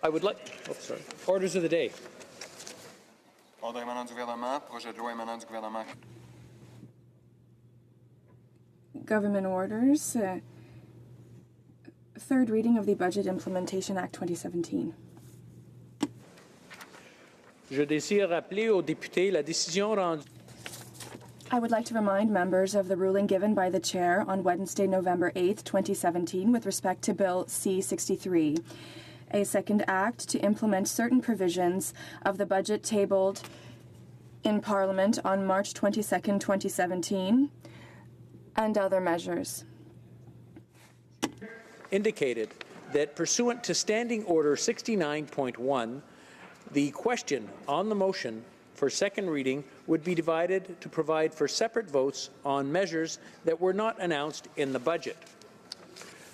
I would like, orders of the day. Ordre émanant du gouvernement, projet de loi émanant du gouvernement. Government orders. Third reading of the Budget Implementation Act 2017. Je désire rappeler aux députés la décision rendue. I would like to remind members of the ruling given by the Chair on Wednesday, November 8, 2017, with respect to Bill C-63, a second act to implement certain provisions of the budget tabled in Parliament on March 22, 2017, and other measures. Indicated that pursuant to Standing Order 69.1, the question on the motion for second reading would be divided to provide for separate votes on measures that were not announced in the budget.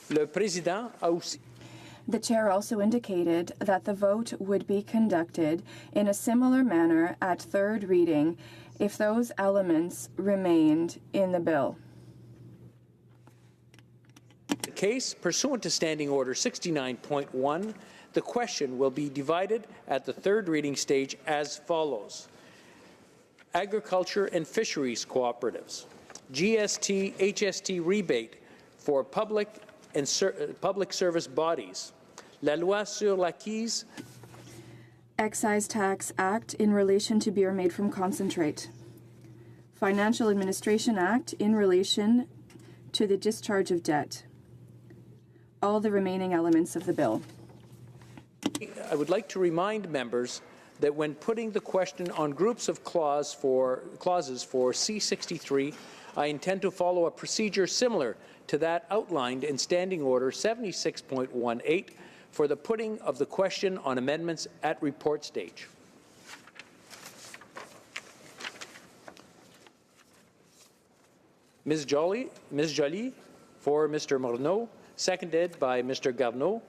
Le Président a aussi. The Chair also indicated that the vote would be conducted in a similar manner at third reading if those elements remained in the bill. The case, pursuant to Standing Order 69.1, the question will be divided at the third reading stage as follows. Agriculture and Fisheries Cooperatives, GST, HST rebate for public and public service bodies, La Loi sur l'acquise, Excise Tax Act in relation to beer made from concentrate, Financial Administration Act in relation to the discharge of debt, all the remaining elements of the bill. I would like to remind members that when putting the question on groups of clauses for C-63, I intend to follow a procedure similar to that outlined in Standing Order 76.18 for the putting of the question on amendments at report stage. Ms. Joly for Mr. Morneau, seconded by Mr. Garneau,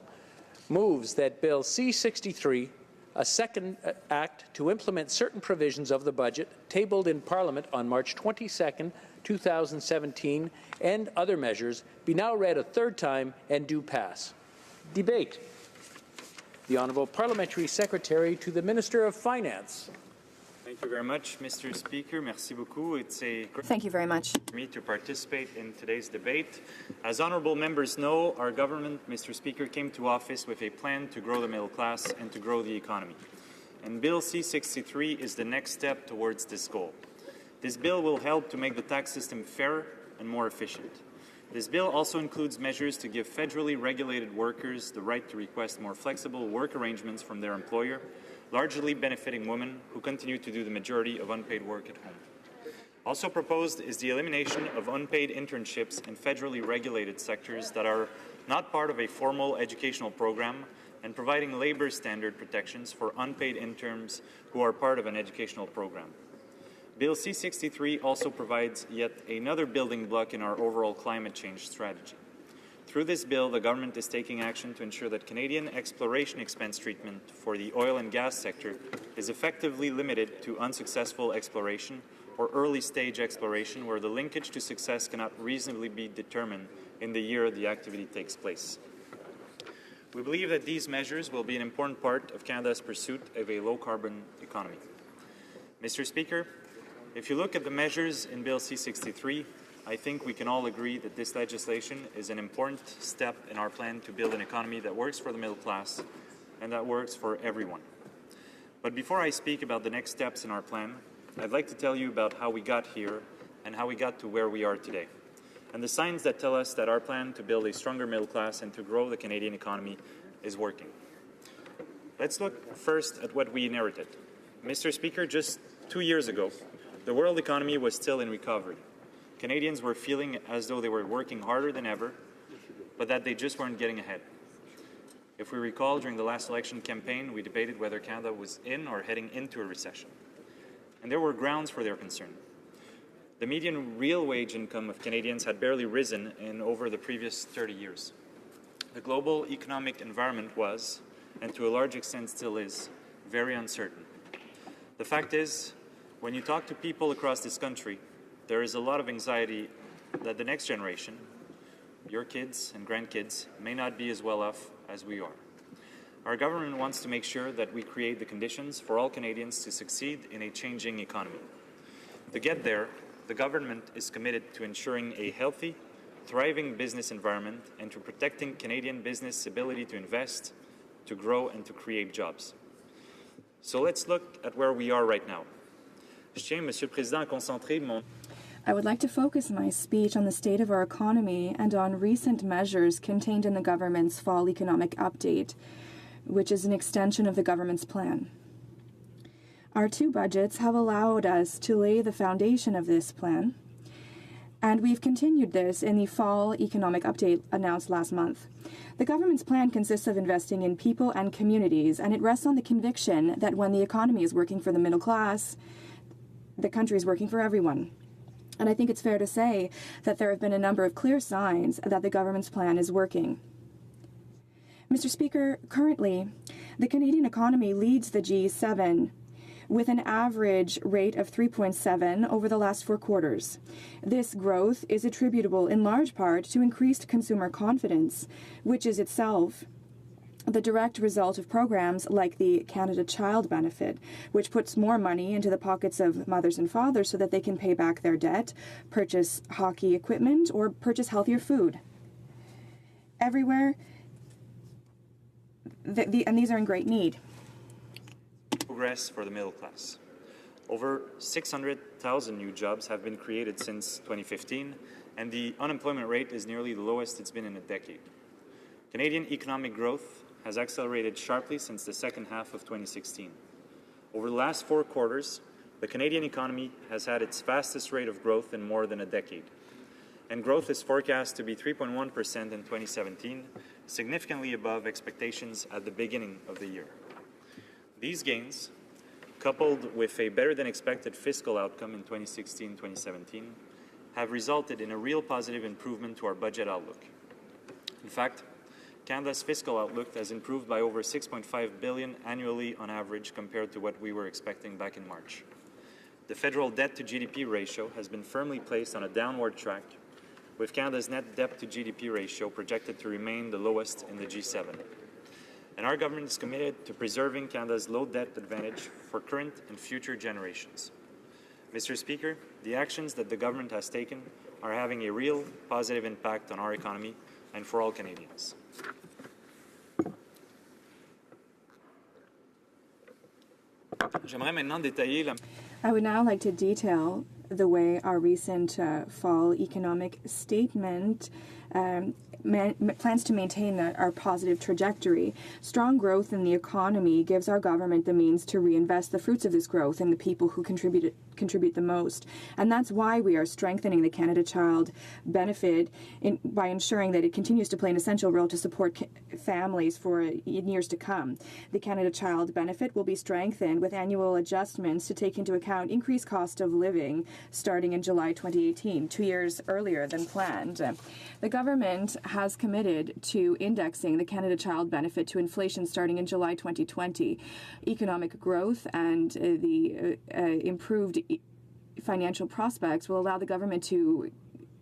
moves that Bill C-63, a second act to implement certain provisions of the budget tabled in Parliament on March 22, 2017, and other measures, be now read a third time and do pass. Debate. The Honourable Parliamentary Secretary to the Minister of Finance. Thank you very much, Mr. Speaker. Merci beaucoup. It's a great Thank you very much. for me to participate in today's debate. As honourable members know, our government, Mr. Speaker, came to office with a plan to grow the middle class and to grow the economy. And Bill C-63 is the next step towards this goal. This bill will help to make the tax system fairer and more efficient. This bill also includes measures to give federally regulated workers the right to request more flexible work arrangements from their employer, largely benefiting women who continue to do the majority of unpaid work at home. Also proposed is the elimination of unpaid internships in federally regulated sectors that are not part of a formal educational program and providing labor standard protections for unpaid interns who are part of an educational program. Bill C-63 also provides yet another building block in our overall climate change strategy. Through this bill, the government is taking action to ensure that Canadian exploration expense treatment for the oil and gas sector is effectively limited to unsuccessful exploration or early-stage exploration where the linkage to success cannot reasonably be determined in the year the activity takes place. We believe that these measures will be an important part of Canada's pursuit of a low-carbon economy. Mr. Speaker, if you look at the measures in Bill C-63, I think we can all agree that this legislation is an important step in our plan to build an economy that works for the middle class and that works for everyone. But before I speak about the next steps in our plan, I'd like to tell you about how we got here and how we got to where we are today, and the signs that tell us that our plan to build a stronger middle class and to grow the Canadian economy is working. Let's look first at what we inherited. Mr. Speaker, just 2 years ago, the world economy was still in recovery. Canadians were feeling as though they were working harder than ever, but that they just weren't getting ahead. If we recall, during the last election campaign, we debated whether Canada was in or heading into a recession. And there were grounds for their concern. The median real wage income of Canadians had barely risen in over the previous 30 years. The global economic environment was, and to a large extent still is, very uncertain. The fact is, when you talk to people across this country, there is a lot of anxiety that the next generation, your kids and grandkids, may not be as well off as we are. Our government wants to make sure that we create the conditions for all Canadians to succeed in a changing economy. To get there, the government is committed to ensuring a healthy, thriving business environment and to protecting Canadian business' ability to invest, to grow, and to create jobs. So let's look at where we are right now. Je tiens, Monsieur le Président, à concentrer mon... I would like to focus my speech on the state of our economy and on recent measures contained in the government's fall economic update, which is an extension of the government's plan. Our two budgets have allowed us to lay the foundation of this plan, and we've continued this in the fall economic update announced last month. The government's plan consists of investing in people and communities, and it rests on the conviction that when the economy is working for the middle class, the country is working for everyone. And I think it's fair to say that there have been a number of clear signs that the government's plan is working. Mr. Speaker, currently, the Canadian economy leads the G7 with an average rate of 3.7 over the last 4 quarters. This growth is attributable in large part to increased consumer confidence, which is itself the direct result of programs like the Canada Child Benefit, which puts more money into the pockets of mothers and fathers so that they can pay back their debt, purchase HoC equipment, or purchase healthier food. Everywhere, and these are in great need. Progress for the middle class. Over 600,000 new jobs have been created since 2015, and the unemployment rate is nearly the lowest it's been in a decade. Canadian economic growth has accelerated sharply since the second half of 2016. Over the last 4 quarters, the Canadian economy has had its fastest rate of growth in more than a decade, and growth is forecast to be 3.1% in 2017, significantly above expectations at the beginning of the year. These gains, coupled with a better-than-expected fiscal outcome in 2016-2017, have resulted in a real positive improvement to our budget outlook. In fact, Canada's fiscal outlook has improved by over $6.5 billion annually on average compared to what we were expecting back in March. The federal debt-to-GDP ratio has been firmly placed on a downward track, with Canada's net debt-to-GDP ratio projected to remain the lowest in the G7. And our government is committed to preserving Canada's low debt advantage for current and future generations. Mr. Speaker, the actions that the government has taken are having a real positive impact on our economy and for all Canadians. I would now like to detail the way our recent fall economic statement plans to maintain our positive trajectory. Strong growth in the economy gives our government the means to reinvest the fruits of this growth in the people who contribute the most. And that's why we are strengthening the Canada Child Benefit by ensuring that it continues to play an essential role to support families in years to come. The Canada Child Benefit will be strengthened with annual adjustments to take into account increased cost of living starting in July 2018, 2 years earlier than planned. The government has committed to indexing the Canada Child Benefit to inflation starting in July 2020. Economic growth and the improved financial prospects will allow the government to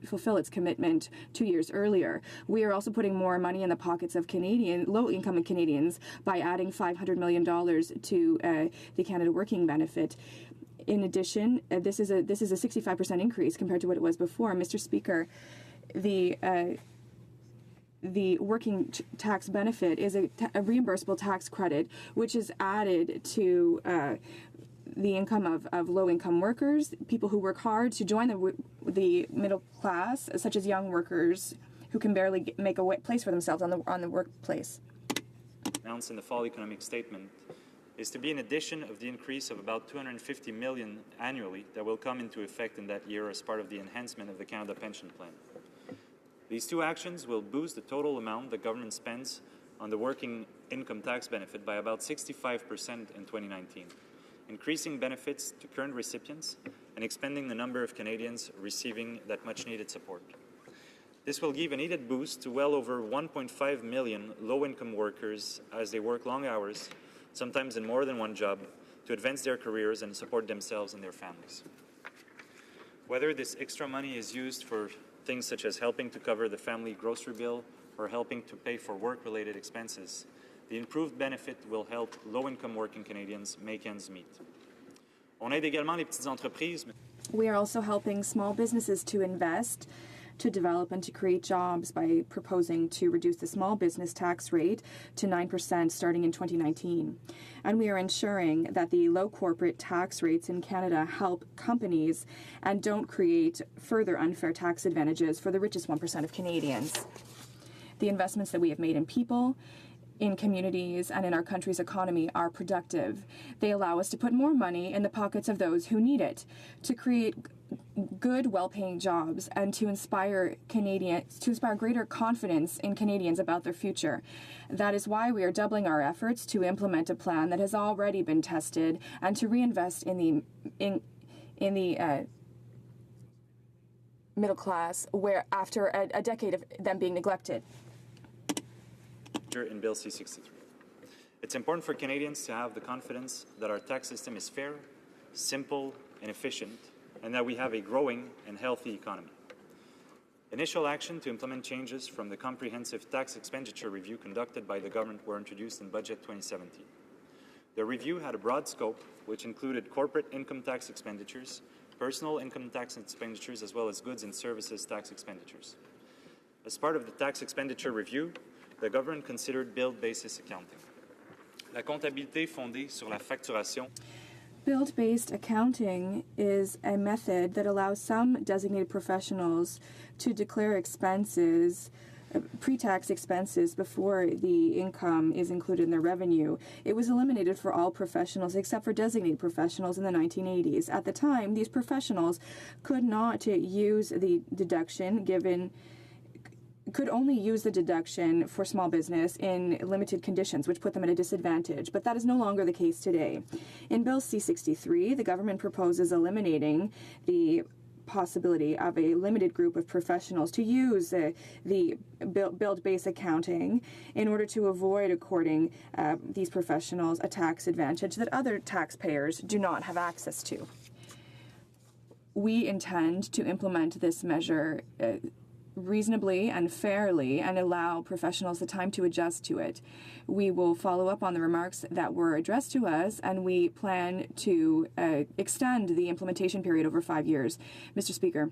fulfill its commitment 2 years earlier. We are also putting more money in the pockets of low-income Canadians by adding $500 million to the Canada Working Benefit. In addition, this is a 65% increase compared to what it was before. Mr. Speaker, the working tax benefit is a reimbursable tax credit, which is added to the income of low-income workers, people who work hard to join the middle class, such as young workers who can barely make a place for themselves on the workplace. Announced in the fall economic statement is to be an addition of the increase of about $250 million annually that will come into effect in that year as part of the enhancement of the Canada Pension Plan. These two actions will boost the total amount the government spends on the working income tax benefit by about 65% in 2019, increasing benefits to current recipients and expanding the number of Canadians receiving that much-needed support. This will give a needed boost to well over 1.5 million low-income workers as they work long hours, sometimes in more than one job, to advance their careers and support themselves and their families. Whether this extra money is used for things such as helping to cover the family grocery bill or helping to pay for work-related expenses, The improved benefit will help low-income working Canadians make ends meet. On aide également les petites entreprises. We are also helping small businesses to invest, to develop, and to create jobs by proposing to reduce the small business tax rate to 9% starting in 2019. And we are ensuring that the low corporate tax rates in Canada help companies and don't create further unfair tax advantages for the richest 1% of Canadians. The investments that we have made in people, in communities, and in our country's economy are productive. They allow us to put more money in the pockets of those who need it, to create good, well-paying jobs, and to inspire greater confidence in Canadians about their future. That is why we are doubling our efforts to implement a plan that has already been tested and to reinvest in the middle class, where after a decade of them being neglected. In Bill C-63. It's important for Canadians to have the confidence that our tax system is fair, simple, and efficient, and that we have a growing and healthy economy. Initial action to implement changes from the comprehensive tax expenditure review conducted by the government were introduced in Budget 2017. The review had a broad scope, which included corporate income tax expenditures, personal income tax expenditures, as well as goods and services tax expenditures. As part of the tax expenditure review, the government considered billed basis accounting. La comptabilité fondée sur la facturation. Billed-based accounting is a method that allows some designated professionals to declare expenses, pre-tax expenses, before the income is included in their revenue. It was eliminated for all professionals except for designated professionals in the 1980s. At the time, these professionals could not use the deduction could only use the deduction for small business in limited conditions, which put them at a disadvantage. But that is no longer the case today. In Bill C-63, the government proposes eliminating the possibility of a limited group of professionals to use the billed-based accounting in order to avoid according these professionals a tax advantage that other taxpayers do not have access to. We intend to implement this measure reasonably and fairly and allow professionals the time to adjust to it. We will follow up on the remarks that were addressed to us, and we plan to extend the implementation period over 5 years. Mr. Speaker,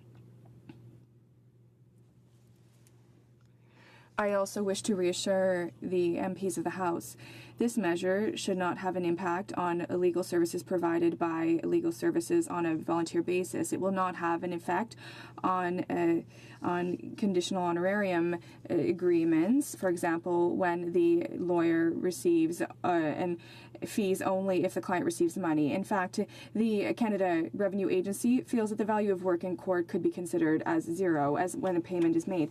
I also wish to reassure the MPs of the House. This measure should not have an impact on legal services provided by legal services on a volunteer basis. It will not have an effect on conditional honorarium agreements, for example, when the lawyer receives fees only if the client receives money. In fact, the Canada Revenue Agency feels that the value of work in court could be considered as zero as when a payment is made.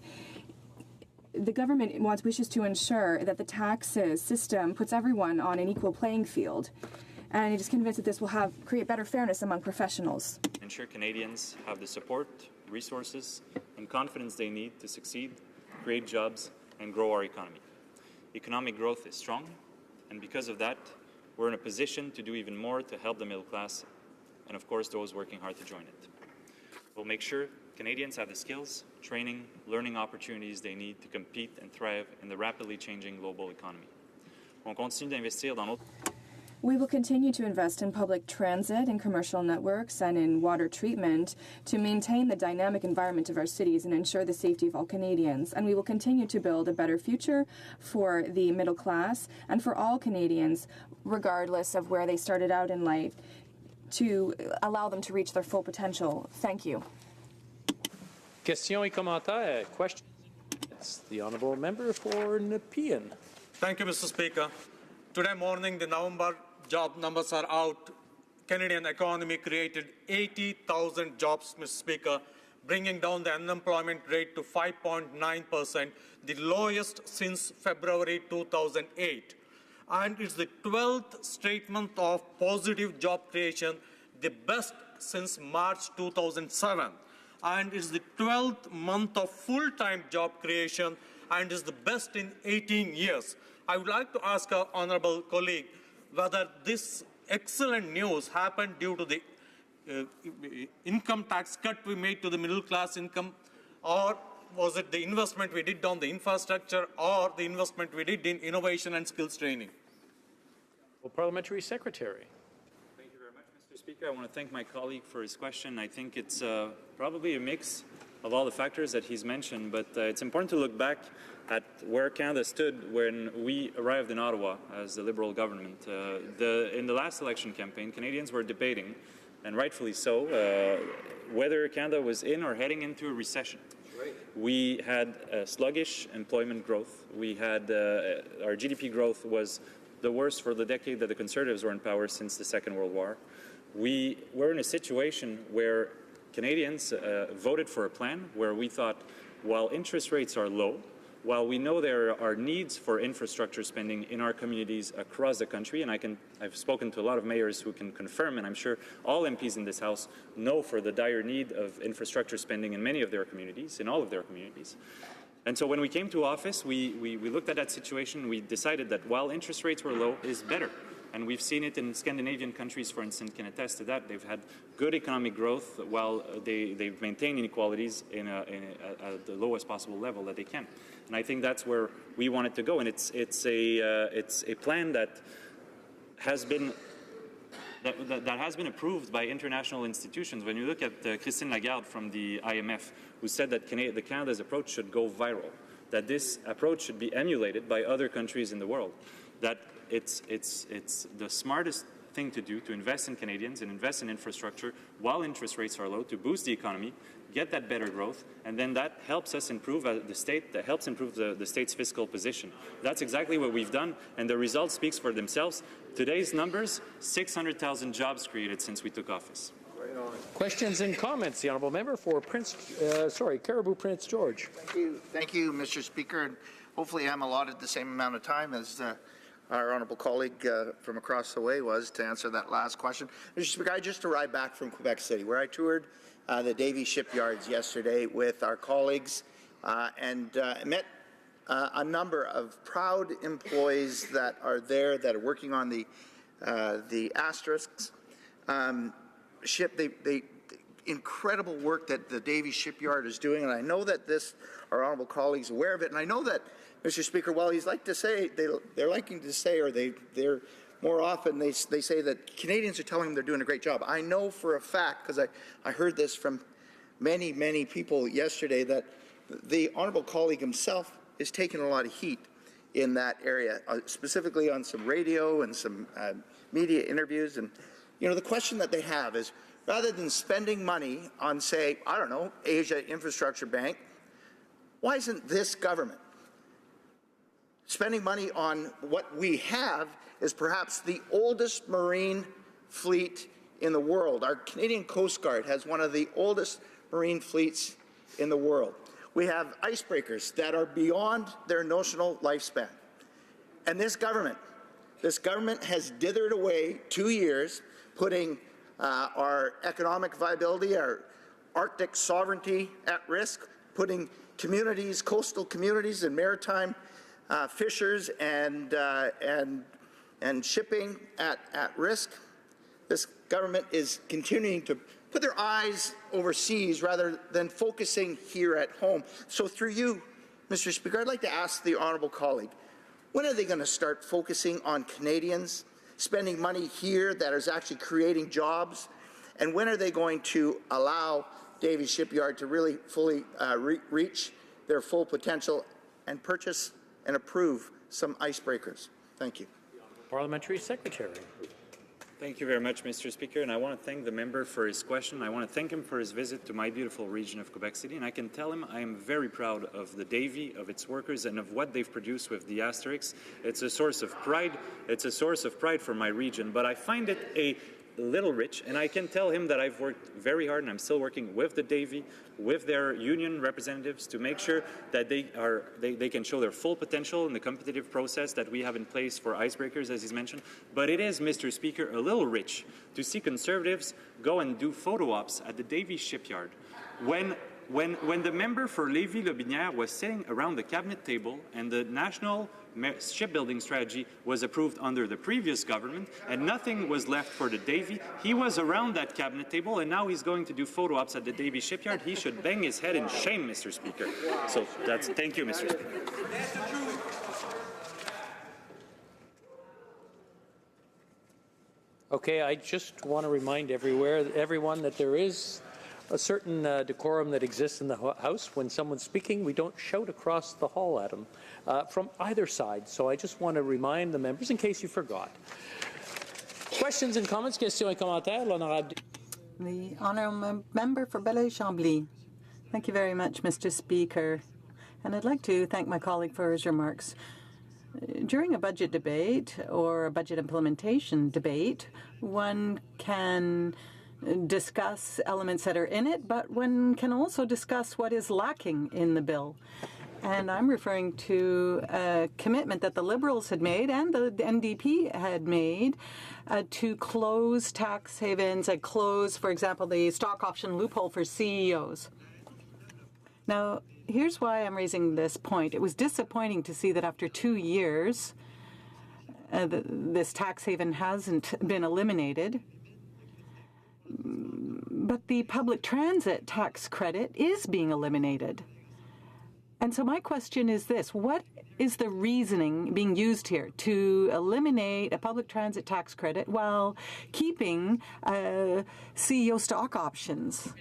The government wishes to ensure that the tax system puts everyone on an equal playing field, and it is convinced that this will create better fairness among professionals. Ensure Canadians have the support, resources, and confidence they need to succeed, create jobs, and grow our economy. Economic growth is strong, and because of that, we're in a position to do even more to help the middle class and, of course, those working hard to join it. We'll make sure Canadians have the skills, training, learning opportunities they need to compete and thrive in the rapidly changing global economy. On continue d'investir dans notre... We will continue to invest in public transit and commercial networks and in water treatment to maintain the dynamic environment of our cities and ensure the safety of all Canadians. And we will continue to build a better future for the middle class and for all Canadians, regardless of where they started out in life, to allow them to reach their full potential. Thank you. Questions et commentaires. Questions? It's the honourable member for Nepean. Thank you, Mr. Speaker. Today morning, the November job numbers are out. Canadian economy created 80,000 jobs, Mr. Speaker, bringing down the unemployment rate to 5.9%, the lowest since February 2008. And it's the 12th straight month of positive job creation, the best since March 2007. And it's the 12th month of full-time job creation and is the best in 18 years. I would like to ask our honourable colleague whether this excellent news happened due to the income tax cut we made to the middle class income, or was it the investment we did on the infrastructure or the investment we did in innovation and skills training? Well, Parliamentary Secretary. Thank you very much, Mr. Speaker. I want to thank my colleague for his question. I think it's probably a mix of all the factors that he's mentioned, but it's important to look back at where Canada stood when we arrived in Ottawa as the Liberal government. In the last election campaign, Canadians were debating, and rightfully so, whether Canada was in or heading into a recession. Right. We had sluggish employment growth. We had our GDP growth was the worst for the decade that the Conservatives were in power since the Second World War. We were in a situation where Canadians voted for a plan where we thought, while interest rates are low, while we know there are needs for infrastructure spending in our communities across the country, and I've spoken to a lot of mayors who can confirm, and I'm sure all MPs in this House know for the dire need of infrastructure spending in many of their communities, in all of their communities. And so when we came to office, we looked at that situation. We decided that while interest rates were low, is better. And we've seen it in Scandinavian countries, for instance, can attest to that. They've had good economic growth while they've maintained inequalities at the lowest possible level that they can. And I think that's where we wanted to go. And it's a plan that has been approved by international institutions. When you look at Christine Lagarde from the IMF, who said that Canada's approach should go viral, that this approach should be emulated by other countries in the world, that it's the smartest thing to do, to invest in Canadians and invest in infrastructure while interest rates are low, to boost the economy, get that better growth, and then that helps us improve the state, that helps improve the state's fiscal position. That's exactly what we've done, and the results speaks for themselves. Today's numbers, 600,000 jobs created since we took office. Questions and comments. The honourable member for Caribou Prince George. Thank you, Mr. Speaker. And hopefully I'm allotted the same amount of time as our honourable colleague from across the way was to answer that last question. Mr. Speaker, I just arrived back from Quebec City, where I toured the Davie shipyards yesterday with our colleagues and met a number of proud employees that are there, that are working on the Asterisks ship. They incredible work that the Davie shipyard is doing, and I know that our honourable colleagues are aware of it, and I know that, Mr. Speaker, while he's like to say, they're liking to say, or they're more often they say that Canadians are telling them they're doing a great job. I know for a fact, because I heard this from many people yesterday, that the honourable colleague himself is taking a lot of heat in that area, specifically on some radio and some media interviews. And you know, the question that they have is, rather than spending money on, say, I don't know, Asia Infrastructure Bank, why isn't this government spending money on what we have is perhaps the oldest marine fleet in the world? Our Canadian Coast Guard has one of the oldest marine fleets in the world. We have icebreakers that are beyond their notional lifespan. And this government has dithered away 2 years, putting our economic viability, our Arctic sovereignty at risk, putting communities, coastal communities and maritime fishers and shipping at risk. This government is continuing to put their eyes overseas rather than focusing here at home. So through you, Mr. Speaker, I'd like to ask the honourable colleague, when are they going to start focusing on Canadians, spending money here that is actually creating jobs, and when are they going to allow Davie Shipyard to really fully reach their full potential and purchase and approve some icebreakers? Thank you. Parliamentary Secretary. Thank you very much, Mr. Speaker, and I want to thank the member for his question. I want to thank him for his visit to my beautiful region of Quebec City, and I can tell him I am very proud of the Davie, of its workers, and of what they've produced with the Asterix. It's a source of pride. It's a source of pride for my region, but I find it a little rich, and I can tell him that I've worked very hard, and I'm still working with the Davie, with their union representatives, to make sure that they can show their full potential in the competitive process that we have in place for icebreakers, as he's mentioned. But it is, Mr. Speaker, a little rich to see Conservatives go and do photo ops at the Davie shipyard when when the member for Lévis-Lobinière was sitting around the cabinet table and the national shipbuilding strategy was approved under the previous government and nothing was left for the Davy, he was around that cabinet table and now he's going to do photo ops at the Davy shipyard. He should bang his head in shame, Mr. Speaker. So thank you, Mr. Speaker. Okay, I just want to remind everyone that there is a certain decorum that exists in the House. When someone's speaking, we don't shout across the hall at them from either side. So I just want to remind the members, in case you forgot. Questions and comments? Questions et commentaires, l'honorable. The honourable member for Belleuil-Chambly. Thank you very much, Mr. Speaker. And I'd like to thank my colleague for his remarks. During a budget debate or a budget implementation debate, one can discuss elements that are in it, but one can also discuss what is lacking in the bill. And I'm referring to a commitment that the Liberals had made and the NDP had made to close tax havens and close, for example, the stock option loophole for CEOs. Now, here's why I'm raising this point. It was disappointing to see that after 2 years, this tax haven hasn't been eliminated. But the public transit tax credit is being eliminated. And so my question is this: what is the reasoning being used here to eliminate a public transit tax credit while keeping CEO stock options?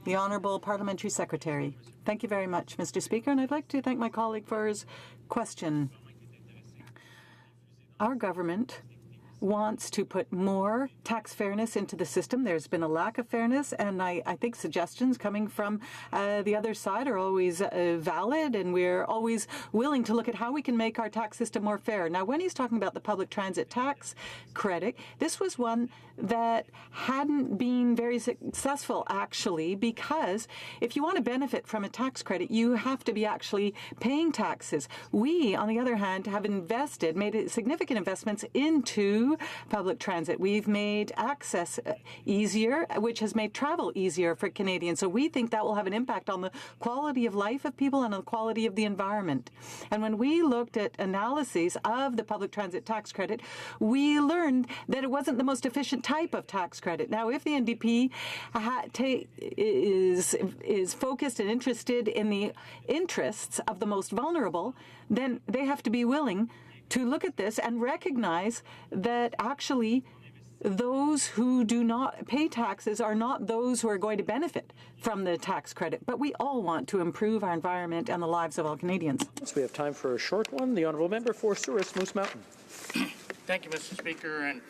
The Honourable Parliamentary Secretary. Thank you very much, Mr. Speaker, and I'd like to thank my colleague for his question. Our government wants to put more tax fairness into the system. There's been a lack of fairness, and I think suggestions coming from the other side are always valid, and we're always willing to look at how we can make our tax system more fair. Now, when he's talking about the public transit tax credit, this was one that hadn't been very successful, actually, because if you want to benefit from a tax credit, you have to be actually paying taxes. We, on the other hand, have made significant investments into public transit. We've made access easier, which has made travel easier for Canadians. So we think that will have an impact on the quality of life of people and on the quality of the environment. And when we looked at analyses of the public transit tax credit, we learned that it wasn't the most efficient type of tax credit. Now, if the NDP is focused and interested in the interests of the most vulnerable, then they have to be willing to look at this and recognize that actually those who do not pay taxes are not those who are going to benefit from the tax credit. But we all want to improve our environment and the lives of all Canadians. So we have time for a short one. The Honourable Member for Souris Moose Mountain. Thank you, Mr. Speaker. And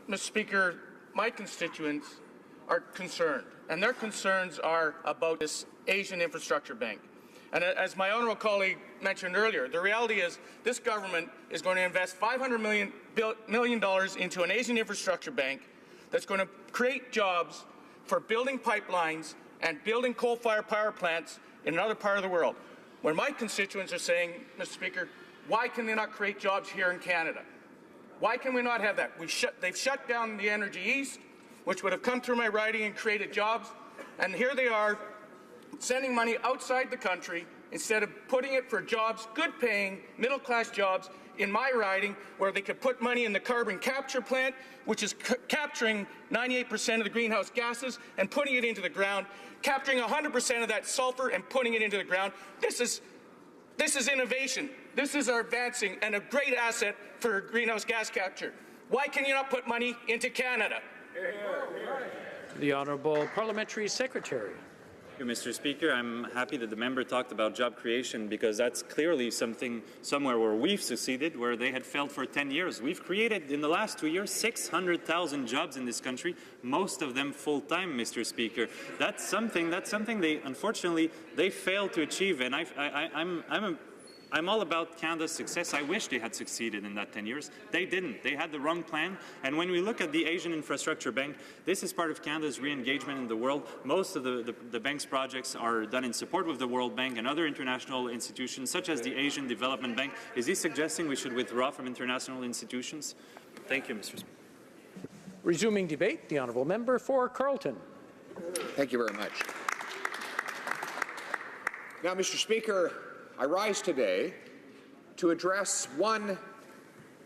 Mr. Speaker, my constituents are concerned, and their concerns are about this Asian Infrastructure Bank. And as my honourable colleague mentioned earlier, the reality is this government is going to invest $500 million into an Asian infrastructure bank that's going to create jobs for building pipelines and building coal-fired power plants in another part of the world. When my constituents are saying, Mr. Speaker, why can they not create jobs here in Canada? Why can we not have that? They've shut down the Energy East, which would have come through my riding and created jobs, and here they are sending money outside the country instead of putting it for jobs, good-paying, middle-class jobs in my riding, where they could put money in the carbon capture plant, which is capturing 98% of the greenhouse gases and putting it into the ground, capturing 100% of that sulfur and putting it into the ground. This is innovation. This is our advancing and a great asset for greenhouse gas capture. Why can you not put money into Canada? The Honourable Parliamentary Secretary. Thank you, Mr. Speaker. I'm happy that the member talked about job creation, because that's clearly somewhere where we've succeeded, where they had failed for 10 years. We've created, in the last 2 years, 600,000 jobs in this country, most of them full-time, Mr. Speaker. That's something they, unfortunately, they failed to achieve, and I'm all about Canada's success. I wish they had succeeded in that 10 years. They didn't. They had the wrong plan. And when we look at the Asian Infrastructure Bank, this is part of Canada's re-engagement in the world. Most of the bank's projects are done in support with the World Bank and other international institutions, such as the Asian Development Bank. Is he suggesting we should withdraw from international institutions? Thank you, Mr. Speaker. Resuming debate, the Honourable Member for Carleton. Thank you very much. Now, Mr. Speaker, I rise today to address one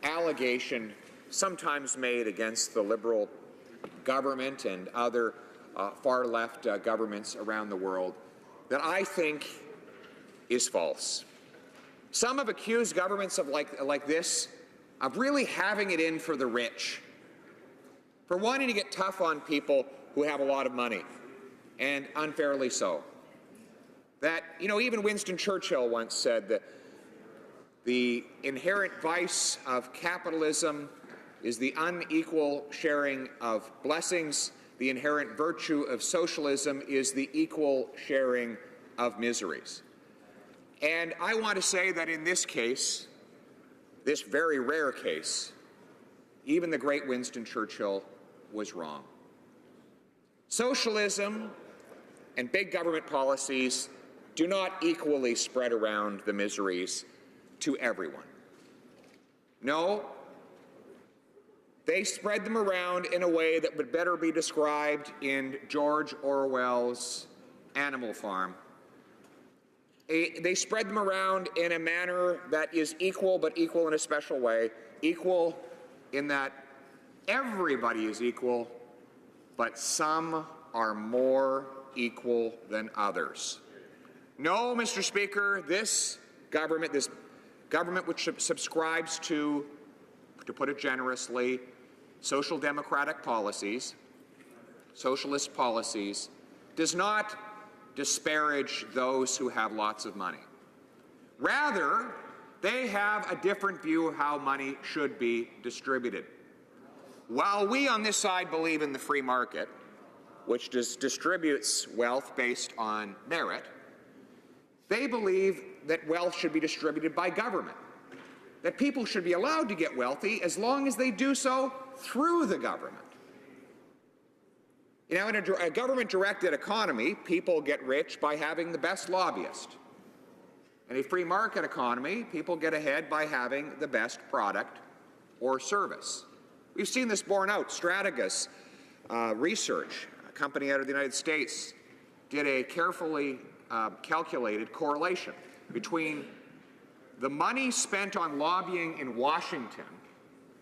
allegation sometimes made against the Liberal government and other far-left governments around the world that I think is false. Some have accused governments of like this of really having it in for the rich, for wanting to get tough on people who have a lot of money, and unfairly so. That, even Winston Churchill once said that the inherent vice of capitalism is the unequal sharing of blessings. The inherent virtue of socialism is the equal sharing of miseries. And I want to say that in this case, this very rare case, even the great Winston Churchill was wrong. Socialism and big government policies do not equally spread around the miseries to everyone. No, they spread them around in a way that would better be described in George Orwell's Animal Farm. They spread them around in a manner that is equal, but equal in a special way. Equal in that everybody is equal, but some are more equal than others. No, Mr. Speaker, this government which subscribes to put it generously, social democratic policies, socialist policies, does not disparage those who have lots of money. Rather, they have a different view of how money should be distributed. While we on this side believe in the free market, which distributes wealth based on merit, they believe that wealth should be distributed by government, that people should be allowed to get wealthy as long as they do so through the government. In a government-directed economy, people get rich by having the best lobbyist. In a free market economy, people get ahead by having the best product or service. We've seen this borne out. Strategas Research, a company out of the United States, did a carefully calculated correlation between the money spent on lobbying in Washington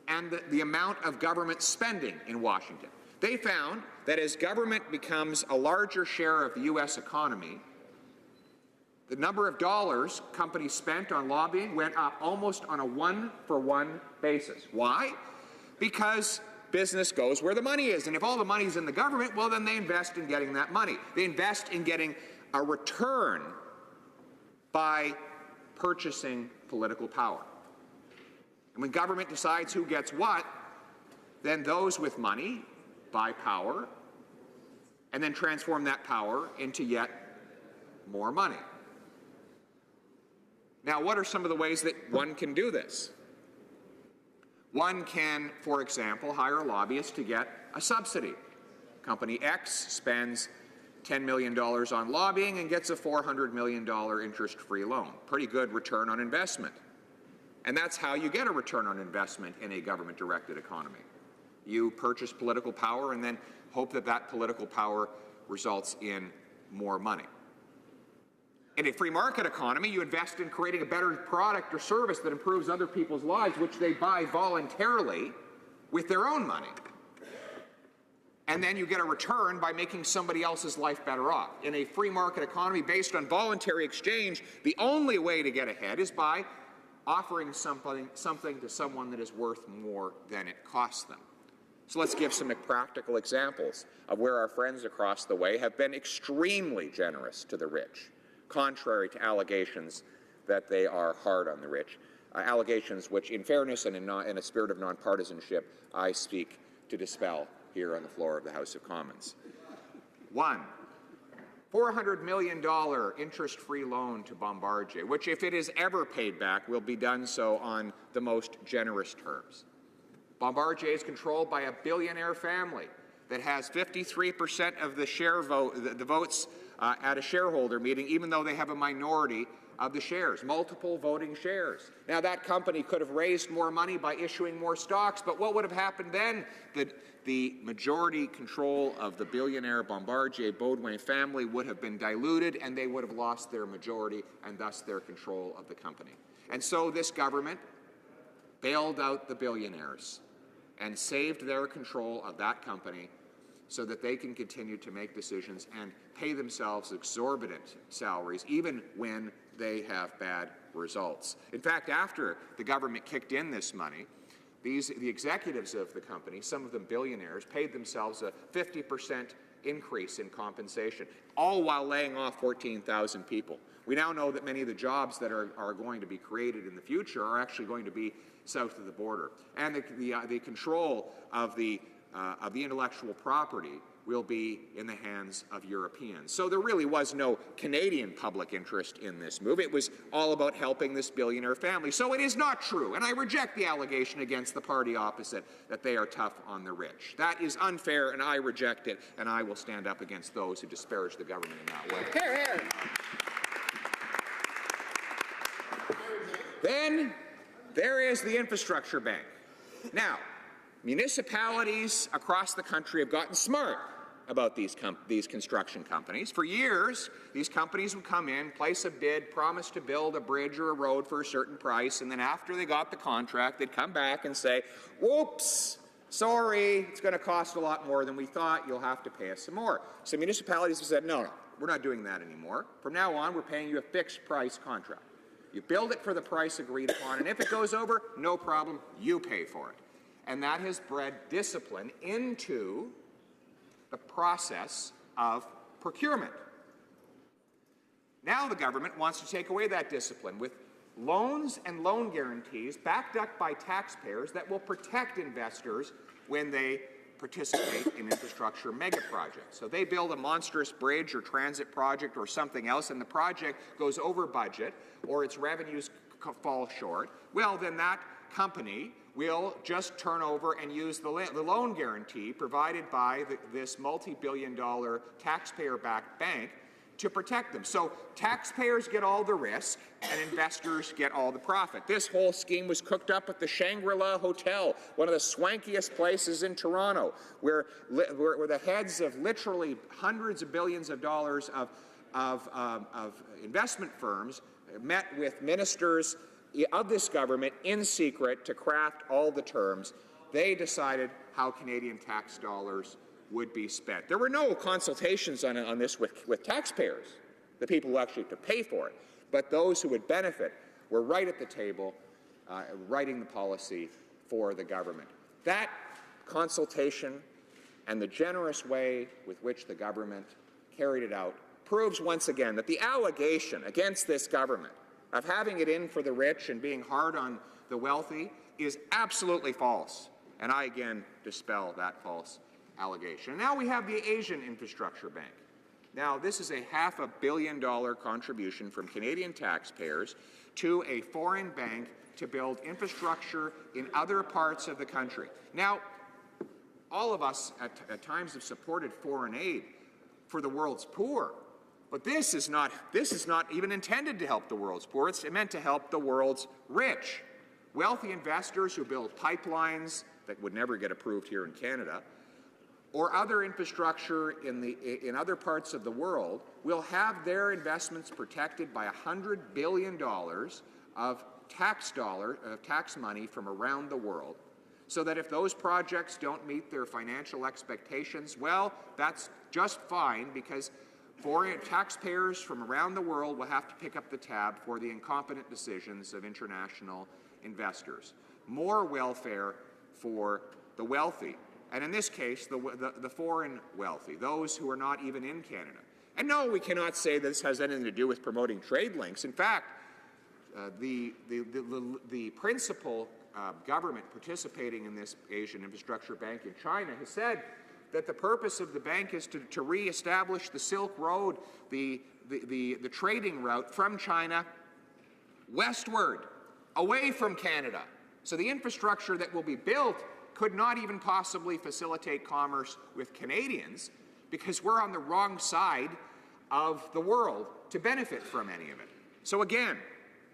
and the amount of government spending in Washington. They found that as government becomes a larger share of the U.S. economy, the number of dollars companies spent on lobbying went up almost on a one-for-one basis. Why? Because business goes where the money is. And if all the money is in the government, well, then they invest in getting that money. They invest in getting a return by purchasing political power. And when government decides who gets what, then those with money buy power and then transform that power into yet more money. Now, what are some of the ways that one can do this? One can, for example, hire a lobbyist to get a subsidy. Company X spends $10 million on lobbying and gets a $400 million interest-free loan. Pretty good return on investment. And that's how you get a return on investment in a government-directed economy. You purchase political power and then hope that that political power results in more money. In a free market economy, you invest in creating a better product or service that improves other people's lives, which they buy voluntarily with their own money. And then you get a return by making somebody else's life better off. In a free market economy based on voluntary exchange, the only way to get ahead is by offering something to someone that is worth more than it costs them. So let's give some practical examples of where our friends across the way have been extremely generous to the rich, contrary to allegations that they are hard on the rich, allegations which, in fairness and in a spirit of nonpartisanship, I speak to dispel here on the floor of the House of Commons. One, $400 million interest-free loan to Bombardier, which, if it is ever paid back, will be done so on the most generous terms. Bombardier is controlled by a billionaire family that has 53% of the votes at a shareholder meeting, even though they have a minority of the shares, multiple voting shares. Now, that company could have raised more money by issuing more stocks, but what would have happened then? The majority control of the billionaire Bombardier Baudouin family would have been diluted, and they would have lost their majority and thus their control of the company. And so this government bailed out the billionaires and saved their control of that company so that they can continue to make decisions and pay themselves exorbitant salaries, even when they have bad results. In fact, after the government kicked in this money, the executives of the company, some of them billionaires, paid themselves a 50% increase in compensation, all while laying off 14,000 people. We now know that many of the jobs that are going to be created in the future are actually going to be south of the border. And the control of the intellectual property will be in the hands of Europeans. So there really was no Canadian public interest in this move. It was all about helping this billionaire family. So it is not true, and I reject the allegation against the party opposite that they are tough on the rich. That is unfair, and I reject it, and I will stand up against those who disparage the government in that way. Hear, hear. Then there is the infrastructure bank. Now, municipalities across the country have gotten smart about these construction companies. For years, these companies would come in, place a bid, promise to build a bridge or a road for a certain price, and then after they got the contract, they'd come back and say, whoops, sorry, it's going to cost a lot more than we thought, you'll have to pay us some more. So municipalities have said, no, we're not doing that anymore. From now on, we're paying you a fixed price contract. You build it for the price agreed upon, and if it goes over, no problem, you pay for it. And that has bred discipline into the process of procurement. Now the government wants to take away that discipline with loans and loan guarantees backed up by taxpayers that will protect investors when they participate in infrastructure mega projects. So they build a monstrous bridge or transit project or something else, and the project goes over budget or its revenues fall short. Well, then that company will just turn over and use the loan guarantee provided by this multi-billion-dollar taxpayer-backed bank to protect them. So taxpayers get all the risk and investors get all the profit. This whole scheme was cooked up at the Shangri-La Hotel, one of the swankiest places in Toronto, where the heads of literally hundreds of billions of dollars of investment firms met with ministers of this government in secret to craft all the terms. They decided how Canadian tax dollars would be spent. There were no consultations on this with taxpayers, the people who actually have to pay for it, but those who would benefit were right at the table writing the policy for the government. That consultation and the generous way with which the government carried it out proves once again that the allegation against this government of having it in for the rich and being hard on the wealthy is absolutely false. And I again dispel that false allegation. And now we have the Asian Infrastructure Bank. Now, this is a $500 million contribution from Canadian taxpayers to a foreign bank to build infrastructure in other parts of the country. Now, all of us at times have supported foreign aid for the world's poor. But this is not even intended to help the world's poor. It's meant to help the world's rich. Wealthy investors who build pipelines that would never get approved here in Canada, or other infrastructure in other parts of the world, will have their investments protected by $100 billion of tax money from around the world, so that if those projects don't meet their financial expectations, well, that's just fine, because foreign taxpayers from around the world will have to pick up the tab for the incompetent decisions of international investors. More welfare for the wealthy, and in this case, the foreign wealthy, those who are not even in Canada. And no, we cannot say this has anything to do with promoting trade links. In fact, the principal government participating in this Asian Infrastructure Bank in China has said that the purpose of the bank is to reestablish the Silk Road, the trading route from China westward, away from Canada. So the infrastructure that will be built could not even possibly facilitate commerce with Canadians, because we're on the wrong side of the world to benefit from any of it. So again,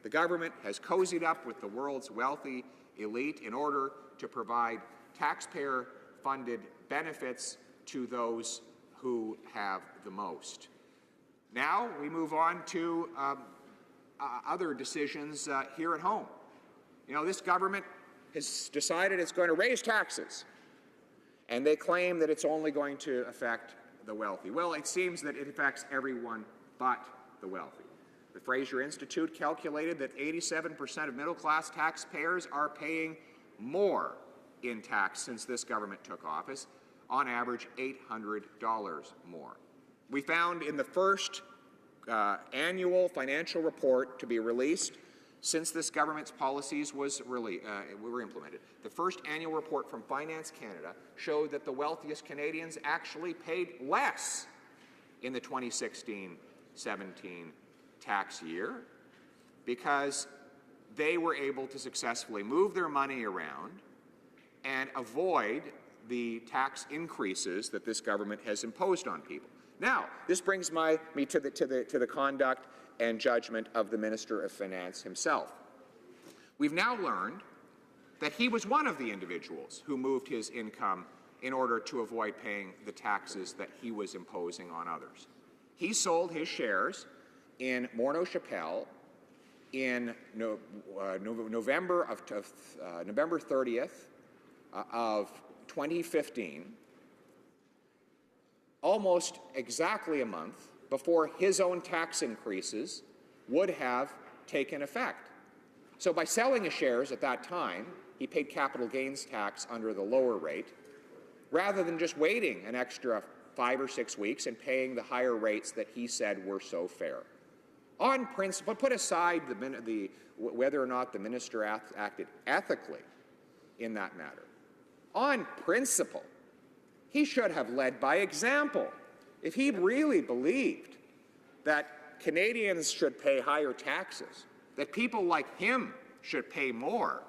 the government has cozied up with the world's wealthy elite in order to provide taxpayer-funded benefits to those who have the most. Now we move on to other decisions here at home. You know, this government has decided it's going to raise taxes, and they claim that it's only going to affect the wealthy. Well, it seems that it affects everyone but the wealthy. The Fraser Institute calculated that 87% of middle-class taxpayers are paying more in tax since this government took office, on average $800 more. We found in the first annual financial report to be released since this government's policies were implemented. The first annual report from Finance Canada showed that the wealthiest Canadians actually paid less in the 2016-17 tax year because they were able to successfully move their money around and avoid the tax increases that this government has imposed on people. Now, this brings me to the conduct and judgment of the Minister of Finance himself. We've now learned that he was one of the individuals who moved his income in order to avoid paying the taxes that he was imposing on others. He sold his shares in Morneau Shepell in November 30th of 2015, almost exactly a month before his own tax increases would have taken effect. So by selling his shares at that time, he paid capital gains tax under the lower rate, rather than just waiting an extra 5 or 6 weeks and paying the higher rates that he said were so fair. On principle, put aside whether or not the minister acted ethically in that matter. On principle, he should have led by example. If he really believed that Canadians should pay higher taxes, that people like him should pay more,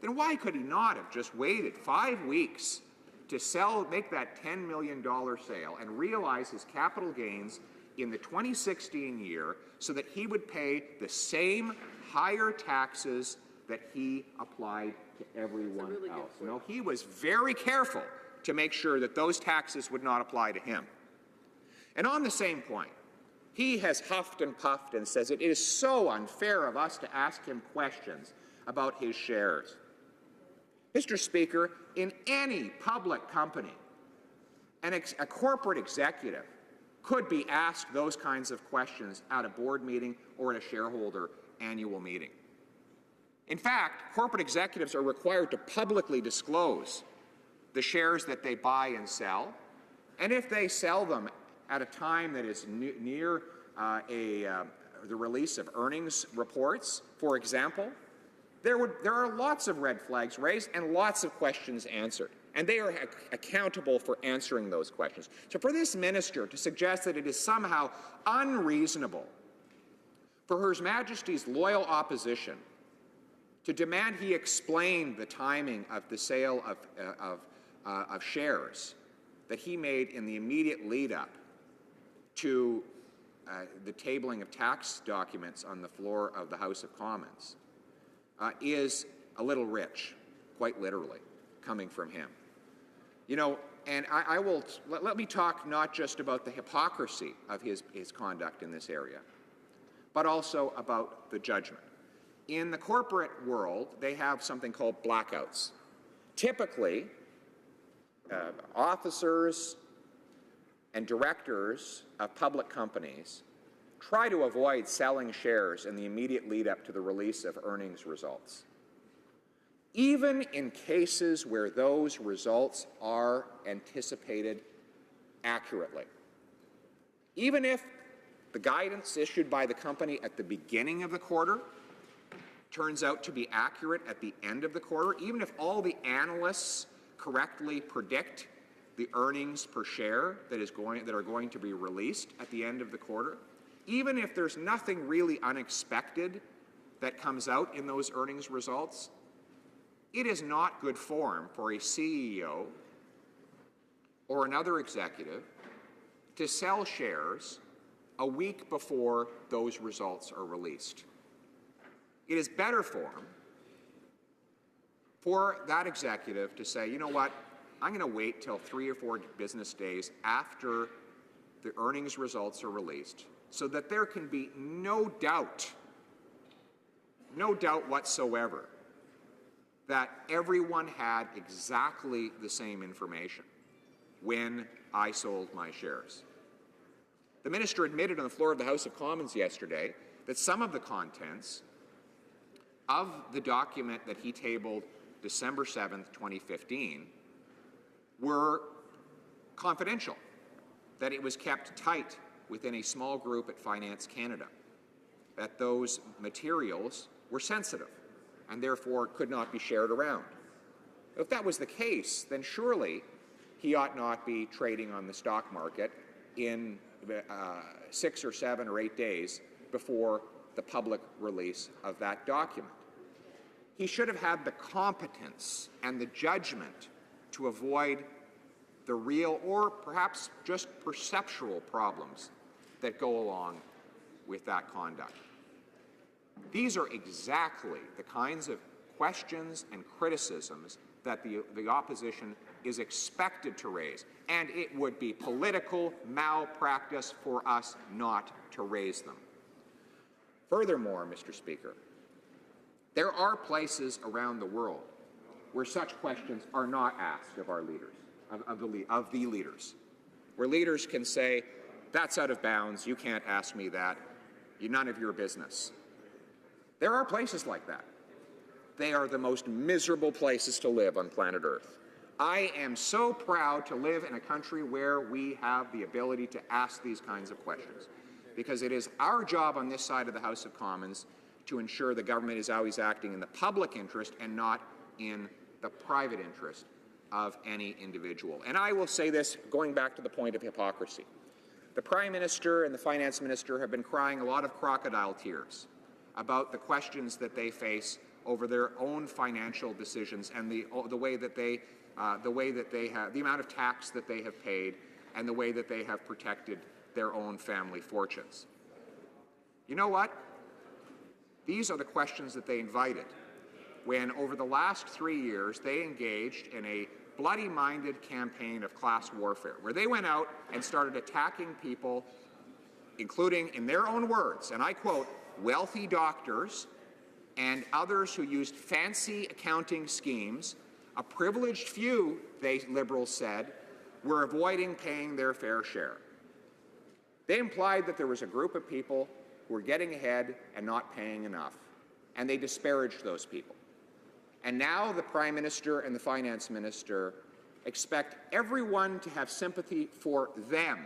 then why could he not have just waited 5 weeks to make that $10 million sale and realize his capital gains in the 2016 year so that he would pay the same higher taxes that he applied to everyone else? You know, he was very careful to make sure that those taxes would not apply to him. And on the same point, he has huffed and puffed and says it is so unfair of us to ask him questions about his shares. Mr. Speaker, in any public company, a corporate executive could be asked those kinds of questions at a board meeting or at a shareholder annual meeting. In fact, corporate executives are required to publicly disclose the shares that they buy and sell, and if they sell them at a time that is near the release of earnings reports, for example, there are lots of red flags raised and lots of questions answered, and they are accountable for answering those questions. So for this minister to suggest that it is somehow unreasonable for Her Majesty's loyal opposition to demand he explain the timing of the sale of shares that he made in the immediate lead-up to the tabling of tax documents on the floor of the House of Commons is a little rich, quite literally, coming from him. You know, and let me talk not just about the hypocrisy of his conduct in this area, but also about the judgment. In the corporate world, they have something called blackouts. Typically, officers and directors of public companies try to avoid selling shares in the immediate lead-up to the release of earnings results, even in cases where those results are anticipated accurately. Even if the guidance issued by the company at the beginning of the quarter turns out to be accurate at the end of the quarter, even if all the analysts correctly predict the earnings per share that are going to be released at the end of the quarter, even if there's nothing really unexpected that comes out in those earnings results, it is not good form for a CEO or another executive to sell shares a week before those results are released. It is better for that executive to say, you know what, I'm going to wait till 3 or 4 business days after the earnings results are released so that there can be no doubt whatsoever that everyone had exactly the same information when I sold my shares. The minister admitted on the floor of the House of Commons yesterday that some of the contents of the document that he tabled December 7th, 2015, were confidential, that it was kept tight within a small group at Finance Canada, that those materials were sensitive and therefore could not be shared around. If that was the case, then surely he ought not be trading on the stock market in 6 or 7 or 8 days before the public release of that document. He should have had the competence and the judgment to avoid the real or perhaps just perceptual problems that go along with that conduct. These are exactly the kinds of questions and criticisms that the opposition is expected to raise, and it would be political malpractice for us not to raise them. Furthermore, Mr. Speaker, there are places around the world where such questions are not asked of our leaders, of the leaders, where leaders can say, that's out of bounds, you can't ask me that, none of your business. There are places like that. They are the most miserable places to live on planet Earth. I am so proud to live in a country where we have the ability to ask these kinds of questions, because it is our job on this side of the House of Commons to ensure the government is always acting in the public interest and not in the private interest of any individual. And I will say this, going back to the point of hypocrisy. The Prime Minister and the Finance Minister have been crying a lot of crocodile tears about the questions that they face over their own financial decisions and the way that they have, the amount of tax that they have paid and the way that they have protected their own family fortunes. You know what? These are the questions that they invited when, over the last 3 years, they engaged in a bloody-minded campaign of class warfare, where they went out and started attacking people, including, in their own words, and I quote, wealthy doctors and others who used fancy accounting schemes. A privileged few, they Liberals said, were avoiding paying their fair share. They implied that there was a group of people who were getting ahead and not paying enough, and they disparaged those people. And now the Prime Minister and the Finance Minister expect everyone to have sympathy for them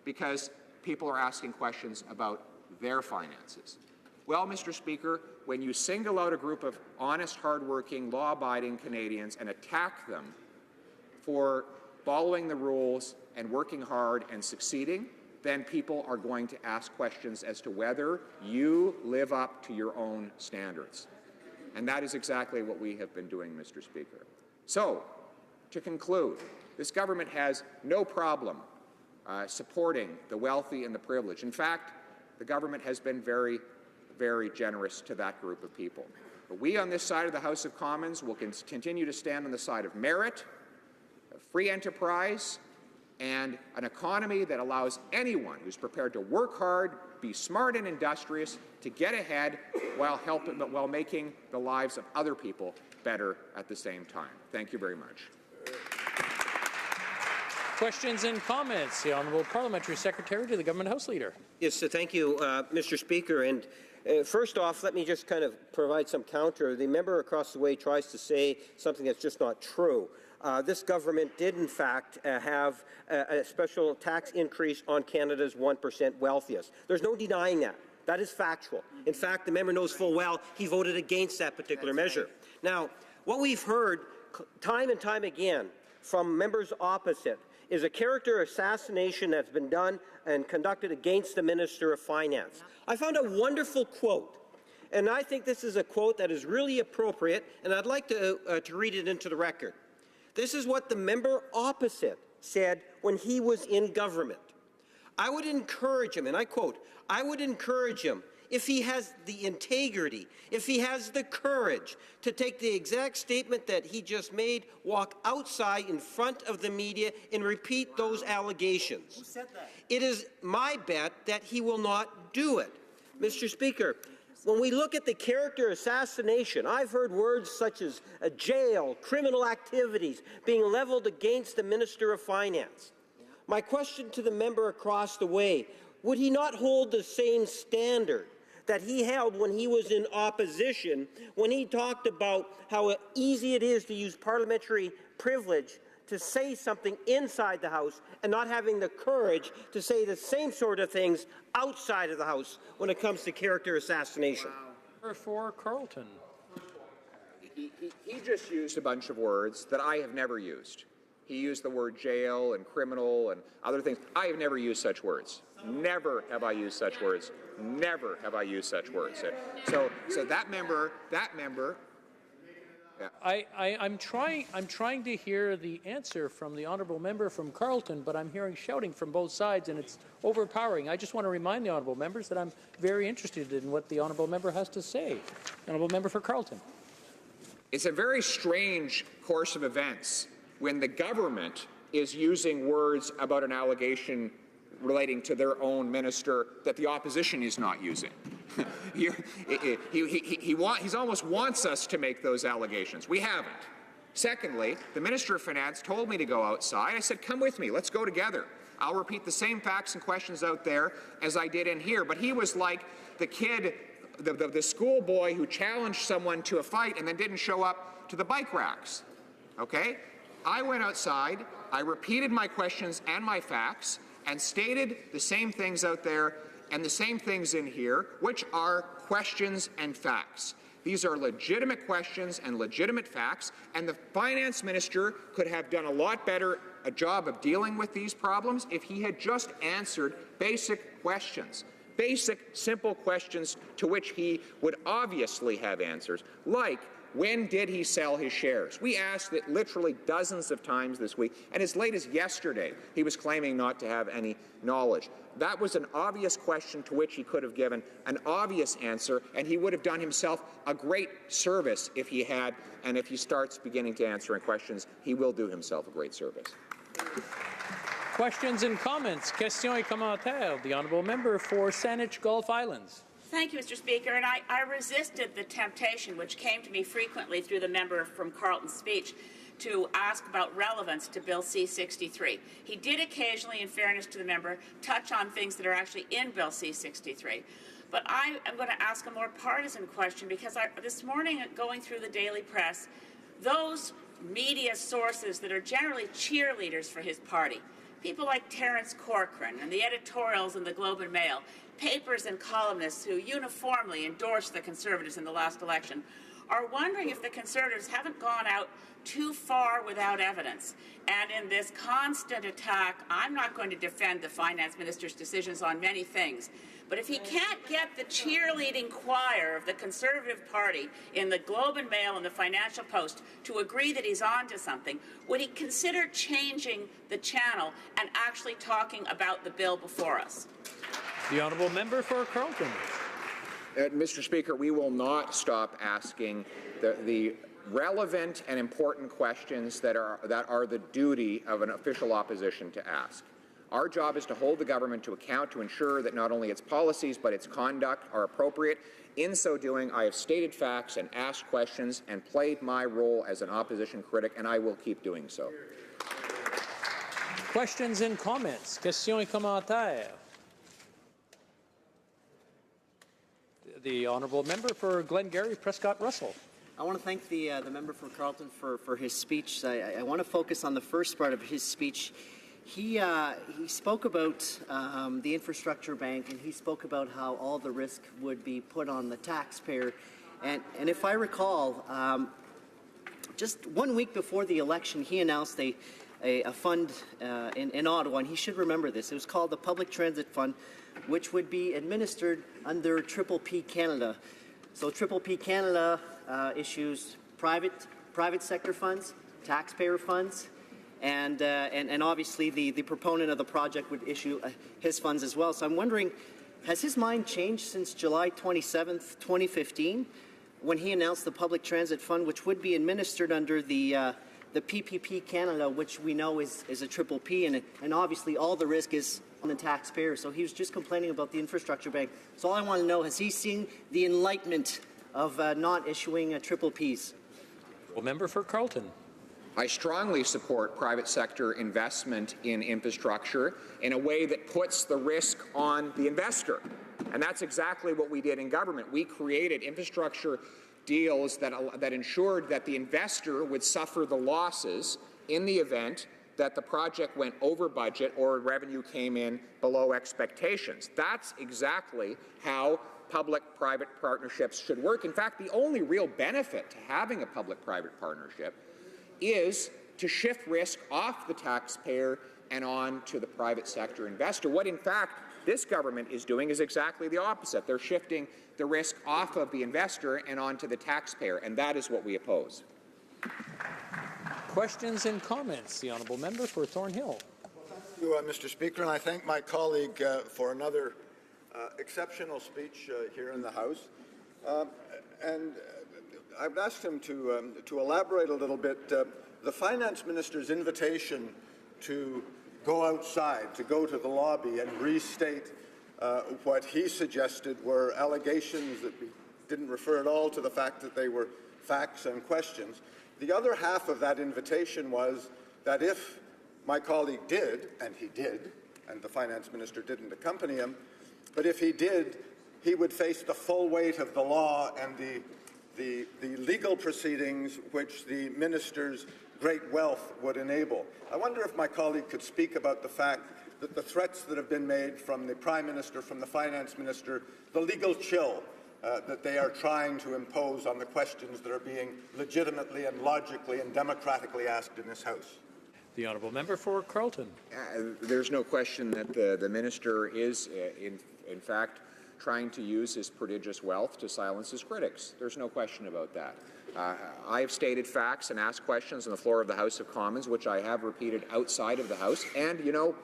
because people are asking questions about their finances. Well, Mr. Speaker, when you single out a group of honest, hardworking, law-abiding Canadians and attack them for following the rules and working hard and succeeding, then people are going to ask questions as to whether you live up to your own standards. And that is exactly what we have been doing, Mr. Speaker. So, to conclude, this government has no problem supporting the wealthy and the privileged. In fact, the government has been very, very generous to that group of people. But we on this side of the House of Commons will continue to stand on the side of merit, of free enterprise, and an economy that allows anyone who's prepared to work hard, be smart and industrious, to get ahead while making the lives of other people better at the same time. Thank you very much. Questions and comments. The Honourable Parliamentary Secretary to the Government House Leader. Yes, so thank you, Mr. Speaker. And first off, let me just kind of provide some counter. The member across the way tries to say something that's just not true. This government did, in fact, have a special tax increase on Canada's 1% wealthiest. There's no denying that. That is factual. In fact, the member knows full well he voted against that particular measure. Now, what we've heard time and time again from members opposite is a character assassination that's been done and conducted against the Minister of Finance. I found a wonderful quote, and I think this is a quote that is really appropriate, and I'd like to read it into the record. This is what the member opposite said when he was in government. I would encourage him, and I quote, I would encourage him, if he has the integrity, if he has the courage to take the exact statement that he just made, walk outside in front of the media and repeat those allegations. Who said that? It is my bet that he will not do it. Mr. Speaker, when we look at the character assassination, I've heard words such as a jail, criminal activities being leveled against the Minister of Finance. My question to the member across the way, would he not hold the same standard that he held when he was in opposition, when he talked about how easy it is to use parliamentary privilege to say something inside the House and not having the courage to say the same sort of things outside of the House when it comes to character assassination? Wow. For Carleton. He just used a bunch of words that I have never used. He used the word jail and criminal and other things. I have never used such words. Never have I used such words. Never have I used such words. So that member. Yeah. I'm trying to hear the answer from the honourable member from Carleton, but I'm hearing shouting from both sides, and it's overpowering. I just want to remind the honourable members that I'm very interested in what the honourable member has to say. Honourable member for Carleton. It's a very strange course of events when the government is using words about an allegation relating to their own minister that the opposition is not using. He almost wants us to make those allegations. We haven't. Secondly, the Minister of Finance told me to go outside. I said, come with me. Let's go together. I'll repeat the same facts and questions out there as I did in here. But he was like the kid, the schoolboy who challenged someone to a fight and then didn't show up to the bike racks. Okay? I went outside. I repeated my questions and my facts and stated the same things out there and the same things in here, which are questions and facts. These are legitimate questions and legitimate facts, and the finance minister could have done a lot better a job of dealing with these problems if he had just answered basic questions. Basic, simple questions to which he would obviously have answers, like, when did he sell his shares? We asked it literally dozens of times this week, and as late as yesterday, he was claiming not to have any knowledge. That was an obvious question to which he could have given an obvious answer, and he would have done himself a great service if he had, and if he starts beginning to answer questions, he will do himself a great service. Questions and comments. Questions et commentaires. The honourable member for Saanich Gulf Islands. Thank you, Mr. Speaker, and I resisted the temptation, which came to me frequently through the member from Carleton's speech, to ask about relevance to Bill C-63. He did occasionally, in fairness to the member, touch on things that are actually in Bill C-63. But I am going to ask a more partisan question because this morning, going through the daily press, those media sources that are generally cheerleaders for his party, people like Terence Corcoran and the editorials in the Globe and Mail, papers and columnists who uniformly endorsed the Conservatives in the last election, are wondering if the Conservatives haven't gone out too far without evidence. And in this constant attack, I'm not going to defend the finance minister's decisions on many things, but if he can't get the cheerleading choir of the Conservative Party in the Globe and Mail and the Financial Post to agree that he's on to something, would he consider changing the channel and actually talking about the bill before us? The honourable member for Carleton. Mr. Speaker, we will not stop asking the relevant and important questions that are the duty of an official opposition to ask. Our job is to hold the government to account to ensure that not only its policies but its conduct are appropriate. In so doing, I have stated facts and asked questions and played my role as an opposition critic, and I will keep doing so. Questions and comments. Questions et commentaires. The honourable member for Glengarry Prescott Russell. I want to thank the member from Carleton for his speech. I want to focus on the first part of his speech. He spoke about the infrastructure bank, and he spoke about how all the risk would be put on the taxpayer. And if I recall, just 1 week before the election, he announced a fund in Ottawa, and he should remember this. It was called the Public Transit Fund, which would be administered under Triple P Canada. So Triple P Canada issues private sector funds, taxpayer funds, and obviously the proponent of the project would issue his funds as well. So I'm wondering, has his mind changed since July 27th, 2015, when he announced the Public Transit Fund, which would be administered under the PPP Canada, which we know is a triple P, and obviously all the risk is on the taxpayer. So he was just complaining about the infrastructure bank. So all I want to know, has he seen the enlightenment of not issuing triple Ps? Well, member for Carleton. I strongly support private sector investment in infrastructure in a way that puts the risk on the investor. And that's exactly what we did in government. We created infrastructure deals that ensured that the investor would suffer the losses in the event that the project went over budget or revenue came in below expectations. That's exactly how public-private partnerships should work. In fact, the only real benefit to having a public-private partnership is to shift risk off the taxpayer and on to the private sector investor. What, in fact, this government is doing is exactly the opposite. They're shifting the risk off of the investor and onto the taxpayer, and that is what we oppose. Questions and comments? The honourable member for Thornhill. Thank you, Mr. Speaker, and I thank my colleague for another exceptional speech here in the House. I've asked him to elaborate a little bit. The Finance Minister's invitation to go outside, to go to the lobby and restate what he suggested were allegations that didn't refer at all to the fact that they were facts and questions. The other half of that invitation was that if my colleague did, and he did, and the Finance Minister didn't accompany him, but if he did, he would face the full weight of the law and the legal proceedings which the Minister's great wealth would enable. I wonder if my colleague could speak about the fact that the threats that have been made from the Prime Minister, from the Finance Minister, the legal chill that they are trying to impose on the questions that are being legitimately and logically and democratically asked in this House. The honourable member for Carleton. There's no question that the Minister is, in fact, trying to use his prodigious wealth to silence his critics. There's no question about that. I have stated facts and asked questions on the floor of the House of Commons, which I have repeated outside of the House. And, you know,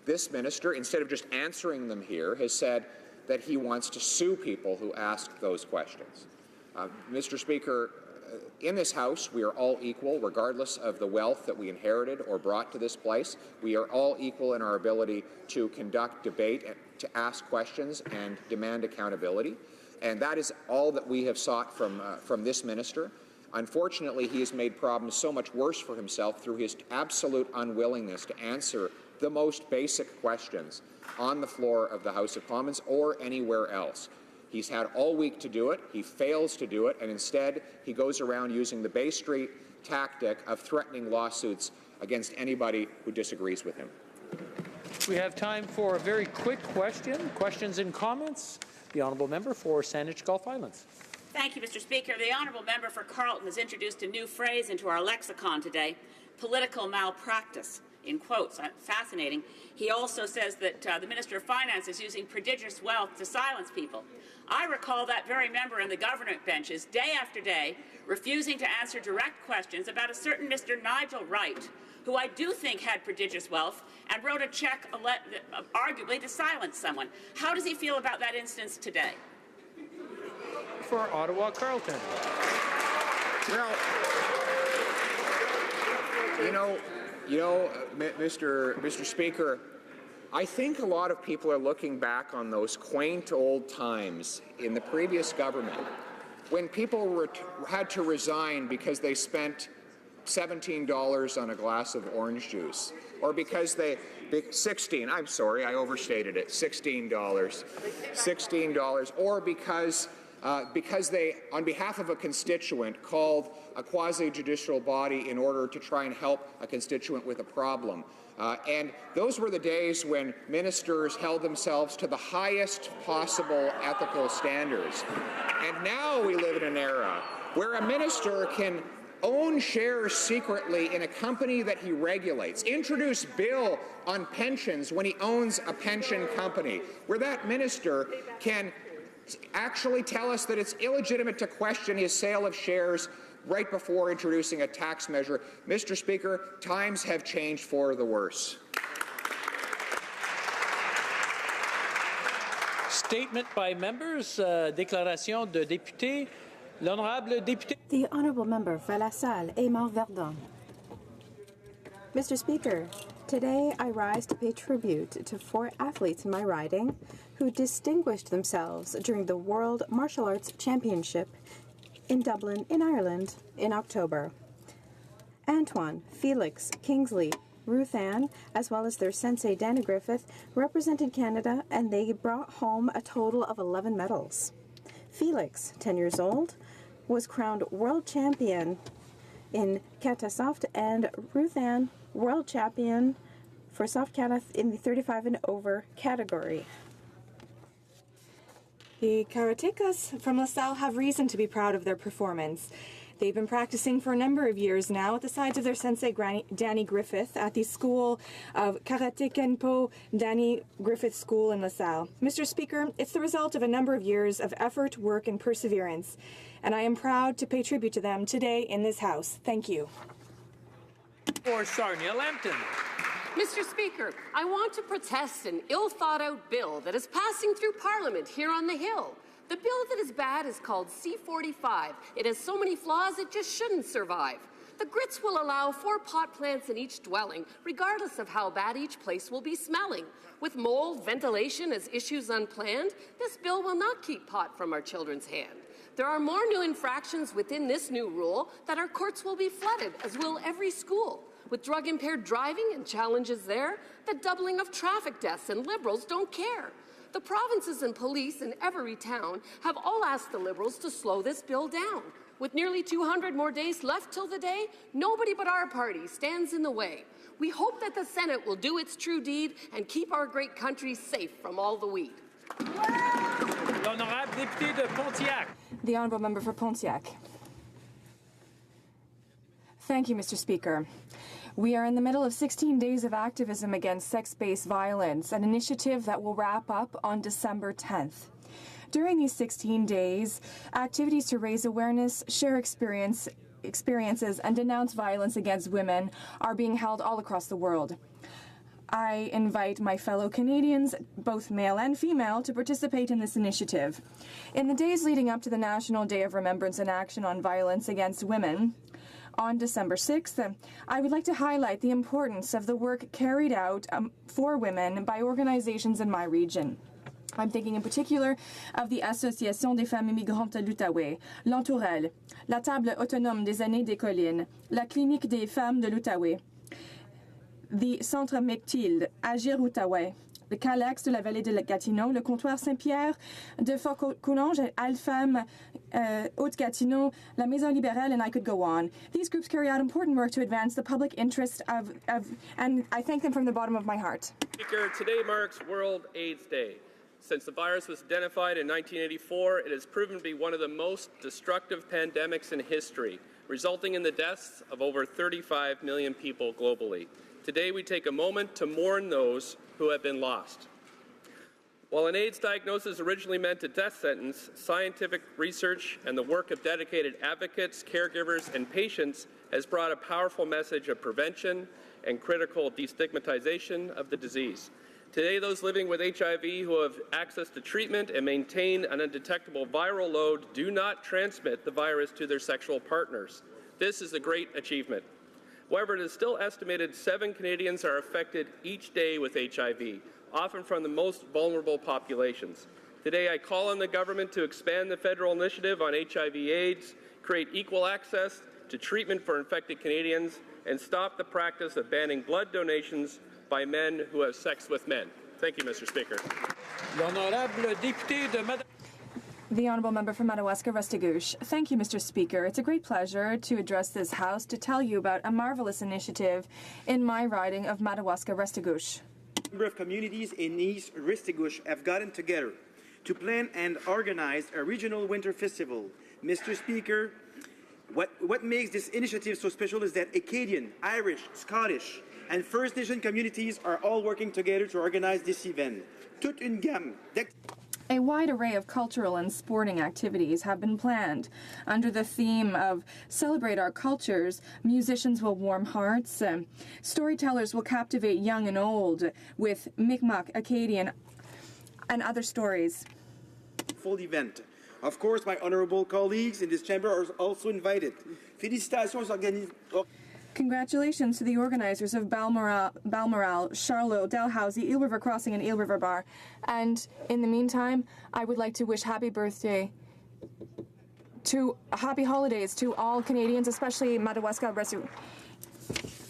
this minister, instead of just answering them here, has said that he wants to sue people who ask those questions. Mr. Speaker, in this House, we are all equal, regardless of the wealth that we inherited or brought to this place. We are all equal in our ability to conduct debate, to ask questions, and demand accountability. And that is all that we have sought from this minister. Unfortunately, he has made problems so much worse for himself through his absolute unwillingness to answer the most basic questions on the floor of the House of Commons or anywhere else. He's had all week to do it. He fails to do it, and instead he goes around using the Bay Street tactic of threatening lawsuits against anybody who disagrees with him. We have time for a very quick question. Questions and comments? The honourable member for Saanich Gulf Islands. Thank you, Mr. Speaker. The honourable member for Carleton has introduced a new phrase into our lexicon today, political malpractice, in quotes. Fascinating. He also says that the Minister of Finance is using prodigious wealth to silence people. I recall that very member in the government benches, day after day, refusing to answer direct questions about a certain Mr. Nigel Wright, who I do think had prodigious wealth, and wrote a check, arguably, to silence someone. How does he feel about that instance today? For Ottawa Carleton. Well, Mr. Speaker, I think a lot of people are looking back on those quaint old times in the previous government when people had to resign because they spent $17 on a glass of orange juice, or because I'm sorry, I overstated it, $16, or because they, on behalf of a constituent, called a quasi-judicial body in order to try and help a constituent with a problem. And those were the days when ministers held themselves to the highest possible ethical standards. And now we live in an era where a minister can own shares secretly in a company that he regulates, introduce bill on pensions when he owns a pension company, where that minister can actually tell us that it's illegitimate to question his sale of shares right before introducing a tax measure. Mr. Speaker, times have changed for the worse. Statement by members, déclaration de député. L'honorable député. The Honourable Member for La Salle, Aymar Verdun. Mr. Speaker, today I rise to pay tribute to 4 athletes in my riding who distinguished themselves during the World Martial Arts Championship in Dublin, in Ireland, in October. Antoine, Felix, Kingsley, Ruth Ann, as well as their sensei Danny Griffith, represented Canada, and they brought home a total of 11 medals. Felix, 10 years old, was crowned world champion in kata soft, and Ruth Ann, world champion for soft kata in the 35 and over category. The karatekas from LaSalle have reason to be proud of their performance. They've been practicing for a number of years now at the sides of their sensei Danny Griffith at the School of Karate Kenpo Danny Griffith School in LaSalle. Mr. Speaker, it's the result of a number of years of effort, work, and perseverance, and I am proud to pay tribute to them today in this House. Thank you. For Sarnia Lambton. Mr. Speaker, I want to protest an ill-thought-out bill that is passing through Parliament here on the Hill. The bill that is bad is called C-45. It has so many flaws it just shouldn't survive. The grits will allow 4 pot plants in each dwelling, regardless of how bad each place will be smelling. With mold, ventilation as issues unplanned, this bill will not keep pot from our children's hand. There are more new infractions within this new rule that our courts will be flooded, as will every school. With drug-impaired driving and challenges there, the doubling of traffic deaths, and Liberals don't care. The provinces and police in every town have all asked the Liberals to slow this bill down. With nearly 200 more days left till the day, nobody but our party stands in the way. We hope that the Senate will do its true deed and keep our great country safe from all the weed. L'honorable député de Pontiac. The Honourable Member for Pontiac. Thank you, Mr. Speaker. We are in the middle of 16 days of activism against sex-based violence, an initiative that will wrap up on December 10th. During these 16 days, activities to raise awareness, share experiences, and denounce violence against women are being held all across the world. I invite my fellow Canadians, both male and female, to participate in this initiative. In the days leading up to the National Day of Remembrance and Action on Violence Against Women, on December 6th, I would like to highlight the importance of the work carried out for women by organizations in my region. I'm thinking in particular of the Association des Femmes Immigrantes de l'Outaouais, l'Entourelle, la Table Autonome des Aînés des Collines, la Clinique des Femmes de l'Outaouais, the Centre Mechtilde, Agir Outaouais, le Calex de la Vallée de Gatineau, le Comptoir Saint-Pierre de Fort-Coulanges, Alfam, Haute-Gatineau, la Maison Libérale, and I could go on. These groups carry out important work to advance the public interest and I thank them from the bottom of my heart. Speaker, today marks World AIDS Day. Since the virus was identified in 1984, it has proven to be one of the most destructive pandemics in history, resulting in the deaths of over 35 million people globally. Today, we take a moment to mourn those who have been lost. While an AIDS diagnosis originally meant a death sentence, scientific research and the work of dedicated advocates, caregivers, and patients has brought a powerful message of prevention and critical destigmatization of the disease. Today, those living with HIV who have access to treatment and maintain an undetectable viral load do not transmit the virus to their sexual partners. This is a great achievement. However, it is still estimated 7 Canadians are affected each day with HIV, often from the most vulnerable populations. Today, I call on the government to expand the federal initiative on HIV/AIDS, create equal access to treatment for infected Canadians, and stop the practice of banning blood donations by men who have sex with men. Thank you, Mr. Speaker. L'honorable député de Madame. The Honourable Member for Madawaska-Restigouche. Thank you, Mr. Speaker. It's a great pleasure to address this House to tell you about a marvelous initiative in my riding of Madawaska-Restigouche. A number of communities in East Restigouche have gotten together to plan and organize a regional winter festival. Mr. Speaker, what makes this initiative so special is that Acadian, Irish, Scottish, and First Nation communities are all working together to organize this event. Toute une gamme A wide array of cultural and sporting activities have been planned. Under the theme of Celebrate Our Cultures, musicians will warm hearts, storytellers will captivate young and old with Mi'kmaq, Acadian, and other stories. Full event. Of course, my honorable colleagues in this chamber are also invited. Félicitations aux organisateurs. Congratulations to the organizers of Balmoral, Charlotte, Dalhousie, Eel River Crossing, and Eel River Bar. And in the meantime, I would like to wish happy holidays to all Canadians, especially Madawaska Resu.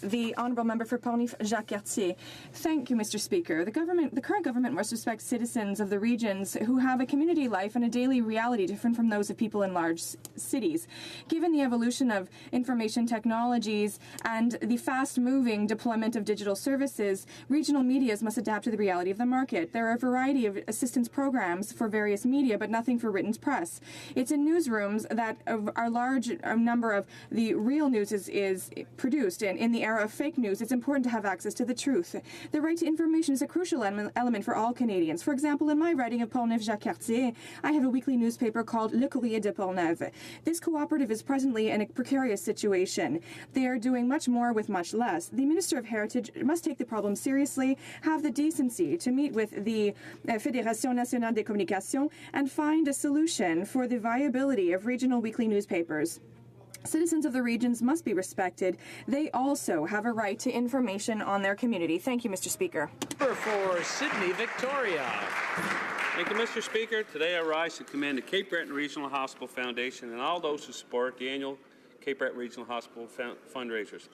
The Honourable Member for Portneuf, Jacques Cartier. Thank you, Mr. Speaker. The current government must respect citizens of the regions who have a community life and a daily reality different from those of people in large cities. Given the evolution of information technologies and the fast-moving deployment of digital services, regional medias must adapt to the reality of the market. There are a variety of assistance programs for various media, but nothing for written press. It's in newsrooms that a large number of the real news is produced, and in the era of fake news, it's important to have access to the truth. The right to information is a crucial element for all Canadians. For example, in my riding of Portneuf Jacques Cartier, I have a weekly newspaper called Le Courrier de Portneuf. This cooperative is presently in a precarious situation. They are doing much more with much less. The Minister of Heritage must take the problem seriously, have the decency to meet with the Fédération Nationale des Communications and find a solution for the viability of regional weekly newspapers. Citizens of the regions must be respected. They also have a right to information on their community. Thank you, Mr. Speaker. For Sydney, Victoria. Thank you, Mr. Speaker. Today I rise to commend the Cape Breton Regional Hospital Foundation and all those who support the annual Cape Breton Regional Hospital fundraisers.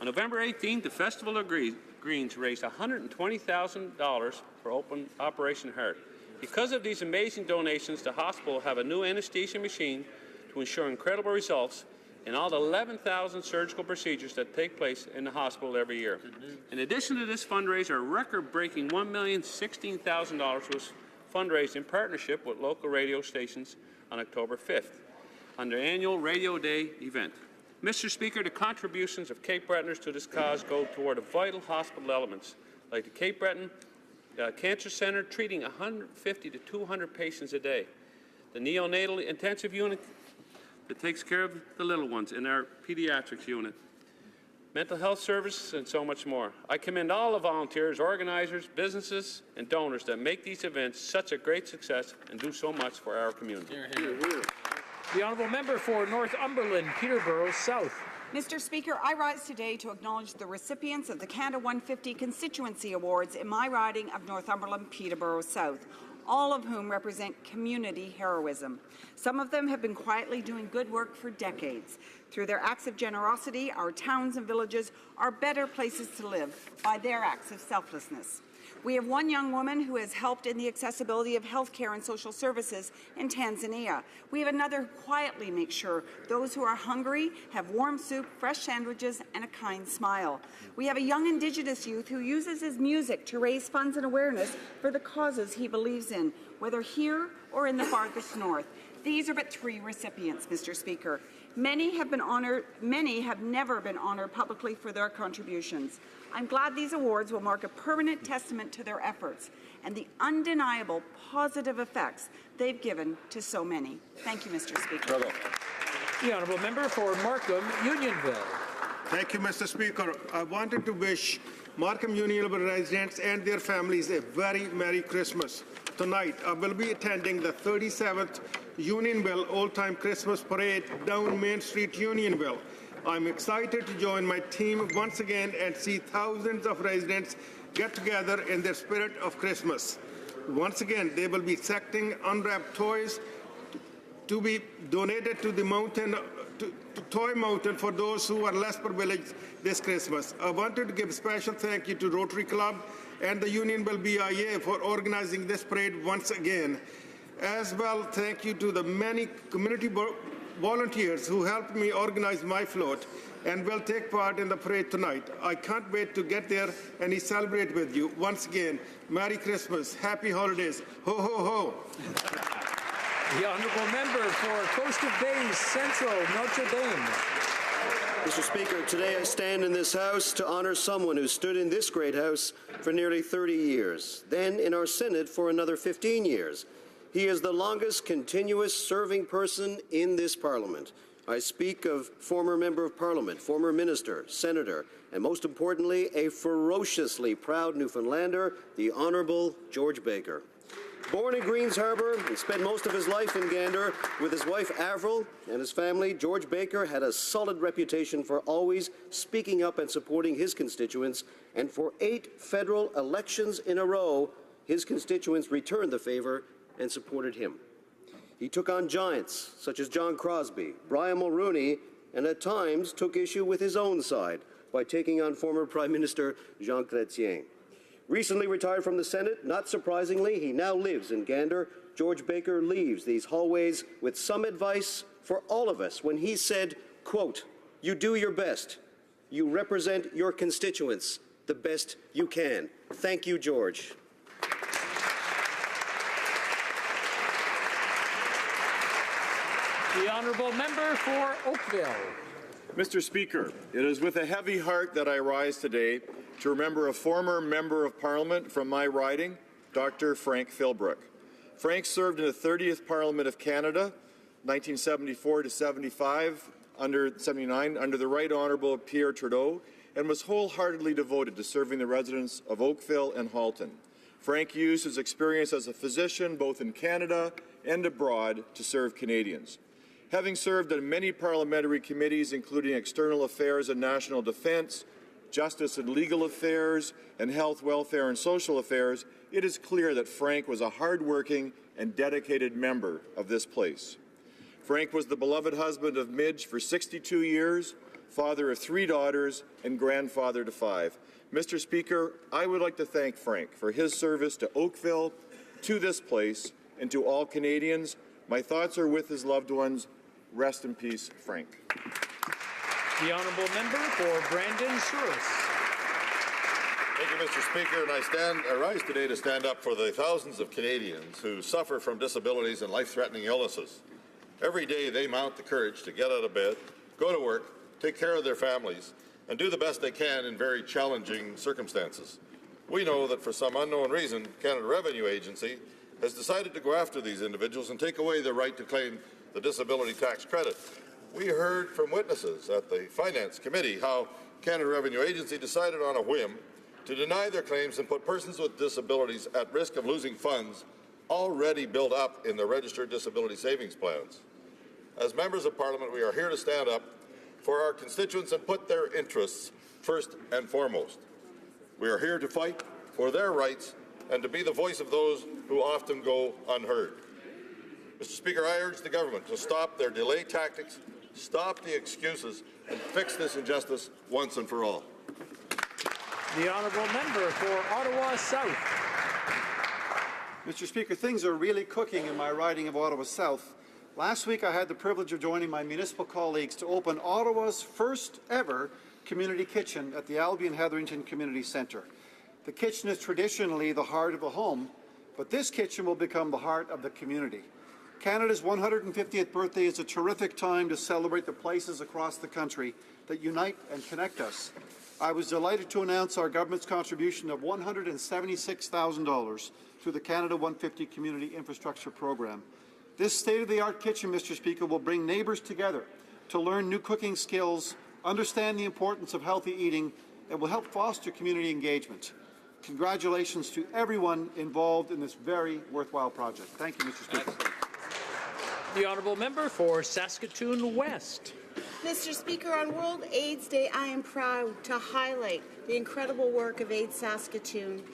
On November 18th, the Festival of Greens raised $120,000 for Operation Heart. Because of these amazing donations, the hospital will have a new anesthesia machine to ensure incredible results in all the 11,000 surgical procedures that take place in the hospital every year. In addition to this fundraiser, a record-breaking $1,016,000 was fundraised in partnership with local radio stations on October 5th on their annual Radio Day event. Mr. Speaker, the contributions of Cape Bretoners to this cause go toward vital hospital elements like the Cape Breton Cancer Centre, treating 150 to 200 patients a day, the neonatal intensive unit that takes care of the little ones in our pediatrics unit, mental health services, and so much more. I commend all the volunteers, organizers, businesses, and donors that make these events such a great success and do so much for our community. The Honourable Member for Northumberland, Peterborough South. Mr. Speaker, I rise today to acknowledge the recipients of the Canada 150 Constituency Awards in my riding of Northumberland, Peterborough South, all of whom represent community heroism. Some of them have been quietly doing good work for decades. Through their acts of generosity, our towns and villages are better places to live by their acts of selflessness. We have one young woman who has helped in the accessibility of health care and social services in Tanzania. We have another who quietly makes sure those who are hungry have warm soup, fresh sandwiches, and a kind smile. We have a young Indigenous youth who uses his music to raise funds and awareness for the causes he believes in, whether here or in the farthest north. These are but 3 recipients, Mr. Speaker. Many have never been honored publicly for their contributions. I'm glad these awards will mark a permanent testament to their efforts and the undeniable positive effects they've given to so many. Thank you, Mr. Speaker. The Honourable Member for Markham, Unionville. Thank you, Mr. Speaker. I wanted to wish Markham Unionville residents and their families a very Merry Christmas. Tonight, I will be attending the 37th Unionville Old Time Christmas Parade down Main Street, Unionville. I'm excited to join my team once again and see thousands of residents get together in the spirit of Christmas. Once again, they will be selecting unwrapped toys to be donated to the mountain, to Toy Mountain for those who are less privileged this Christmas. I wanted to give a special thank you to Rotary Club and the Unionville BIA for organizing this parade once again. As well, thank you to the many community volunteers who helped me organize my float and will take part in the parade tonight. I can't wait to get there and celebrate with you. Once again, Merry Christmas, Happy Holidays, ho ho ho. The Honourable Member for Coast of Bays Central, Notre Dame. Mr. Speaker, today I stand in this House to honour someone who stood in this great House for nearly 30 years, then in our Synod for another 15 years. He is the longest continuous serving person in this Parliament. I speak of former Member of Parliament, former Minister, Senator, and most importantly, a ferociously proud Newfoundlander, the Honourable George Baker. Born in Greens Harbour and spent most of his life in Gander with his wife Avril and his family, George Baker had a solid reputation for always speaking up and supporting his constituents, and for 8 federal elections in a row, his constituents returned the favour and supported him. He took on giants such as John Crosbie, Brian Mulroney, and at times took issue with his own side by taking on former Prime Minister Jean Chrétien. Recently retired from the Senate, not surprisingly, he now lives in Gander. George Baker leaves these hallways with some advice for all of us when he said, quote, "You do your best. You represent your constituents the best you can." Thank you, George. The honourable member for Oakville. Mr. Speaker, it is with a heavy heart that I rise today to remember a former Member of Parliament from my riding, Dr. Frank Philbrook. Frank served in the 30th Parliament of Canada, 1974 to 79, under the Right Honourable Pierre Trudeau, and was wholeheartedly devoted to serving the residents of Oakville and Halton. Frank used his experience as a physician both in Canada and abroad to serve Canadians. Having served on many parliamentary committees, including External Affairs and National Defence, Justice and Legal Affairs, and Health, Welfare and Social Affairs, it is clear that Frank was a hard-working and dedicated member of this place. Frank was the beloved husband of Midge for 62 years, father of 3 daughters, and grandfather to 5. Mr. Speaker, I would like to thank Frank for his service to Oakville, to this place, and to all Canadians. My thoughts are with his loved ones. Rest in peace, Frank. The honourable member for Brandon Souris. Thank you, Mr. Speaker, and I rise today to stand up for the thousands of Canadians who suffer from disabilities and life-threatening illnesses. Every day they mount the courage to get out of bed, go to work, take care of their families, and do the best they can in very challenging circumstances. We know that for some unknown reason, Canada Revenue Agency has decided to go after these individuals and take away their right to claim the disability tax credit. We heard from witnesses at the Finance Committee how Canada Revenue Agency decided on a whim to deny their claims and put persons with disabilities at risk of losing funds already built up in their registered disability savings plans. As members of Parliament, we are here to stand up for our constituents and put their interests first and foremost. We are here to fight for their rights and to be the voice of those who often go unheard. Mr. Speaker, I urge the government to stop their delay tactics, stop the excuses, and fix this injustice once and for all. The honourable member for Ottawa South. Mr. Speaker, things are really cooking in my riding of Ottawa South. Last week I had the privilege of joining my municipal colleagues to open Ottawa's first ever community kitchen at the Albion Hetherington Community Centre. The kitchen is traditionally the heart of the home, but this kitchen will become the heart of the community. Canada's 150th birthday is a terrific time to celebrate the places across the country that unite and connect us. I was delighted to announce our government's contribution of $176,000 through the Canada 150 Community Infrastructure Program. This state-of-the-art kitchen, Mr. Speaker, will bring neighbours together to learn new cooking skills, understand the importance of healthy eating, and will help foster community engagement. Congratulations to everyone involved in this very worthwhile project. Thank you, Mr. Speaker. The honourable member for Saskatoon West. Mr. Speaker, on World AIDS Day, I am proud to highlight the incredible work of AIDS Saskatoon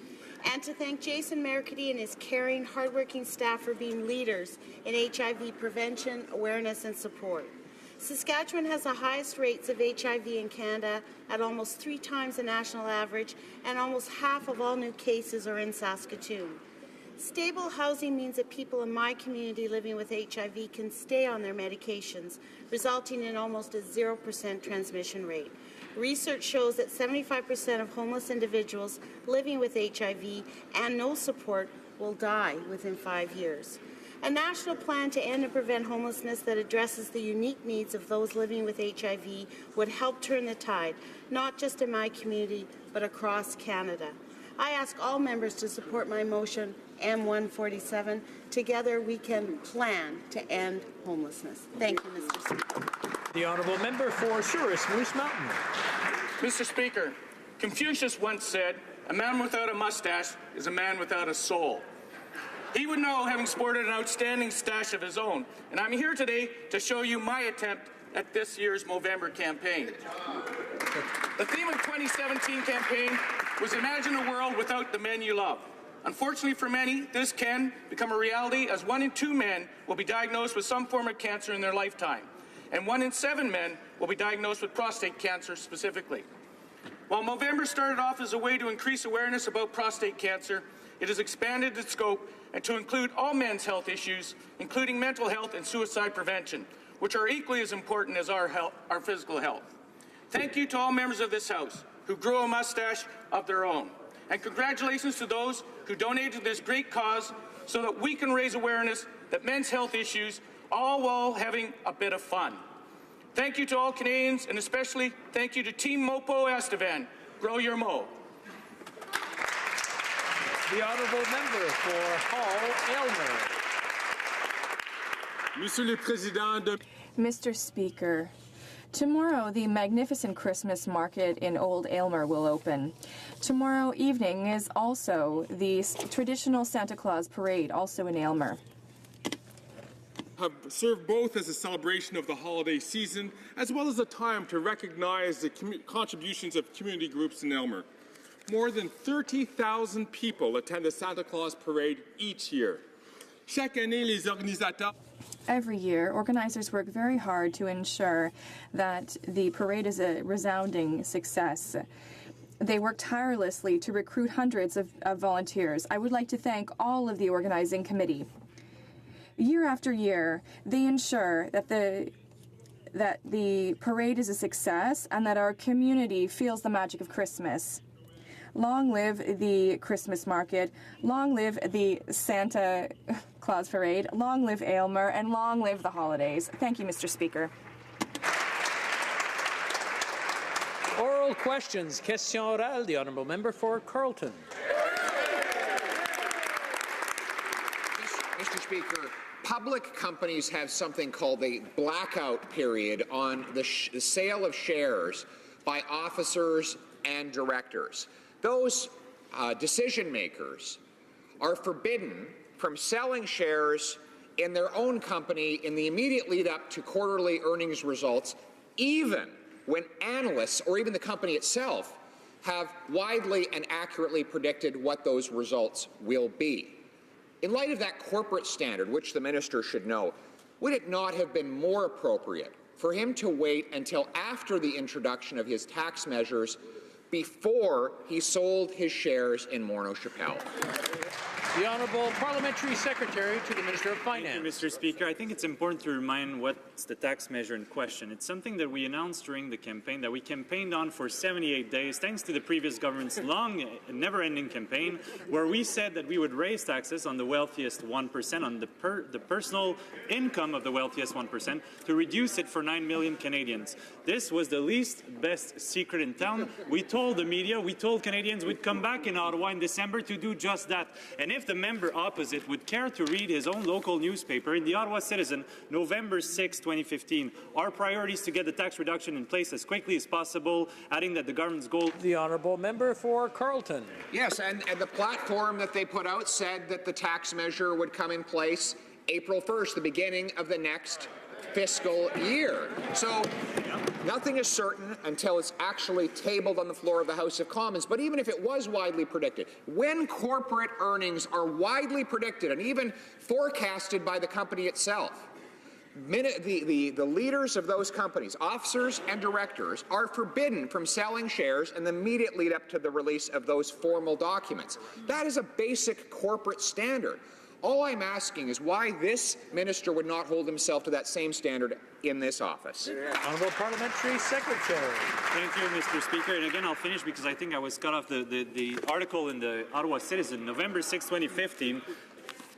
and to thank Jason Mercady and his caring, hardworking staff for being leaders in HIV prevention, awareness, and support. Saskatchewan has the highest rates of HIV in Canada at almost 3 times the national average, and almost half of all new cases are in Saskatoon. Stable housing means that people in my community living with HIV can stay on their medications, resulting in almost a 0% transmission rate. Research shows that 75% of homeless individuals living with HIV and no support will die within 5 years. A national plan to end and prevent homelessness that addresses the unique needs of those living with HIV would help turn the tide, not just in my community, but across Canada. I ask all members to support my motion M147. Together we can plan to end homelessness. Thank you, Mr. Speaker. The honourable member for Souris Moose Mountain. Mr. Speaker, Confucius once said, "A man without a mustache is a man without a soul." He would know, having sported an outstanding stash of his own. And I'm here today to show you my attempt at this year's Movember campaign. The theme of 2017 campaign was Imagine a World Without the Men You Love. Unfortunately for many, this can become a reality, as 1 in 2 men will be diagnosed with some form of cancer in their lifetime, and 1 in 7 men will be diagnosed with prostate cancer specifically. While Movember started off as a way to increase awareness about prostate cancer, it has expanded its scope and to include all men's health issues, including mental health and suicide prevention, which are equally as important as our physical health. Thank you to all members of this House who grew a mustache of their own. And congratulations to those who donated to this great cause so that we can raise awareness that men's health issues, all while having a bit of fun. Thank you to all Canadians, and especially thank you to Team Mopo Estevan. Grow your mo. The honourable member for Hull Aylmer. Monsieur le Président. Mr. Speaker, tomorrow the magnificent Christmas market in Old Aylmer will open. Tomorrow evening is also the traditional Santa Claus parade, also in Aylmer. Have served both as a celebration of the holiday season as well as a time to recognize the contributions of community groups in Aylmer. More than 30,000 people attend the Santa Claus parade each year. Chaque année, les organisateurs. Every year, organizers work very hard to ensure that the parade is a resounding success. They work tirelessly to recruit hundreds of volunteers. I would like to thank all of the organizing committee. Year after year, they ensure that the parade is a success and that our community feels the magic of Christmas. Long live the Christmas market, long live the Santa Claus parade, long live Aylmer, and long live the holidays. Thank you, Mr. Speaker. Oral questions. Question orale. The honourable member for Carleton. Mr. Speaker, public companies have something called a blackout period on the sale of shares by officers and directors. Those decision makers are forbidden from selling shares in their own company in the immediate lead up to quarterly earnings results, even when analysts or even the company itself have widely and accurately predicted what those results will be. In light of that corporate standard, which the minister should know, would it not have been more appropriate for him to wait until after the introduction of his tax measures before he sold his shares in Morneau Chapelle? The Honourable Parliamentary Secretary to the Minister of Finance. Thank you, Mr. Speaker. I think it's important to remind what's the tax measure in question. It's something that we announced during the campaign, that we campaigned on for 78 days, thanks to the previous government's long, never-ending campaign, where we said that we would raise taxes on the wealthiest 1%, on the personal income of the wealthiest 1%, to reduce it for 9 million Canadians. This was the least best secret in town. We told the media, we told Canadians we'd come back in Ottawa in December to do just that. And if the member opposite would care to read his own local newspaper, in the Ottawa Citizen, November 6, 2015, our priority is to get the tax reduction in place as quickly as possible, adding that the government's goal... The honourable member for Carleton. Yes, and the platform that they put out said that the tax measure would come in place April 1st, the beginning of the next fiscal year. So nothing is certain until it's actually tabled on the floor of the House of Commons. But even if it was widely predicted, when corporate earnings are widely predicted and even forecasted by the company itself, the leaders of those companies, officers and directors, are forbidden from selling shares in the immediate lead up to the release of those formal documents. That is a basic corporate standard. All I'm asking is why this minister would not hold himself to that same standard in this office. Honourable Parliamentary Secretary. Thank you, Mr. Speaker. And again, I'll finish because I think I was cut off the article in the Ottawa Citizen, November 6, 2015.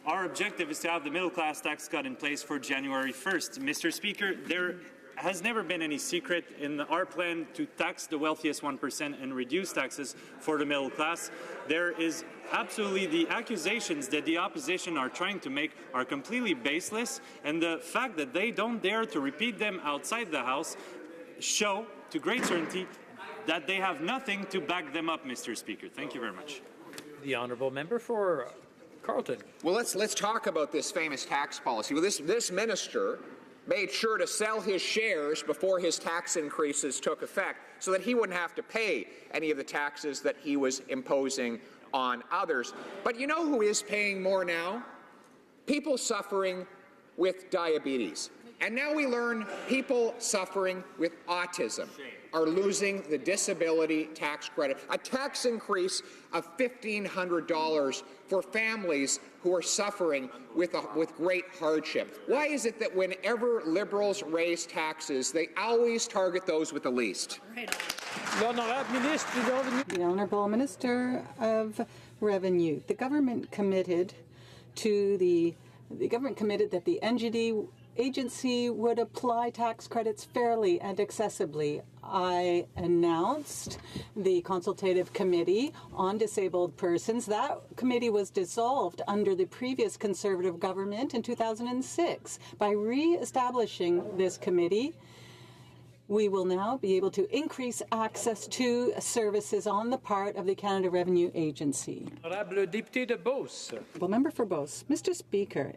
Our objective is to have the middle-class tax cut in place for January 1st. Mr. Speaker, there has never been any secret in our plan to tax the wealthiest 1% and reduce taxes for the middle class. There is absolutely the accusations that the opposition are trying to make are completely baseless, and the fact that they don't dare to repeat them outside the House show to great certainty that they have nothing to back them up, Mr. Speaker. Thank you very much. The honourable member for Carleton. Well, let's talk about this famous tax policy. Well, this minister made sure to sell his shares before his tax increases took effect so that he wouldn't have to pay any of the taxes that he was imposing on others. But you know who is paying more now? People suffering with diabetes. And now we learn people suffering with autism are losing the disability tax credit, a tax increase of $1,500 for families who are suffering with great hardship. Why is it that whenever Liberals raise taxes, they always target those with the least? The Honourable Minister of Revenue. The government committed that the NGD agency would apply tax credits fairly and accessibly. I announced the consultative committee on disabled persons. That committee was dissolved under the previous Conservative government in 2006. By re-establishing this committee, we will now be able to increase access to services on the part of the Canada Revenue Agency. Honorable Député de Beauce. Well, member for Beauce. Mr. Speaker,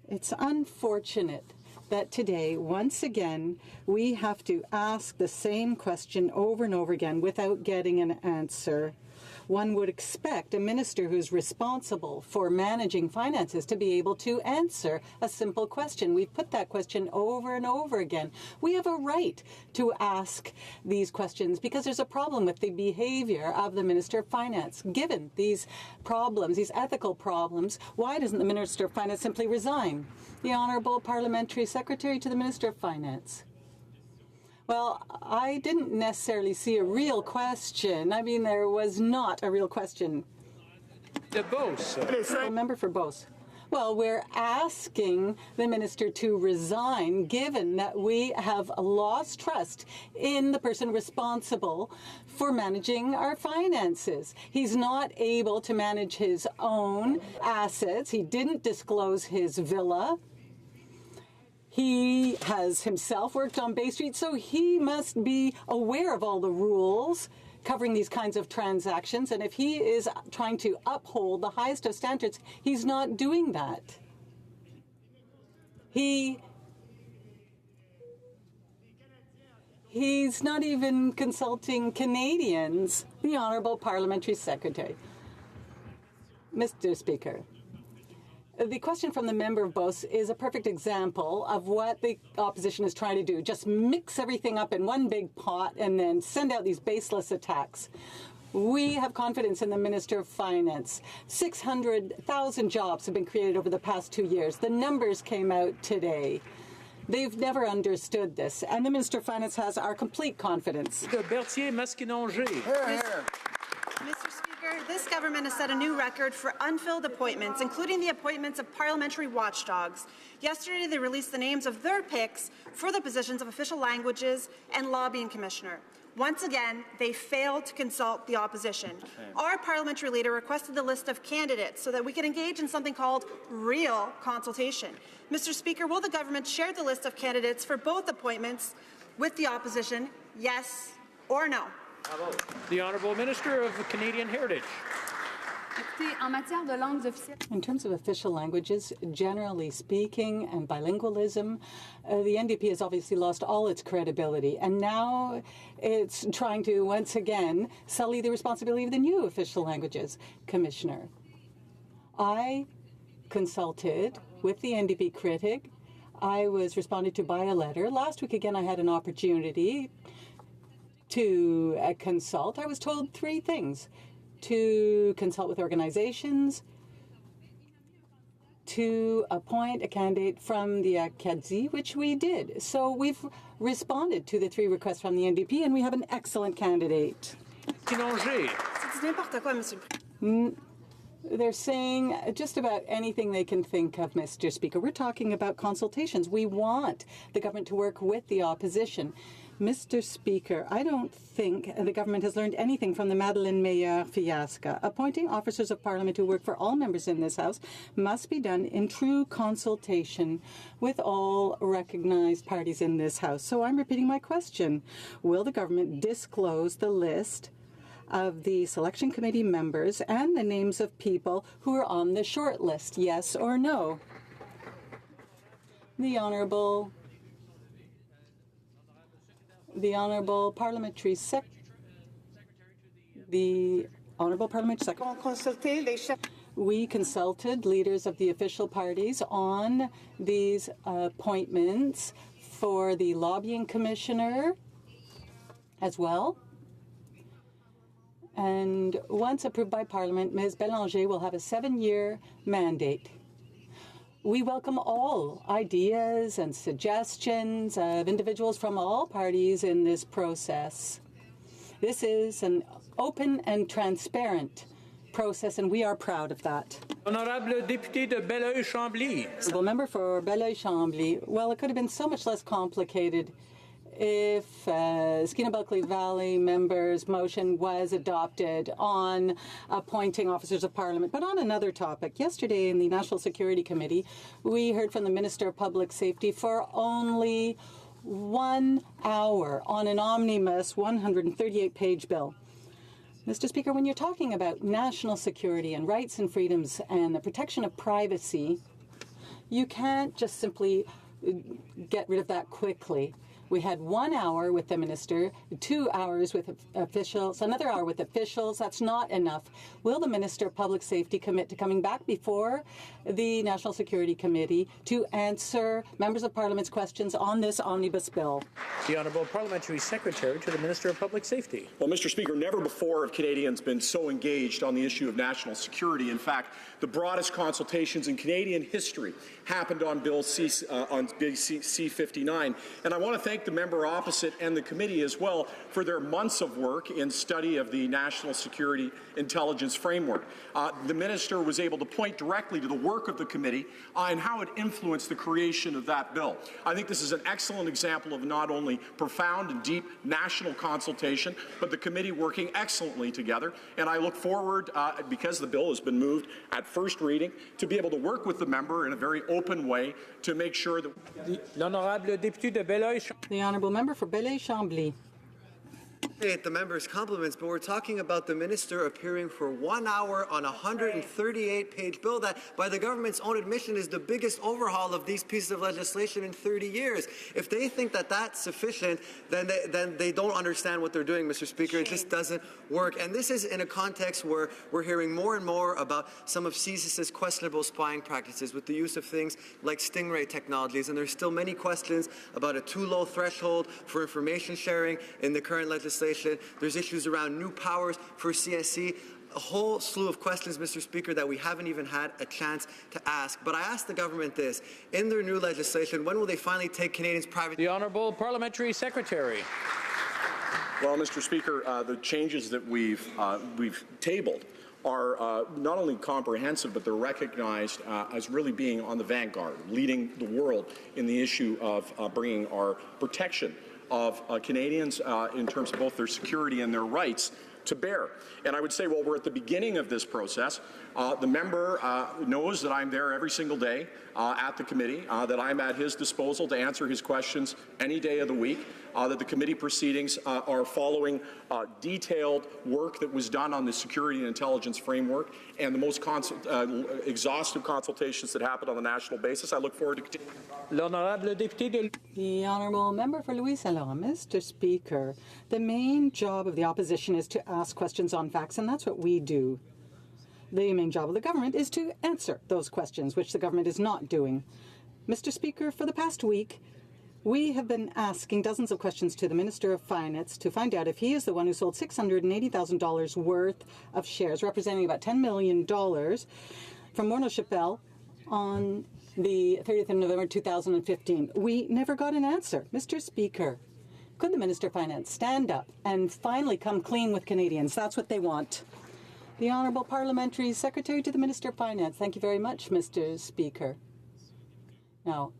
it's unfortunate that today, once again, we have to ask the same question over and over again without getting an answer. One would expect a minister who's responsible for managing finances to be able to answer a simple question. We've put that question over and over again. We have a right to ask these questions because there's a problem with the behavior of the Minister of Finance. Given these problems, these ethical problems, why doesn't the Minister of Finance simply resign? The Honourable Parliamentary Secretary to the Minister of Finance. Well, I didn't necessarily see a real question. I mean, there was not a real question. De Beauce. Member for Beauce. Well, we're asking the minister to resign, given that we have lost trust in the person responsible for managing our finances. He's not able to manage his own assets. He didn't disclose his villa. He has himself worked on Bay Street, so he must be aware of all the rules covering these kinds of transactions. And if he is trying to uphold the highest of standards, he's not doing that. He's not even consulting Canadians, the Honourable Parliamentary Secretary. Mr. Speaker. The question from the member of Beauce is a perfect example of what the opposition is trying to do. Just mix everything up in one big pot and then send out these baseless attacks. We have confidence in the Minister of Finance. 600,000 jobs have been created over the past 2 years. The numbers came out today. They've never understood this. And the Minister of Finance has our complete confidence. Mr. Speaker, this government has set a new record for unfilled appointments, including the appointments of parliamentary watchdogs. Yesterday, they released the names of their picks for the positions of official languages and lobbying commissioner. Once again, they failed to consult the opposition. Our parliamentary leader requested the list of candidates so that we can engage in something called real consultation. Mr. Speaker, will the government share the list of candidates for both appointments with the opposition, yes or no? The Honourable Minister of Canadian Heritage. In terms of official languages, generally speaking, and bilingualism, the NDP has obviously lost all its credibility, and now it's trying to once again sully the responsibility of the new official languages commissioner. I consulted with the NDP critic. I was responded to by a letter. Last week again I had an opportunity to consult. I was told 3 things: to consult with organizations, to appoint a candidate from the Acadie, which we did. So we've responded to the 3 requests from the NDP, and we have an excellent candidate. They're saying just about anything they can think of, Mr. Speaker. We're talking about consultations. We want the government to work with the opposition. Mr. Speaker, I don't think the government has learned anything from the Madeleine Meilleur fiasco. Appointing officers of Parliament who work for all members in this House must be done in true consultation with all recognized parties in this House. So I'm repeating my question. Will the government disclose the list of the selection committee members and the names of people who are on the short list, yes or no? The Honourable Parliamentary Secretary. We consulted leaders of the official parties on these appointments for the lobbying commissioner as well. And once approved by Parliament, Ms. Bélanger will have a 7-year mandate. We welcome all ideas and suggestions of individuals from all parties in this process. This is an open and transparent process, and we are proud of that. Honorable député de Belleuil-Chambly. The member for Belleuil-Chambly. Well, it could have been so much less complicated if Skeena-Bulkley Valley members' motion was adopted on appointing officers of Parliament. But on another topic, yesterday in the National Security Committee, we heard from the Minister of Public Safety for only 1 hour on an omnibus 138-page bill. Mr. Speaker, when you're talking about national security and rights and freedoms and the protection of privacy, you can't just simply get rid of that quickly. We had 1 hour with the minister, 2 hours with officials, another hour with officials. That's not enough. Will the Minister of Public Safety commit to coming back before the National Security Committee to answer members of Parliament's questions on this omnibus bill? The Honourable Parliamentary Secretary to the Minister of Public Safety. Well, Mr. Speaker, never before have Canadians been so engaged on the issue of national security. In fact, the broadest consultations in Canadian history happened on Bill C-59. And I want to thank the member opposite and the committee as well for their months of work in study of the National Security Intelligence Framework. The minister was able to point directly to the work of the committee and how it influenced the creation of that bill. I think this is an excellent example of not only profound and deep national consultation, but the committee working excellently together. And I look forward, because the bill has been moved at first reading, to be able to work with the member in a very open way to make sure that... L'honorable député de Belleuil-Chambly. The honourable member for Belleuil-Chambly. The member's compliments, but we're talking about the minister appearing for 1 hour on a 138-page bill that, by the government's own admission, is the biggest overhaul of these pieces of legislation in 30 years. If they think that that's sufficient, then they don't understand what they're doing, Mr. Speaker. It just doesn't work. And this is in a context where we're hearing more and more about some of CSIS's questionable spying practices with the use of things like stingray technologies. And there's still many questions about a too low threshold for information sharing in the current legislation. There's issues around new powers for CSC, a whole slew of questions, Mr. Speaker, that we haven't even had a chance to ask. But I asked the government this. In their new legislation, when will they finally take Canadians' private... The Honourable Parliamentary Secretary. Well, Mr. Speaker, the changes that we've tabled are not only comprehensive, but they're recognized as really being on the vanguard, leading the world in the issue of bringing our protection of Canadians in terms of both their security and their rights to bear. And I would say, well, we're at the beginning of this process. The member knows that I'm there every single day at the committee, that I'm at his disposal to answer his questions any day of the week, that the committee proceedings are following detailed work that was done on the security and intelligence framework and the most exhaustive consultations that happened on a national basis. I look forward to continuing. The honourable member for Louis Saint Laurent. Mr. Speaker, the main job of the opposition is to ask questions on facts, and that's what we do. The main job of the government is to answer those questions, which the government is not doing. Mr. Speaker, for the past week, we have been asking dozens of questions to the Minister of Finance to find out if he is the one who sold $680,000 worth of shares, representing about $10 million, from Morneau Chappelle on the 30th of November 2015. We never got an answer. Mr. Speaker, could the Minister of Finance stand up and finally come clean with Canadians? That's what they want. The Honourable Parliamentary Secretary to the Minister of Finance. Thank you very much, Mr. Speaker. Now,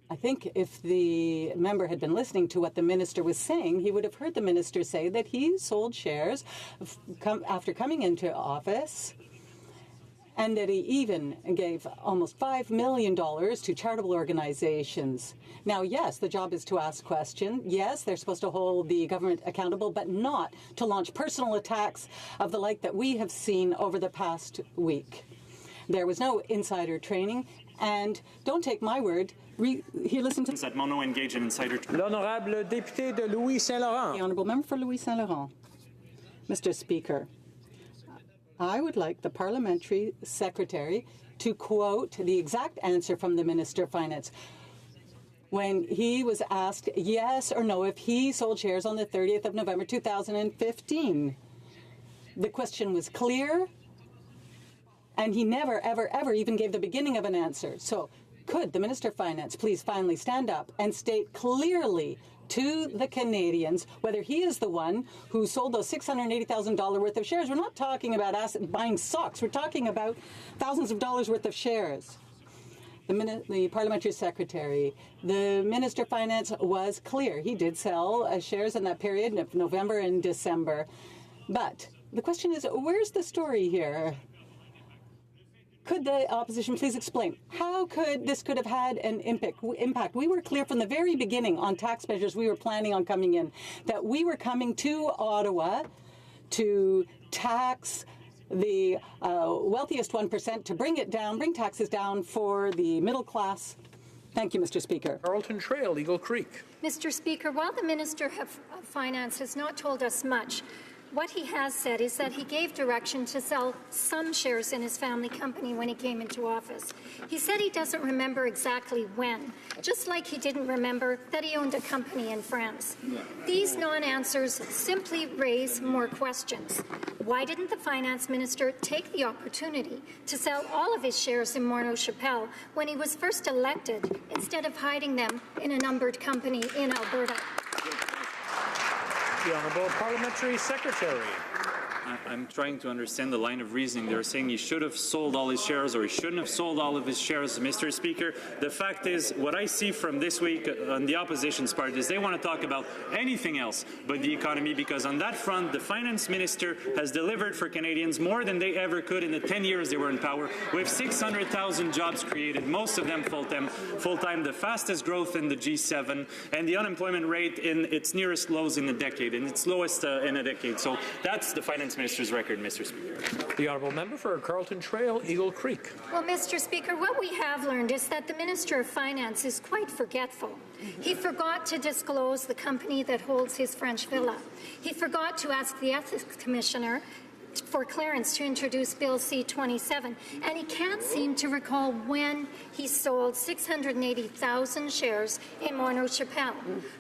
I think if the member had been listening to what the minister was saying, he would have heard the minister say that he sold shares after coming into office, and that he even gave almost $5 million to charitable organizations. Now, yes, the job is to ask questions. Yes, they're supposed to hold the government accountable, but not to launch personal attacks of the like that we have seen over the past week. There was no insider training, and don't take my word. Here, listen to that Mono engaged in insider training. L'honorable député de Louis Saint-Laurent. The honourable member for Louis Saint-Laurent. Mr. Speaker, I would like the parliamentary secretary to quote the exact answer from the Minister of Finance when he was asked yes or no if he sold shares on the 30th of November 2015. The question was clear, and he never, ever, ever even gave the beginning of an answer. So could the Minister of Finance please finally stand up and state clearly to the Canadians whether he is the one who sold those $680,000 worth of shares? We're not talking about buying socks. We're talking about thousands of dollars worth of shares. The parliamentary secretary, the Minister of Finance was clear. He did sell shares in that period of November and December. But the question is, where's the story here? Could the opposition please explain how this could have had an impact? We were clear from the very beginning on tax measures we were planning on coming in, that we were coming to Ottawa to tax the wealthiest 1%, to bring it down, bring taxes down for the middle class. Thank you, Mr. Speaker. Carlton Trail, Eagle Creek. Mr. Speaker, while the Minister of Finance has not told us much, what he has said is that he gave direction to sell some shares in his family company when he came into office. He said he doesn't remember exactly when, just like he didn't remember that he owned a company in France. These non-answers simply raise more questions. Why didn't the finance minister take the opportunity to sell all of his shares in Morneau Chapelle when he was first elected, instead of hiding them in a numbered company in Alberta? The Honourable Parliamentary Secretary. I'm trying to understand the line of reasoning. They're saying he should have sold all his shares or he shouldn't have sold all of his shares. Mr. Speaker, the fact is, what I see from this week on the opposition's part is they want to talk about anything else but the economy, because on that front, the finance minister has delivered for Canadians more than they ever could in the 10 years they were in power, with 600,000 jobs created, most of them full-time, the fastest growth in the G7, and the unemployment rate in its nearest lows in a decade, and its lowest in a decade. So that's the finance minister's record, Mr. Speaker. The honourable member for Carlton Trail, Eagle Creek. Well, Mr. Speaker, what we have learned is that the Minister of Finance is quite forgetful. He forgot to disclose the company that holds his French villa. He forgot to ask the Ethics Commissioner for clearance to introduce Bill C-27, and he can't seem to recall when he sold 680,000 shares in Morneau Chapelle.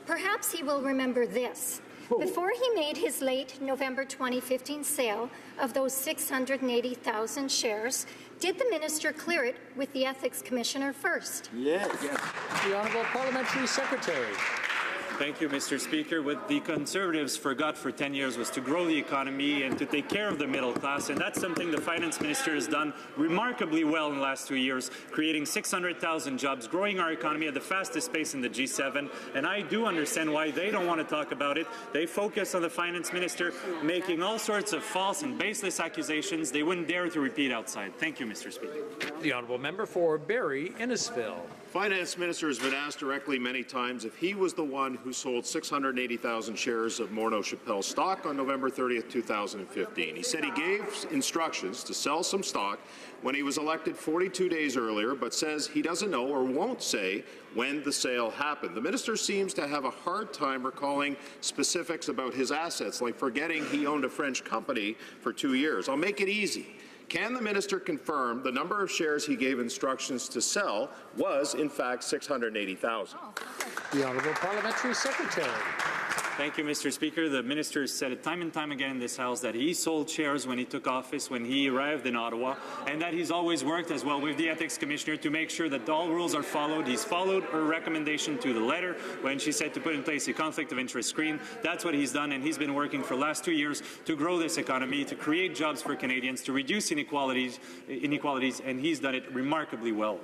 Perhaps he will remember this. Before he made his late November 2015 sale of those 680,000 shares, did the minister clear it with the Ethics Commissioner first? Yes. The Honourable Parliamentary Secretary. Thank you, Mr. Speaker. What the Conservatives forgot for 10 years was to grow the economy and to take care of the middle class, and that's something the Finance Minister has done remarkably well in the last 2 years, creating 600,000 jobs, growing our economy at the fastest pace in the G7, and I do understand why they don't want to talk about it. They focus on the Finance Minister making all sorts of false and baseless accusations they wouldn't dare to repeat outside. Thank you, Mr. Speaker. The honourable member for Barrie, Innisfil. Finance Minister has been asked directly many times if he was the one who sold 680,000 shares of Morneau Chapelle stock on November 30th, 2015. He said he gave instructions to sell some stock when he was elected 42 days earlier, but says he doesn't know or won't say when the sale happened. The minister seems to have a hard time recalling specifics about his assets, like forgetting he owned a French company for 2 years. I'll make it easy. Can the minister confirm the number of shares he gave instructions to sell was, in fact, 680,000? The Honourable Parliamentary Secretary. Thank you, Mr. Speaker. The minister said it time and time again in this House that he sold shares when he took office, when he arrived in Ottawa, and that he's always worked as well with the Ethics Commissioner to make sure that all rules are followed. He's followed her recommendation to the letter when she said to put in place a conflict of interest screen. That's what he's done, and he's been working for the last 2 years to grow this economy, to create jobs for Canadians, to reduce inequalities, and he's done it remarkably well.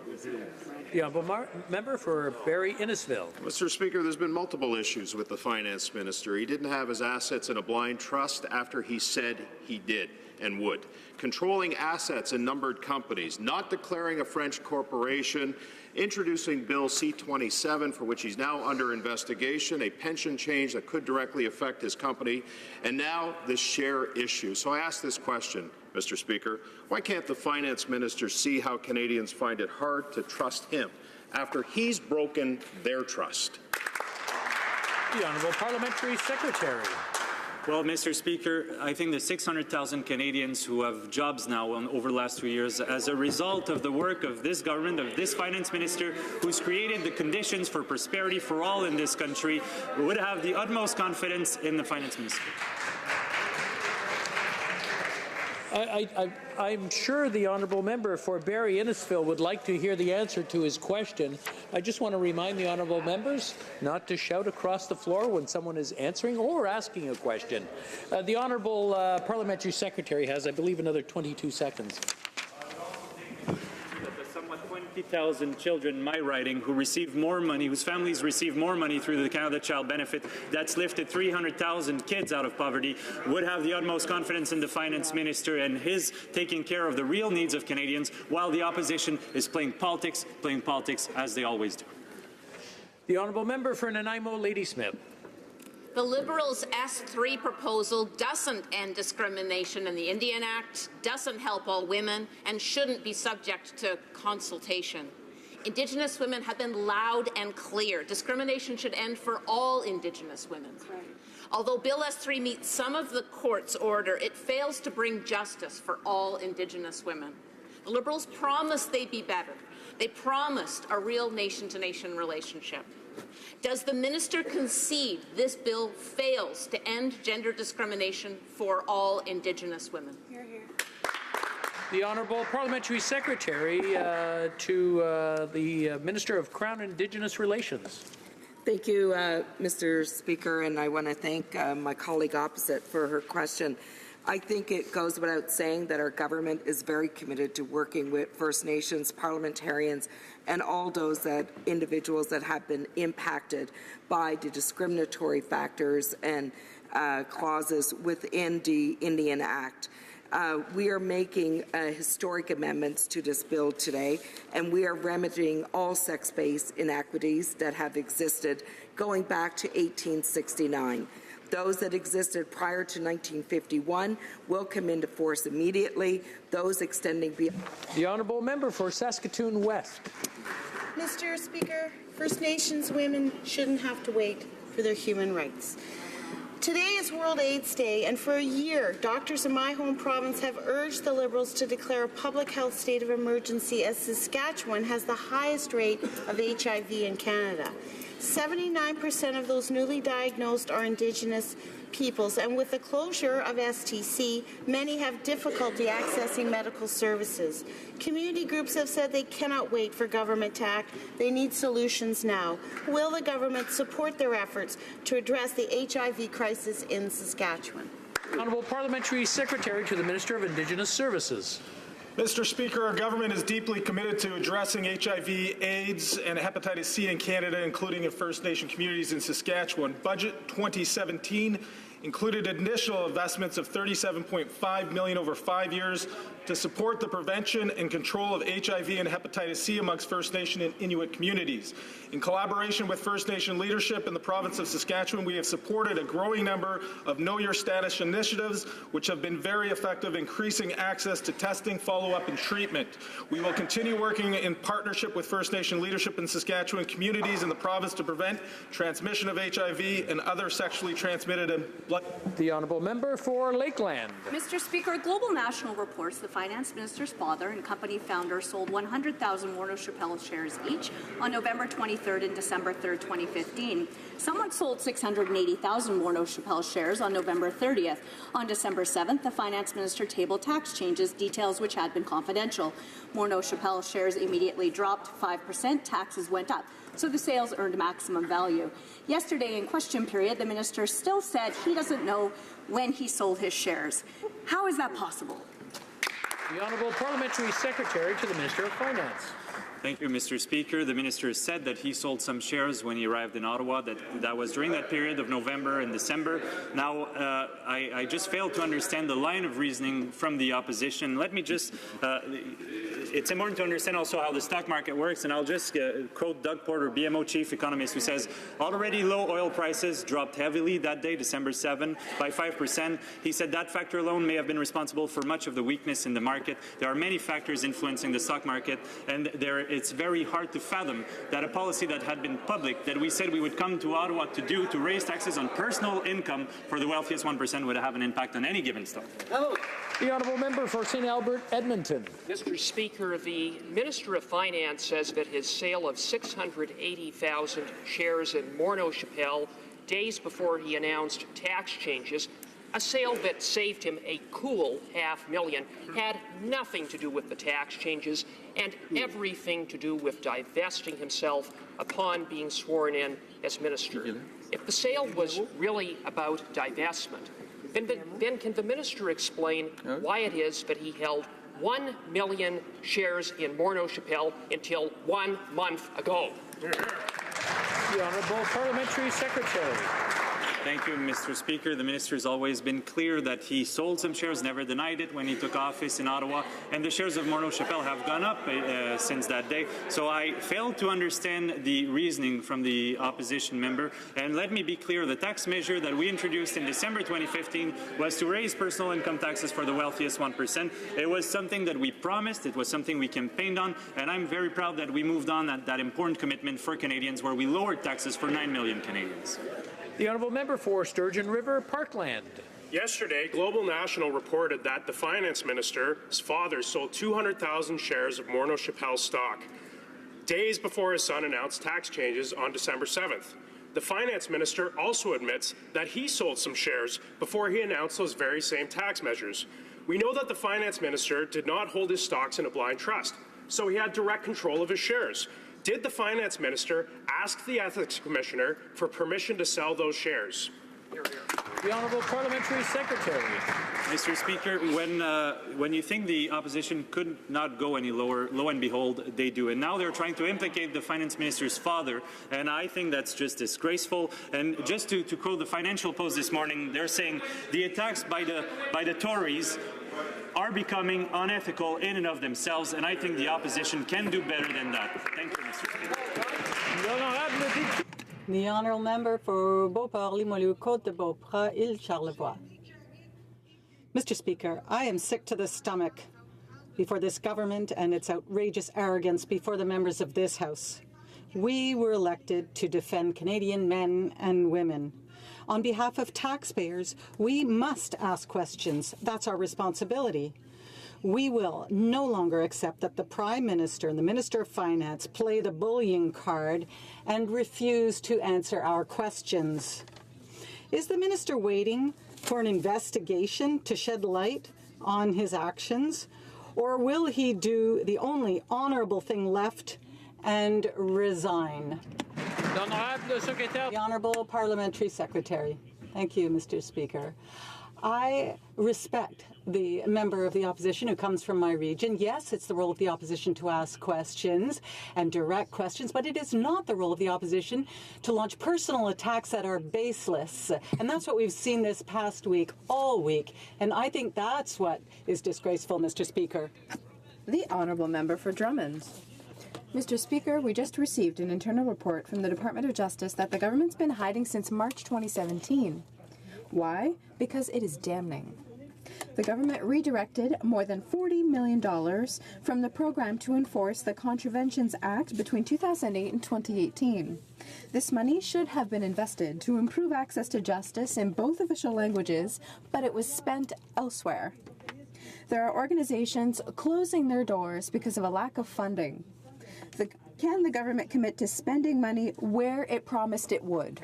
The honourable member for Barrie Innisfil. Mr. Speaker, there's been multiple issues with the finance minister. He didn't have his assets in a blind trust after he said he did and would. Controlling assets in numbered companies, not declaring a French corporation, introducing Bill C-27, for which he's now under investigation, a pension change that could directly affect his company, and now this share issue. So I ask this question, Mr. Speaker, why can't the finance minister see how Canadians find it hard to trust him after he's broken their trust? The Honourable Parliamentary Secretary. Well, Mr. Speaker, I think the 600,000 Canadians who have jobs now over the last 2 years as a result of the work of this government, of this finance minister, who's created the conditions for prosperity for all in this country, would have the utmost confidence in the finance minister. I'm sure the honourable member for Barrie Innisfil would like to hear the answer to his question. I just want to remind the honourable members not to shout across the floor when someone is answering or asking a question. The honourable parliamentary secretary has, I believe, another 22 seconds. The somewhat 20,000 children in my riding who receive more money, whose families receive more money through the Canada Child Benefit, that's lifted 300,000 kids out of poverty, would have the utmost confidence in the finance minister and his taking care of the real needs of Canadians, while the opposition is playing politics as they always do. The honourable member for Nanaimo, Ladysmith. The Liberals' S3 proposal doesn't end discrimination in the Indian Act, doesn't help all women, and shouldn't be subject to consultation. Indigenous women have been loud and clear. Discrimination should end for all Indigenous women. Right. Although Bill S3 meets some of the court's order, it fails to bring justice for all Indigenous women. The Liberals promised they'd be better. They promised a real nation-to-nation relationship. Does the minister concede this bill fails to end gender discrimination for all Indigenous women? Hear, hear. The Honourable Parliamentary Secretary to the Minister of Crown and Indigenous Relations. Thank you, Mr. Speaker, and I want to thank my colleague opposite for her question. I think it goes without saying that our government is very committed to working with First Nations, parliamentarians, and all those individuals that have been impacted by the discriminatory factors and clauses within the Indian Act. We are making historic amendments to this bill today, and we are remedying all sex-based inequities that have existed going back to 1869. Those that existed prior to 1951 will come into force immediately. Those extending beyond. The Honourable Member for Saskatoon West. Mr. Speaker, First Nations women shouldn't have to wait for their human rights. Today is World AIDS Day, and for a year, doctors in my home province have urged the Liberals to declare a public health state of emergency, as Saskatchewan has the highest rate of HIV in Canada. 79% of those newly diagnosed are Indigenous peoples, and with the closure of STC, many have difficulty accessing medical services. Community groups have said they cannot wait for government to act. They need solutions now. Will the government support their efforts to address the HIV crisis in Saskatchewan? Honourable Parliamentary Secretary to the Minister of Indigenous Services. Mr. Speaker, our government is deeply committed to addressing HIV, AIDS, and hepatitis C in Canada, including in First Nation communities in Saskatchewan. Budget 2017 included initial investments of $37.5 million over 5 years to support the prevention and control of HIV and hepatitis C amongst First Nation and Inuit communities. In collaboration with First Nation leadership in the province of Saskatchewan, we have supported a growing number of Know Your Status initiatives, which have been very effective, increasing access to testing, follow-up, and treatment. We will continue working in partnership with First Nation leadership in Saskatchewan communities in the province to prevent transmission of HIV and other sexually transmitted and blood. The Honourable Member for Lakeland. Mr. Speaker, global national reports the finance minister's father and company founder sold 100,000 Morneau Shepell shares each on November 23rd and December 3rd, 2015. Someone sold 680,000 Morneau Shepell shares on November 30th. On December 7th, the finance minister tabled tax changes, details which had been confidential. Morneau Shepell shares immediately dropped 5%, taxes went up, so the sales earned maximum value. Yesterday, in question period, the minister still said he doesn't know when he sold his shares. How is that possible? The Honourable Parliamentary Secretary to the Minister of Finance. Thank you, Mr. Speaker. The minister said that he sold some shares when he arrived in Ottawa. That was during that period of November and December. Now, I just failed to understand the line of reasoning from the opposition. Let me just it's important to understand also how the stock market works, and I'll just quote Doug Porter, BMO chief economist, who says, already low oil prices dropped heavily that day, December 7, by 5%. He said that factor alone may have been responsible for much of the weakness in the market. There are many factors influencing the stock market, and it's very hard to fathom that a policy that had been public, that we said we would come to Ottawa to raise taxes on personal income for the wealthiest 1%, would have an impact on any given stock. The Honourable Member for St. Albert, Edmonton. Mr. Speaker, the Minister of Finance says that his sale of 680,000 shares in Morneau Shepell days before he announced tax changes, a sale that saved him a cool $500,000, had nothing to do with the tax changes and everything to do with divesting himself upon being sworn in as minister. If the sale was really about divestment, then can the minister explain why it is that he held 1 million shares in Morneau Shepell until 1 month ago? The Honourable Parliamentary Secretary. Thank you, Mr. Speaker. The minister has always been clear that he sold some shares, never denied it when he took office in Ottawa, and the shares of Morneau Shepell have gone up since that day. So I failed to understand the reasoning from the opposition member. And let me be clear, the tax measure that we introduced in December 2015 was to raise personal income taxes for the wealthiest 1%. It was something that we promised, it was something we campaigned on, and I'm very proud that we moved on that important commitment for Canadians, where we lowered taxes for 9 million Canadians. The Honourable Member for Sturgeon River, Parkland. Yesterday, Global National reported that the finance minister's father sold 200,000 shares of Morneau Shepell stock days before his son announced tax changes on December 7th. The finance minister also admits that he sold some shares before he announced those very same tax measures. We know that the finance minister did not hold his stocks in a blind trust, so he had direct control of his shares. Did the finance minister ask the ethics commissioner for permission to sell those shares? The Honourable Parliamentary Secretary. Mr. Speaker, when you think the opposition could not go any lower, lo and behold, they do. And now they're trying to implicate the finance minister's father, and I think that's just disgraceful. And just to quote the Financial Post this morning, they're saying the attacks by the Tories are becoming unethical in and of themselves, and I think the opposition can do better than that. Thank you, Mr. Speaker. The Honourable Member for Beauport-Limoilou-Côte-de-Beauport, Mr. Speaker, I am sick to the stomach before this government and its outrageous arrogance before the members of this House. We were elected to defend Canadian men and women. On behalf of taxpayers, we must ask questions. That's our responsibility. We will no longer accept that the Prime Minister and the Minister of Finance play the bullying card and refuse to answer our questions. Is the Minister waiting for an investigation to shed light on his actions, or will he do the only honourable thing left and resign? The Honourable Parliamentary Secretary. Thank you, Mr. Speaker. I respect the member of the opposition who comes from my region. Yes, it's the role of the opposition to ask questions and direct questions, but it is not the role of the opposition to launch personal attacks that are baseless. And that's what we've seen this past week, all week. And I think that's what is disgraceful, Mr. Speaker. The Honourable Member for Drummond. Mr. Speaker, we just received an internal report from the Department of Justice that the government's been hiding since March 2017. Why? Because it is damning. The government redirected more than $40 million from the program to enforce the Contraventions Act between 2008 and 2018. This money should have been invested to improve access to justice in both official languages, but it was spent elsewhere. There are organizations closing their doors because of a lack of funding. Can the government commit to spending money where it promised it would?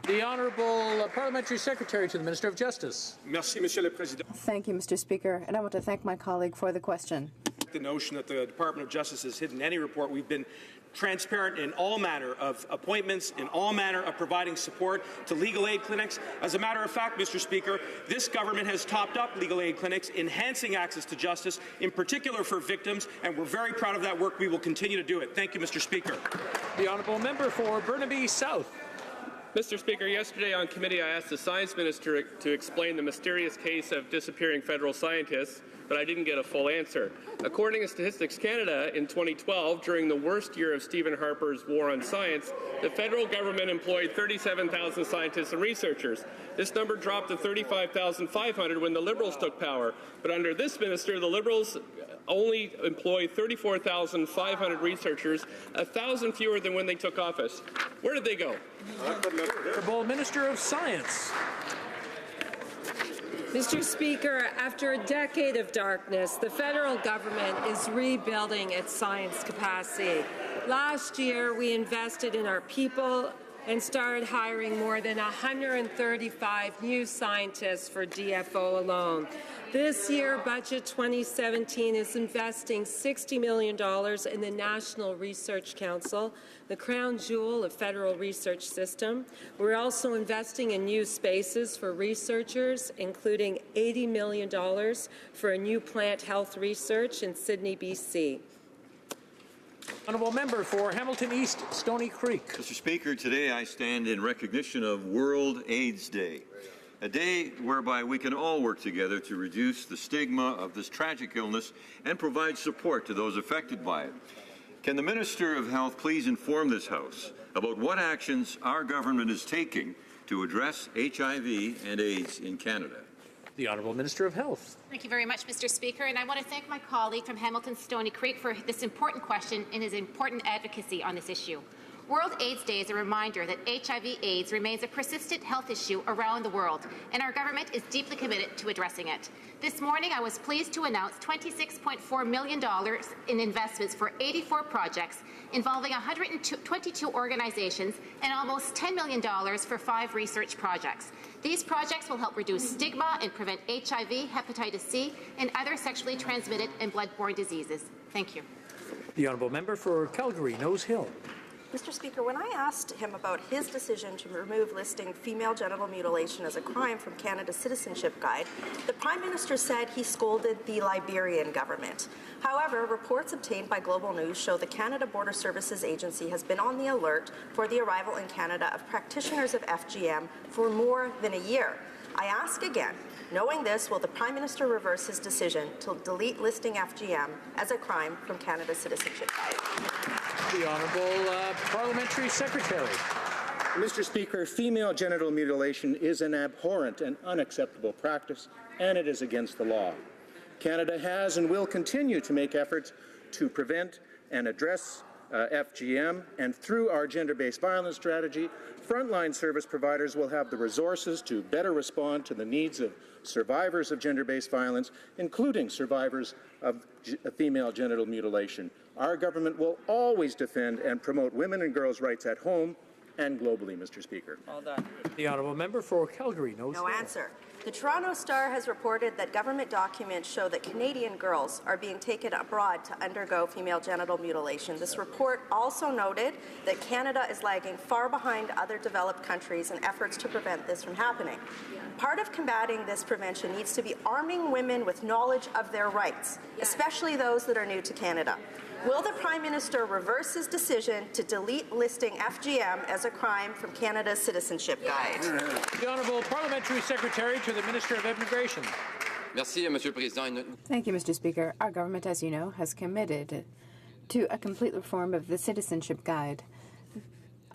The Honourable Parliamentary Secretary to the Minister of Justice. Merci, Monsieur le Président. Thank you, Mr. Speaker, and I want to thank my colleague for the question. The notion that the Department of Justice has hidden any report. We've been transparent in all manner of appointments, in all manner of providing support to legal aid clinics. As a matter of fact, Mr. Speaker, this government has topped up legal aid clinics, enhancing access to justice, in particular for victims, and we're very proud of that work. We will continue to do it. Thank you, Mr. Speaker. The Honourable Member for Burnaby South. Mr. Speaker, yesterday on committee I asked the Science Minister to explain the mysterious case of disappearing federal scientists, but I didn't get a full answer. According to Statistics Canada, in 2012, during the worst year of Stephen Harper's war on science, the federal government employed 37,000 scientists and researchers. This number dropped to 35,500 when the Liberals took power. But under this minister, the Liberals only employ 34,500 researchers, 1,000 fewer than when they took office. Where did they go? Honourable Minister of Science. Mr. Speaker, after a decade of darkness, the federal government is rebuilding its science capacity. Last year, we invested in our people and started hiring more than 135 new scientists for DFO alone. This year, Budget 2017 is investing $60 million in the National Research Council, the crown jewel of federal research system. We're also investing in new spaces for researchers, including $80 million for a new plant health research in Sydney, BC. Honourable Member for Hamilton East, Stony Creek. Mr. Speaker, today I stand in recognition of World AIDS Day, a day whereby we can all work together to reduce the stigma of this tragic illness and provide support to those affected by it. Can the Minister of Health please inform this House about what actions our government is taking to address HIV and AIDS in Canada? The Honourable Minister of Health. Thank you very much, Mr. Speaker, and I want to thank my colleague from Hamilton Stony Creek for this important question and his important advocacy on this issue. World AIDS Day is a reminder that HIV/AIDS remains a persistent health issue around the world, and our government is deeply committed to addressing it. This morning, I was pleased to announce $26.4 million in investments for 84 projects involving 122 organizations and almost $10 million for 5 research projects. These projects will help reduce stigma and prevent HIV, hepatitis C, and other sexually transmitted and blood-borne diseases. Thank you. The Honourable Member for Calgary, Nose Hill. Mr. Speaker, when I asked him about his decision to remove listing female genital mutilation as a crime from Canada's Citizenship Guide, the Prime Minister said he scolded the Liberian government. However, reports obtained by Global News show the Canada Border Services Agency has been on the alert for the arrival in Canada of practitioners of FGM for more than a year. I ask again, knowing this, will the Prime Minister reverse his decision to delete listing FGM as a crime from Canada's Citizenship Guide? The Honourable Parliamentary Secretary. Mr. Speaker, female genital mutilation is an abhorrent and unacceptable practice, and it is against the law. Canada has and will continue to make efforts to prevent and address FGM, and through our gender-based violence strategy, frontline service providers will have the resources to better respond to the needs of survivors of gender-based violence, including survivors of female genital mutilation. Our government will always defend and promote women and girls' rights at home and globally, Mr. Speaker. All done. The Honourable Member for Calgary, Nose Hill. No answer. The Toronto Star has reported that government documents show that Canadian girls are being taken abroad to undergo female genital mutilation. This report also noted that Canada is lagging far behind other developed countries in efforts to prevent this from happening. Part of combating this prevention needs to be arming women with knowledge of their rights, especially those that are new to Canada. Will the Prime Minister reverse his decision to delete listing FGM as a crime from Canada's Citizenship Guide? The Honourable Parliamentary Secretary to the Minister of Immigration. Merci, Monsieur le Président. Thank you, Mr. Speaker. Our government, as you know, has committed to a complete reform of the Citizenship Guide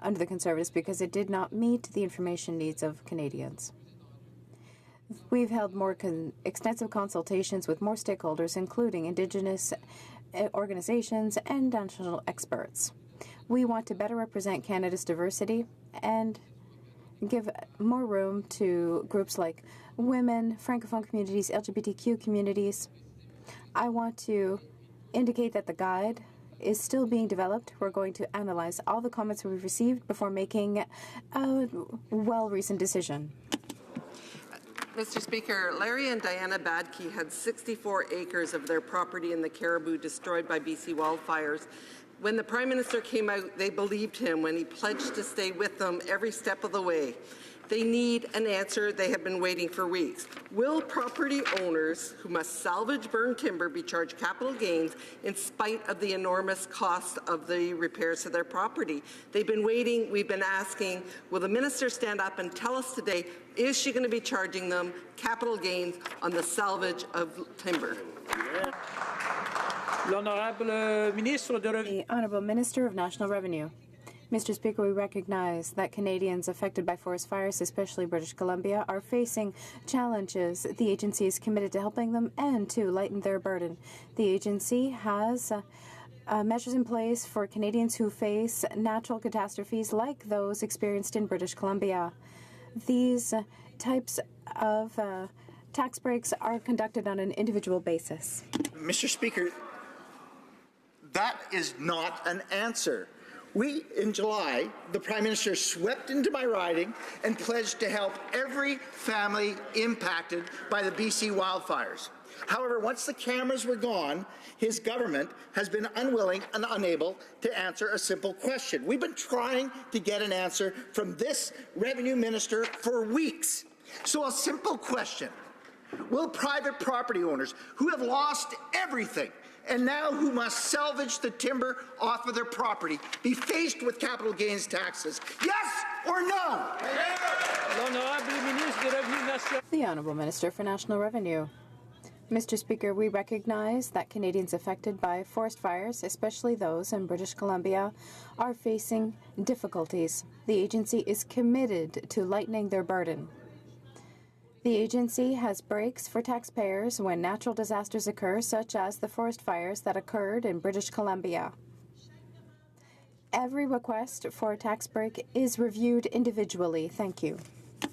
under the Conservatives because it did not meet the information needs of Canadians. We've held more extensive consultations with more stakeholders, including Indigenous organizations and national experts. We want to better represent Canada's diversity and give more room to groups like women, Francophone communities, LGBTQ communities. I want to indicate that the guide is still being developed. We're going to analyze all the comments we've received before making a well-reasoned decision. Mr. Speaker, Larry and Diana Badke had 64 acres of their property in the Caribou destroyed by BC wildfires. When the Prime Minister came out, they believed him when he pledged to stay with them every step of the way. They need an answer. They have been waiting for weeks. Will property owners who must salvage burned timber be charged capital gains in spite of the enormous cost of the repairs to their property? They've been waiting. We've been asking, will the minister stand up and tell us today, is she going to be charging them capital gains on the salvage of timber? The Honourable Minister of National Revenue. Mr. Speaker, we recognize that Canadians affected by forest fires, especially British Columbia, are facing challenges. The agency is committed to helping them and to lighten their burden. The agency has measures in place for Canadians who face natural catastrophes like those experienced in British Columbia. These types of tax breaks are conducted on an individual basis. Mr. Speaker, that is not an answer. In July, the Prime Minister swept into my riding and pledged to help every family impacted by the BC wildfires. However, once the cameras were gone, his government has been unwilling and unable to answer a simple question. We've been trying to get an answer from this Revenue Minister for weeks. So a simple question. Will private property owners who have lost everything and now who must salvage the timber off of their property be faced with capital gains taxes? Yes or no? The Honourable Minister for National Revenue. Mr. Speaker, we recognize that Canadians affected by forest fires, especially those in British Columbia, are facing difficulties. The agency is committed to lightening their burden. The agency has breaks for taxpayers when natural disasters occur, such as the forest fires that occurred in British Columbia. Every request for a tax break is reviewed individually. Thank you.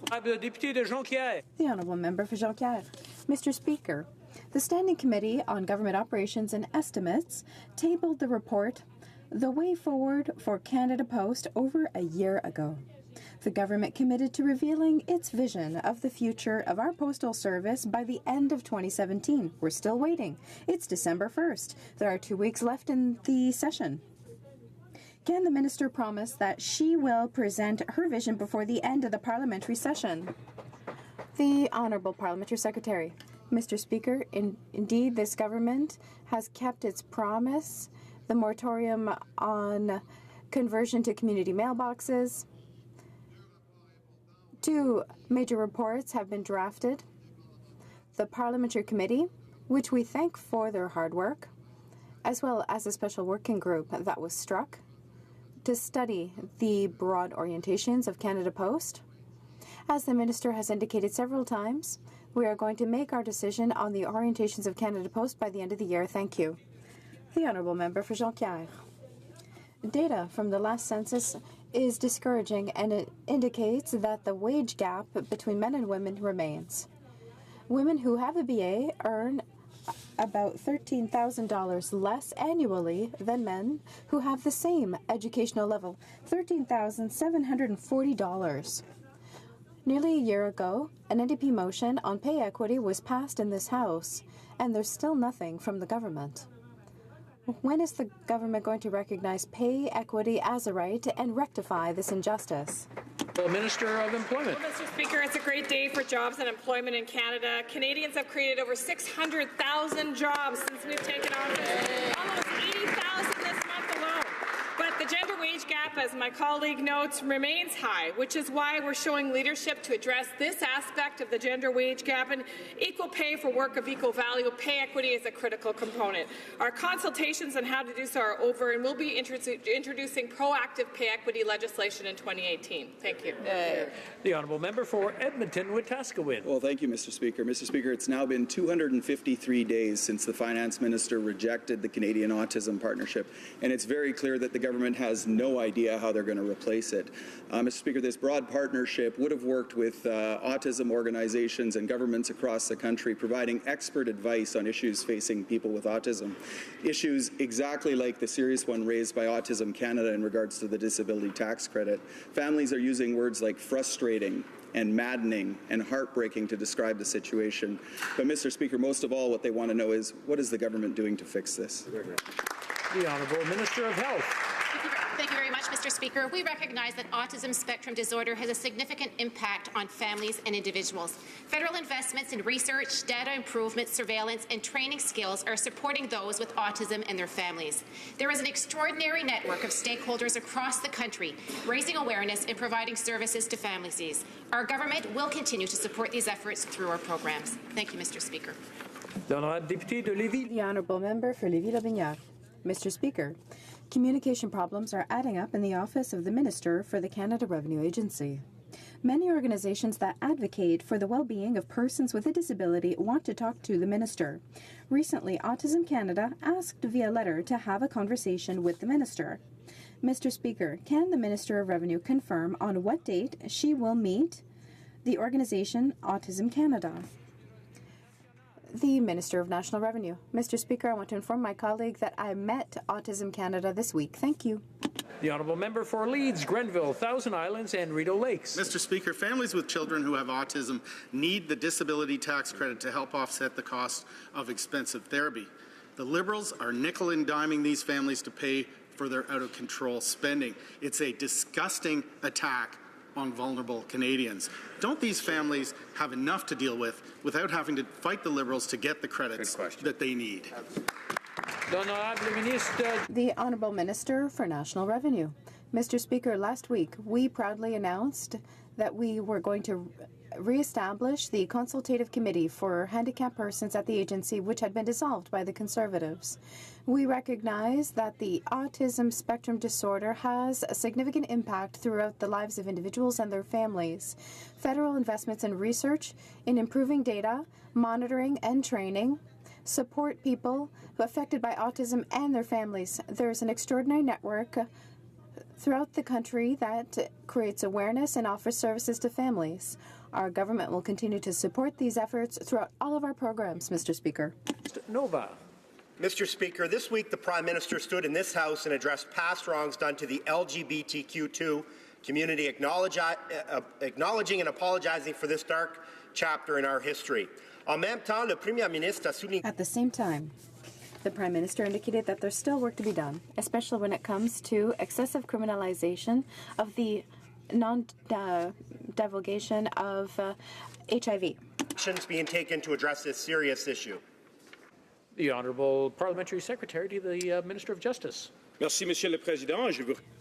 The Honourable Member for Jonquière. Mr. Speaker, the Standing Committee on Government Operations and Estimates tabled the report The Way Forward for Canada Post over a year ago. The government committed to revealing its vision of the future of our postal service by the end of 2017. We're still waiting. It's December 1st. There are 2 weeks left in the session. Can the minister promise that she will present her vision before the end of the parliamentary session? The Honourable Parliamentary Secretary. Mr. Speaker, indeed, this government has kept its promise. The moratorium on conversion to community mailboxes. 2 major reports have been drafted. The Parliamentary Committee, which we thank for their hard work, as well as a special working group that was struck to study the broad orientations of Canada Post. As the Minister has indicated several times, we are going to make our decision on the orientations of Canada Post by the end of the year. Thank you. The Honourable Member for Jonquière. Data from the last census is discouraging, and it indicates that the wage gap between men and women remains. Women who have a BA earn about $13,000 less annually than men who have the same educational level, $13,740. Nearly a year ago, an NDP motion on pay equity was passed in this House, and there's still nothing from the government. When is the government going to recognize pay equity as a right and rectify this injustice? Well, Minister of Employment. Well, Mr. Speaker, it's a great day for jobs and employment in Canada. Canadians have created over 600,000 jobs since we've taken office. Almost 80,000 this month alone. But the gender wage gap, as my colleague notes, remains high, which is why we're showing leadership to address this aspect of the gender wage gap, and equal pay for work of equal value. Pay equity is a critical component. Our consultations on how to do so are over, and we'll be introducing proactive pay equity legislation in 2018. Thank you. The Honourable Member for Edmonton-Wetaskiwin. Well, thank you, Mr. Speaker. Mr. Speaker, it's now been 253 days since the Finance Minister rejected the Canadian Autism Partnership, and it's very clear that the government has no idea idea how they're going to replace it. Mr. Speaker, this broad partnership would have worked with autism organizations and governments across the country, providing expert advice on issues facing people with autism. Issues exactly like the serious one raised by Autism Canada in regards to the disability tax credit. Families are using words like frustrating and maddening and heartbreaking to describe the situation. But, Mr. Speaker, most of all, what they want to know is, what is the government doing to fix this? The Honourable Minister of Health. Thank you very much, Mr. Speaker. We recognize that autism spectrum disorder has a significant impact on families and individuals. Federal investments in research, data improvement, surveillance, and training skills are supporting those with autism and their families. There is an extraordinary network of stakeholders across the country raising awareness and providing services to families. Our government will continue to support these efforts through our programs. Thank you, Mr. Speaker. The Honourable Member for Lévis-Lobinière. Mr. Speaker, communication problems are adding up in the Office of the Minister for the Canada Revenue Agency. Many organizations that advocate for the well-being of persons with a disability want to talk to the Minister. Recently, Autism Canada asked via letter to have a conversation with the Minister. Mr. Speaker, can the Minister of Revenue confirm on what date she will meet the organization Autism Canada? The Minister of National Revenue. Mr. Speaker, I want to inform my colleague that I met Autism Canada this week. Thank you. The Honourable Member for Leeds, Grenville, Thousand Islands and Rideau Lakes. Mr. Speaker, families with children who have autism need the disability tax credit to help offset the cost of expensive therapy. The Liberals are nickel and diming these families to pay for their out-of-control spending. It's a disgusting attack on vulnerable Canadians. Don't these families have enough to deal with without having to fight the Liberals to get the credits that they need? The Honourable Minister for National Revenue. Mr. Speaker, last week we proudly announced that we were going to re-establish the Consultative Committee for Handicapped Persons at the agency, which had been dissolved by the Conservatives. We recognize that the autism spectrum disorder has a significant impact throughout the lives of individuals and their families. Federal investments in research, in improving data, monitoring and training, support people affected by autism and their families. There is an extraordinary network throughout the country that creates awareness and offers services to families. Our government will continue to support these efforts throughout all of our programs, Mr. Speaker. Nova. Mr. Speaker, this week the Prime Minister stood in this House and addressed past wrongs done to the LGBTQ2 community, acknowledging and apologizing for this dark chapter in our history. At the same time, the Prime Minister indicated that there's still work to be done, especially when it comes to excessive criminalization of the non-divulgation of HIV. Actions being taken to address this serious issue. The Honourable Parliamentary Secretary to the Minister of Justice. Merci, Monsieur le Président.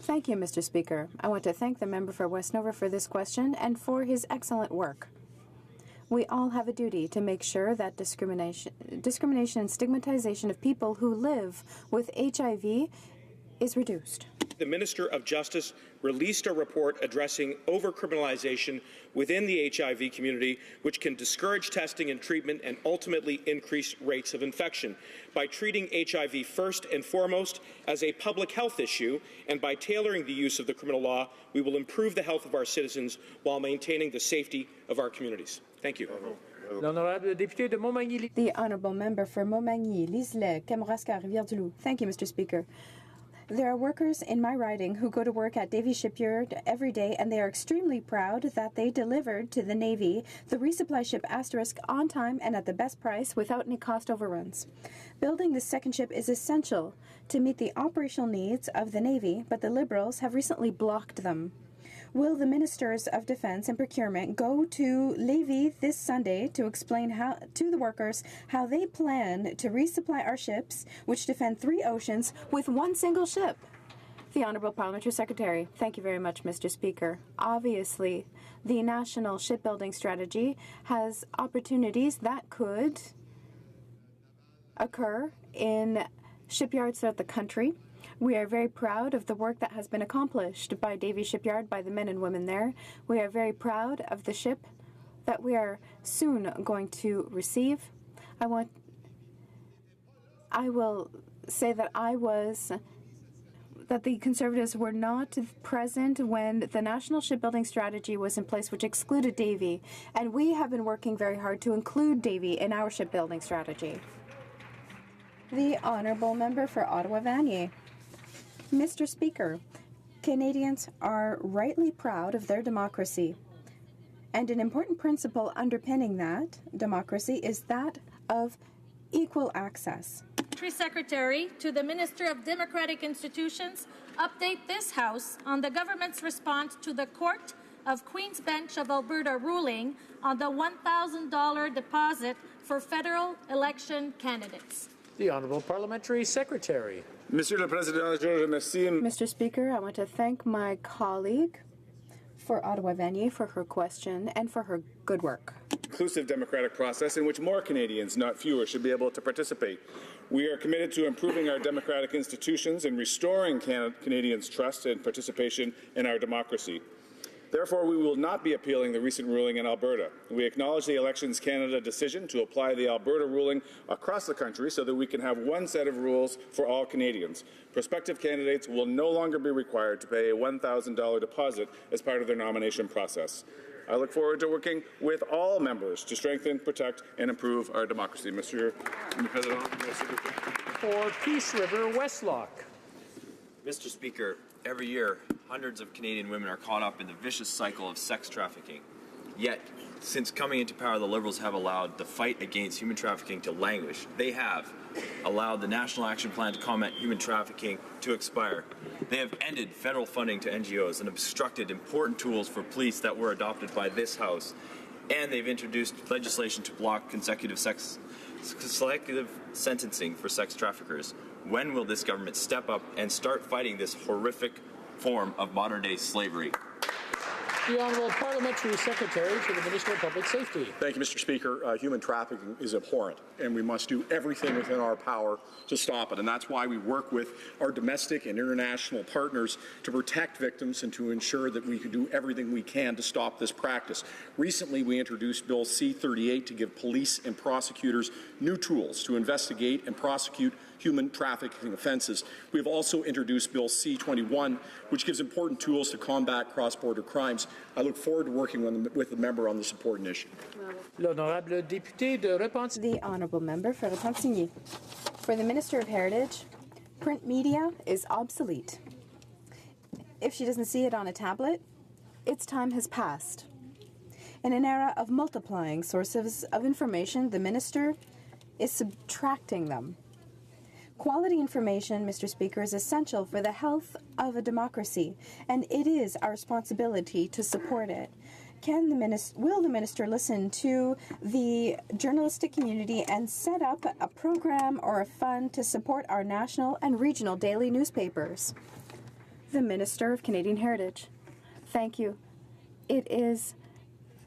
Thank you, Mr. Speaker. I want to thank the member for West Nova for this question and for his excellent work. We all have a duty to make sure that discrimination and stigmatization of people who live with HIV is reduced. The Minister of Justice released a report addressing overcriminalization within the HIV community, which can discourage testing and treatment and ultimately increase rates of infection. By treating HIV first and foremost as a public health issue and by tailoring the use of the criminal law, we will improve the health of our citizens while maintaining the safety of our communities. Thank you. The Honourable Member for Montmagny, Liselet, Kamouraska, Rivière-du-Loup. Thank you, Mr. Speaker. There are workers in my riding who go to work at Davie Shipyard every day, and they are extremely proud that they delivered to the Navy the resupply ship Asterisk on time and at the best price without any cost overruns. Building this second ship is essential to meet the operational needs of the Navy, but the Liberals have recently blocked them. Will the Ministers of Defence and Procurement go to Lévis this Sunday to explain to the workers how they plan to resupply our ships, which defend 3 oceans, with one single ship? The Honourable Parliamentary Secretary. Thank you very much, Mr. Speaker. Obviously, the National Shipbuilding Strategy has opportunities that could occur in shipyards throughout the country. We are very proud of the work that has been accomplished by Davie Shipyard, by the men and women there. We are very proud of the ship that we are soon going to receive. I will say that I was that the Conservatives were not present when the National Shipbuilding Strategy was in place, which excluded Davie, and we have been working very hard to include Davie in our shipbuilding strategy. The Honourable Member for Ottawa-Vanier. Mr. Speaker, Canadians are rightly proud of their democracy, and an important principle underpinning that democracy is that of equal access. Secretary to the Minister of Democratic Institutions update this House on the government's response to the Court of Queen's Bench of Alberta ruling on the $1,000 deposit for federal election candidates. The Honourable Parliamentary Secretary. Monsieur le Président, je remercie. Mr. Speaker, I want to thank my colleague for Ottawa-Vanier for her question and for her good work. Inclusive democratic process in which more Canadians, not fewer, should be able to participate. We are committed to improving our democratic institutions and restoring Canadians' trust and participation in our democracy. Therefore, we will not be appealing the recent ruling in Alberta. We acknowledge the Elections Canada decision to apply the Alberta ruling across the country so that we can have one set of rules for all Canadians. Prospective candidates will no longer be required to pay a $1,000 deposit as part of their nomination process. I look forward to working with all members to strengthen, protect, and improve our democracy. Mr. President. For Peace River Westlock. Mr. Speaker, every year, hundreds of Canadian women are caught up in the vicious cycle of sex trafficking. Yet, since coming into power, the Liberals have allowed the fight against human trafficking to languish. They have allowed the National Action Plan to combat human trafficking to expire. They have ended federal funding to NGOs and obstructed important tools for police that were adopted by this House. And they've introduced legislation to block consecutive sentencing for sex traffickers. When will this government step up and start fighting this horrific form of modern-day slavery? The Honourable Parliamentary Secretary to the Minister of Public Safety. Thank you, Mr. Speaker. Human trafficking is abhorrent, and we must do everything within our power to stop it. And that's why we work with our domestic and international partners to protect victims and to ensure that we can do everything we can to stop this practice. Recently, we introduced Bill C-38 to give police and prosecutors new tools to investigate and prosecute human trafficking offences. We have also introduced Bill C-21, which gives important tools to combat cross-border crimes. I look forward to working with the member on this important issue. L'honorable député de Repentigny. The Honourable Member for Repentigny. For the Minister of Heritage, print media is obsolete. If she doesn't see it on a tablet, its time has passed. In an era of multiplying sources of information, the Minister is subtracting them. Quality information, Mr. Speaker, is essential for the health of a democracy, and it is our responsibility to support it. Will the Minister listen to the journalistic community and set up a program or a fund to support our national and regional daily newspapers? The Minister of Canadian Heritage. Thank you. It is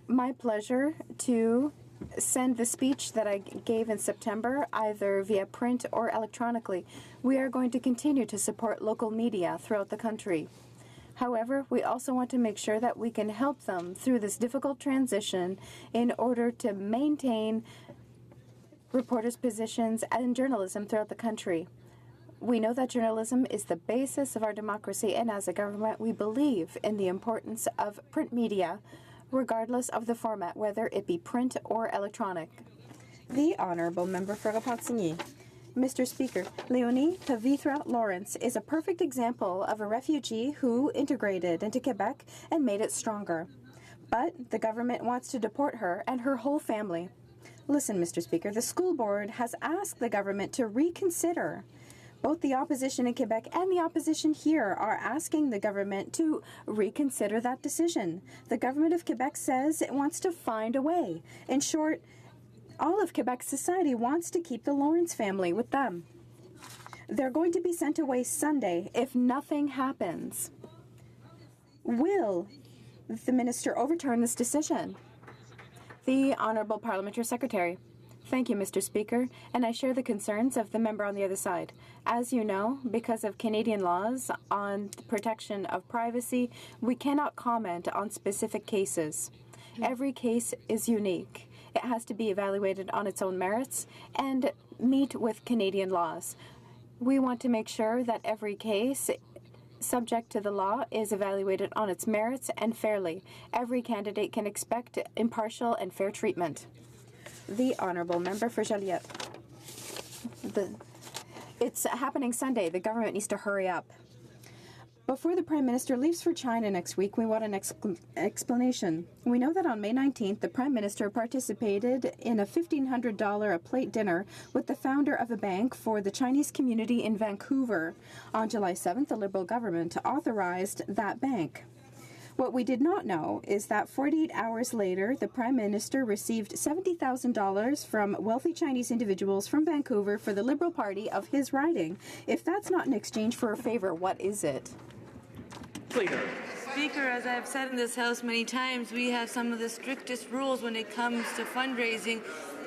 my pleasure to send the speech that I gave in September either via print or electronically. We are going to continue to support local media throughout the country. However, we also want to make sure that we can help them through this difficult transition in order to maintain reporters' positions in journalism throughout the country. We know that journalism is the basis of our democracy, and as a government, we believe in the importance of print media, regardless of the format, whether it be print or electronic. The Honourable Member for Repentigny. Mr. Speaker, Leonie Pavithra Lawrence is a perfect example of a refugee who integrated into Quebec and made it stronger. But the government wants to deport her and her whole family. Listen, Mr. Speaker, the school board has asked the government to reconsider. Both the opposition in Quebec and the opposition here are asking the government to reconsider that decision. The government of Quebec says it wants to find a way. In short, all of Quebec society wants to keep the Lawrence family with them. They're going to be sent away Sunday if nothing happens. Will the minister overturn this decision? The Honourable Parliamentary Secretary. Thank you, Mr. Speaker, and I share the concerns of the member on the other side. As you know, because of Canadian laws on the protection of privacy, we cannot comment on specific cases. Every case is unique. It has to be evaluated on its own merits and meet with Canadian laws. We want to make sure that every case subject to the law, is evaluated on its merits and fairly. Every candidate can expect impartial and fair treatment. The Honourable Member for Joliette. It's happening Sunday. The government needs to hurry up. Before the Prime Minister leaves for China next week, we want an explanation. We know that on May 19th, the Prime Minister participated in a $1,500 a plate dinner with the founder of a bank for the Chinese community in Vancouver. On July 7th, the Liberal government authorized that bank. What we did not know is that 48 hours later, the Prime Minister received $70,000 from wealthy Chinese individuals from Vancouver for the Liberal Party of his riding. If that's not an exchange for a favor, what is it? Leader. Speaker, as I've said in this House many times, we have some of the strictest rules when it comes to fundraising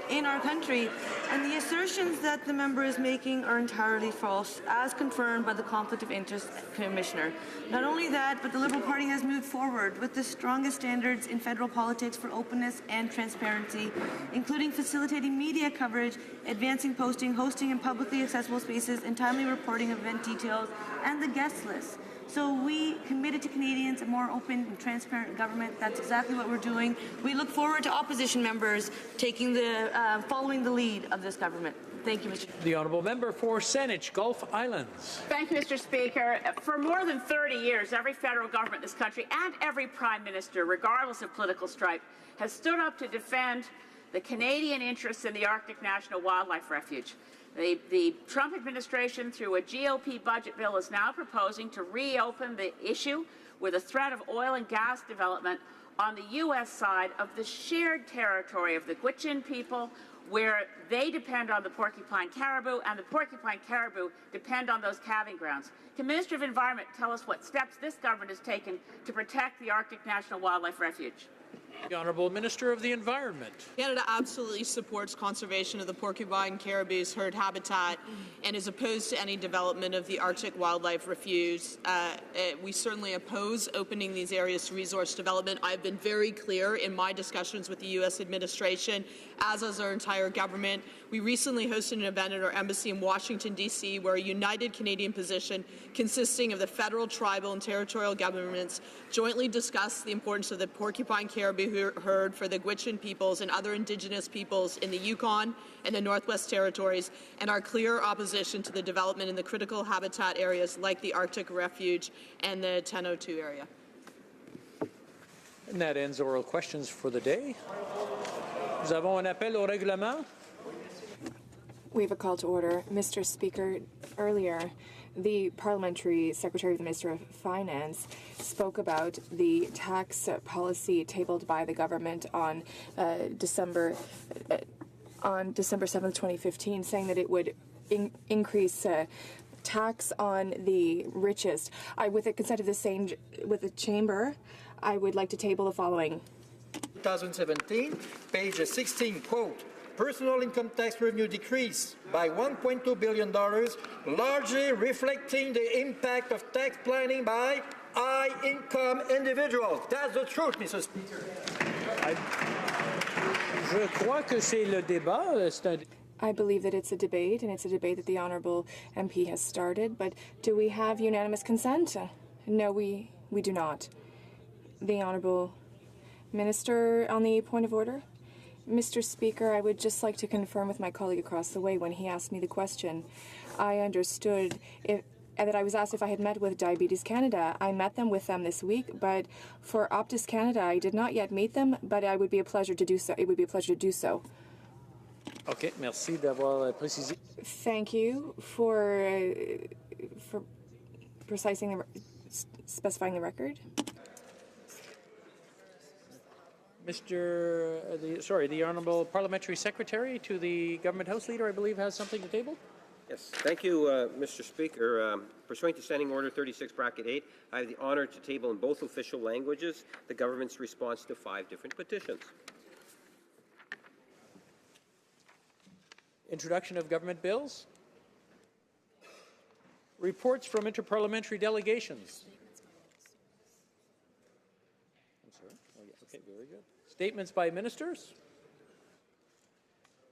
in our country, and the assertions that the member is making are entirely false, as confirmed by the Conflict of Interest Commissioner. Not only that, but the Liberal Party has moved forward with the strongest standards in federal politics for openness and transparency, including facilitating media coverage, advancing posting, hosting in publicly accessible spaces, and timely reporting of event details, and the guest list. So we committed to Canadians a more open and transparent government. That's exactly what we're doing. We look forward to opposition members following the lead of this government. Thank you, Mr. The Honourable Member for Saanich, Gulf Islands. Thank you, Mr. Speaker. For more than 30 years, every federal government in this country and every Prime Minister, regardless of political stripe, has stood up to defend the Canadian interests in the Arctic National Wildlife Refuge. The Trump administration, through a GOP budget bill, is now proposing to reopen the issue with a threat of oil and gas development on the U.S. side of the shared territory of the Gwich'in people, where they depend on the porcupine caribou, and the porcupine caribou depend on those calving grounds. Can the Minister of Environment tell us what steps this government has taken to protect the Arctic National Wildlife Refuge? The Honourable Minister of the Environment. Canada absolutely supports conservation of the porcupine caribou's herd habitat and is opposed to any development of the Arctic Wildlife Refuge. We certainly oppose opening these areas to resource development. I've been very clear in my discussions with the U.S. administration, as has our entire government. We recently hosted an event at our embassy in Washington, D.C., where a united Canadian position consisting of the federal, tribal, and territorial governments jointly discussed the importance of the porcupine caribou herd for the Gwich'in peoples and other Indigenous peoples in the Yukon and the Northwest Territories, and our clear opposition to the development in the critical habitat areas like the Arctic Refuge and the 1002 area. And that ends oral questions for the day. Nous avons un appel au règlement. We have a call to order. Mr. Speaker, earlier, the Parliamentary Secretary of the Minister of Finance spoke about the tax policy tabled by the government on December 7th, 2015, saying that it would increase tax on the richest. With the consent of the Chamber, I would like to table the following. 2017, page 16, quote, personal income tax revenue decreased by $1.2 billion, largely reflecting the impact of tax planning by high-income individuals. That's the truth, Mr. Speaker. Je crois que c'est le débat. I believe that it's a debate, and it's a debate that the Honourable MP has started, but do we have unanimous consent? No, we do not. The Honourable Minister on the point of order. Mr. Speaker, I would just like to confirm with my colleague across the way when he asked me the question. I understood that I was asked if I had met with Diabetes Canada. I met with them this week, but for Optus Canada, I did not yet meet them, but it would be a pleasure to do so. It would be a pleasure to do so. Okay, merci d'avoir précisé. Thank you for specifying the record. The Honourable Parliamentary Secretary to the Government House Leader, I believe, has something to table. Yes, thank you, Mr. Speaker. Pursuant to Standing Order 36, Bracket 8, I have the honour to table in both official languages the government's response to 5 different petitions. Introduction of government bills. Reports from interparliamentary delegations. Okay, very good. Statements by ministers.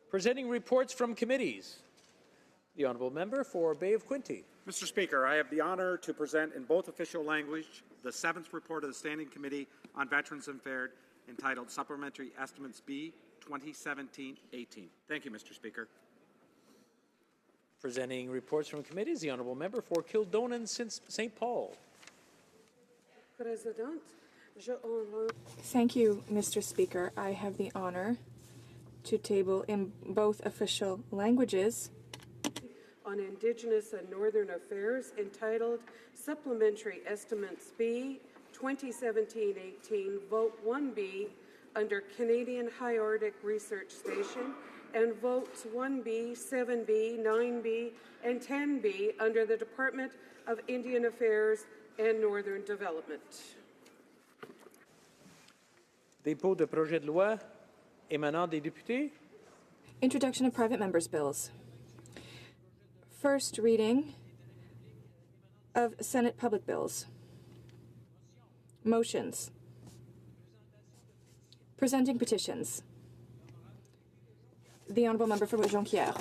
Presenting reports from committees. The Honourable Member for Bay of Quinte. Mr. Speaker, I have the honour to present in both official language the 7th report of the Standing Committee on Veterans Affairs entitled Supplementary Estimates B 2017-18. Thank you, Mr. Speaker. Presenting reports from committees, the honourable member for Kildonan St. Paul. Thank you, Mr. Speaker. I have the honour to table in both official languages on Indigenous and Northern Affairs entitled Supplementary Estimates B 2017-18, Vote 1B under Canadian High Arctic Research Station and Votes 1B, 7B, 9B, and 10B under the Department of Indian Affairs and Northern Development. Dépôt de projet de loi émanant des députés. Introduction of private members' bills. First reading of Senate public bills. Motions. Presenting petitions. The Honourable Member for Jonquière.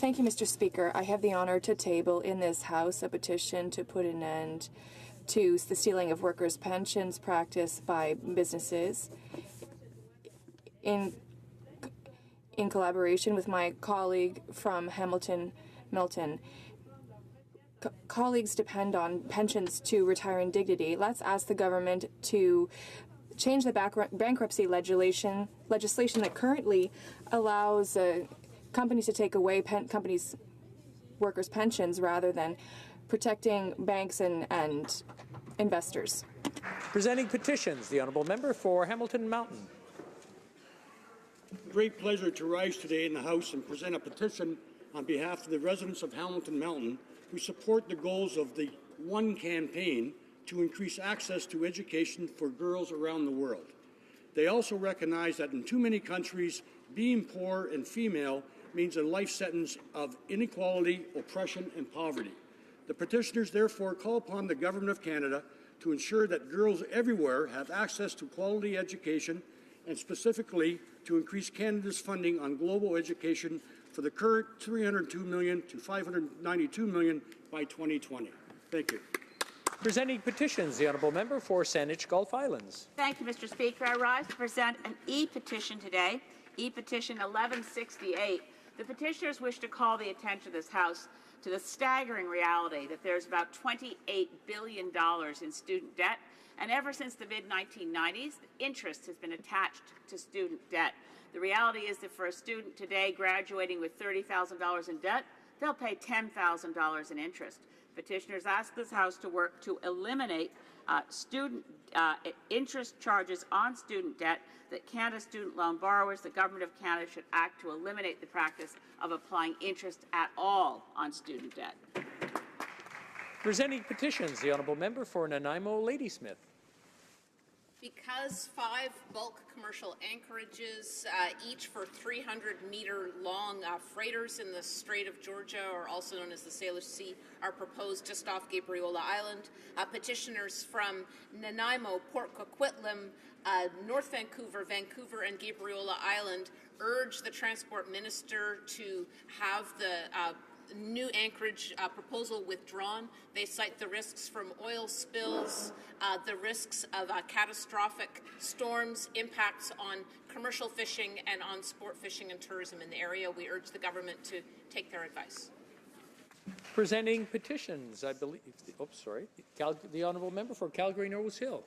Thank you, Mr. Speaker. I have the honour to table in this House a petition to put an end to the stealing of workers' pensions practiced by businesses in collaboration with my colleague from Hamilton, Milton. Colleagues depend on pensions to retire in dignity. Let's ask the government to change the bankruptcy legislation that currently allows companies to take away workers' pensions rather than protecting banks and investors. Presenting petitions, the honourable member for Hamilton Mountain. Great pleasure to rise today in the House and present a petition on behalf of the residents of Hamilton Mountain who support the goals of the One campaign to increase access to education for girls around the world. They also recognize that in too many countries, being poor and female means a life sentence of inequality, oppression, and poverty. The petitioners therefore call upon the Government of Canada to ensure that girls everywhere have access to quality education, and specifically to increase Canada's funding on global education for the current $302 million to $592 million by 2020. Thank you. Presenting petitions, the honourable member for Saanich Gulf Islands. Thank you, Mr. Speaker. I rise to present an e-petition today, e-petition 1168. The petitioners wish to call the attention of this House to the staggering reality that there's about $28 billion in student debt, and ever since the mid-1990s, interest has been attached to student debt. The reality is that for a student today graduating with $30,000 in debt, they'll pay $10,000 in interest. Petitioners ask this House to work to eliminate student interest charges on student debt, that Canada student loan borrowers, the Government of Canada should act to eliminate the practice of applying interest at all on student debt. Presenting petitions, the honourable member for Nanaimo Ladysmith. Because 5 bulk commercial anchorages, each for 300-meter-long freighters in the Strait of Georgia, or also known as the Salish Sea, are proposed just off Gabriola Island. Petitioners from Nanaimo, Port Coquitlam, North Vancouver, Vancouver, and Gabriola Island urge the Transport Minister to have the new Anchorage proposal withdrawn. They cite the risks from oil spills, the risks of catastrophic storms, impacts on commercial fishing and on sport fishing and tourism in the area. We urge the government to take their advice. Presenting petitions, I believe, the honourable member for Calgary-Nose Hill.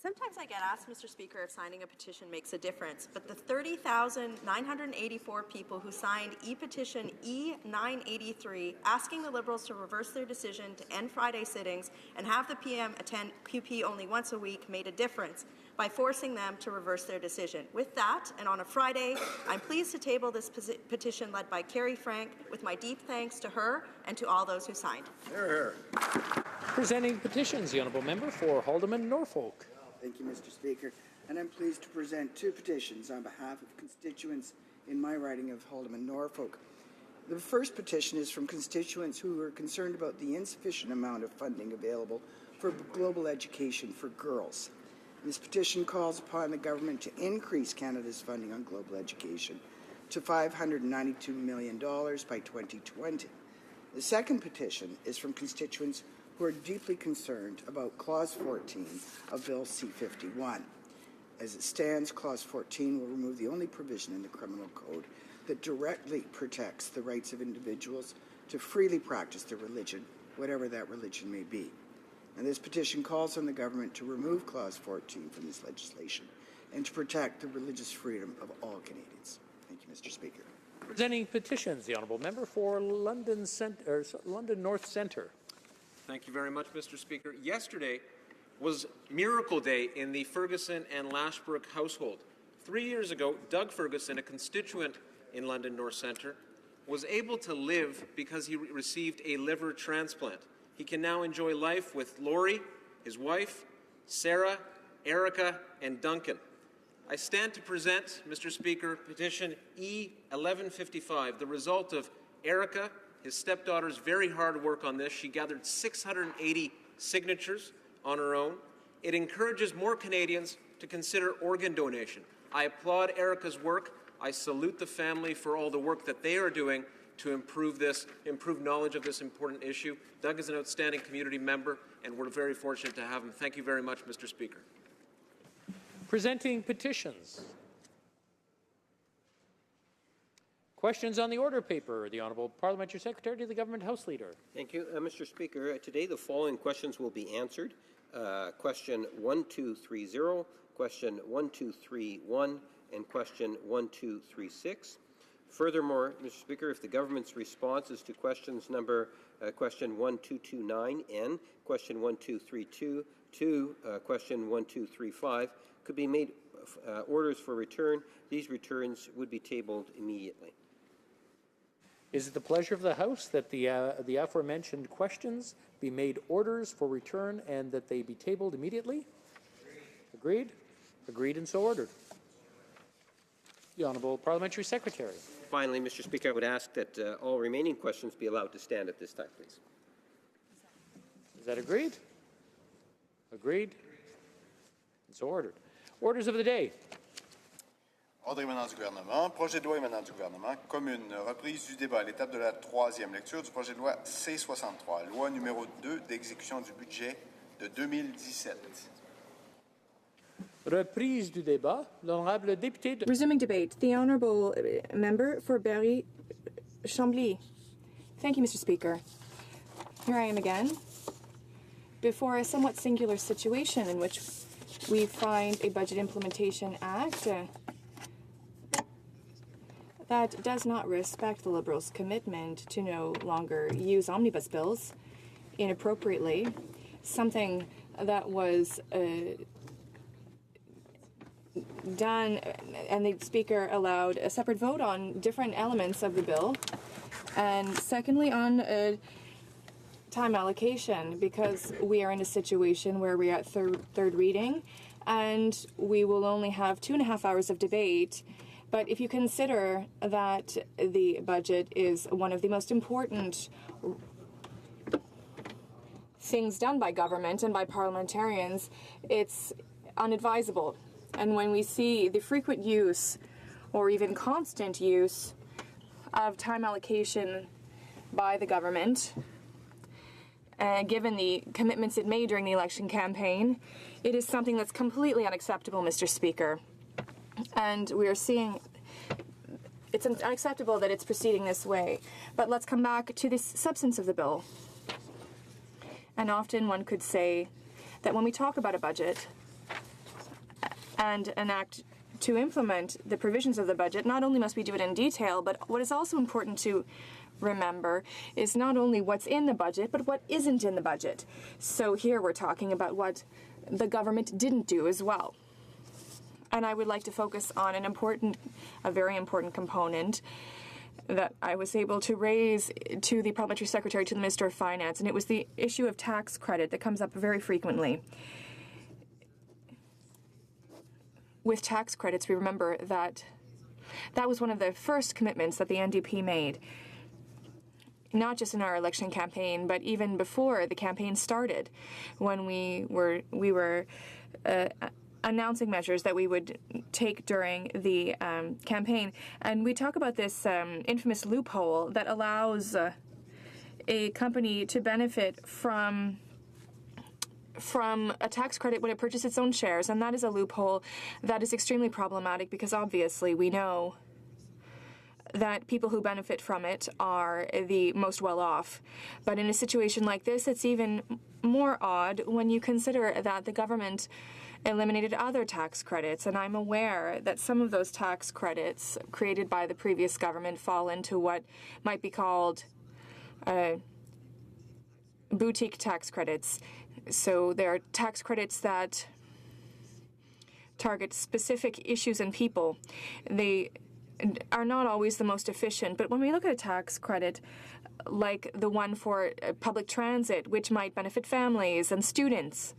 Sometimes I get asked, Mr. Speaker, if signing a petition makes a difference, but the 30,984 people who signed e-petition E983 asking the Liberals to reverse their decision to end Friday sittings and have the PM attend QP only once a week made a difference by forcing them to reverse their decision. With that, and on a Friday, I'm pleased to table this petition led by Carrie Frank with my deep thanks to her and to all those who signed. Hear, hear. Presenting petitions, the honourable member for Haldimand, Norfolk. Thank you, Mr. Speaker. And I'm pleased to present 2 petitions on behalf of constituents in my riding of Haldimand, Norfolk. The first petition is from constituents who are concerned about the insufficient amount of funding available for global education for girls. This petition calls upon the government to increase Canada's funding on global education to $592 million by 2020. The second petition is from constituents who are deeply concerned about Clause 14 of Bill C-51. As it stands, Clause 14 will remove the only provision in the Criminal Code that directly protects the rights of individuals to freely practice their religion, whatever that religion may be. And this petition calls on the government to remove Clause 14 from this legislation and to protect the religious freedom of all Canadians. Thank you, Mr. Speaker. Presenting petitions, the honourable member for London North Centre. Thank you very much, Mr. Speaker. Yesterday was Miracle Day in the Ferguson and Lashbrook household. 3 years ago, Doug Ferguson, a constituent in London North Centre, was able to live because he received a liver transplant. He can now enjoy life with Laurie, his wife, Sarah, Erica, and Duncan. I stand to present, Mr. Speaker, petition E1155, the result of Erica, his stepdaughter's very hard work on this. She gathered 680 signatures on her own. It encourages more Canadians to consider organ donation. I applaud Erica's work. I salute the family for all the work that they are doing to improve knowledge of this important issue. Doug is an outstanding community member, and we're very fortunate to have him. Thank you very much, Mr. Speaker. Presenting petitions. Questions on the order paper. The Honourable Parliamentary Secretary to the Government House Leader. Thank you, Mr. Speaker. Today the following questions will be answered. Question 1230, question 1231, and question 1236. Furthermore, Mr. Speaker, if the government's responses to question 1229 and question 1232 to question 1235 could be made orders for return, these returns would be tabled immediately. Is it the pleasure of the House that the aforementioned questions be made orders for return and that they be tabled immediately? Agreed? Agreed and so ordered. The Honourable Parliamentary Secretary. Finally, Mr. Speaker, I would ask that all remaining questions be allowed to stand at this time, please. Is that agreed? Agreed and so ordered. Orders of the day. Ordre émanant du gouvernement. Projet de loi émanant du gouvernement. Commune. Reprise du débat à l'étape de la troisième lecture du projet de loi C-63. Loi numéro 2 d'exécution du budget de 2017. Reprise du débat. L'honorable député de... Resuming debate. The honourable member for Berry Chambly. Thank you, Mr. Speaker. Here I am again before a somewhat singular situation in which we find a Budget Implementation Act that does not respect the Liberals' commitment to no longer use omnibus bills inappropriately, something that was done, and the Speaker allowed a separate vote on different elements of the bill, and secondly on time allocation, because we are in a situation where we are at third reading and we will only have 2.5 hours of debate. But if you consider that the budget is one of the most important things done by government and by parliamentarians, it's unadvisable. And when we see the frequent use or even constant use of time allocation by the government, given the commitments it made during the election campaign, it is something that's completely unacceptable, Mr. Speaker. And we are seeing it's unacceptable that it's proceeding this way. But let's come back to the substance of the bill. And often one could say that when we talk about a budget and an act to implement the provisions of the budget, not only must we do it in detail, but what is also important to remember is not only what's in the budget, but what isn't in the budget. So here we're talking about what the government didn't do as well. And I would like to focus on a very important component that I was able to raise to the Parliamentary Secretary, to the Minister of Finance, and it was the issue of tax credit that comes up very frequently. With tax credits, we remember that that was one of the first commitments that the NDP made, not just in our election campaign, but even before the campaign started, when we were announcing measures that we would take during the campaign. And we talk about this infamous loophole that allows a company to benefit from a tax credit when it purchases its own shares, and that is a loophole that is extremely problematic because obviously we know that people who benefit from it are the most well off. But in a situation like this, it's even more odd when you consider that the government eliminated other tax credits, and I'm aware that some of those tax credits created by the previous government fall into what might be called boutique tax credits. So there are tax credits that target specific issues and people. They are not always the most efficient, but when we look at a tax credit like the one for public transit, which might benefit families and students,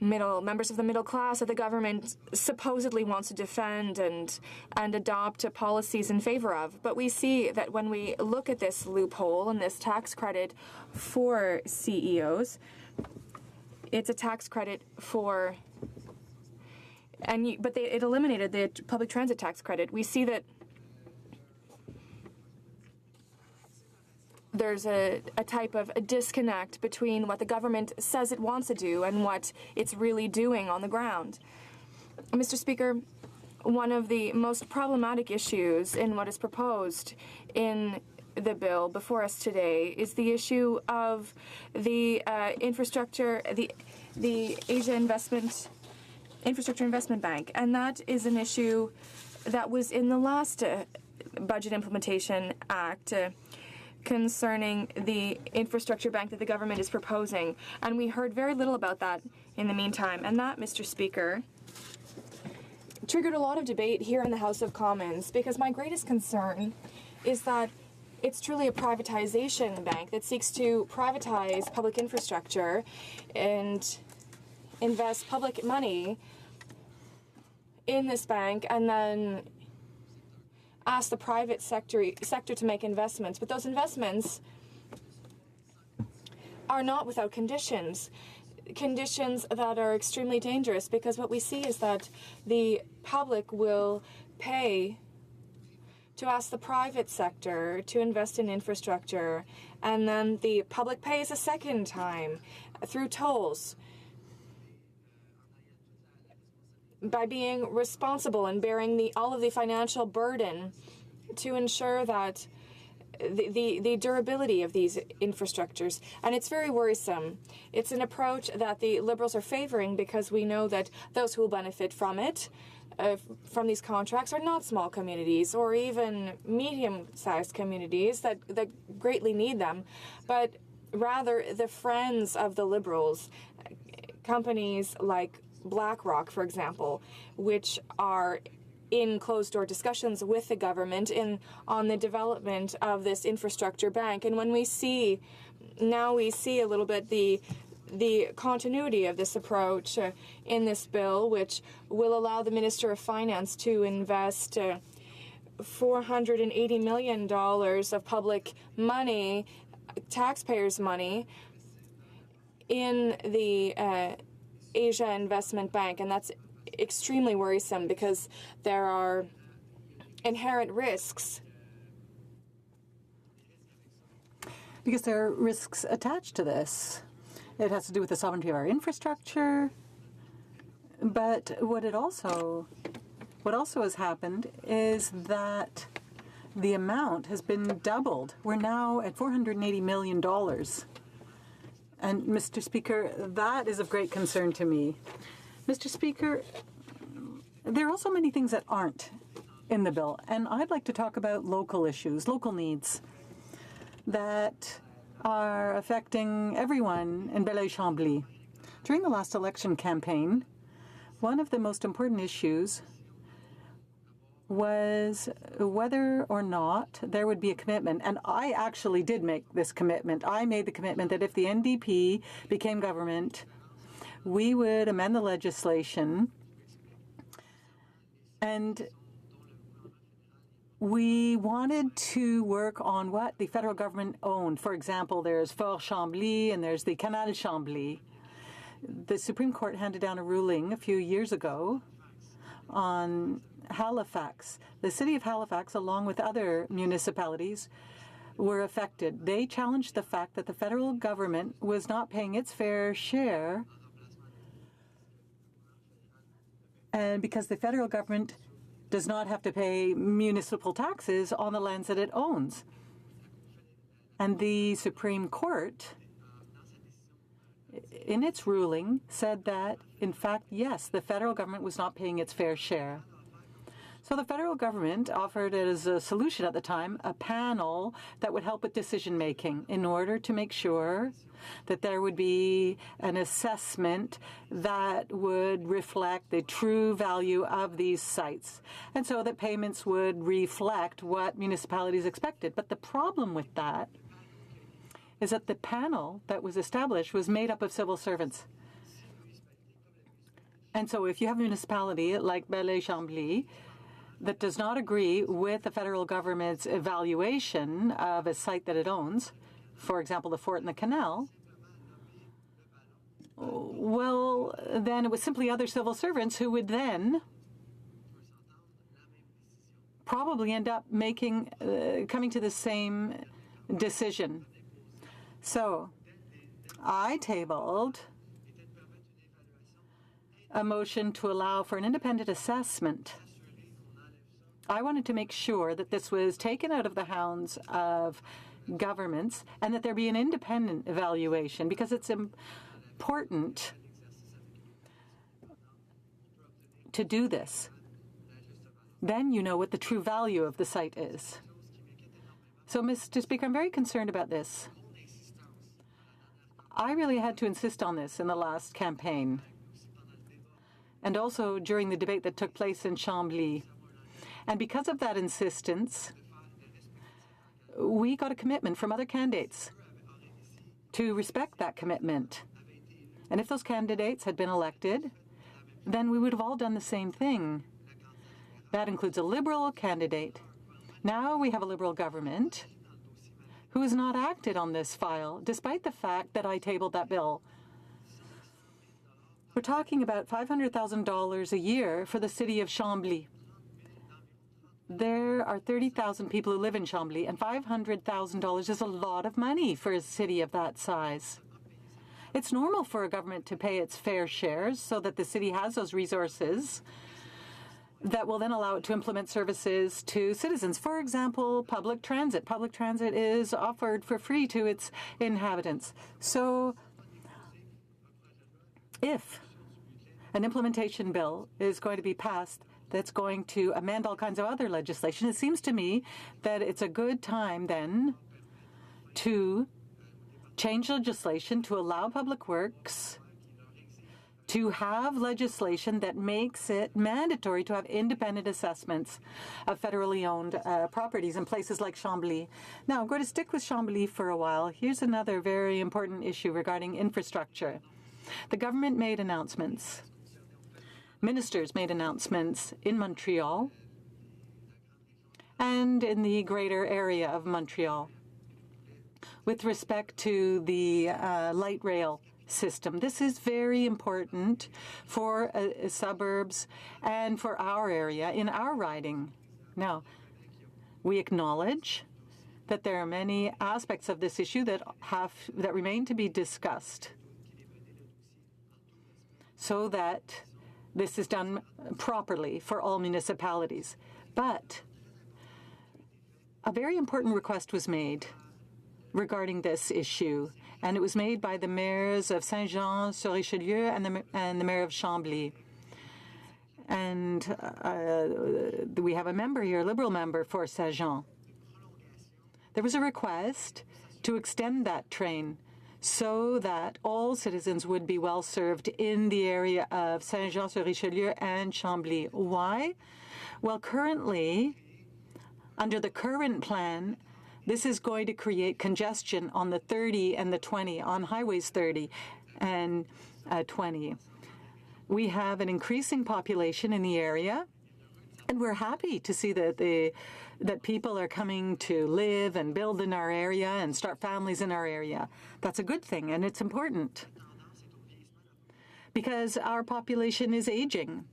members of the middle class that the government supposedly wants to defend and adopt policies in favor of. But we see that when we look at this loophole and this tax credit for CEOs, it's a tax credit for, but it eliminated the public transit tax credit. We see that there's a type of a disconnect between what the government says it wants to do and what it's really doing on the ground. Mr. Speaker, one of the most problematic issues in what is proposed in the bill before us today is the issue of the infrastructure, the Asia Infrastructure Investment Bank, and that is an issue that was in the last Budget Implementation Act concerning the infrastructure bank that the government is proposing. And we heard very little about that in the meantime. And that, Mr. Speaker, triggered a lot of debate here in the House of Commons, because my greatest concern is that it's truly a privatization bank that seeks to privatize public infrastructure and invest public money in this bank and then ask the private sector to make investments. But those investments are not without conditions that are extremely dangerous, because what we see is that the public will pay to ask the private sector to invest in infrastructure, and then the public pays a second time through tolls by being responsible and bearing all of the financial burden to ensure that the durability of these infrastructures. And it's very worrisome. It's an approach that the Liberals are favoring because we know that those who will benefit from it, from these contracts, are not small communities or even medium-sized communities that greatly need them, but rather the friends of the Liberals, companies like BlackRock, for example, which are in closed-door discussions with the government on the development of this infrastructure bank. And when we see a little bit the continuity of this approach in this bill, which will allow the Minister of Finance to invest $480 million of public money, taxpayers' money, in the Asia Investment Bank, and that's extremely worrisome because there are inherent risks. Because there are risks attached to this. It has to do with the sovereignty of our infrastructure, but what also has happened is that the amount has been doubled. We're now at $480 million. And, Mr. Speaker, that is of great concern to me. Mr. Speaker, there are also many things that aren't in the bill, and I'd like to talk about local issues, local needs that are affecting everyone in Belleuil-Chambly. During the last election campaign, one of the most important issues was whether or not there would be a commitment. And I actually did make this commitment. I made the commitment that if the NDP became government, we would amend the legislation and we wanted to work on what the federal government owned. For example, there's Fort Chambly and there's the Canal Chambly. The Supreme Court handed down a ruling a few years ago on Halifax. The city of Halifax, along with other municipalities, were affected. They challenged the fact that the federal government was not paying its fair share, and because the federal government does not have to pay municipal taxes on the lands that it owns. And the Supreme Court, in its ruling, said that, in fact, yes, the federal government was not paying its fair share. So the federal government offered as a solution at the time a panel that would help with decision-making in order to make sure that there would be an assessment that would reflect the true value of these sites, and so that payments would reflect what municipalities expected. But the problem with that is that the panel that was established was made up of civil servants. And so if you have a municipality like Belleuil-Chambly that does not agree with the federal government's evaluation of a site that it owns, for example, the fort and the canal, well, then it was simply other civil servants who would then probably end up coming to the same decision. So I tabled a motion to allow for an independent assessment. I wanted to make sure that this was taken out of the hands of governments and that there be an independent evaluation, because it's important to do this. Then you know what the true value of the site is. So, Mr. Speaker, I'm very concerned about this. I really had to insist on this in the last campaign, and also during the debate that took place in Chambly. And because of that insistence, we got a commitment from other candidates to respect that commitment. And if those candidates had been elected, then we would have all done the same thing. That includes a Liberal candidate. Now we have a Liberal government who has not acted on this file, despite the fact that I tabled that bill. We're talking about $500,000 a year for the city of Chambly. There are 30,000 people who live in Chambly, and $500,000 is a lot of money for a city of that size. It's normal for a government to pay its fair shares so that the city has those resources that will then allow it to implement services to citizens. For example, public transit. Public transit is offered for free to its inhabitants. So if an implementation bill is going to be passed that's going to amend all kinds of other legislation, it seems to me that it's a good time then to change legislation to allow Public Works to have legislation that makes it mandatory to have independent assessments of federally owned properties in places like Chambly. Now, I'm going to stick with Chambly for a while. Here's another very important issue regarding infrastructure. The government made announcements. Ministers made announcements in Montreal and in the greater area of Montreal with respect to the light rail system. This is very important for suburbs and for our area in our riding. Now, we acknowledge that there are many aspects of this issue that remain to be discussed so that this is done properly for all municipalities. But a very important request was made regarding this issue, and it was made by the mayors of Saint-Jean-sur-Richelieu and the mayor of Chambly. And we have a member here, a Liberal member for Saint-Jean. There was a request to extend that train so that all citizens would be well served in the area of Saint-Jean-sur-Richelieu and Chambly. Why? Well, currently, under the current plan, this is going to create congestion on the 30 and the 20, on highways 30 and 20. We have an increasing population in the area, and we're happy to see that people are coming to live and build in our area and start families in our area. That's a good thing, and it's important because our population is aging,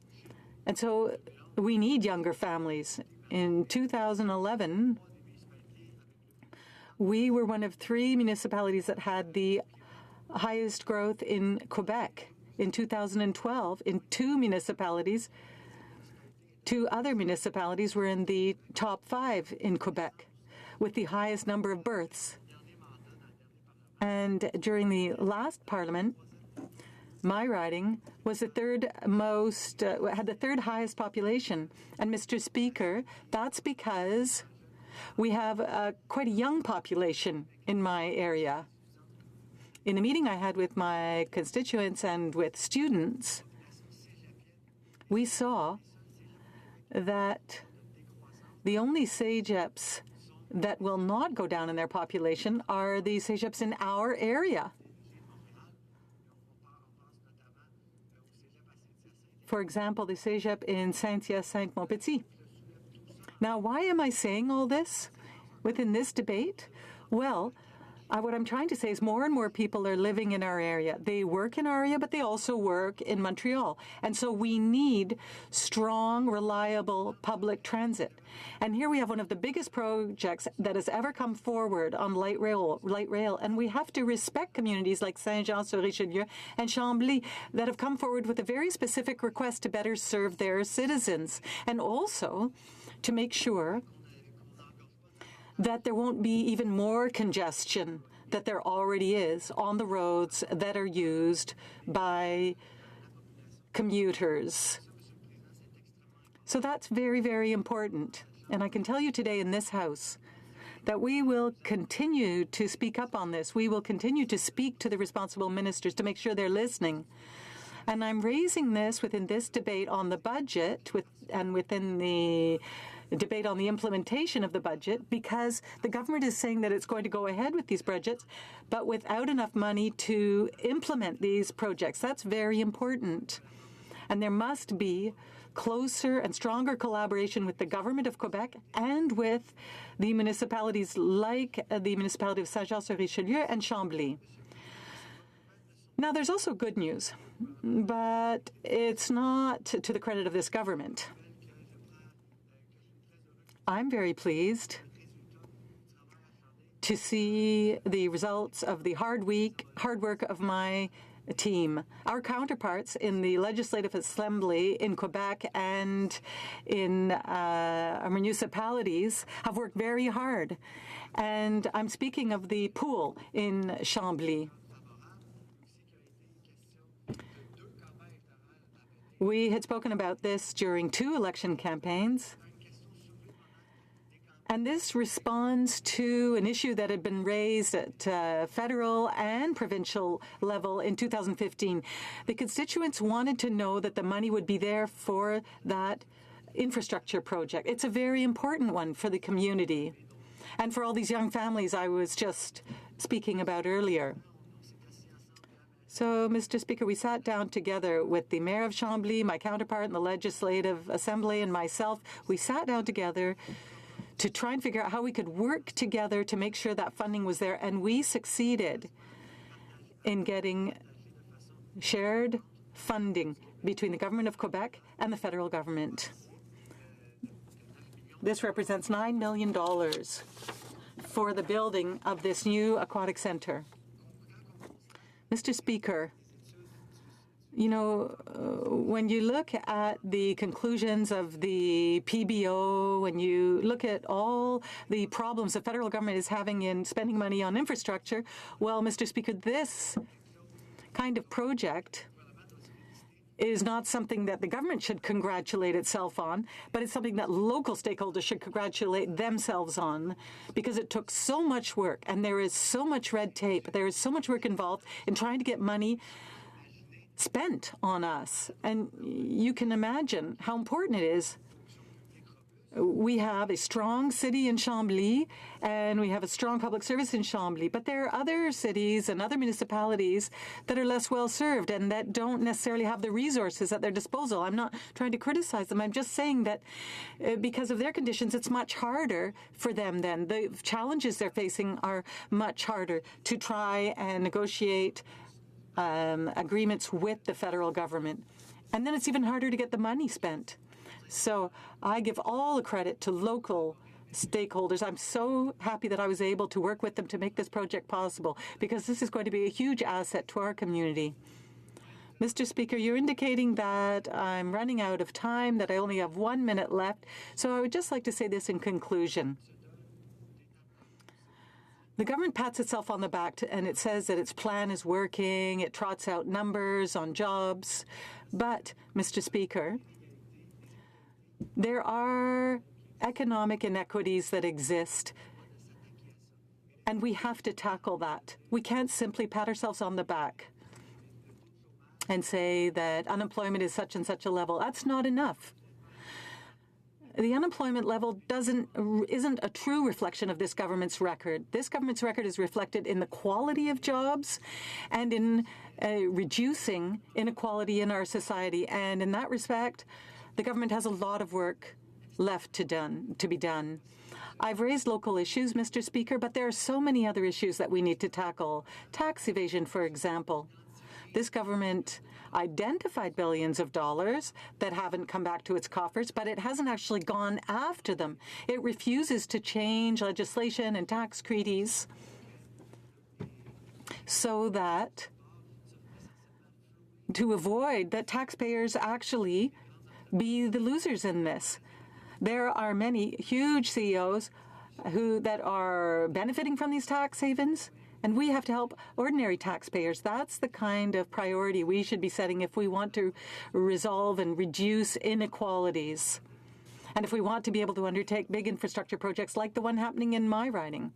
and so we need younger families. In 2011, We were one of 3 municipalities that had the highest growth in Quebec. In 2012, in 2 municipalities, 2 other municipalities were in the top 5 in Quebec with the highest number of births. And during the last parliament, my riding was the third most, had the third highest population. And Mr. Speaker, that's because we have quite a young population in my area. In a meeting I had with my constituents and with students, we saw that the only CEGEPs that will not go down in their population are the CEGEPs in our area. For example, the CEGEP in Saint-Hyacinthe-Montpetit. Now, why am I saying all this within this debate? Well, what I'm trying to say is more and more people are living in our area. They work in our area, but they also work in Montreal. And so we need strong, reliable public transit. And here we have one of the biggest projects that has ever come forward on light rail. And we have to respect communities like Saint-Jean-sur-Richelieu and Chambly that have come forward with a very specific request to better serve their citizens. And also to make sure that there won't be even more congestion that there already is on the roads that are used by commuters. So that's very, very important. And I can tell you today in this House that we will continue to speak up on this. We will continue to speak to the responsible ministers to make sure they're listening. And I'm raising this within this debate on the budget and within the debate on the implementation of the budget, because the government is saying that it's going to go ahead with these budgets, but without enough money to implement these projects. That's very important. And there must be closer and stronger collaboration with the government of Quebec and with the municipalities like the municipality of Saint-Jean-sur-Richelieu and Chambly. Now, there's also good news, but it's not to the credit of this government. I'm very pleased to see the results of the hard work of my team. Our counterparts in the Legislative Assembly in Quebec and in our municipalities have worked very hard. And I'm speaking of the pool in Chambly. We had spoken about this during 2 election campaigns. And this responds to an issue that had been raised at federal and provincial level in 2015. The constituents wanted to know that the money would be there for that infrastructure project. It's a very important one for the community and for all these young families I was just speaking about earlier. So, Mr. Speaker, we sat down together with the Mayor of Chambly, my counterpart in the Legislative Assembly, and myself. We sat down together to try and figure out how we could work together to make sure that funding was there. And we succeeded in getting shared funding between the government of Quebec and the federal government. This represents $9 million for the building of this new aquatic center. Mr. Speaker, you know, when you look at the conclusions of the PBO, when you look at all the problems the federal government is having in spending money on infrastructure, well, Mr. Speaker, this kind of project is not something that the government should congratulate itself on, but it's something that local stakeholders should congratulate themselves on, because it took so much work and there is so much red tape. There is so much work involved in trying to get money spent on us. And you can imagine how important it is. We have a strong city in Chambly, and we have a strong public service in Chambly, but there are other cities and other municipalities that are less well served and that don't necessarily have the resources at their disposal. I'm not trying to criticize them. I'm just saying that because of their conditions, it's much harder for them then. The challenges they're facing are much harder to try and negotiate agreements with the federal government. And then it's even harder to get the money spent. So I give all the credit to local stakeholders. I'm so happy that I was able to work with them to make this project possible, because this is going to be a huge asset to our community. Mr. Speaker, you're indicating that I'm running out of time, that I only have 1 minute left, so I would just like to say this in conclusion. The government pats itself on the back and it says that its plan is working, it trots out numbers on jobs, but, Mr. Speaker, there are economic inequities that exist, and we have to tackle that. We can't simply pat ourselves on the back and say that unemployment is such and such a level. That's not enough. The unemployment level isn't a true reflection of this government's record. This government's record is reflected in the quality of jobs and in reducing inequality in our society. And in that respect, the government has a lot of work left to be done. I've raised local issues, Mr. Speaker, but there are so many other issues that we need to tackle. Tax evasion, for example. This government identified billions of dollars that haven't come back to its coffers, but it hasn't actually gone after them. It refuses to change legislation and tax treaties so that to avoid that taxpayers actually be the losers in this. There are many huge CEOs that are benefiting from these tax havens, and we have to help ordinary taxpayers. That's the kind of priority we should be setting if we want to resolve and reduce inequalities, and if we want to be able to undertake big infrastructure projects like the one happening in my riding.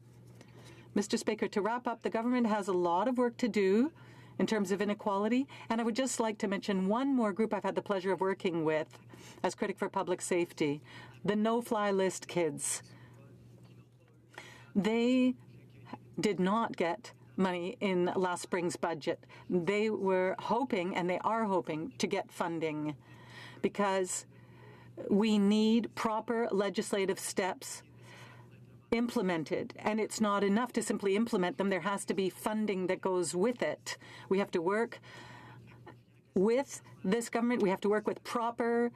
Mr. Speaker, to wrap up, the government has a lot of work to do in terms of inequality, and I would just like to mention one more group I've had the pleasure of working with as critic for public safety, the no-fly list kids. They did not get money in last spring's budget. They were hoping, and they are hoping, to get funding because we need proper legislative steps implemented, and it's not enough to simply implement them. There has to be funding that goes with it. We have to work with this government. We have to work with proper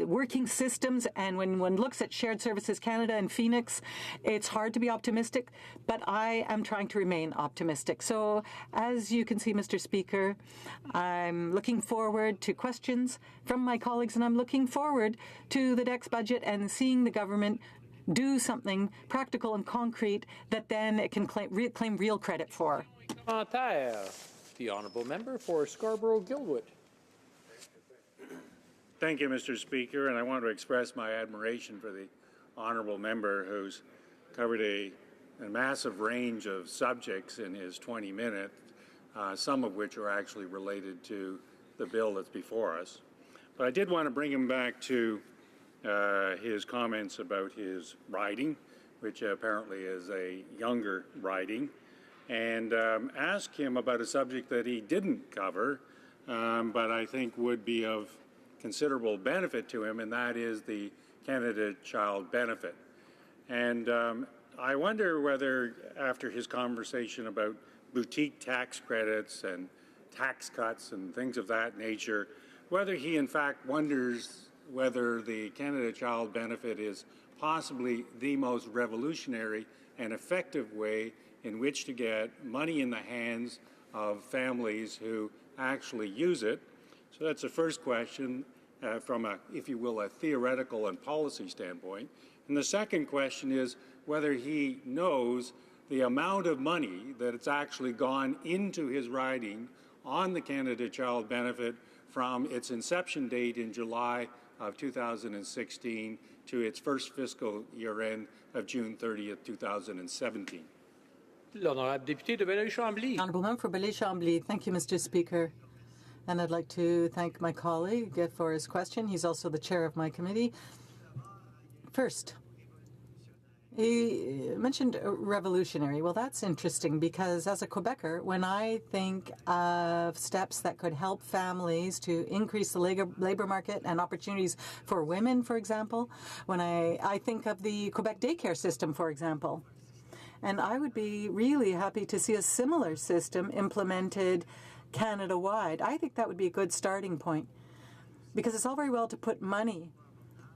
working systems, and when one looks at Shared Services Canada and Phoenix, it's hard to be optimistic, but I am trying to remain optimistic. So as you can see, Mr. Speaker, I'm looking forward to questions from my colleagues, and I'm looking forward to the next budget and seeing the government do something practical and concrete that then it can claim real credit for. The honourable member for Scarborough-Guildwood. Thank you, Mr. Speaker, and I want to express my admiration for the honourable member who's covered a massive range of subjects in his 20 minutes, some of which are actually related to the bill that's before us. But I did want to bring him back to his comments about his riding, which apparently is a younger riding, and ask him about a subject that he didn't cover, but I think would be of considerable benefit to him, and that is the Canada Child Benefit. And I wonder whether, after his conversation about boutique tax credits and tax cuts and things of that nature, whether he in fact wonders whether the Canada Child Benefit is possibly the most revolutionary and effective way in which to get money in the hands of families who actually use it. So that's the first question from a, if you will, a theoretical and policy standpoint. And the second question is whether he knows the amount of money that it's actually gone into his riding on the Canada Child Benefit from its inception date in July of 2016 to its first fiscal year end of June 30th, 2017. L'honorable député de Belleuil-Chambly. Honourable member for Belleuil-Chambly. Thank you, Mr. Speaker. And I'd like to thank my colleague for his question. He's also the chair of my committee. First, he mentioned revolutionary. Well, that's interesting because as a Quebecer, when I think of steps that could help families to increase the labor market and opportunities for women, for example, when I think of the Quebec daycare system, for example, and I would be really happy to see a similar system implemented Canada-wide. I think that would be a good starting point because it's all very well to put money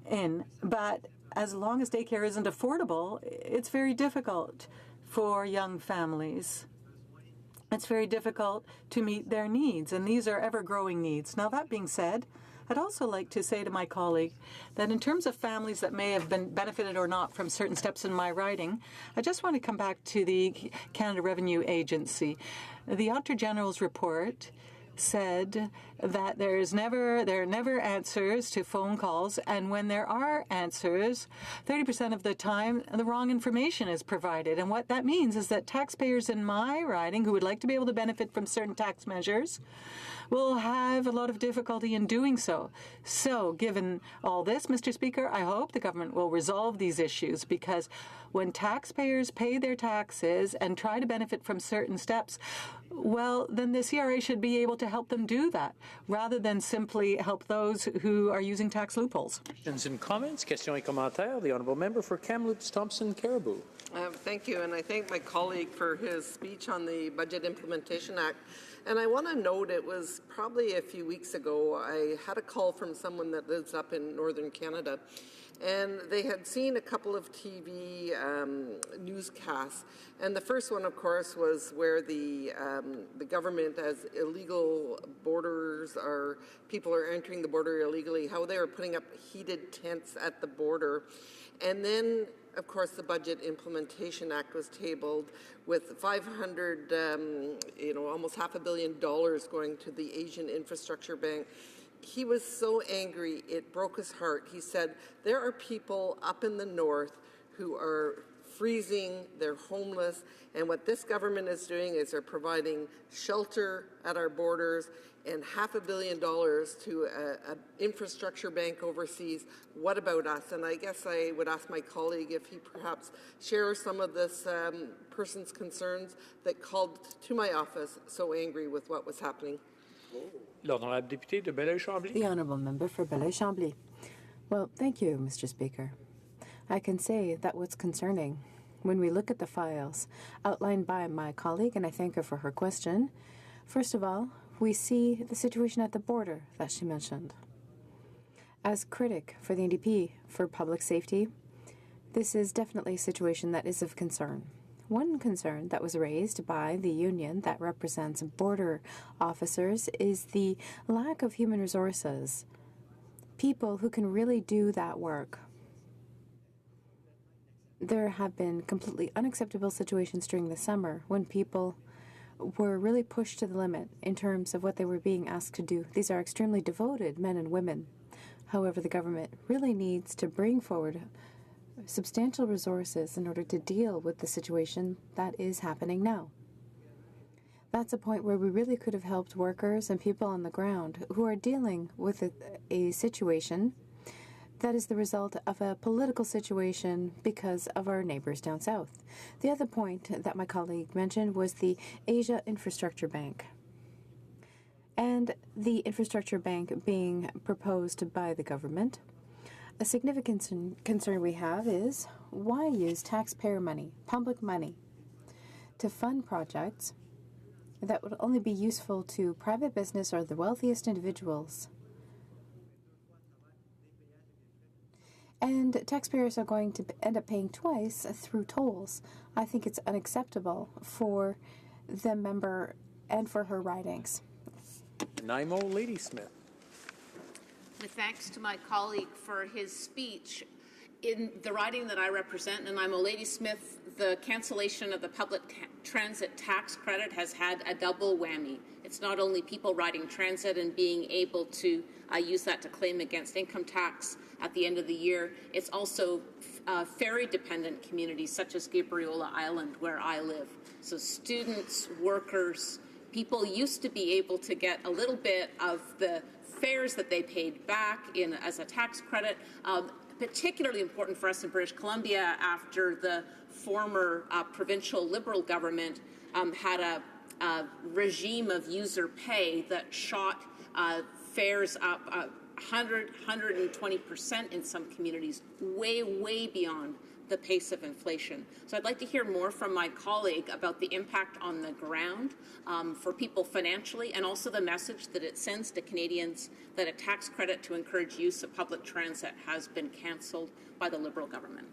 in, but as long as daycare isn't affordable, it's very difficult for young families. It's very difficult to meet their needs, and these are ever-growing needs. Now, that being said, I'd also like to say to my colleague that in terms of families that may have been benefited or not from certain steps in my writing, I just want to come back to the Canada Revenue Agency. The Auditor General's report said that there are never answers to phone calls, and when there are answers, 30% of the time the wrong information is provided. And what that means is that taxpayers in my riding who would like to be able to benefit from certain tax measures will have a lot of difficulty in doing so. So, given all this, Mr. Speaker, I hope the government will resolve these issues, because when taxpayers pay their taxes and try to benefit from certain steps, well, then the CRA should be able to help them do that, rather than simply help those who are using tax loopholes. Questions and comments? Questions et commentaires. The Honourable Member for Kamloops Thompson Caribou. Thank you, and I thank my colleague for his speech on the Budget Implementation Act. And I want to note, it was probably a few weeks ago, I had a call from someone that lives up in northern Canada, and they had seen a couple of TV newscasts. And the first one, of course, was where the government, as illegal borders or people are entering the border illegally, how they were putting up heated tents at the border. And then, of course, the Budget Implementation Act was tabled with 500, almost $500 million going to the Asian Infrastructure Bank. He was so angry, it broke his heart. He said, there are people up in the north who are freezing, they're homeless, and what this government is doing is they're providing shelter at our borders and $500 million to an infrastructure bank overseas. What about us? And I guess I would ask my colleague if he perhaps shares some of this person's concerns that called to my office so angry with what was happening. L'honorable député de Belleuil-Chambly. The Honourable Member for Belleuil-Chambly. Well, thank you, Mr. Speaker. I can say that what's concerning, when we look at the files outlined by my colleague, and I thank her for her question, first of all, we see the situation at the border that she mentioned. As critic for the NDP for public safety, this is definitely a situation that is of concern. One concern that was raised by the union that represents border officers is the lack of human resources, people who can really do that work. There have been completely unacceptable situations during the summer when people were really pushed to the limit in terms of what they were being asked to do. These are extremely devoted men and women. However, the government really needs to bring forward substantial resources in order to deal with the situation that is happening now. That's a point where we really could have helped workers and people on the ground who are dealing with a situation that is the result of a political situation because of our neighbors down south. The other point that my colleague mentioned was the Asia Infrastructure Bank. And the Infrastructure Bank being proposed by the government. A significant concern we have is, why use taxpayer money, public money, to fund projects that would only be useful to private business or the wealthiest individuals? And taxpayers are going to end up paying twice through tolls. I think it's unacceptable for the member and for her ridings. Nanaimo Ladysmith. With thanks to my colleague for his speech, in the riding that I represent, Nanaimo Ladysmith, the cancellation of the public transit tax credit has had a double whammy. It's not only people riding transit and being able to use that to claim against income tax at the end of the year, it's also ferry-dependent communities such as Gabriola Island, where I live. So students, workers, people used to be able to get a little bit of the fares that they paid back as a tax credit, particularly important for us in British Columbia after the former provincial Liberal government had a regime of user pay that shot fares up 100, 120% in some communities, way, way beyond the pace of inflation. So I'd like to hear more from my colleague about the impact on the ground for people financially, and also the message that it sends to Canadians that a tax credit to encourage use of public transit has been cancelled by the Liberal government.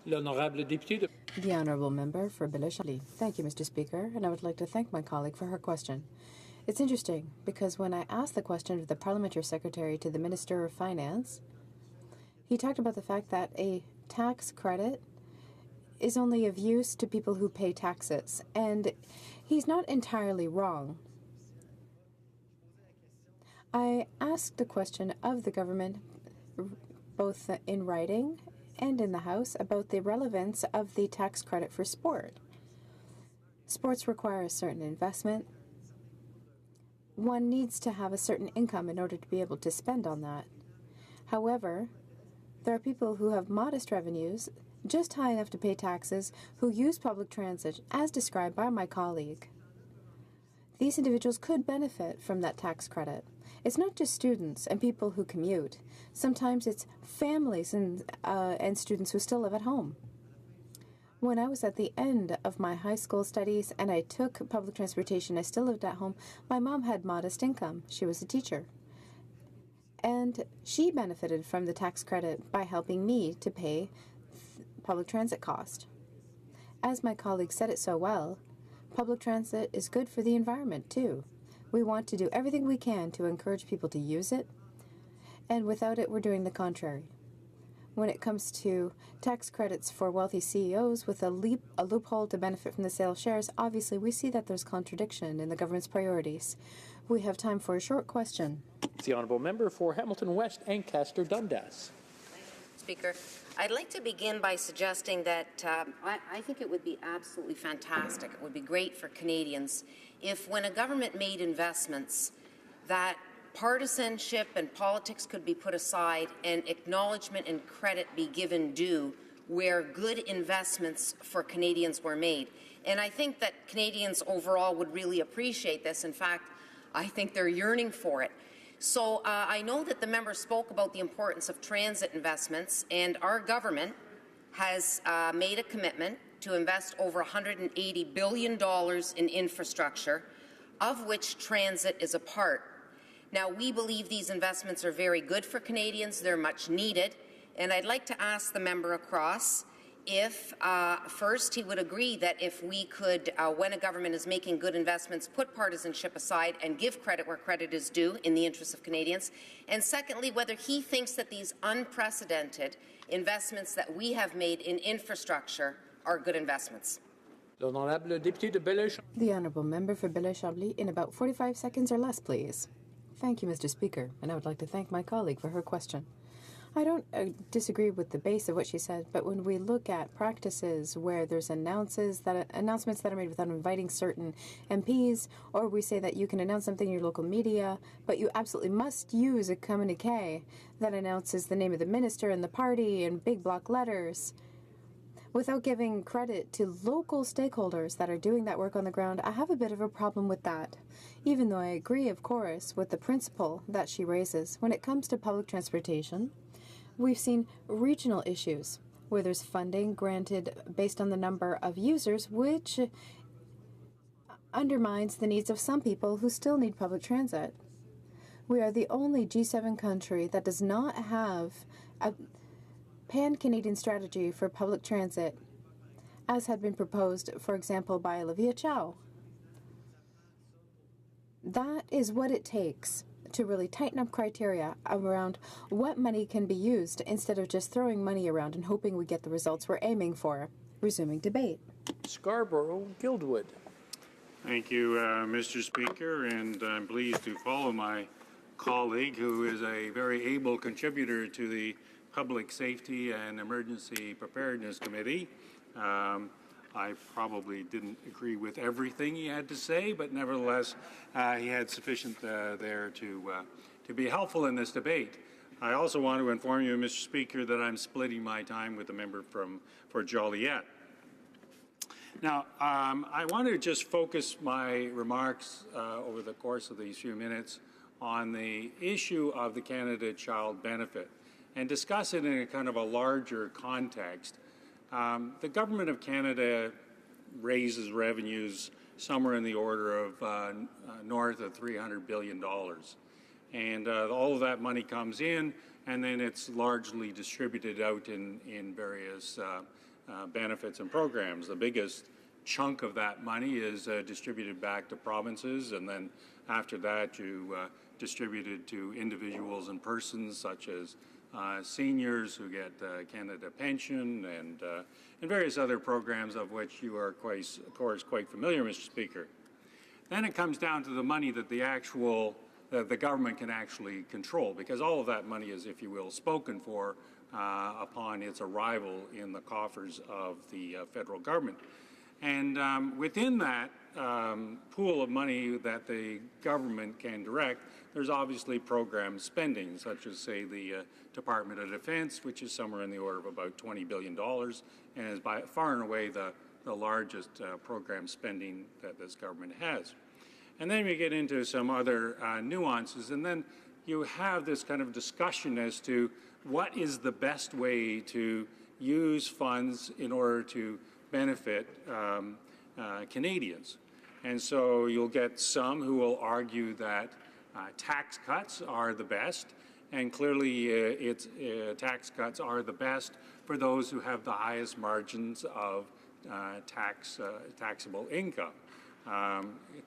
The Honourable Member for Belleuil-Chambly. Thank you, Mr. Speaker, and I would like to thank my colleague for her question. It's interesting because when I asked the question of the Parliamentary Secretary to the Minister of Finance, he talked about the fact that a tax credit is only of use to people who pay taxes, and he's not entirely wrong. I asked the question of the government, both in writing and in the House, about the relevance of the tax credit for sport. Sports require a certain investment. One needs to have a certain income in order to be able to spend on that. However, there are people who have modest revenues, just high enough to pay taxes, who use public transit, as described by my colleague. These individuals could benefit from that tax credit. It's not just students and people who commute. Sometimes it's families and students who still live at home. When I was at the end of my high school studies and I took public transportation, I still lived at home. My mom had modest income. She was a teacher. And she benefited from the tax credit by helping me to pay public transit cost. As my colleague said it so well, public transit is good for the environment too. We want to do everything we can to encourage people to use it, and without it, we're doing the contrary. When it comes to tax credits for wealthy CEOs with a loophole to benefit from the sale of shares, obviously we see that there's contradiction in the government's priorities. We have time for a short question. The Honourable Member for Hamilton West, Ancaster Dundas. Speaker, I'd like to begin by suggesting that I think it would be absolutely fantastic. It would be great for Canadians if, when a government made investments, that partisanship and politics could be put aside and acknowledgement and credit be given due where good investments for Canadians were made. And I think that Canadians overall would really appreciate this. In fact, I think they're yearning for it. So I know that the member spoke about the importance of transit investments, and our government has made a commitment to invest over $180 billion in infrastructure, of which transit is a part. Now, we believe these investments are very good for Canadians. They're much needed. And I'd like to ask the member across if, first, he would agree that if we could, when a government is making good investments, put partisanship aside and give credit where credit is due in the interests of Canadians. And secondly, whether he thinks that these unprecedented investments that we have made in infrastructure are good investments. The Honourable Member for Belleuil-Chambly, in about 45 seconds or less, please. Thank you, Mr. Speaker, and I would like to thank my colleague for her question. I don't disagree with the base of what she said, but when we look at practices where there's announcements that are made without inviting certain MPs, or we say that you can announce something in your local media, but you absolutely must use a communiqué that announces the name of the minister and the party in big block letters, without giving credit to local stakeholders that are doing that work on the ground, I have a bit of a problem with that. Even though I agree, of course, with the principle that she raises. When it comes to public transportation, we've seen regional issues where there's funding granted based on the number of users, which undermines the needs of some people who still need public transit. We are the only G7 country that does not have a pan-Canadian strategy for public transit, as had been proposed, for example, by Olivia Chow. That is what it takes to really tighten up criteria around what money can be used instead of just throwing money around and hoping we get the results we're aiming for. Resuming debate. Scarborough Guildwood. Thank you, Mr. Speaker, and I'm pleased to follow my colleague, who is a very able contributor to the Public Safety and Emergency Preparedness Committee. I probably didn't agree with everything he had to say, but nevertheless, he had sufficient there to be helpful in this debate. I also want to inform you, Mr. Speaker, that I'm splitting my time with the member for Joliet. Now, I want to just focus my remarks over the course of these few minutes on the issue of the Canada Child Benefit and discuss it in a kind of a larger context. The Government of Canada raises revenues somewhere in the order of north of $300 billion. And all of that money comes in, and then it's largely distributed out in various benefits and programs. The biggest chunk of that money is distributed back to provinces, and then after that you distribute it to individuals and persons such as seniors who get Canada Pension and various other programs of which you are, of course, quite familiar, Mr. Speaker. Then it comes down to the money that the government can actually control, because all of that money is, if you will, spoken for upon its arrival in the coffers of the federal government. And within that pool of money that the government can direct, there's obviously program spending, such as, say, the Department of Defense, which is somewhere in the order of about $20 billion, and is by far and away the largest program spending that this government has. And then we get into some other nuances, and then you have this kind of discussion as to what is the best way to use funds in order to benefit Canadians. And so you'll get some who will argue that tax cuts are the best, and clearly tax cuts are the best for those who have the highest margins of taxable income.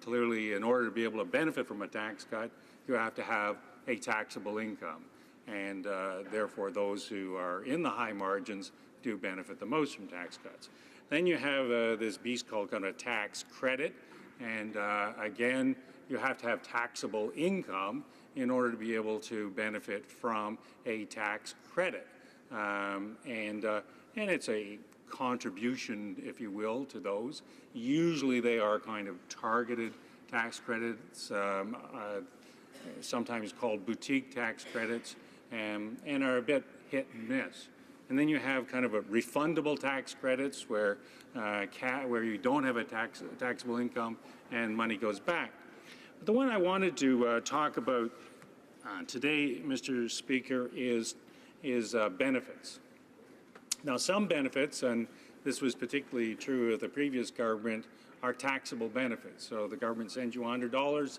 Clearly, in order to be able to benefit from a tax cut, you have to have a taxable income, and therefore those who are in the high margins do benefit the most from tax cuts. Then you have this beast called kind of tax credit, and again, you have to have taxable income in order to be able to benefit from a tax credit, and it's a contribution, if you will, to those. Usually they are kind of targeted tax credits, sometimes called boutique tax credits, and are a bit hit and miss. And then you have kind of a refundable tax credits where you don't have a taxable income and money goes back. But the one I wanted to talk about today, Mr. Speaker, is benefits. Now, some benefits, and this was particularly true of the previous government, are taxable benefits. So the government sends you $100,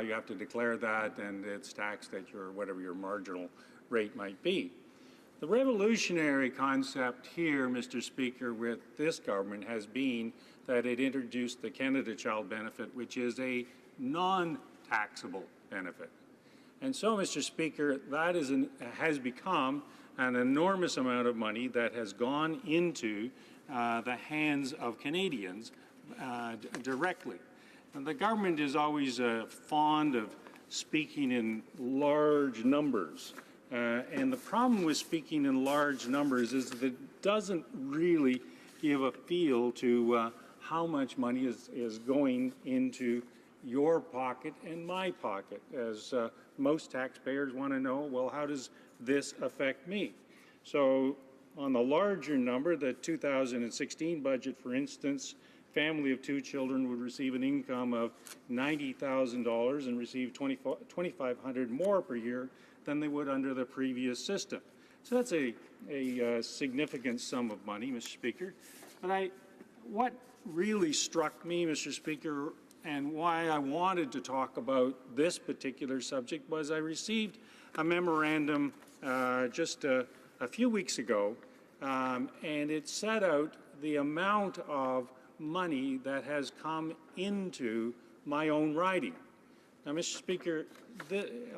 you have to declare that, and it's taxed at whatever your marginal rate might be. The revolutionary concept here, Mr. Speaker, with this government has been that it introduced the Canada Child Benefit, which is a non-taxable benefit. And so, Mr. Speaker, that has become an enormous amount of money that has gone into the hands of Canadians directly. And the government is always fond of speaking in large numbers. And the problem with speaking in large numbers is that it doesn't really give a feel to how much money is going into your pocket and my pocket, as most taxpayers want to know, well, how does this affect me? So on the larger number, the 2016 budget, for instance, family of 2 children would receive an income of $90,000 and receive $2,500 more per year than they would under the previous system. So that's a significant sum of money, Mr. Speaker. But what really struck me, Mr. Speaker, and why I wanted to talk about this particular subject was I received a memorandum just a few weeks ago, and it set out the amount of money that has come into my own riding. Now, Mr. Speaker,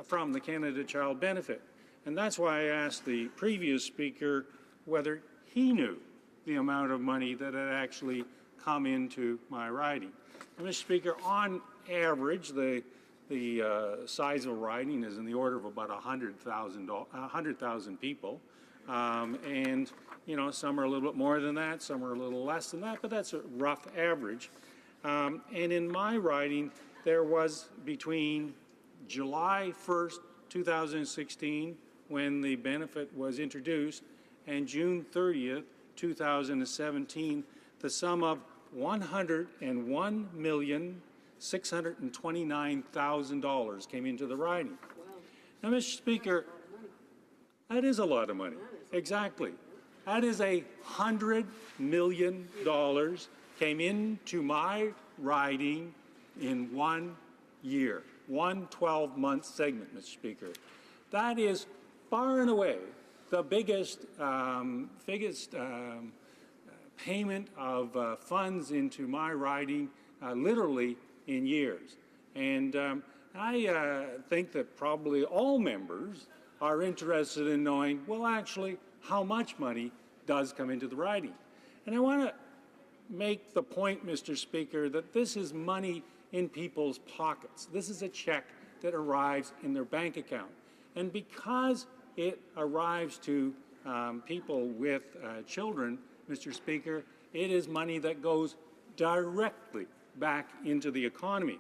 from the Canada Child Benefit. And that's why I asked the previous speaker whether he knew the amount of money that had actually come into my riding. And, Mr. Speaker, on average, the size of a riding is in the order of about 100,000 people. And, you know, some are a little bit more than that, some are a little less than that, but that's a rough average. And in my riding, there was between July 1st, 2016, when the benefit was introduced, and June 30th, 2017, the sum of $101,629,000 came into the riding. Wow. Now, Mr. Speaker, that is a lot of money. Exactly. That is $100 million came into my riding in 1 year, one 12-month segment, Mr. Speaker. That is far and away the biggest payment of funds into my riding, literally in years. And I think that probably all members are interested in knowing, well, actually, how much money does come into the riding. And I want to make the point, Mr. Speaker, that this is money in people's pockets. This is a check that arrives in their bank account. And because it arrives to people with children, Mr. Speaker, it is money that goes directly back into the economy.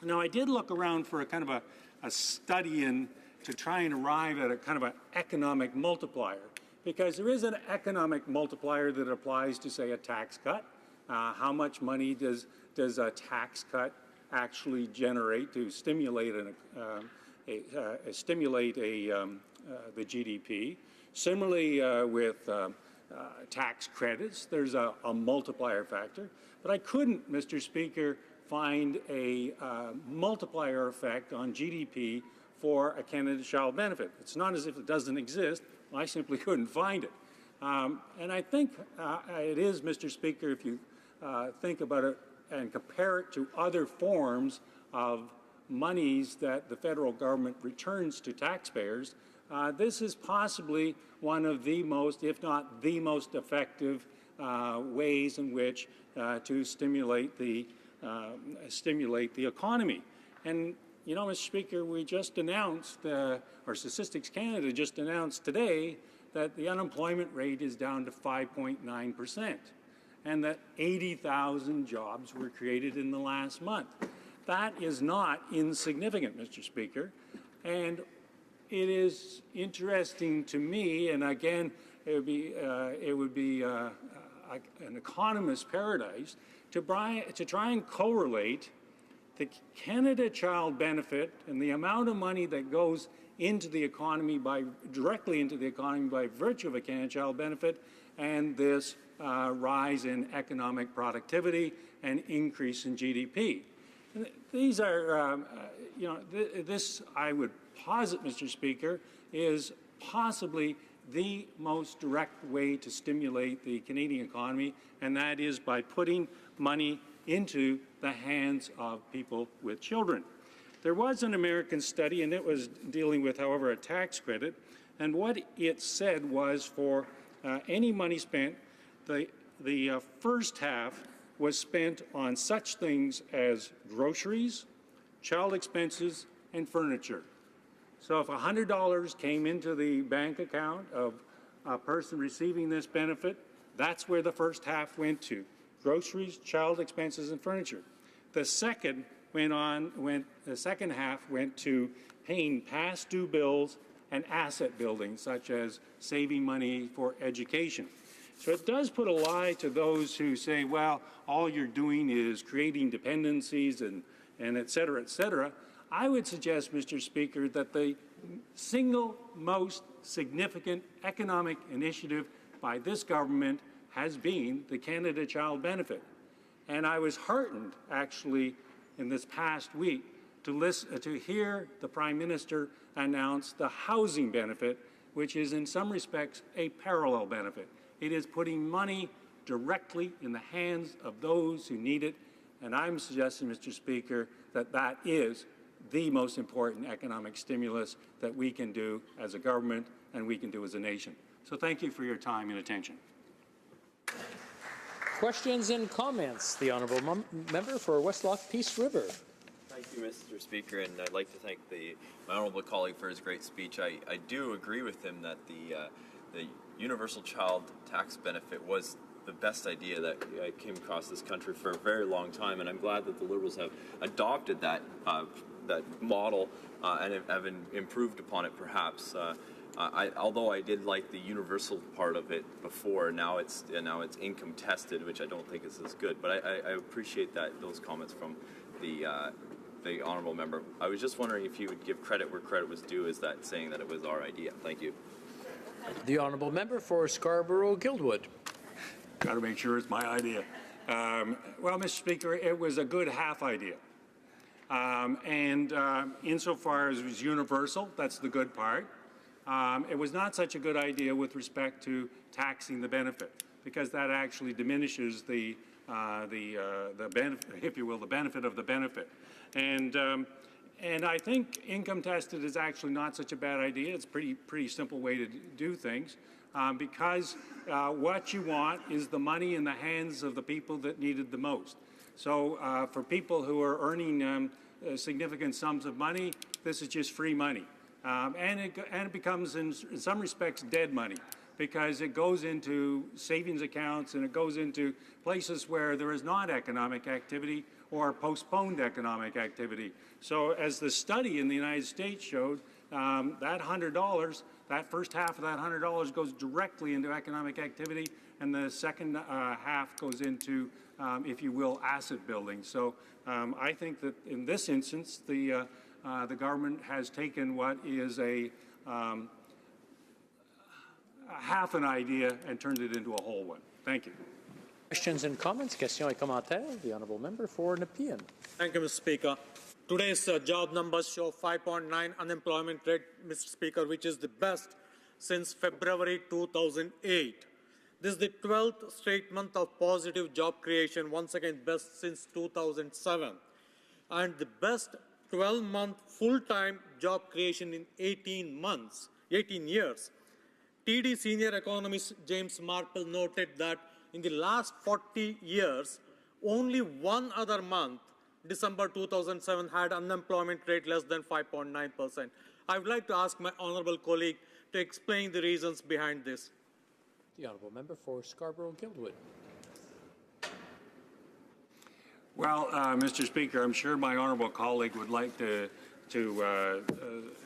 Now, I did look around for a kind of a study to try and arrive at a kind of an economic multiplier, because there is an economic multiplier that applies to, say, a tax cut. How much money does a tax cut actually generate to stimulate the GDP? Similarly, with tax credits, there's a multiplier factor. But I couldn't, Mr. Speaker, find a multiplier effect on GDP for a Canada Child benefit. It's not as if it doesn't exist. I simply couldn't find it. And I think it is, Mr. Speaker, if you think about it and compare it to other forms of monies that the federal government returns to taxpayers, this is possibly one of the most, if not the most effective ways in which to stimulate the economy. And you know, Mr. Speaker, we just announced, or Statistics Canada just announced today, that the unemployment rate is down to 5.9%, and that 80,000 jobs were created in the last month. That is not insignificant, Mr. Speaker, and it is interesting to me, and again, it would be an economist's paradise to try and correlate the Canada Child benefit and the amount of money that goes into the economy directly into the economy by virtue of a Canada Child benefit and this rise in economic productivity and increase in GDP. And these are, this I would posit, Mr. Speaker, is possibly the most direct way to stimulate the Canadian economy, and that is by putting money into the hands of people with children. There was an American study, and it was dealing with, however, a tax credit, and what it said was for any money spent, the first half was spent on such things as groceries, child expenses, and furniture. So if $100 came into the bank account of a person receiving this benefit, that's where the first half went to: groceries, child expenses, and furniture. The second half went to paying past due bills and asset building, such as saving money for education. So it does put a lie to those who say, well, all you're doing is creating dependencies and et cetera, et cetera. I would suggest, Mr. Speaker, that the single most significant economic initiative by this government has been the Canada Child benefit. And I was heartened, actually, in this past week to hear the Prime Minister announce the housing benefit, which is in some respects a parallel benefit. It is putting money directly in the hands of those who need it, and I'm suggesting, Mr. Speaker, that that is the most important economic stimulus that we can do as a government and we can do as a nation. So thank you for your time and attention. Questions and comments? The Honourable Member for Westlock Peace River. Thank you, Mr. Speaker, and I'd like to thank my honourable colleague for his great speech. I do agree with him that the universal child tax benefit was the best idea that came across this country for a very long time, and I'm glad that the Liberals have adopted that model and have improved upon it, perhaps. Although I did like the universal part of it before, now it's income tested, which I don't think is as good. But I appreciate those comments from the honourable member. I was just wondering if you would give credit where credit was due, is that saying that it was our idea. Thank you. The honourable member for Scarborough-Guildwood. Got to make sure it's my idea. Well, Mr. Speaker, it was a good half idea. Insofar as it was universal, that's the good part. It was not such a good idea with respect to taxing the benefit, because that actually diminishes the benefit, if you will, the benefit of the benefit. And I think income tested is actually not such a bad idea. It's a pretty simple way to do things, because what you want is the money in the hands of the people that need it the most. So for people who are earning significant sums of money, this is just free money. And it becomes, in some respects, dead money, because it goes into savings accounts and it goes into places where there is not economic activity or postponed economic activity. So as the study in the United States showed, that $100, that first half of that $100 goes directly into economic activity, and the second half goes into, if you will, asset building. So I think that in this instance, the government has taken what is a half an idea and turned it into a whole one. Thank you. Questions and comments? Questions et commentaires? The honourable member for Nepean. Thank you, Mr. Speaker. Today's job numbers show 5.9 unemployment rate, Mr. Speaker, which is the best since February 2008. This is the 12th straight month of positive job creation, once again best since 2007. And the best 12-month full-time job creation in 18 years. TD senior economist James Marple noted that in the last 40 years, only one other month, December 2007, had unemployment rate less than 5.9%. I would like to ask my honourable colleague to explain the reasons behind this. The honourable member for Scarborough-Guildwood. Well, Mr. Speaker, I'm sure my honourable colleague would like to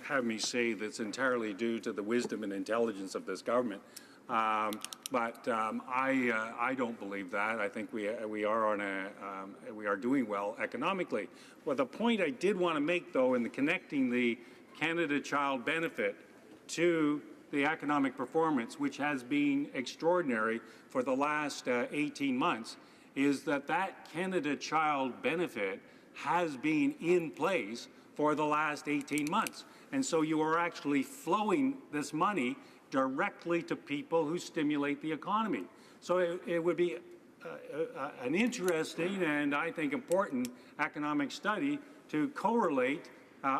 have me say that's entirely due to the wisdom and intelligence of this government. But I don't believe that. I think we are doing well economically. Well, the point I did want to make, though, in connecting the Canada Child Benefit to the economic performance, which has been extraordinary for the last 18 months, is that Canada Child Benefit has been in place for the last 18 months. And so you are actually flowing this money directly to people who stimulate the economy. So it would be an interesting and I think important economic study to correlate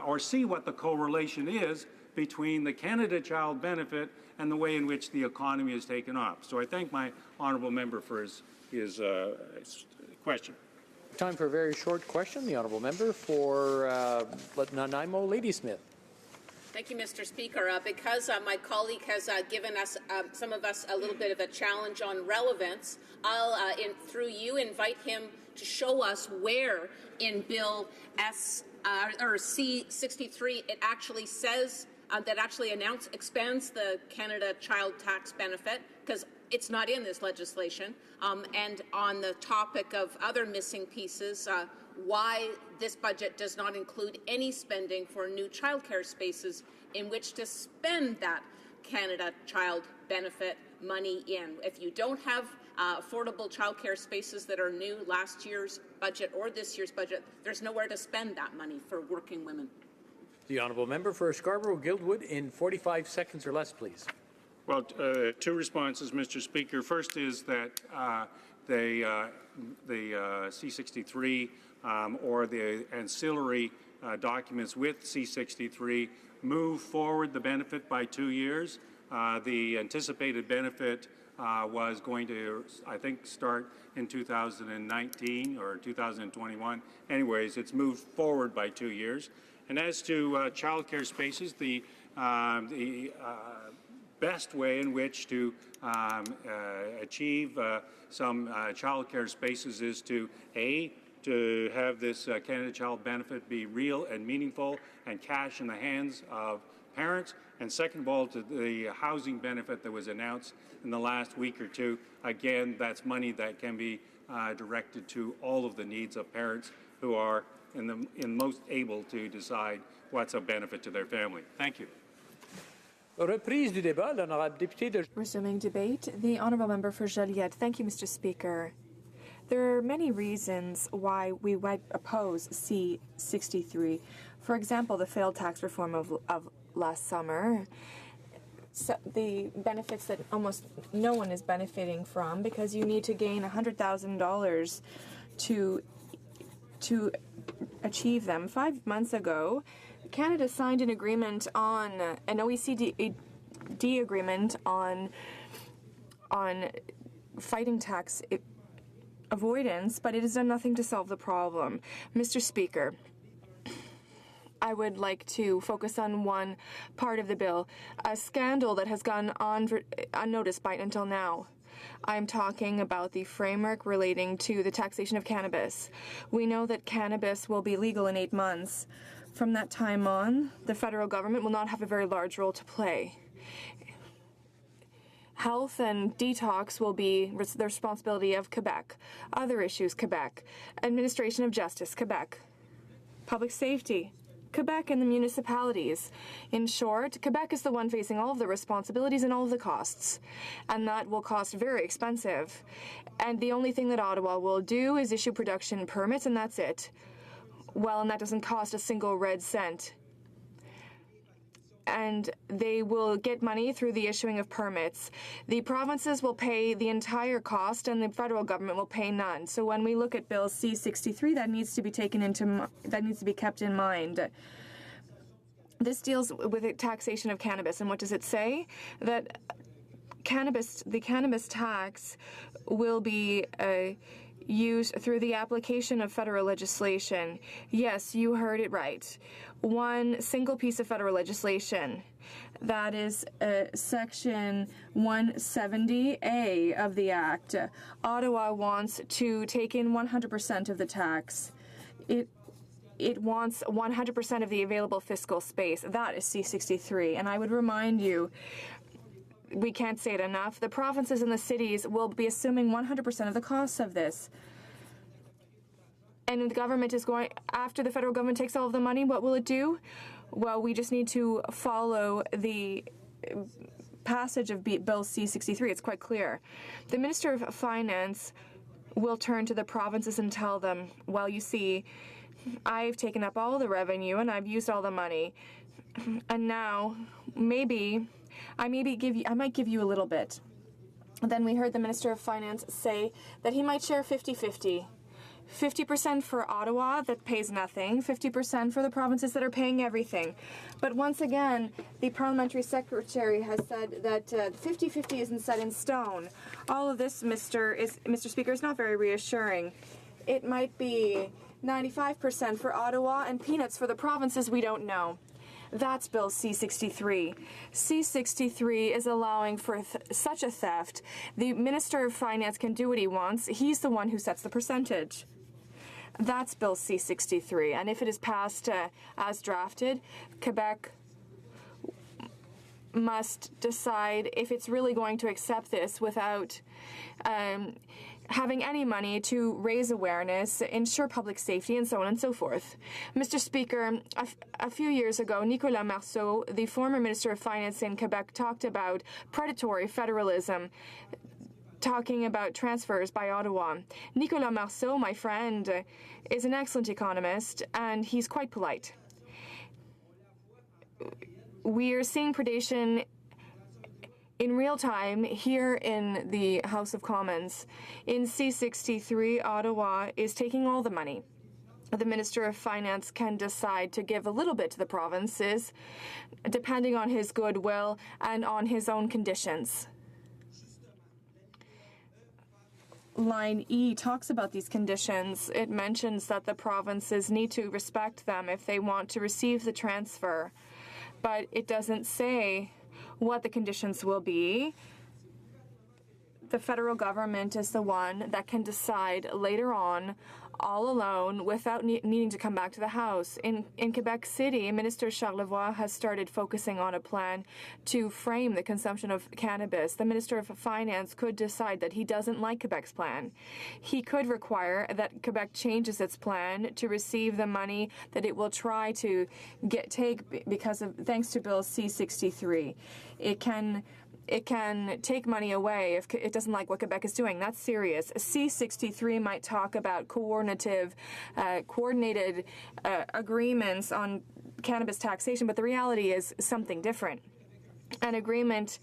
or see what the correlation is between the Canada Child Benefit and the way in which the economy has taken off. So I thank my honourable member for his question. Time for a very short question. The honourable member for Nanaimo, Ladysmith. Thank you, Mr. Speaker. Because my colleague has given us, some of us, a little bit of a challenge on relevance, I'll, through you, invite him to show us where in Bill C-63 it actually says that actually expands the Canada Child Tax Benefit, because it's not in this legislation. And on the topic of other missing pieces, why this budget does not include any spending for new childcare spaces in which to spend that Canada Child Benefit money in. If you don't have affordable childcare spaces that are new last year's budget or this year's budget, there's nowhere to spend that money for working women. The honourable member for Scarborough-Guildwood in 45 seconds or less, please. Well, two responses, Mr. Speaker. First is that the C-63 or the ancillary documents with C-63 move forward the benefit by 2 years. The anticipated benefit was going to, I think, start in 2019 or 2021. Anyways, it's moved forward by 2 years. And as to childcare spaces, the best way in which to achieve some childcare spaces is to have this Canada Child Benefit be real and meaningful and cash in the hands of parents, and second of all, to the housing benefit that was announced in the last week or two. Again, that's money that can be directed to all of the needs of parents who are in most able to decide what's a benefit to their family. Thank you. Reprise du débat, l'honorable député de... Resuming debate, the honourable member for Joliette. Thank you, Mr. Speaker. There are many reasons why we might oppose C-63. For example, the failed tax reform of last summer. So the benefits that almost no one is benefiting from, because you need to gain $100,000 to achieve them. 5 months ago, Canada signed an agreement on an OECD agreement on fighting tax avoidance, but it has done nothing to solve the problem. Mr. Speaker, I would like to focus on one part of the bill, a scandal that has gone on unnoticed by until now. I'm talking about the framework relating to the taxation of cannabis. We know that cannabis will be legal in 8 months. From that time on, the federal government will not have a very large role to play. Health and detox will be the responsibility of Quebec. Other issues, Quebec. Administration of justice, Quebec. Public safety, Quebec and the municipalities. In short, Quebec is the one facing all of the responsibilities and all of the costs. And that will cost very expensive. And the only thing that Ottawa will do is issue production permits, and that's it. Well, and that doesn't cost a single red cent. And they will get money through the issuing of permits. The provinces will pay the entire cost, and the federal government will pay none. So when we look at Bill C-63, that needs to be kept in mind. This deals with the taxation of cannabis, and what does it say? That the cannabis tax will be used through the application of federal legislation. Yes, you heard it right. One single piece of federal legislation. That is Section 170A of the Act. Ottawa wants to take in 100% of the tax. It wants 100% of the available fiscal space. That is C-63. And I would remind you, we can't say it enough, the provinces and the cities will be assuming 100% of the costs of this. And the government is going, after the federal government takes all of the money, what will it do? Well, we just need to follow the passage of Bill C-63. It's quite clear. The Minister of Finance will turn to the provinces and tell them, well, you see, I've taken up all the revenue and I've used all the money. And now, I might give you a little bit. Then we heard the Minister of Finance say that he might share 50-50. 50% for Ottawa that pays nothing, 50% for the provinces that are paying everything. But once again, the parliamentary secretary has said that 50-50 isn't set in stone. All of this, Mr. Speaker, is not very reassuring. It might be 95% for Ottawa and peanuts for the provinces we don't know. That's Bill C-63. C-63 is allowing for such a theft. The Minister of Finance can do what he wants. He's the one who sets the percentage. That's Bill C-63. And if it is passed as drafted, Quebec must decide if it's really going to accept this without having any money to raise awareness, ensure public safety, and so on and so forth. Mr. Speaker, a few years ago, Nicolas Marceau, the former Minister of Finance in Quebec, talked about predatory federalism, talking about transfers by Ottawa. Nicolas Marceau, my friend, is an excellent economist, and he's quite polite. We are seeing predation in real time here in the House of Commons. In C-63, Ottawa is taking all the money. The Minister of Finance can decide to give a little bit to the provinces, depending on his goodwill and on his own conditions. Line E talks about these conditions. It mentions that the provinces need to respect them if they want to receive the transfer. But it doesn't say what the conditions will be. The federal government is the one that can decide later on all alone without needing to come back to the House. In Quebec City, Minister Charlevoix has started focusing on a plan to frame the consumption of cannabis. The Minister of Finance could decide that he doesn't like Quebec's plan. He could require that Quebec changes its plan to receive the money that it will try to take thanks to Bill C-63. It can take money away if it doesn't like what Quebec is doing. That's serious. C-63 might talk about coordinated agreements on cannabis taxation, but the reality is something different. An agreement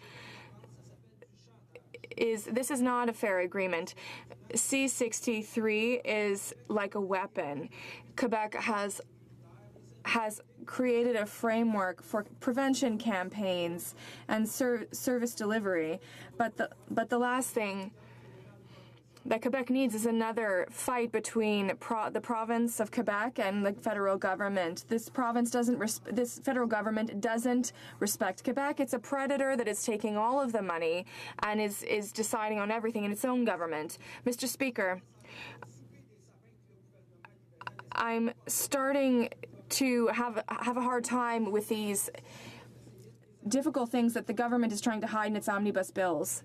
this is not a fair agreement. C-63 is like a weapon. Quebec has created a framework for prevention campaigns and service delivery, but the last thing that Quebec needs is another fight between the province of Quebec and the federal government. This federal government doesn't respect Quebec. It's a predator that is taking all of the money and is deciding on everything in its own government. Mr. Speaker, I'm starting to have a hard time with these difficult things that the government is trying to hide in its omnibus bills.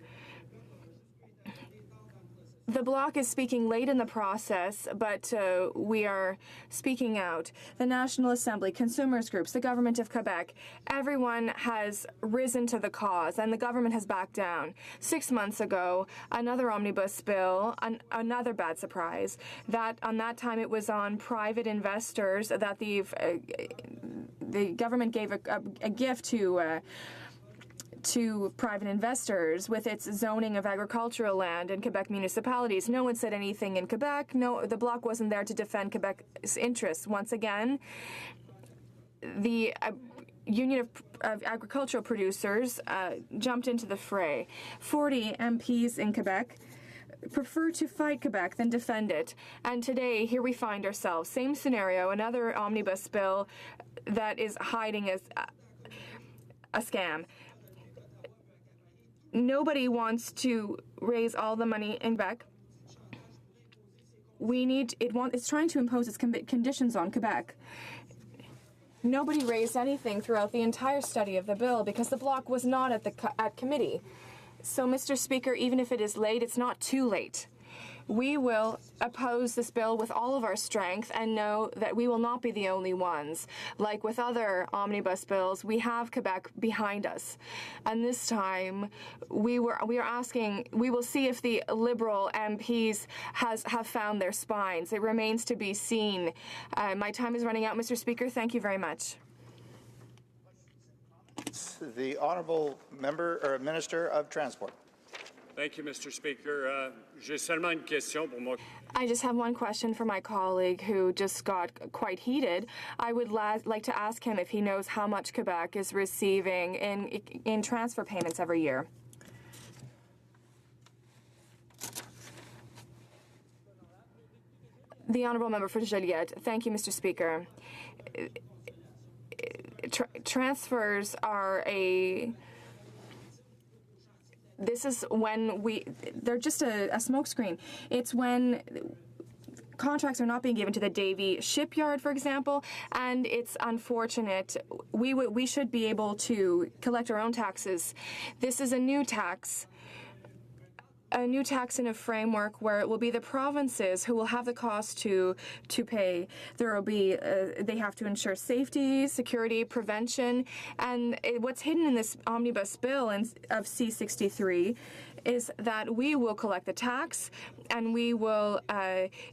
The Bloc is speaking late in the process, but we are speaking out. The National Assembly, consumers groups, the government of Quebec, everyone has risen to the cause, and the government has backed down. 6 months ago, another omnibus bill, another bad surprise. On that time, it was on private investors that the government gave a gift to private investors with its zoning of agricultural land in Quebec municipalities. No one said anything in Quebec. No, the Bloc wasn't there to defend Quebec's interests. Once again, the Union of Agricultural Producers jumped into the fray. 40 MPs in Quebec prefer to fight Quebec than defend it. And today, here we find ourselves. Same scenario, another omnibus bill that is hiding as a scam. Nobody wants to raise all the money in Quebec. It's trying to impose its conditions on Quebec. Nobody raised anything throughout the entire study of the bill because the Bloc was not at committee. So, Mr. Speaker, even if it is late, it's not too late. We will oppose this bill with all of our strength and know that we will not be the only ones. Like with other omnibus bills, we have Quebec behind us. And this time, we are asking, we will see if the Liberal MPs have found their spines. It remains to be seen. My time is running out, Mr. Speaker. Thank you very much. The Honourable Member or Minister of Transport. Thank you, Mr. Speaker. J'ai seulement une question pour moi. I just have one question for my colleague who just got quite heated. I would like to ask him if he knows how much Quebec is receiving in transfer payments every year. The Honourable Member for Joliette. Thank you, Mr. Speaker. Transfers are this is when they're just a smokescreen. It's when contracts are not being given to the Davie shipyard, for example, and it's unfortunate. We should be able to collect our own taxes. This is a new tax in a framework where it will be the provinces who will have the cost to pay. There will be they have to ensure safety, security, prevention, and what's hidden in this omnibus bill of C-63 is that we will collect the tax and we will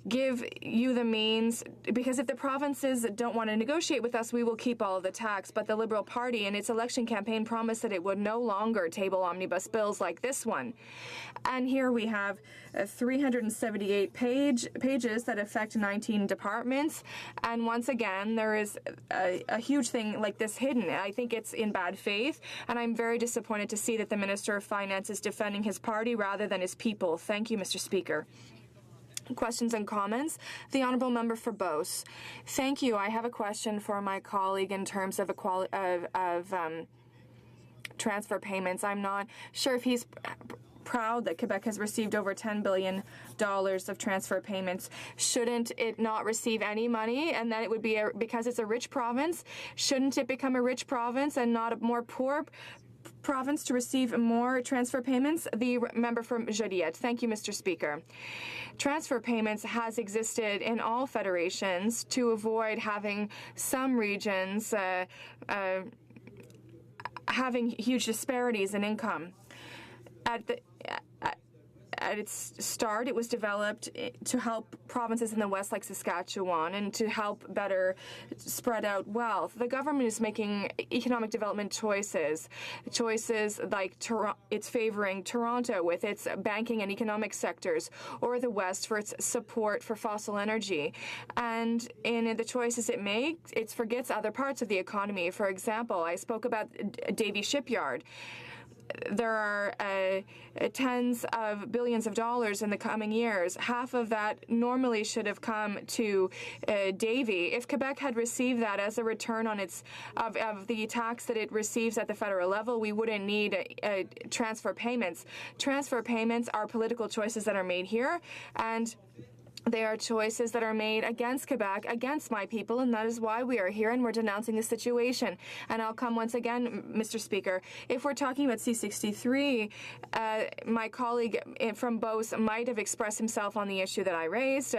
give you the means, because if the provinces don't want to negotiate with us, we will keep all of the tax. But the Liberal Party in its election campaign promised that it would no longer table omnibus bills like this one. And here we have 378 pages that affect 19 departments. And once again, there is a huge thing like this hidden. I think it's in bad faith, and I'm very disappointed to see that the Minister of Finance is defending his party rather than his people. Thank you, Mr. Speaker. Questions and comments? The Honourable Member for Beauce. Thank you. I have a question for my colleague in terms of transfer payments. I'm not sure if he's proud that Quebec has received over $10 billion of transfer payments. Shouldn't it not receive any money, and that it would be because it's a rich province? Shouldn't it become a rich province and not a more poor province to receive more transfer payments? The member from Joliette. Thank you, Mr. Speaker. Transfer payments has existed in all federations to avoid having some regions having huge disparities in income. At its start, it was developed to help provinces in the West like Saskatchewan and to help better spread out wealth. The government is making economic development choices like it's favoring Toronto with its banking and economic sectors, or the West for its support for fossil energy. And in the choices it makes, it forgets other parts of the economy. For example, I spoke about Davie Shipyard. There are tens of billions of dollars in the coming years. Half of that normally should have come to Davie. If Quebec had received that as a return on its of the tax that it receives at the federal level, we wouldn't need transfer payments. Transfer payments are political choices that are made here, and they are choices that are made against Quebec, against my people, and that is why we are here and we're denouncing the situation. And I'll come once again, Mr. Speaker. If we're talking about C-63, my colleague from BOS might have expressed himself on the issue that I raised.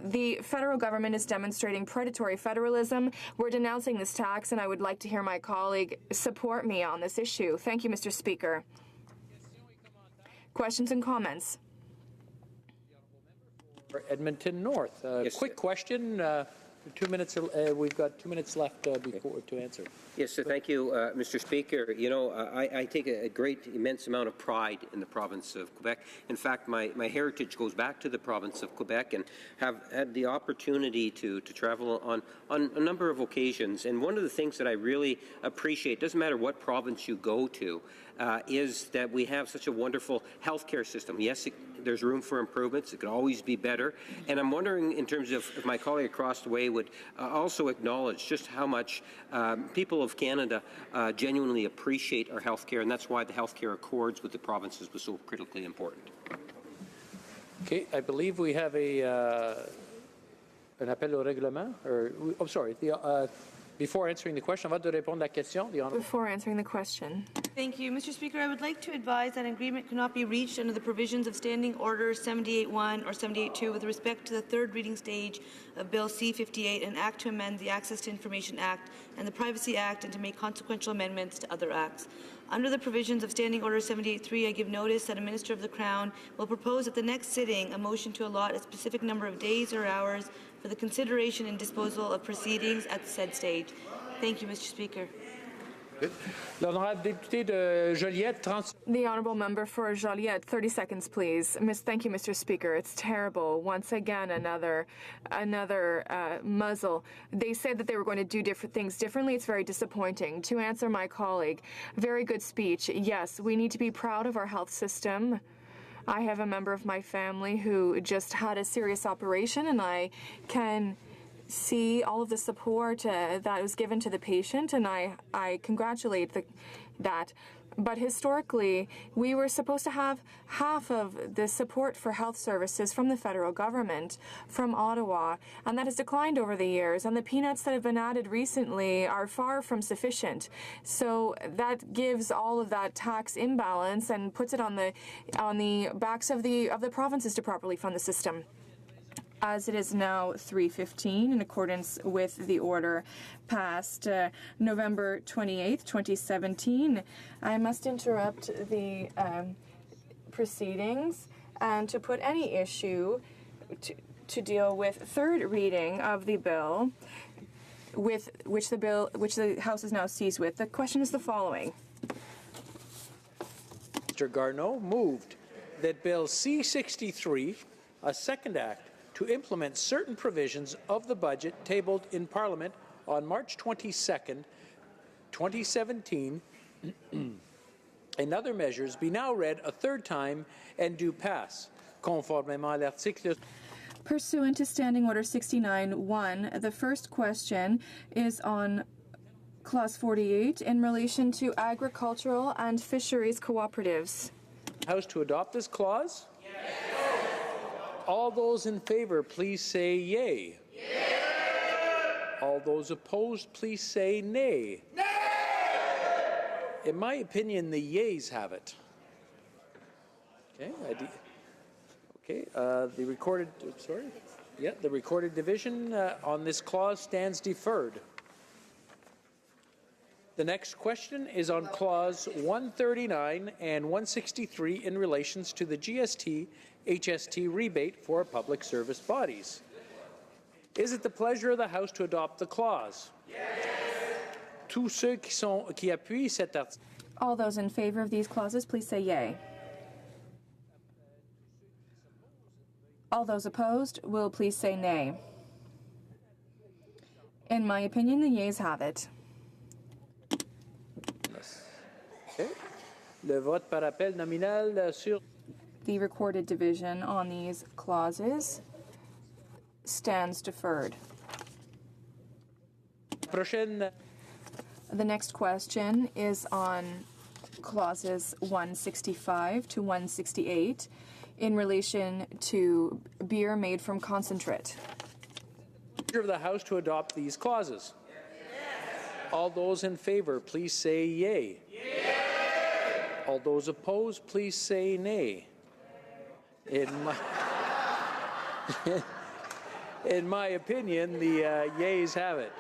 The federal government is demonstrating predatory federalism. We're denouncing this tax, and I would like to hear my colleague support me on this issue. Thank you, Mr. Speaker. Questions and comments? Edmonton North. Quick question. 2 minutes. We've got 2 minutes left before to answer. Yes, so thank you, Mr. Speaker. You know, I take a great, immense amount of pride in the province of Quebec. In fact, my heritage goes back to the province of Quebec, and have had the opportunity to travel on a number of occasions. And one of the things that I really appreciate, doesn't matter what province you go to, is that we have such a wonderful healthcare system. Yes, there's room for improvements. It could always be better. And I'm wondering, in terms of if my colleague across the way would also acknowledge just how much people of Canada genuinely appreciate our healthcare, and that's why the healthcare accords with the provinces was so critically important. Okay, I believe we have an appel au règlement. Sorry. Before answering the question, avant de répondre à la question, Before answering the question. Thank you, Mr. Speaker. I would like to advise that an agreement cannot be reached under the provisions of Standing Order 78.1 or 78.2 with respect to the third reading stage of Bill C-58, an act to amend the Access to Information Act and the Privacy Act, and to make consequential amendments to other acts. Under the provisions of Standing Order 78.3, I give notice that a Minister of the Crown will propose at the next sitting a motion to allot a specific number of days or hours for the consideration and disposal of proceedings at the said stage. Thank you, Mr. Speaker. L'honorable député de Joliette, The honourable member for Joliette, 30 seconds, please. Thank you, Mr. Speaker. It's terrible. Once again, another muzzle. They said that they were going to do different things differently. It's very disappointing. To answer my colleague, very good speech. Yes, we need to be proud of our health system. I have a member of my family who just had a serious operation, and I can see all of the support that was given to the patient, and I congratulate that. But historically, we were supposed to have half of the support for health services from the federal government, from Ottawa, and that has declined over the years. And the peanuts that have been added recently are far from sufficient. So that gives all of that tax imbalance and puts it on the backs of the provinces to properly fund the system. As it is now 3:15, in accordance with the order passed November 28th, 2017, I must interrupt the proceedings and to put any issue to deal with third reading of the bill, which the House is now seized with. The question is the following. Mr. Garneau moved that Bill C-63, a second act to implement certain provisions of the budget tabled in Parliament on March 22nd, 2017, and other measures be now read a third time and do pass, conformément à l'article. Pursuant to Standing Order 69.1, the first question is on Clause 48 in relation to agricultural and fisheries cooperatives. House to adopt this clause? Yes. All those in favor, please say yay. Yay. All those opposed, please say nay. Nay. In my opinion, the yeas have it. Okay, the recorded, the recorded division on this clause stands deferred. The next question is on clause 139 and 163 in relations to the GST HST rebate for public service bodies. Is it the pleasure of the House to adopt the clause? Yes. Tous ceux qui appuient cet article. All those in favor of these clauses, please say yay. All those opposed will please say nay. In my opinion, the yeas have it. Okay. Le vote par appel nominal sur. The recorded division on these clauses stands deferred. Prochaine. The next question is on clauses 165 to 168 in relation to beer made from concentrate. Of the House to adopt these clauses. Yes. All those in favor, please say yay. Yay. All those opposed, please say nay. In my opinion, the yeas have it.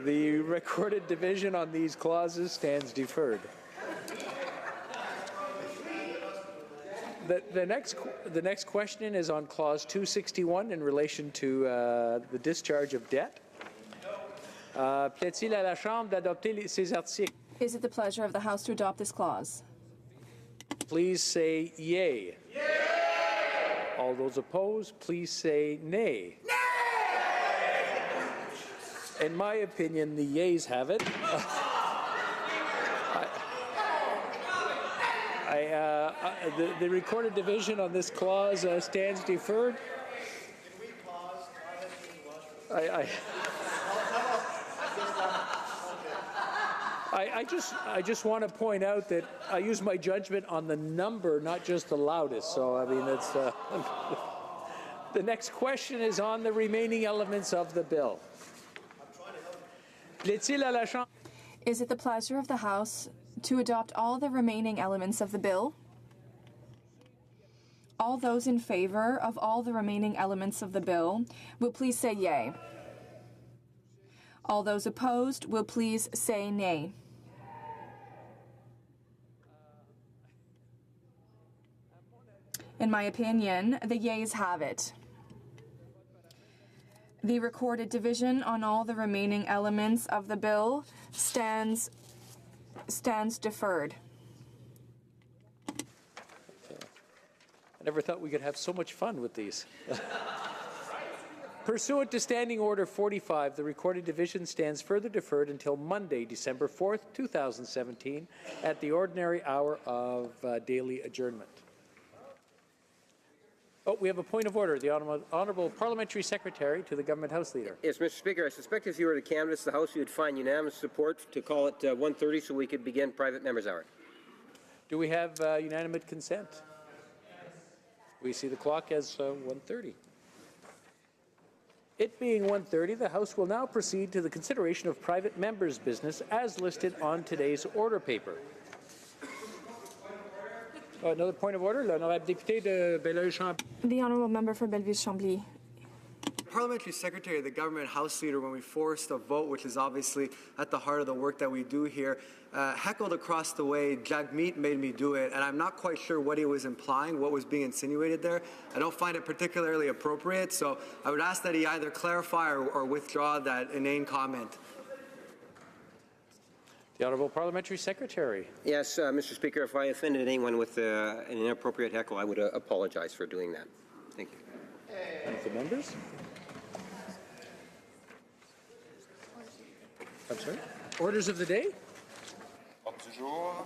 The recorded division on these clauses stands deferred. The next question is on clause 261 in relation to the discharge of debt. Plaît-il à la Chambre d'adopter ces articles? Is it the pleasure of the House to adopt this clause? Please say yay. Yay! All those opposed, please say nay. Nay! In my opinion, the yeas have it. The recorded division on this clause stands deferred. I just want to point out that I use my judgment on the number, not just the loudest. So I mean, it's the next question is on the remaining elements of the bill. Is it the pleasure of the House to adopt all the remaining elements of the bill? All those in favor of all the remaining elements of the bill will please say yay. All those opposed will please say nay. In my opinion, the yeas have it. The recorded division on all the remaining elements of the bill stands deferred. I never thought we could have so much fun with these. Pursuant to Standing Order 45, the recorded division stands further deferred until Monday, December 4th, 2017, at the ordinary hour of daily adjournment. Oh, we have a point of order. The Honourable Parliamentary Secretary to the Government House Leader. Yes, Mr. Speaker, I suspect if you were to canvass the House, you would find unanimous support to call it 1:30 so we could begin private members' hour. Do we have unanimous consent? We see the clock as 1:30. It being 1:30, the House will now proceed to the consideration of private members' business as listed on today's order paper. Another point of order, l'honorable député de Belleuil-Chambly. The Honourable Member for Belleville-Chambly. Parliamentary Secretary, the Government House Leader, when we forced a vote, which is obviously at the heart of the work that we do here, heckled across the way, Jagmeet made me do it, and I'm not quite sure what he was implying, what was being insinuated there. I don't find it particularly appropriate, so I would ask that he either clarify or withdraw that inane comment. The Honourable Parliamentary Secretary. Yes, Mr. Speaker, if I offended anyone with an inappropriate heckle, I would apologize for doing that. Thank you. The members? I'm sorry? Orders of the day? Ordre du jour.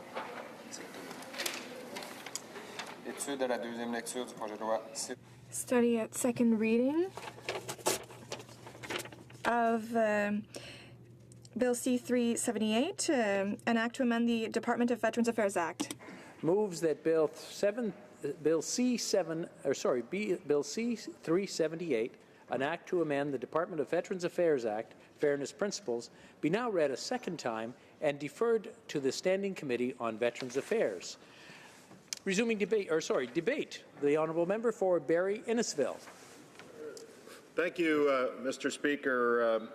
Étude de la deuxième lecture du projet de loi. Study at second reading of Bill C-378, an act to amend the Department of Veterans Affairs Act. Moves that Bill C-378, an act to amend the Department of Veterans Affairs Act, Fairness Principles, be now read a second time and deferred to the Standing Committee on Veterans Affairs. Resuming debate. The honourable member for Barrie Innisfil. Thank you, Mr. Speaker.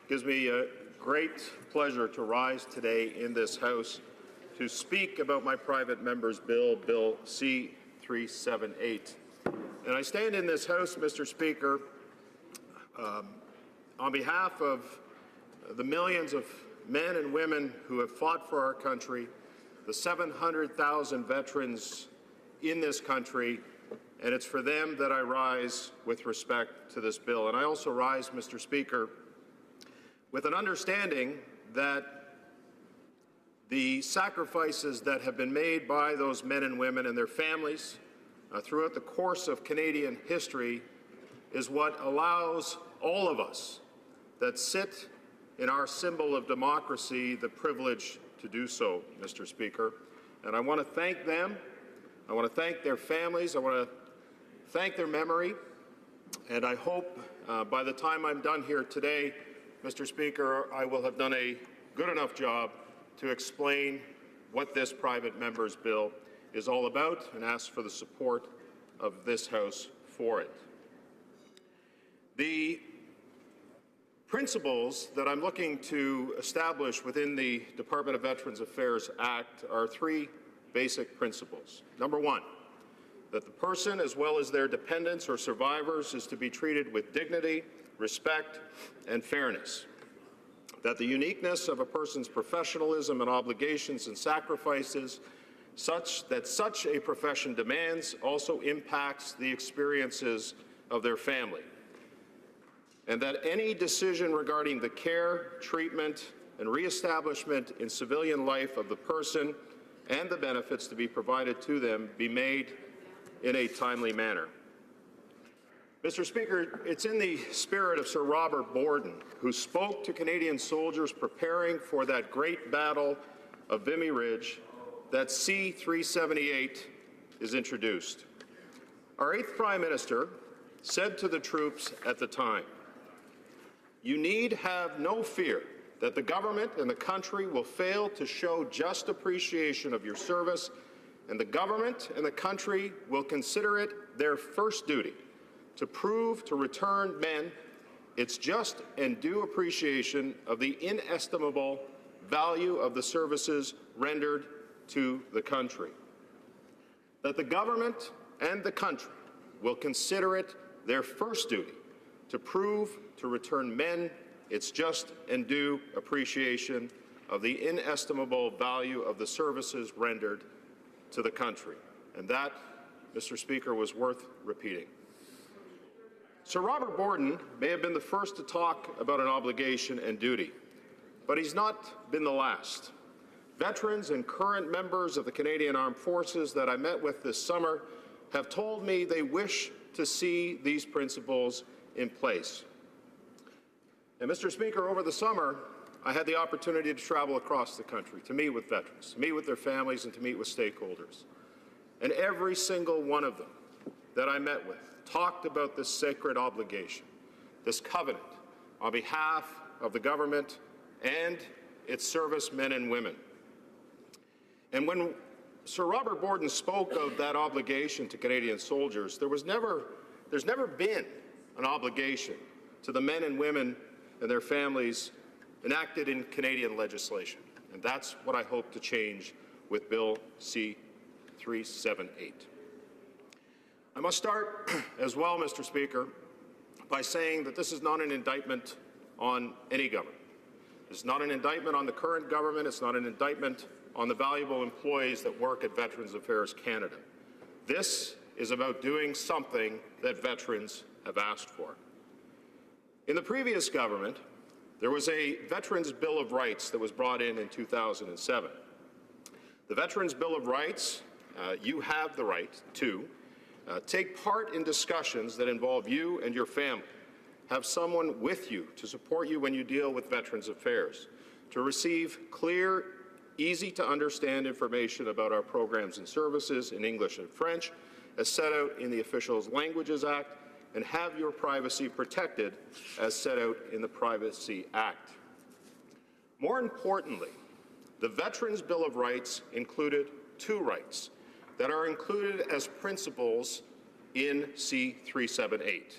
Gives me a great pleasure to rise today in this House to speak about my private member's bill, Bill C-378. And I stand in this House, Mr. Speaker, on behalf of the millions of men and women who have fought for our country, the 700,000 veterans in this country, and it's for them that I rise with respect to this bill. And I also rise, Mr. Speaker, with an understanding that the sacrifices that have been made by those men and women and their families throughout the course of Canadian history is what allows all of us that sit in our symbol of democracy the privilege to do so, Mr. Speaker. And I want to thank them. I want to thank their families. I want to thank their memory. And I hope by the time I'm done here today, Mr. Speaker, I will have done a good enough job to explain what this private member's bill is all about and ask for the support of this House for it. The principles that I'm looking to establish within the Department of Veterans Affairs Act are three basic principles. Number one, that the person, as well as their dependents or survivors, is to be treated with dignity, respect, and fairness. That the uniqueness of a person's professionalism and obligations and sacrifices such a profession demands also impacts the experiences of their family. And that any decision regarding the care, treatment, and reestablishment in civilian life of the person and the benefits to be provided to them be made in a timely manner. Mr. Speaker, it's in the spirit of Sir Robert Borden, who spoke to Canadian soldiers preparing for that great battle of Vimy Ridge, that C-378 is introduced. Our 8th Prime Minister said to the troops at the time, "You need have no fear that the government and the country will fail to show just appreciation of your service, and the government and the country will consider it their first duty to prove to returned men its just and due appreciation of the inestimable value of the services rendered to the country. That the government and the country will consider it their first duty to prove to return men its just and due appreciation of the inestimable value of the services rendered to the country." And that, Mr. Speaker, was worth repeating. Sir Robert Borden may have been the first to talk about an obligation and duty, but he's not been the last. Veterans and current members of the Canadian Armed Forces that I met with this summer have told me they wish to see these principles in place. And Mr. Speaker, over the summer, I had the opportunity to travel across the country to meet with veterans, to meet with their families, and to meet with stakeholders. And every single one of them that I met with talked about this sacred obligation, this covenant on behalf of the government and its servicemen and women. And when Sir Robert Borden spoke of that obligation to Canadian soldiers, there's never been an obligation to the men and women and their families enacted in Canadian legislation. And that's what I hope to change with Bill C-378. I must start as well, Mr. Speaker, by saying that this is not an indictment on any government. It's not an indictment on the current government. It's not an indictment on the valuable employees that work at Veterans Affairs Canada. This is about doing something that veterans have asked for. In the previous government, there was a Veterans Bill of Rights that was brought in 2007. The Veterans Bill of Rights, you have the right to take part in discussions that involve you and your family, have someone with you to support you when you deal with Veterans Affairs, to receive clear, easy-to-understand information about our programs and services in English and French, as set out in the Official Languages Act, and have your privacy protected as set out in the Privacy Act. More importantly, the Veterans Bill of Rights included two rights that are included as principles in C-378.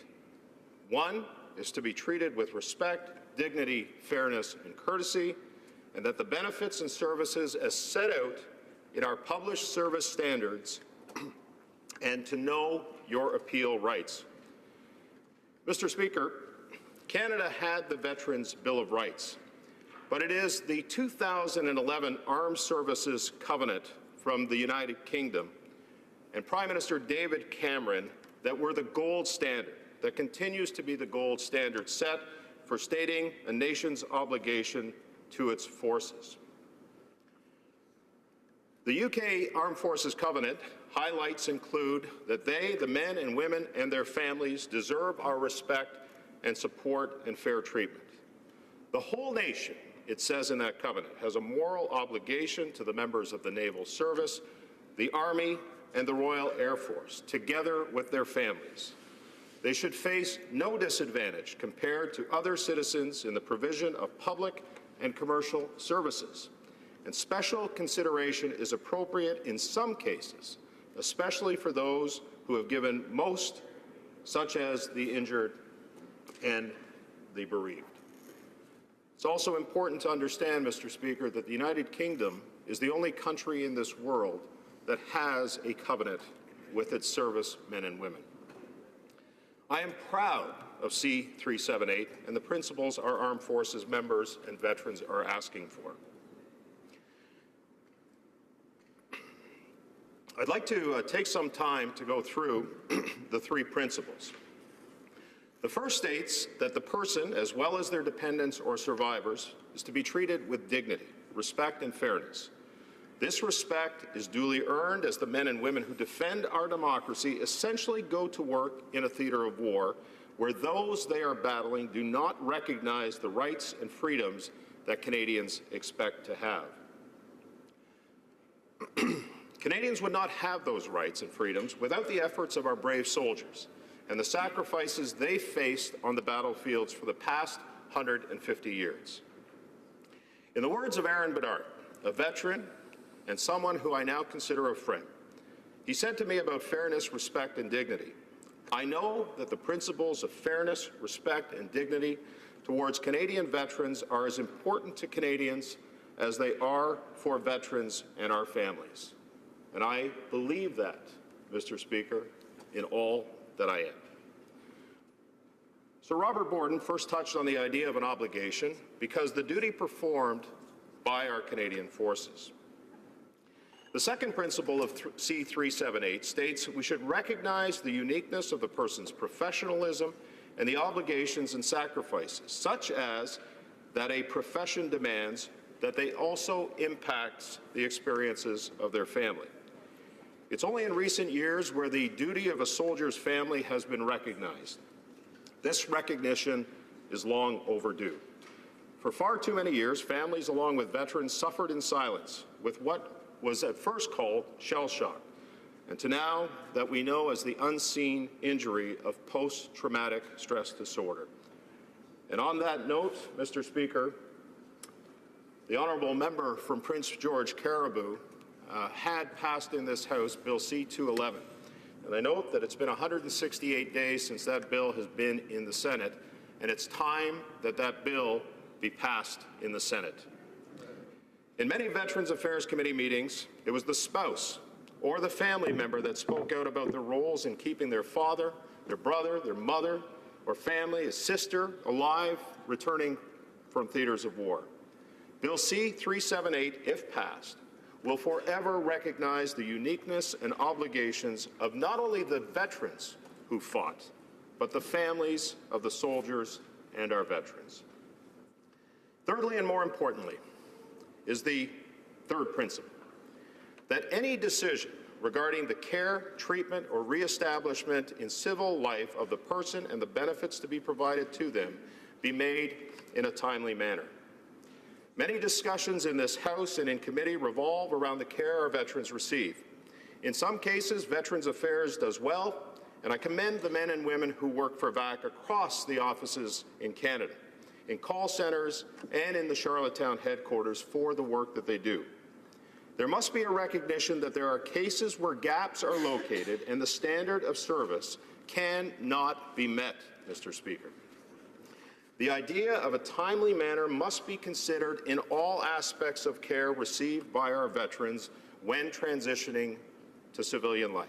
One is to be treated with respect, dignity, fairness, and courtesy, and that the benefits and services as set out in our published service standards and to know your appeal rights. Mr. Speaker, Canada had the Veterans Bill of Rights, but it is the 2011 Armed Services Covenant from the United Kingdom and Prime Minister David Cameron that were the gold standard, that continues to be the gold standard set for stating a nation's obligation to its forces. The UK Armed Forces Covenant highlights include that they, the men and women and their families, deserve our respect and support and fair treatment. The whole nation, it says in that covenant, has a moral obligation to the members of the Naval Service, the Army, and the Royal Air Force, together with their families. They should face no disadvantage compared to other citizens in the provision of public and commercial services. And special consideration is appropriate in some cases, especially for those who have given most, such as the injured and the bereaved. It's also important to understand, Mr. Speaker, that the United Kingdom is the only country in this world that has a covenant with its servicemen and women. I am proud of C-378 and the principles our armed forces members and veterans are asking for. I'd like to take some time to go through the three principles. The first states that the person, as well as their dependents or survivors, is to be treated with dignity, respect, and fairness. This respect is duly earned as the men and women who defend our democracy essentially go to work in a theater of war where those they are battling do not recognize the rights and freedoms that Canadians expect to have. Canadians would not have those rights and freedoms without the efforts of our brave soldiers and the sacrifices they faced on the battlefields for the past 150 years. In the words of Aaron Bedard, a veteran and someone who I now consider a friend, he said to me about fairness, respect, and dignity, "I know that the principles of fairness, respect, and dignity towards Canadian veterans are as important to Canadians as they are for veterans and our families." And I believe that, Mr. Speaker, in all that I am. Sir Robert Borden first touched on the idea of an obligation because the duty performed by our Canadian forces. The second principle of C-378 states we should recognize the uniqueness of the person's professionalism and the obligations and sacrifices, such as that a profession demands that they also impacts the experiences of their family. It's only in recent years where the duty of a soldier's family has been recognized. This recognition is long overdue. For far too many years, families along with veterans suffered in silence with what was at first called shell shock, and to now that we know as the unseen injury of post-traumatic stress disorder. And on that note, Mr. Speaker, the honourable member from Prince George Caribou had passed in this House Bill C-211. And I note that it's been 168 days since that bill has been in the Senate, and it's time that that bill be passed in the Senate. In many Veterans Affairs Committee meetings, it was the spouse or the family member that spoke out about their roles in keeping their father, their brother, their mother, or family, a sister, alive, returning from theaters of war. Bill C-378, if passed, will forever recognize the uniqueness and obligations of not only the veterans who fought, but the families of the soldiers and our veterans. Thirdly, and more importantly, is the third principle, that any decision regarding the care, treatment, or reestablishment in civil life of the person and the benefits to be provided to them be made in a timely manner. Many discussions in this House and in committee revolve around the care our veterans receive. In some cases, Veterans Affairs does well, and I commend the men and women who work for VAC across the offices in Canada, in call centers and in the Charlottetown headquarters for the work that they do. There must be a recognition that there are cases where gaps are located and the standard of service cannot be met, Mr. Speaker. The idea of a timely manner must be considered in all aspects of care received by our veterans when transitioning to civilian life.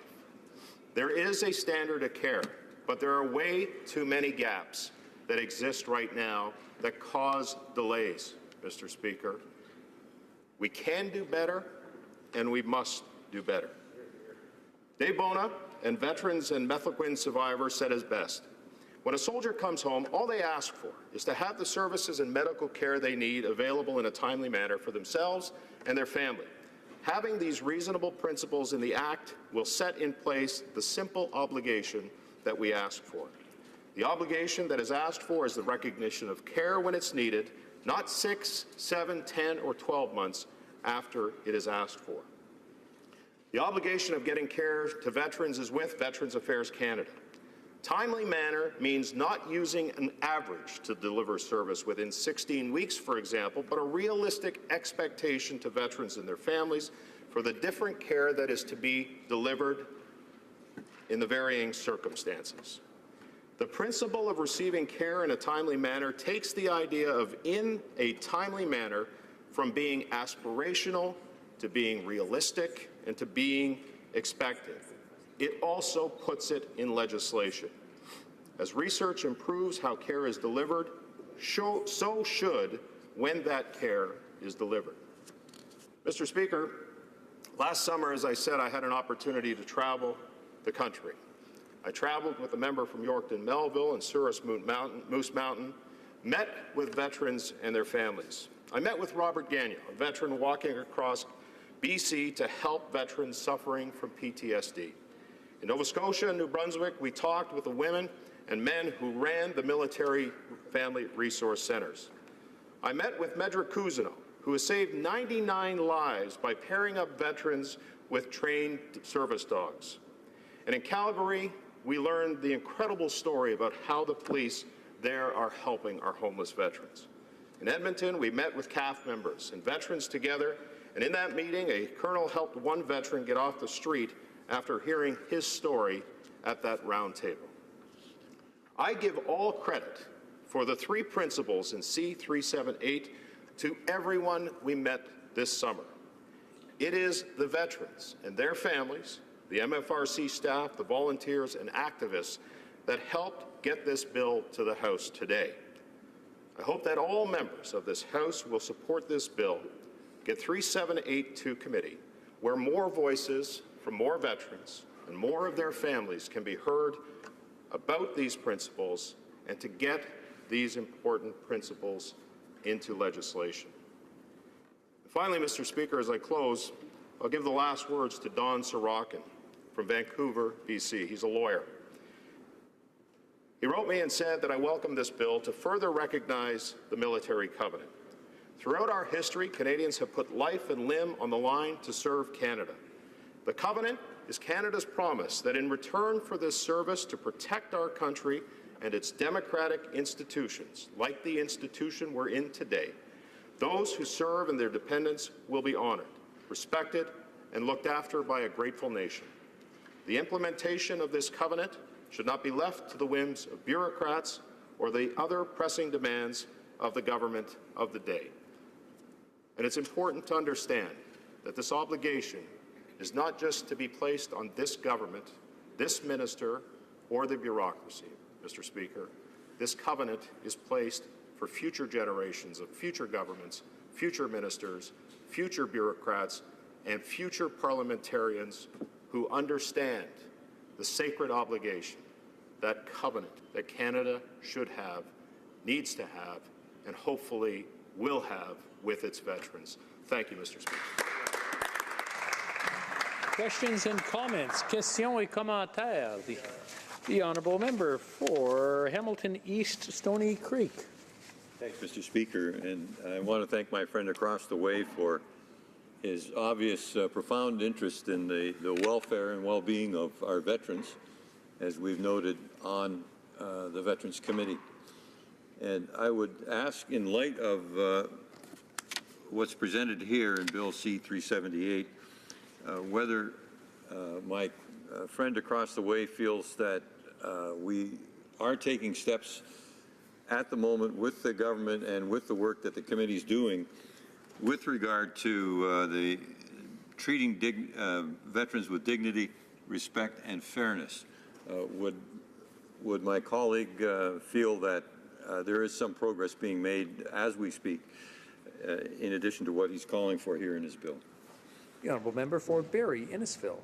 There is a standard of care, but there are way too many gaps that exist right now that cause delays, Mr. Speaker. We can do better, and we must do better. Dave Bona, and veterans and Methylquin survivors, said it best. When a soldier comes home, all they ask for is to have the services and medical care they need available in a timely manner for themselves and their family. Having these reasonable principles in the Act will set in place the simple obligation that we ask for. The obligation that is asked for is the recognition of care when it's needed, not 6, 7, 10, or 12 months after it is asked for. The obligation of getting care to veterans is with Veterans Affairs Canada. Timely manner means not using an average to deliver service within 16 weeks, for example, but a realistic expectation to veterans and their families for the different care that is to be delivered in the varying circumstances. The principle of receiving care in a timely manner takes the idea of in a timely manner from being aspirational to being realistic and to being expected. It also puts it in legislation. As research improves how care is delivered, so should when that care is delivered. Mr. Speaker, last summer, as I said, I had an opportunity to travel the country. I traveled with a member from Yorkton Melville and Souris Moose Mountain, met with veterans and their families. I met with Robert Gagnon, a veteran walking across BC to help veterans suffering from PTSD. In Nova Scotia and New Brunswick, we talked with the women and men who ran the military family resource centers. I met with Medra Cousineau, who has saved 99 lives by pairing up veterans with trained service dogs. And in Calgary, we learned the incredible story about how the police there are helping our homeless veterans. In Edmonton, we met with CAF members and veterans together, and in that meeting, a colonel helped one veteran get off the street after hearing his story at that round table. I give all credit for the 3 principles in C378 to everyone we met this summer. It is the veterans and their families, the MFRC staff, the volunteers and activists that helped get this bill to the House today. I hope that all members of this House will support this bill, get 378 to committee, where more voices from more veterans and more of their families can be heard about these principles and to get these important principles into legislation. Finally, Mr. Speaker, as I close, I'll give the last words to Don Sorokin from Vancouver, BC. He's a lawyer. He wrote me and said that I welcome this bill to further recognize the military covenant. Throughout our history, Canadians have put life and limb on the line to serve Canada. The covenant is Canada's promise that in return for this service to protect our country and its democratic institutions, like the institution we're in today, those who serve and their dependents will be honored, respected, and looked after by a grateful nation. The implementation of this covenant should not be left to the whims of bureaucrats or the other pressing demands of the government of the day. And it's important to understand that this obligation is not just to be placed on this government, this minister, or the bureaucracy, Mr. Speaker. This covenant is placed for future generations of future governments, future ministers, future bureaucrats, and future parliamentarians who understand the sacred obligation, that covenant that Canada should have, needs to have, and hopefully will have with its veterans. Thank you, Mr. Speaker. Questions and comments. Questions et commentaires. The honourable member for Hamilton East Stony Creek. Thanks, Mr. Speaker, and I want to thank my friend across the way for his obvious profound interest in the welfare and well-being of our veterans, as we've noted on the Veterans Committee. And I would ask, in light of what's presented here in Bill C-378, whether my friend across the way feels that we are taking steps at the moment with the government and with the work that the committee is doing with regard to the treating veterans with dignity, respect, and fairness. Would my colleague feel that there is some progress being made as we speak, in addition to what he's calling for here in his bill? The honourable member for Barrie Innisfil.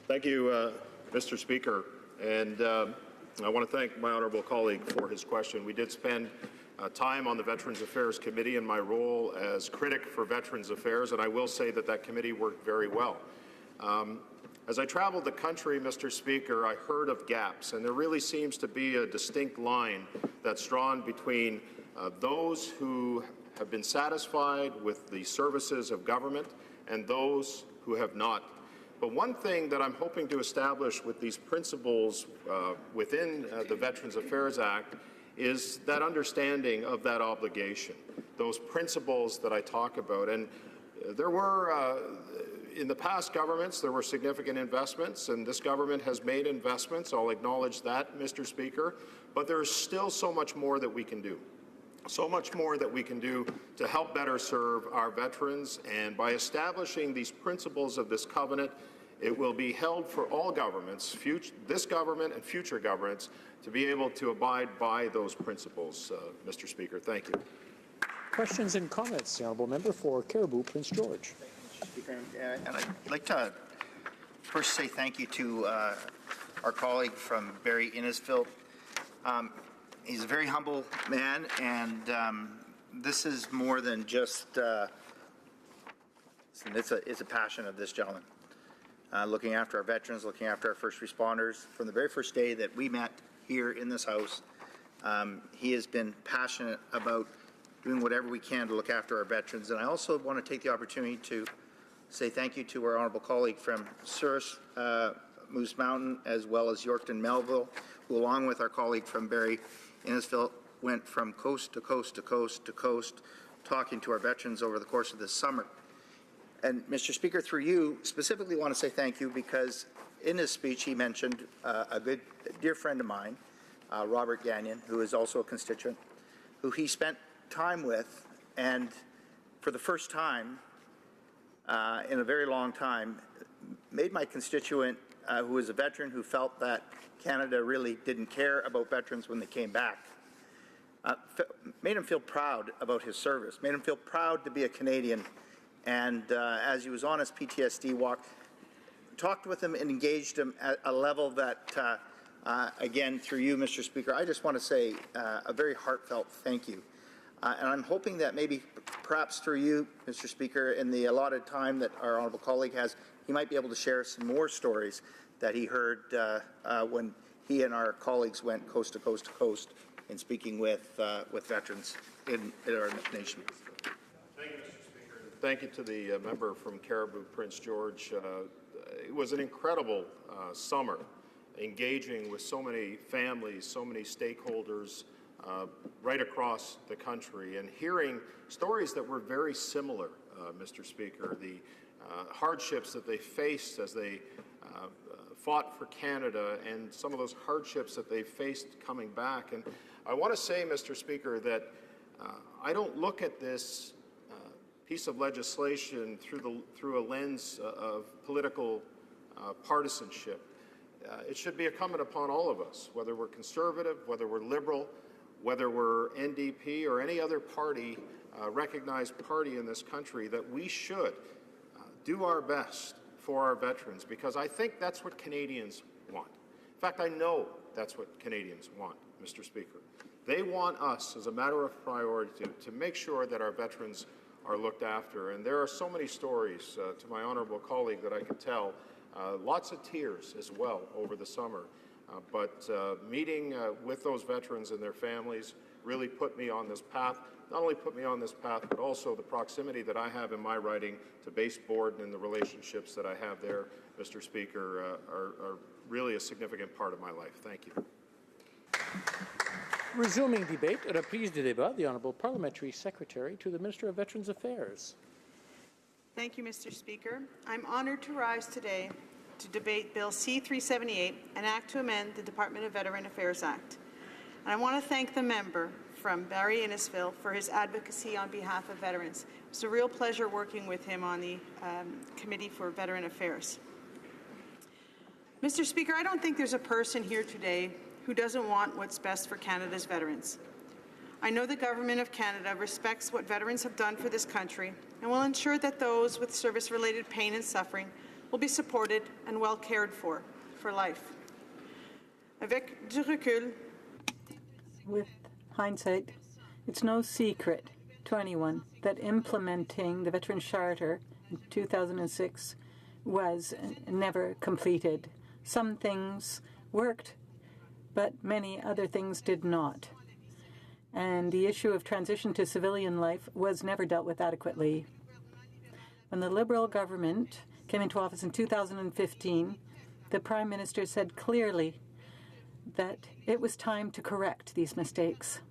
Thank you, Mr. Speaker. And I want to thank my honourable colleague for his question. We did spend time on the Veterans Affairs Committee in my role as critic for Veterans Affairs, and I will say that that committee worked very well. As I traveled the country, Mr. Speaker, I heard of gaps, and there really seems to be a distinct line that's drawn between those who have been satisfied with the services of government and those who have not. But one thing that I'm hoping to establish with these principles within the Veterans Affairs Act is that understanding of that obligation, those principles that I talk about. And there were, in the past governments, there were significant investments, and this government has made investments. I'll acknowledge that, Mr. Speaker. But there is still so much more that we can do. So much more that we can do to help better serve our veterans, and by establishing these principles of this covenant, it will be held for all governments, this government and future governments, to be able to abide by those principles, Mr. Speaker. Thank you. Questions and comments. The honourable member for Caribou, Prince George. Speaker, and I'd like to first say thank you to our colleague from Barrie Innisfil. He's a very humble man, and this is more than just, it's a passion of this gentleman. Looking after our veterans, looking after our first responders. From the very first day that we met here in this House, he has been passionate about doing whatever we can to look after our veterans. And I also want to take the opportunity to say thank you to our honourable colleague from Souris, Moose Mountain, as well as Yorkton Melville, who, along with our colleague from Barrie Innisfil, went from coast to coast to coast to coast, talking to our veterans over the course of this summer. And Mr. Speaker, through you, specifically want to say thank you because in his speech he mentioned a dear friend of mine, Robert Gagnon, who is also a constituent, who he spent time with, and for the first time in a very long time, made my constituent, who is a veteran who felt that Canada really didn't care about veterans when they came back, made him feel proud about his service, made him feel proud to be a Canadian. And as he was on his PTSD walk, talked with him and engaged him at a level that, again, through you, Mr. Speaker, I just want to say a very heartfelt thank you. And I'm hoping that maybe, perhaps through you, Mr. Speaker, in the allotted time that our honourable colleague has, he might be able to share some more stories that he heard when he and our colleagues went coast to coast to coast in speaking with veterans in our nation. Thank you, Mr. Speaker. Thank you to the member from Caribou, Prince George. It was an incredible summer, engaging with so many families, so many stakeholders right across the country, and hearing stories that were very similar, Mr. Speaker. The hardships that they faced as they fought for Canada, and some of those hardships that they faced coming back. And I want to say, Mr. Speaker, that I don't look at this piece of legislation through a lens of political partisanship. It should be incumbent upon all of us, whether we're conservative, whether we're liberal, whether we're NDP or any other party, recognized party in this country, that we should do our best for our veterans, because I think that's what Canadians want. In fact, I know that's what Canadians want, Mr. Speaker. They want us, as a matter of priority, to make sure that our veterans are looked after. And there are so many stories, to my honourable colleague, that I could tell. Lots of tears as well over the summer. But meeting with those veterans and their families really put me on this path. Not only put me on this path, but also the proximity that I have in my riding to base board and the relationships that I have there, Mr. Speaker, are really a significant part of my life. Thank you. Resuming debate, reprise du débat, the Honourable Parliamentary Secretary to the Minister of Veterans Affairs. Thank you, Mr. Speaker. I'm honoured to rise today to debate Bill C-378, an act to amend the Department of Veteran Affairs Act. And I want to thank the member from Barrie Innisfil for his advocacy on behalf of veterans. It's a real pleasure working with him on the Committee for Veteran Affairs. Mr. Speaker, I don't think there's a person here today who doesn't want what's best for Canada's veterans. I know the Government of Canada respects what veterans have done for this country and will ensure that those with service-related pain and suffering will be supported and well cared for life. Avec du recul, with hindsight, it's no secret to anyone that implementing the Veterans Charter in 2006 was never completed. Some things worked, but many other things did not. And the issue of transition to civilian life was never dealt with adequately. When the Liberal government came into office in 2015, the Prime Minister said clearly that it was time to correct these mistakes.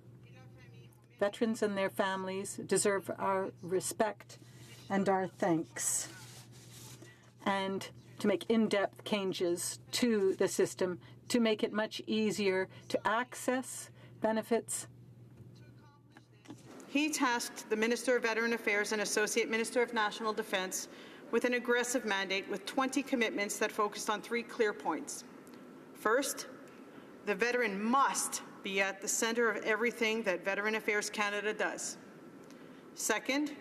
Veterans and their families deserve our respect and our thanks, and to make in-depth changes to the system to make it much easier to access benefits. he tasked the Minister of Veteran Affairs and Associate Minister of National Defence with an aggressive mandate with 20 commitments that focused on 3 clear points. First, the veteran must be at the centre of everything that Veteran Affairs Canada does. Second,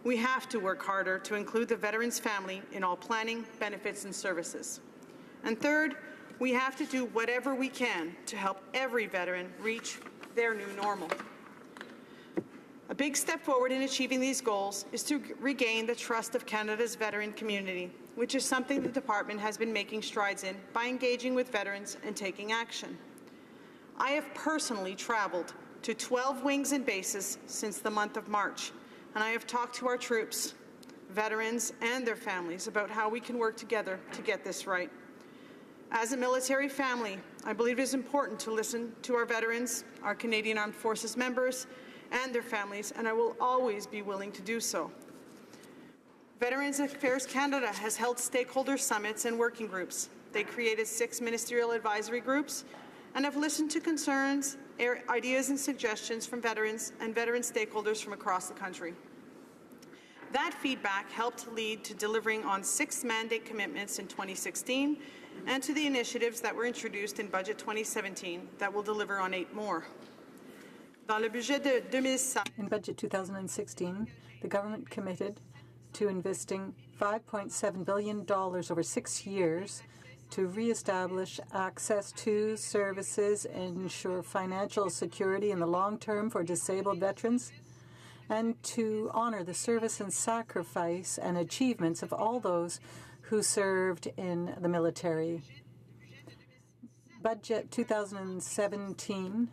we have to work harder to include the veteran's family in all planning, benefits and services. And third, we have to do whatever we can to help every veteran reach their new normal. A big step forward in achieving these goals is to regain the trust of Canada's veteran community, which is something the Department has been making strides in by engaging with veterans and taking action. I have personally travelled to 12 wings and bases since the month of March, and I have talked to our troops, veterans, and their families about how we can work together to get this right. As a military family, I believe it is important to listen to our veterans, our Canadian Armed Forces members, and their families, and I will always be willing to do so. Veterans Affairs Canada has held stakeholder summits and working groups. They created 6 ministerial advisory groups and have listened to concerns, ideas and suggestions from veterans and veteran stakeholders from across the country. That feedback helped lead to delivering on 6 mandate commitments in 2016 and to the initiatives that were introduced in Budget 2017 that will deliver on 8 more. In Budget 2016, the government committed to investing $5.7 billion over 6 years to re-establish access to services, ensure financial security in the long term for disabled veterans, and to honour the service and sacrifice and achievements of all those who served in the military. Budget 2017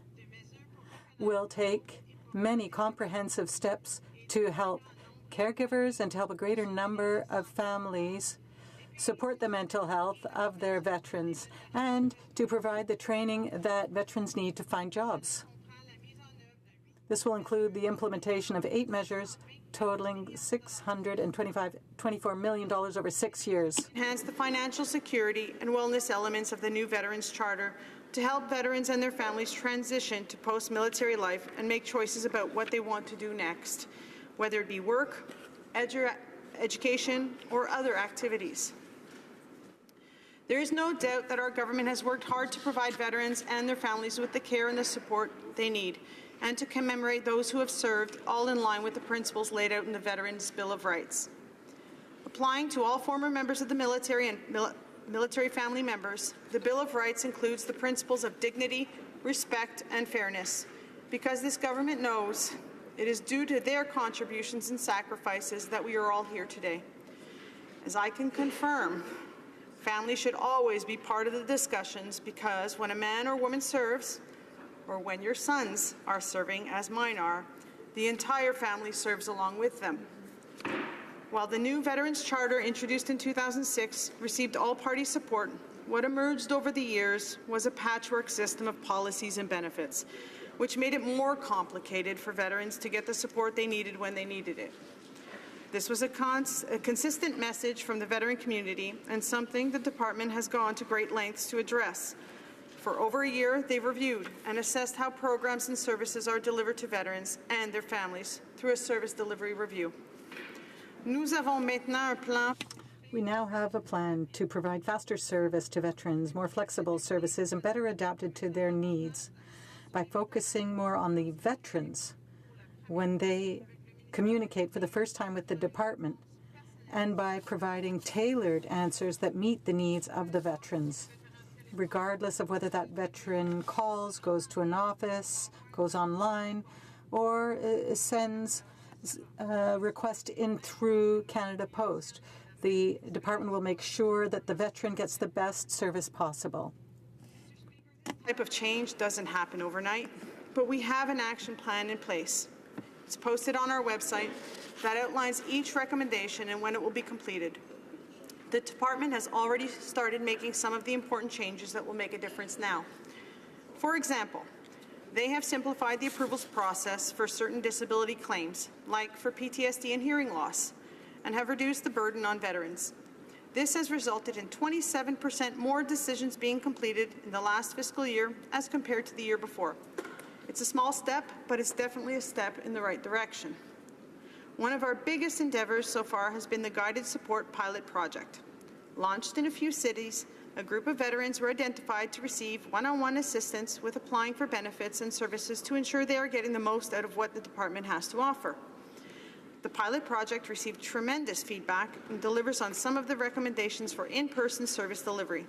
will take many comprehensive steps to help caregivers and to help a greater number of families support the mental health of their veterans and to provide the training that veterans need to find jobs. This will include the implementation of 8 measures totaling $624 million over 6 years. Enhance the financial security and wellness elements of the new Veterans Charter to help veterans and their families transition to post-military life and make choices about what they want to do next, whether it be work, education, or other activities. There is no doubt that our government has worked hard to provide veterans and their families with the care and the support they need, and to commemorate those who have served, all in line with the principles laid out in the Veterans Bill of Rights. Applying to all former members of the military and military family members, the Bill of Rights includes the principles of dignity, respect, and fairness, because this government knows It is due to their contributions and sacrifices that we are all here today. As I can confirm, family should always be part of the discussions because when a man or woman serves, or when your sons are serving, as mine are, the entire family serves along with them. While the new Veterans Charter introduced in 2006 received all-party support, what emerged over the years was a patchwork system of policies and benefits, which made it more complicated for veterans to get the support they needed when they needed it. This was a consistent message from the veteran community and something the department has gone to great lengths to address. For over a year, they've reviewed and assessed how programs and services are delivered to veterans and their families through a service delivery review. Nous avons maintenant un plan. We now have a plan to provide faster service to veterans, more flexible services, and better adapted to their needs by focusing more on the veterans when they communicate for the first time with the department and by providing tailored answers that meet the needs of the veterans, regardless of whether that veteran calls, goes to an office, goes online, or sends a request in through Canada Post. The department will make sure that the veteran gets the best service possible. This type of change doesn't happen overnight, but we have an action plan in place. It's posted on our website that outlines each recommendation and when it will be completed. The department has already started making some of the important changes that will make a difference now. For example, they have simplified the approvals process for certain disability claims, like for PTSD and hearing loss, and have reduced the burden on veterans. This has resulted in 27% more decisions being completed in the last fiscal year as compared to the year before. It's a small step, but it's definitely a step in the right direction. One of our biggest endeavors so far has been the Guided Support Pilot Project. Launched in a few cities, a group of veterans were identified to receive one-on-one assistance with applying for benefits and services to ensure they are getting the most out of what the department has to offer. The pilot project received tremendous feedback and delivers on some of the recommendations for in-person service delivery.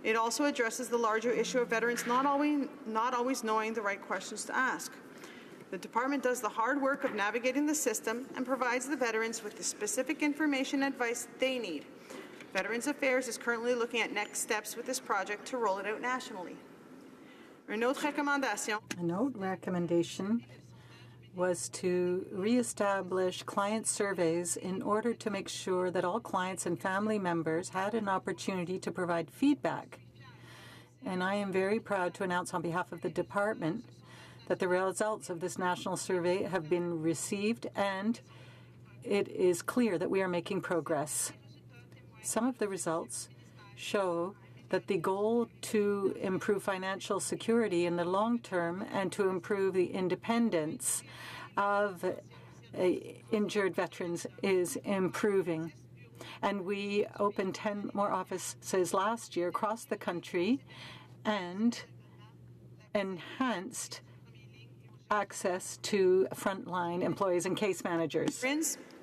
It also addresses the larger issue of veterans not always knowing the right questions to ask. The department does the hard work of navigating the system and provides the veterans with the specific information and advice they need. Veterans Affairs is currently looking at next steps with this project to roll it out nationally. A note recommendation was to reestablish client surveys in order to make sure that all clients and family members had an opportunity to provide feedback. And I am very proud to announce on behalf of the department that the results of this national survey have been received, and it is clear that we are making progress. Some of the results show that the goal to improve financial security in the long term and to improve the independence of injured veterans is improving. And we opened 10 more offices last year across the country and enhanced access to frontline employees and case managers.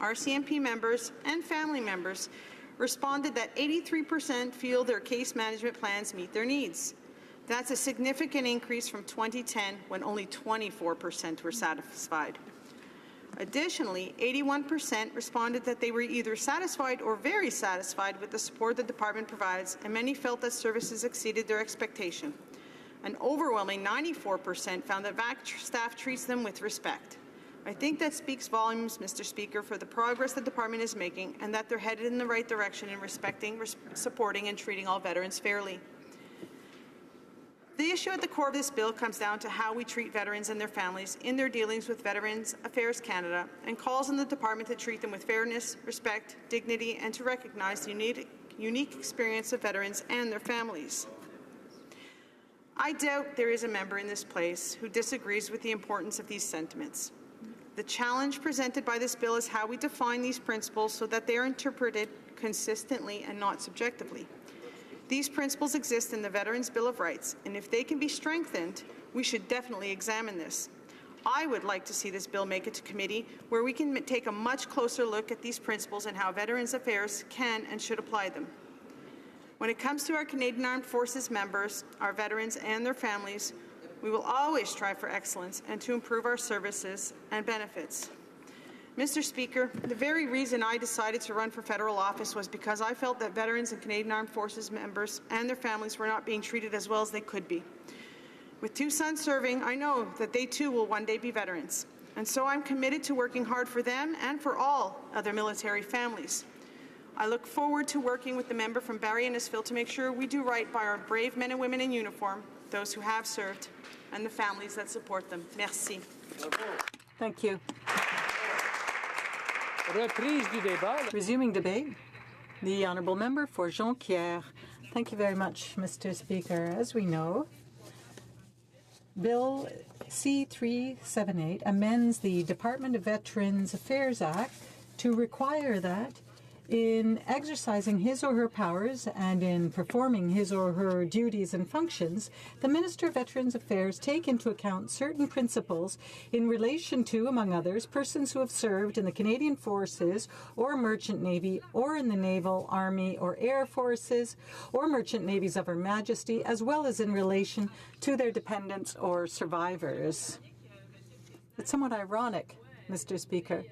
RCMP members and family members responded that 83% feel their case management plans meet their needs. That's a significant increase from 2010, when only 24% were satisfied. Additionally, 81% responded that they were either satisfied or very satisfied with the support the department provides, and many felt that services exceeded their expectation. An overwhelming 94% found that VAC staff treats them with respect. I think that speaks volumes, Mr. Speaker, for the progress the department is making and that they're headed in the right direction in respecting, supporting, and treating all veterans fairly. The issue at the core of this bill comes down to how we treat veterans and their families in their dealings with Veterans Affairs Canada, and calls on the department to treat them with fairness, respect, dignity, and to recognize the unique experience of veterans and their families. I doubt there is a member in this place who disagrees with the importance of these sentiments. The challenge presented by this bill is how we define these principles so that they are interpreted consistently and not subjectively. These principles exist in the Veterans Bill of Rights, and if they can be strengthened, we should definitely examine this. I would like to see this bill make it to committee where we can take a much closer look at these principles and how Veterans Affairs can and should apply them. When it comes to our Canadian Armed Forces members, our veterans and their families, We will always strive for excellence and to improve our services and benefits. Mr. Speaker, the very reason I decided to run for federal office was because I felt that veterans and Canadian Armed Forces members and their families were not being treated as well as they could be. With 2 sons serving, I know that they too will one day be veterans. And so I'm committed to working hard for them and for all other military families. I look forward to working with the member from Barrie Innisfil to make sure we do right by our brave men and women in uniform, those who have served, and the families that support them. Merci. Thank you. Reprise du débat. Resuming debate, the honourable member for Jonquière. Thank you very much, Mr. Speaker. As we know, Bill C-378 amends the Department of Veterans Affairs Act to require that in exercising his or her powers and in performing his or her duties and functions, the Minister of Veterans Affairs take into account certain principles in relation to, among others, persons who have served in the Canadian Forces or Merchant Navy or in the Naval, Army, or Air Forces or Merchant Navies of Her Majesty, as well as in relation to their dependents or survivors. It's somewhat ironic, Mr. Speaker,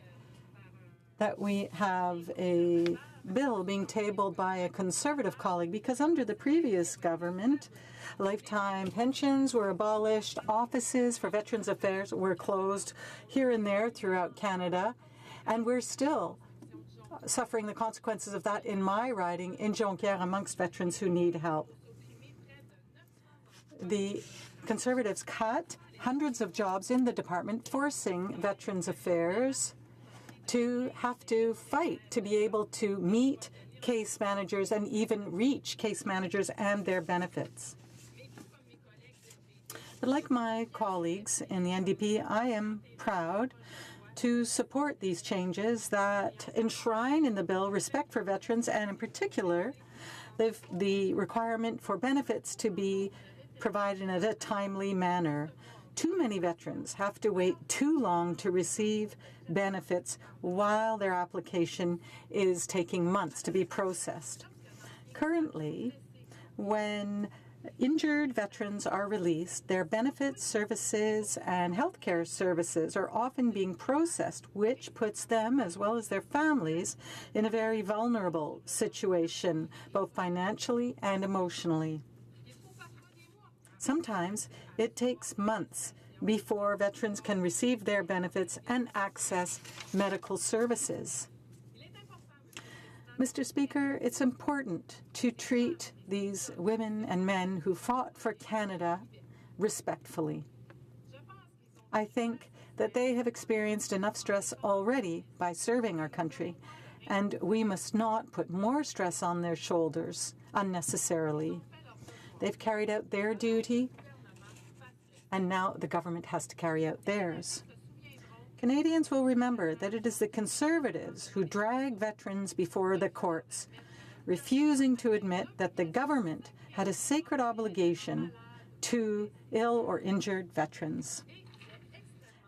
that we have a bill being tabled by a Conservative colleague, because under the previous government, lifetime pensions were abolished, offices for Veterans Affairs were closed here and there throughout Canada, and we're still suffering the consequences of that in my riding in Jonquière amongst veterans who need help. The Conservatives cut hundreds of jobs in the department, forcing Veterans Affairs to have to fight to be able to meet case managers and even reach case managers and their benefits. But like my colleagues in the NDP, I am proud to support these changes that enshrine in the bill respect for veterans and, in particular, the requirement for benefits to be provided in a timely manner. Too many veterans have to wait too long to receive benefits while their application is taking months to be processed. Currently, when injured veterans are released, their benefits, services, and healthcare services are often being processed, which puts them, as well as their families, in a very vulnerable situation, both financially and emotionally. Sometimes it takes months before veterans can receive their benefits and access medical services. Mr. Speaker, it's important to treat these women and men who fought for Canada respectfully. I think that they have experienced enough stress already by serving our country, and we must not put more stress on their shoulders unnecessarily. They've carried out their duty, and now the government has to carry out theirs. Canadians will remember that it is the Conservatives who drag veterans before the courts, refusing to admit that the government had a sacred obligation to ill or injured veterans.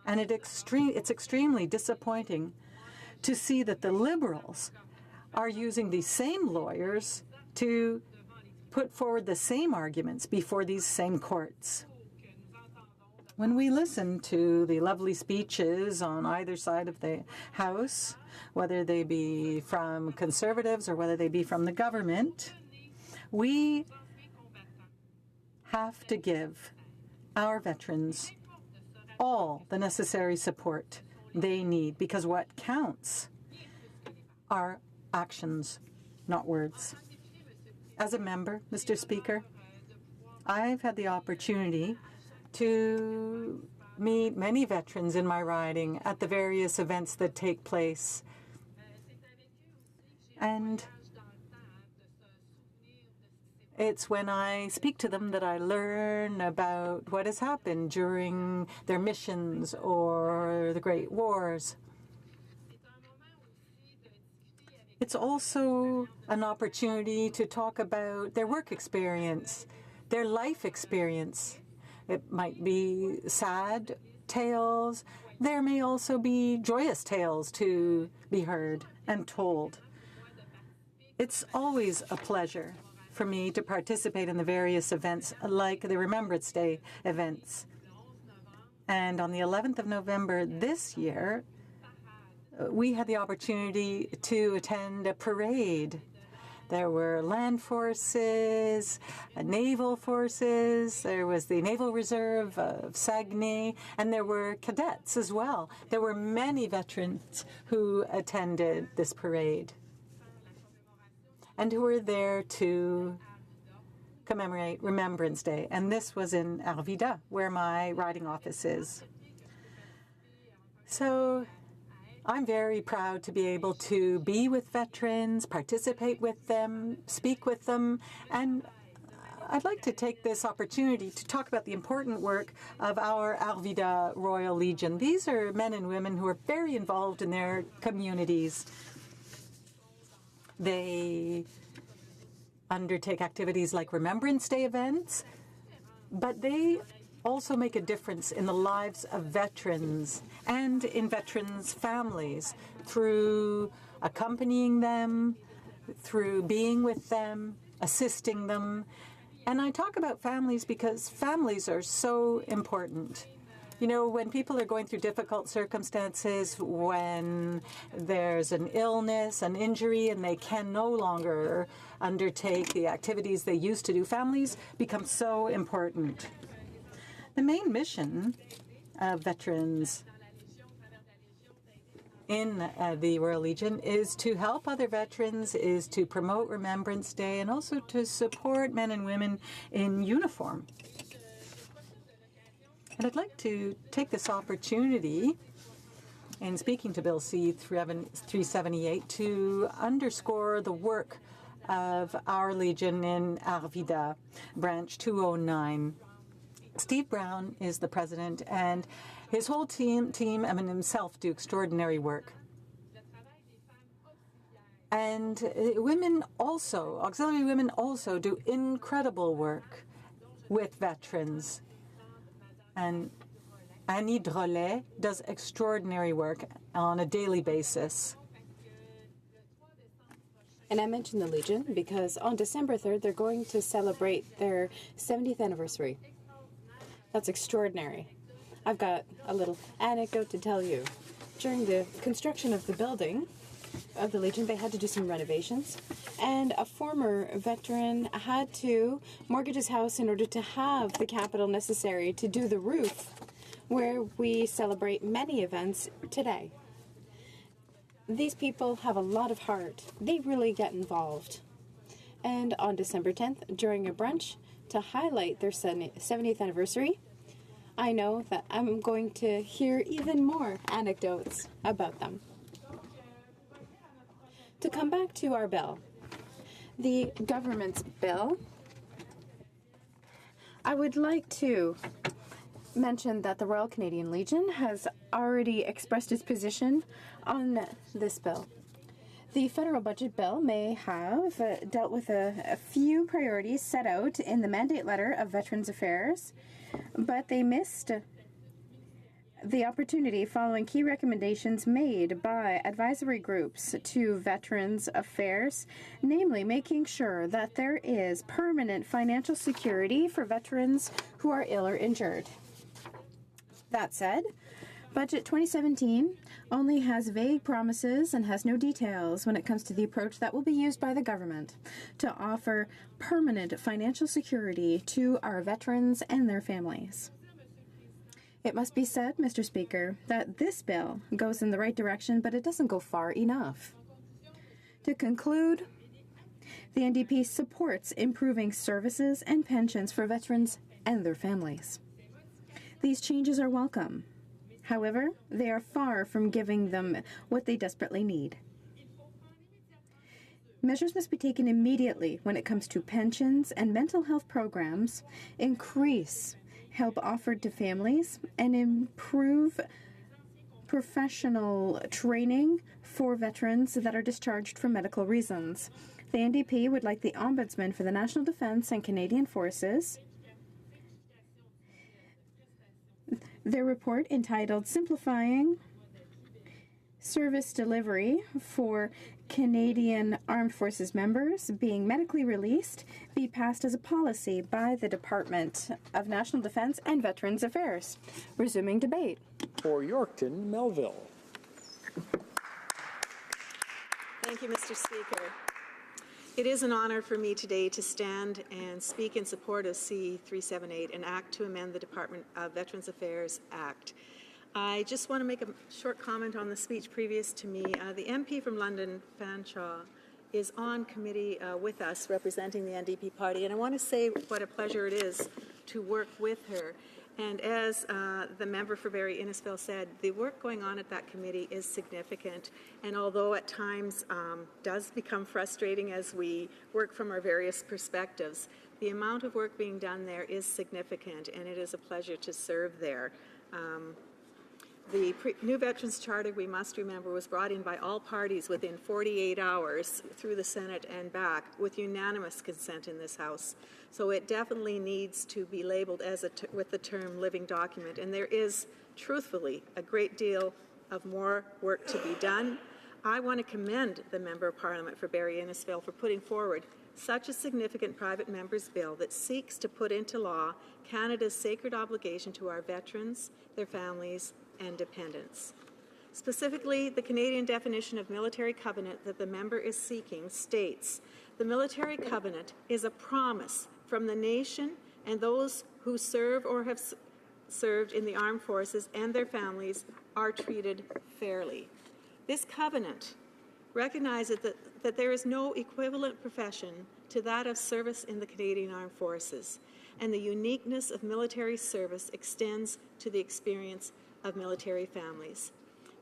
And it's extremely disappointing to see that the Liberals are using these same lawyers to put forward the same arguments before these same courts. When we listen to the lovely speeches on either side of the House, whether they be from Conservatives or whether they be from the government, we have to give our veterans all the necessary support they need, because what counts are actions, not words. As a member, Mr. Speaker, I've had the opportunity to meet many veterans in my riding at the various events that take place. And it's when I speak to them that I learn about what has happened during their missions or the Great Wars. It's also an opportunity to talk about their work experience, their life experience. It might be sad tales. There may also be joyous tales to be heard and told. It's always a pleasure for me to participate in the various events like the Remembrance Day events. And on the 11th of November this year, we had the opportunity to attend a parade. There were land forces, naval forces, there was the Naval Reserve of Saguenay, and there were cadets as well. There were many veterans who attended this parade and who were there to commemorate Remembrance Day. And this was in Arvida, where my riding office is. So I'm very proud to be able to be with veterans, participate with them, speak with them, and I'd like to take this opportunity to talk about the important work of our Arvida Royal Legion. These are men and women who are very involved in their communities. They undertake activities like Remembrance Day events, but they also make a difference in the lives of veterans and in veterans' families through accompanying them, through being with them, assisting them. And I talk about families because families are so important. You know, when people are going through difficult circumstances, when there's an illness, an injury, and they can no longer undertake the activities they used to do, families become so important. The main mission of veterans in the Royal Legion is to help other veterans, is to promote Remembrance Day, and also to support men and women in uniform. And I'd like to take this opportunity in speaking to Bill C-378 to underscore the work of our Legion in Arvida, Branch 209. Steve Brown is the president, and his whole team and himself do extraordinary work. And women also, auxiliary women also do incredible work with veterans. And Annie Drolet does extraordinary work on a daily basis. And I mentioned the Legion because on December 3rd, they're going to celebrate their 70th anniversary. That's extraordinary. I've got a little anecdote to tell you. During the construction of the building of the Legion, they had to do some renovations, and a former veteran had to mortgage his house in order to have the capital necessary to do the roof, where we celebrate many events today. These people have a lot of heart. They really get involved. And on December 10th, during a brunch, to highlight their 70th anniversary, I know that I'm going to hear even more anecdotes about them. To come back to our bill, the government's bill, I would like to mention that the Royal Canadian Legion has already expressed its position on this bill. The federal budget bill may have dealt with a few priorities set out in the mandate letter of Veterans Affairs, but they missed the opportunity following key recommendations made by advisory groups to Veterans Affairs, namely making sure that there is permanent financial security for veterans who are ill or injured. That said, Budget 2017 only has vague promises and has no details when it comes to the approach that will be used by the government to offer permanent financial security to our veterans and their families. It must be said, Mr. Speaker, that this bill goes in the right direction, but it doesn't go far enough. To conclude, the NDP supports improving services and pensions for veterans and their families. These changes are welcome. However, they are far from giving them what they desperately need. Measures must be taken immediately when it comes to pensions and mental health programs, increase help offered to families, and improve professional training for veterans that are discharged for medical reasons. The NDP would like the Ombudsman for the National Defence and Canadian Forces, their report entitled Simplifying service delivery for Canadian Armed Forces members being medically released be passed as a policy by the Department of National Defence and Veterans Affairs. Resuming debate. For Yorkton, Melville. Thank you, Mr. Speaker. It is an honor for me today to stand and speak in support of C-378, an act to amend the Department of Veterans Affairs Act. I just want to make a short comment on the speech previous to me. The MP from London, Fanshawe, is on committee with us representing the NDP party, and I want to say what a pleasure it is to work with her. And as the member for Barrie Innisfil said, the work going on at that committee is significant. And although at times does become frustrating as we work from our various perspectives, the amount of work being done there is significant, and it is a pleasure to serve there. The new Veterans Charter, we must remember, was brought in by all parties within 48 hours through the Senate and back with unanimous consent in this House. So it definitely needs to be labeled as with the term living document. And there is, truthfully, a great deal of more work to be done. I want to commend the Member of Parliament for Barrie Innisfil for putting forward such a significant private member's bill that seeks to put into law Canada's sacred obligation to our veterans, their families, and dependents. Specifically, the Canadian definition of military covenant that the member is seeking states, the military covenant is a promise from the nation and those who serve or have served in the armed forces and their families are treated fairly. This covenant recognizes that there is no equivalent profession to that of service in the Canadian Armed Forces, and the uniqueness of military service extends to the experience of military families.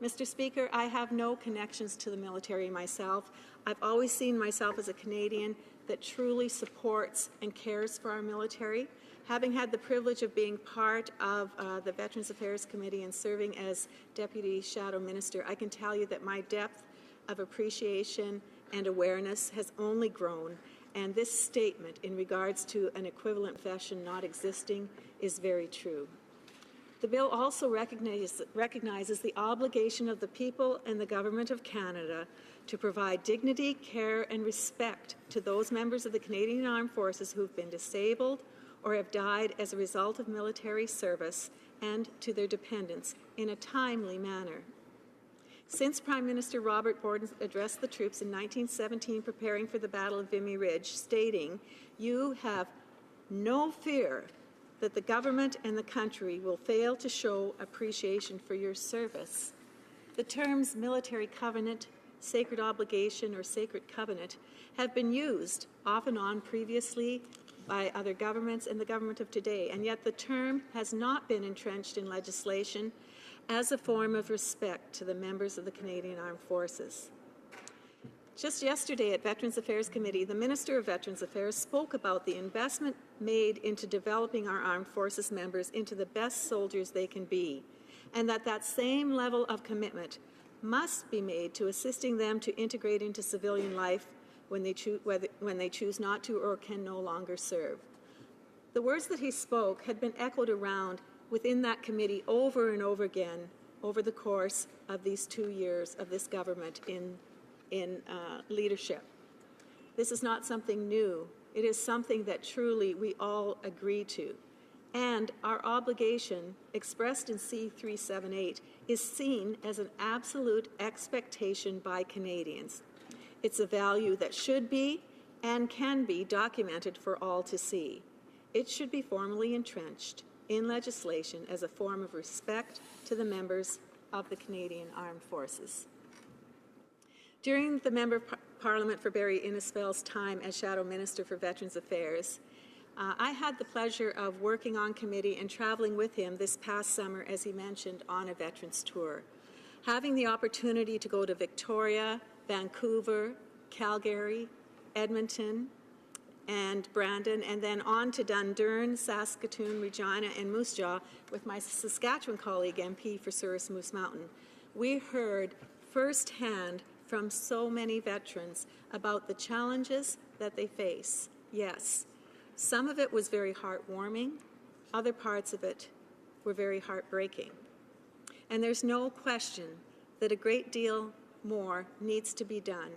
Mr. Speaker, I have no connections to the military myself. I've always seen myself as a Canadian that truly supports and cares for our military. Having had the privilege of being part of the Veterans Affairs Committee and serving as Deputy Shadow Minister, I can tell you that my depth of appreciation and awareness has only grown, and this statement in regards to an equivalent profession not existing is very true. The bill also recognizes the obligation of the people and the Government of Canada to provide dignity, care, and respect to those members of the Canadian Armed Forces who have been disabled or have died as a result of military service, and to their dependents in a timely manner. Since Prime Minister Robert Borden addressed the troops in 1917 preparing for the Battle of Vimy Ridge, stating, "You have no fear that the government and the country will fail to show appreciation for your service." The terms military covenant, sacred obligation, or sacred covenant have been used off and on previously by other governments and the government of today, and yet the term has not been entrenched in legislation as a form of respect to the members of the Canadian Armed Forces. Just yesterday at Veterans Affairs Committee, the Minister of Veterans Affairs spoke about the investment made into developing our armed forces members into the best soldiers they can be, and that same level of commitment must be made to assisting them to integrate into civilian life when they choose not to or can no longer serve. The words that he spoke had been echoed around within that committee over and over again over the course of these 2 years of this government in leadership. This is not something new. It is something that truly we all agree to. And our obligation, expressed in C-378, is seen as an absolute expectation by Canadians. It's a value that should be and can be documented for all to see. It should be formally entrenched in legislation as a form of respect to the members of the Canadian Armed Forces. During the Member of Parliament for Barrie Innisfil's time as Shadow Minister for Veterans Affairs, I had the pleasure of working on committee and traveling with him this past summer, as he mentioned, on a veterans tour. Having the opportunity to go to Victoria, Vancouver, Calgary, Edmonton, and Brandon, and then on to Dundurn, Saskatoon, Regina, and Moose Jaw with my Saskatchewan colleague, MP for Souris Moose Mountain. We heard firsthand from so many veterans about the challenges that they face. Yes, some of it was very heartwarming, other parts of it were very heartbreaking. And there's no question that a great deal more needs to be done.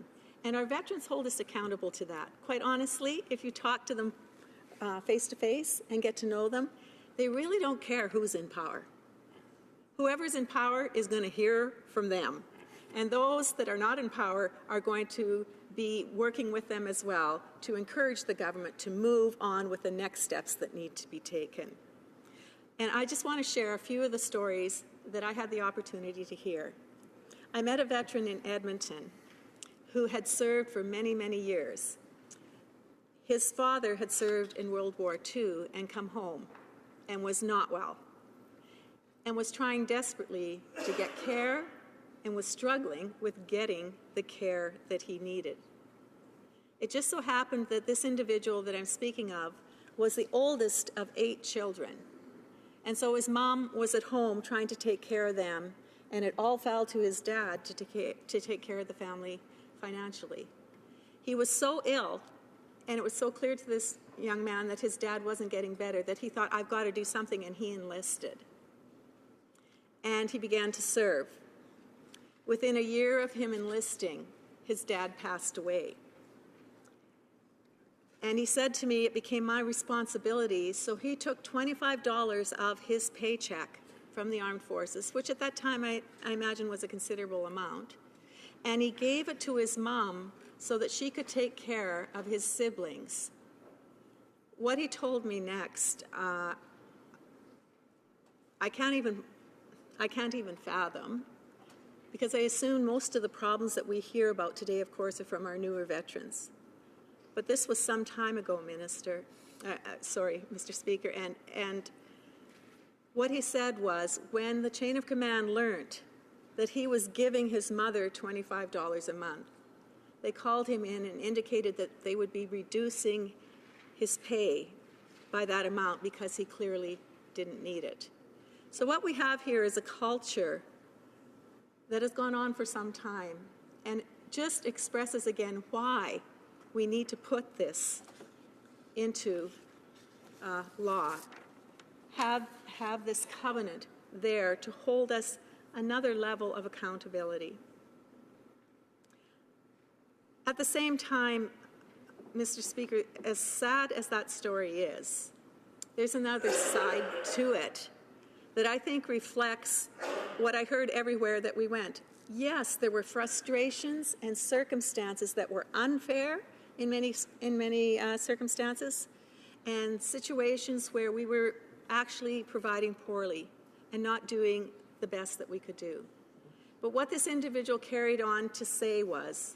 And our veterans hold us accountable to that. Quite honestly, if you talk to them face to face and get to know them, they really don't care who's in power. Whoever's in power is going to hear from them. And those that are not in power are going to be working with them as well to encourage the government to move on with the next steps that need to be taken. And I just want to share a few of the stories that I had the opportunity to hear. I met a veteran in Edmonton who had served for many, many years. His father had served in World War II and come home and was not well and was trying desperately to get care and was struggling with getting the care that he needed. It just so happened that this individual that I'm speaking of was the oldest of 8 children. And so his mom was at home trying to take care of them, and it all fell to his dad to take care of the family financially. He was so ill, and it was so clear to this young man that his dad wasn't getting better that he thought, I've got to do something, and he enlisted. And he began to serve. Within a year of him enlisting, his dad passed away. And he said to me, it became my responsibility, so he took $25 of his paycheck from the armed forces, which at that time I imagine was a considerable amount, and he gave it to his mom so that she could take care of his siblings. What he told me next, I can't even fathom, because I assume most of the problems that we hear about today, of course, are from our newer veterans. But this was some time ago, Mr. Speaker, and what he said was, when the chain of command learned that he was giving his mother $25 a month, they called him in and indicated that they would be reducing his pay by that amount because he clearly didn't need it. So what we have here is a culture that has gone on for some time and just expresses again why we need to put this into law. Have this covenant there to hold us another level of accountability. At the same time, Mr. Speaker, as sad as that story is, there's another side to it that I think reflects what I heard everywhere that we went. Yes, there were frustrations and circumstances that were unfair in many circumstances, and situations where we were actually providing poorly and not doing the best that we could do. But what this individual carried on to say was,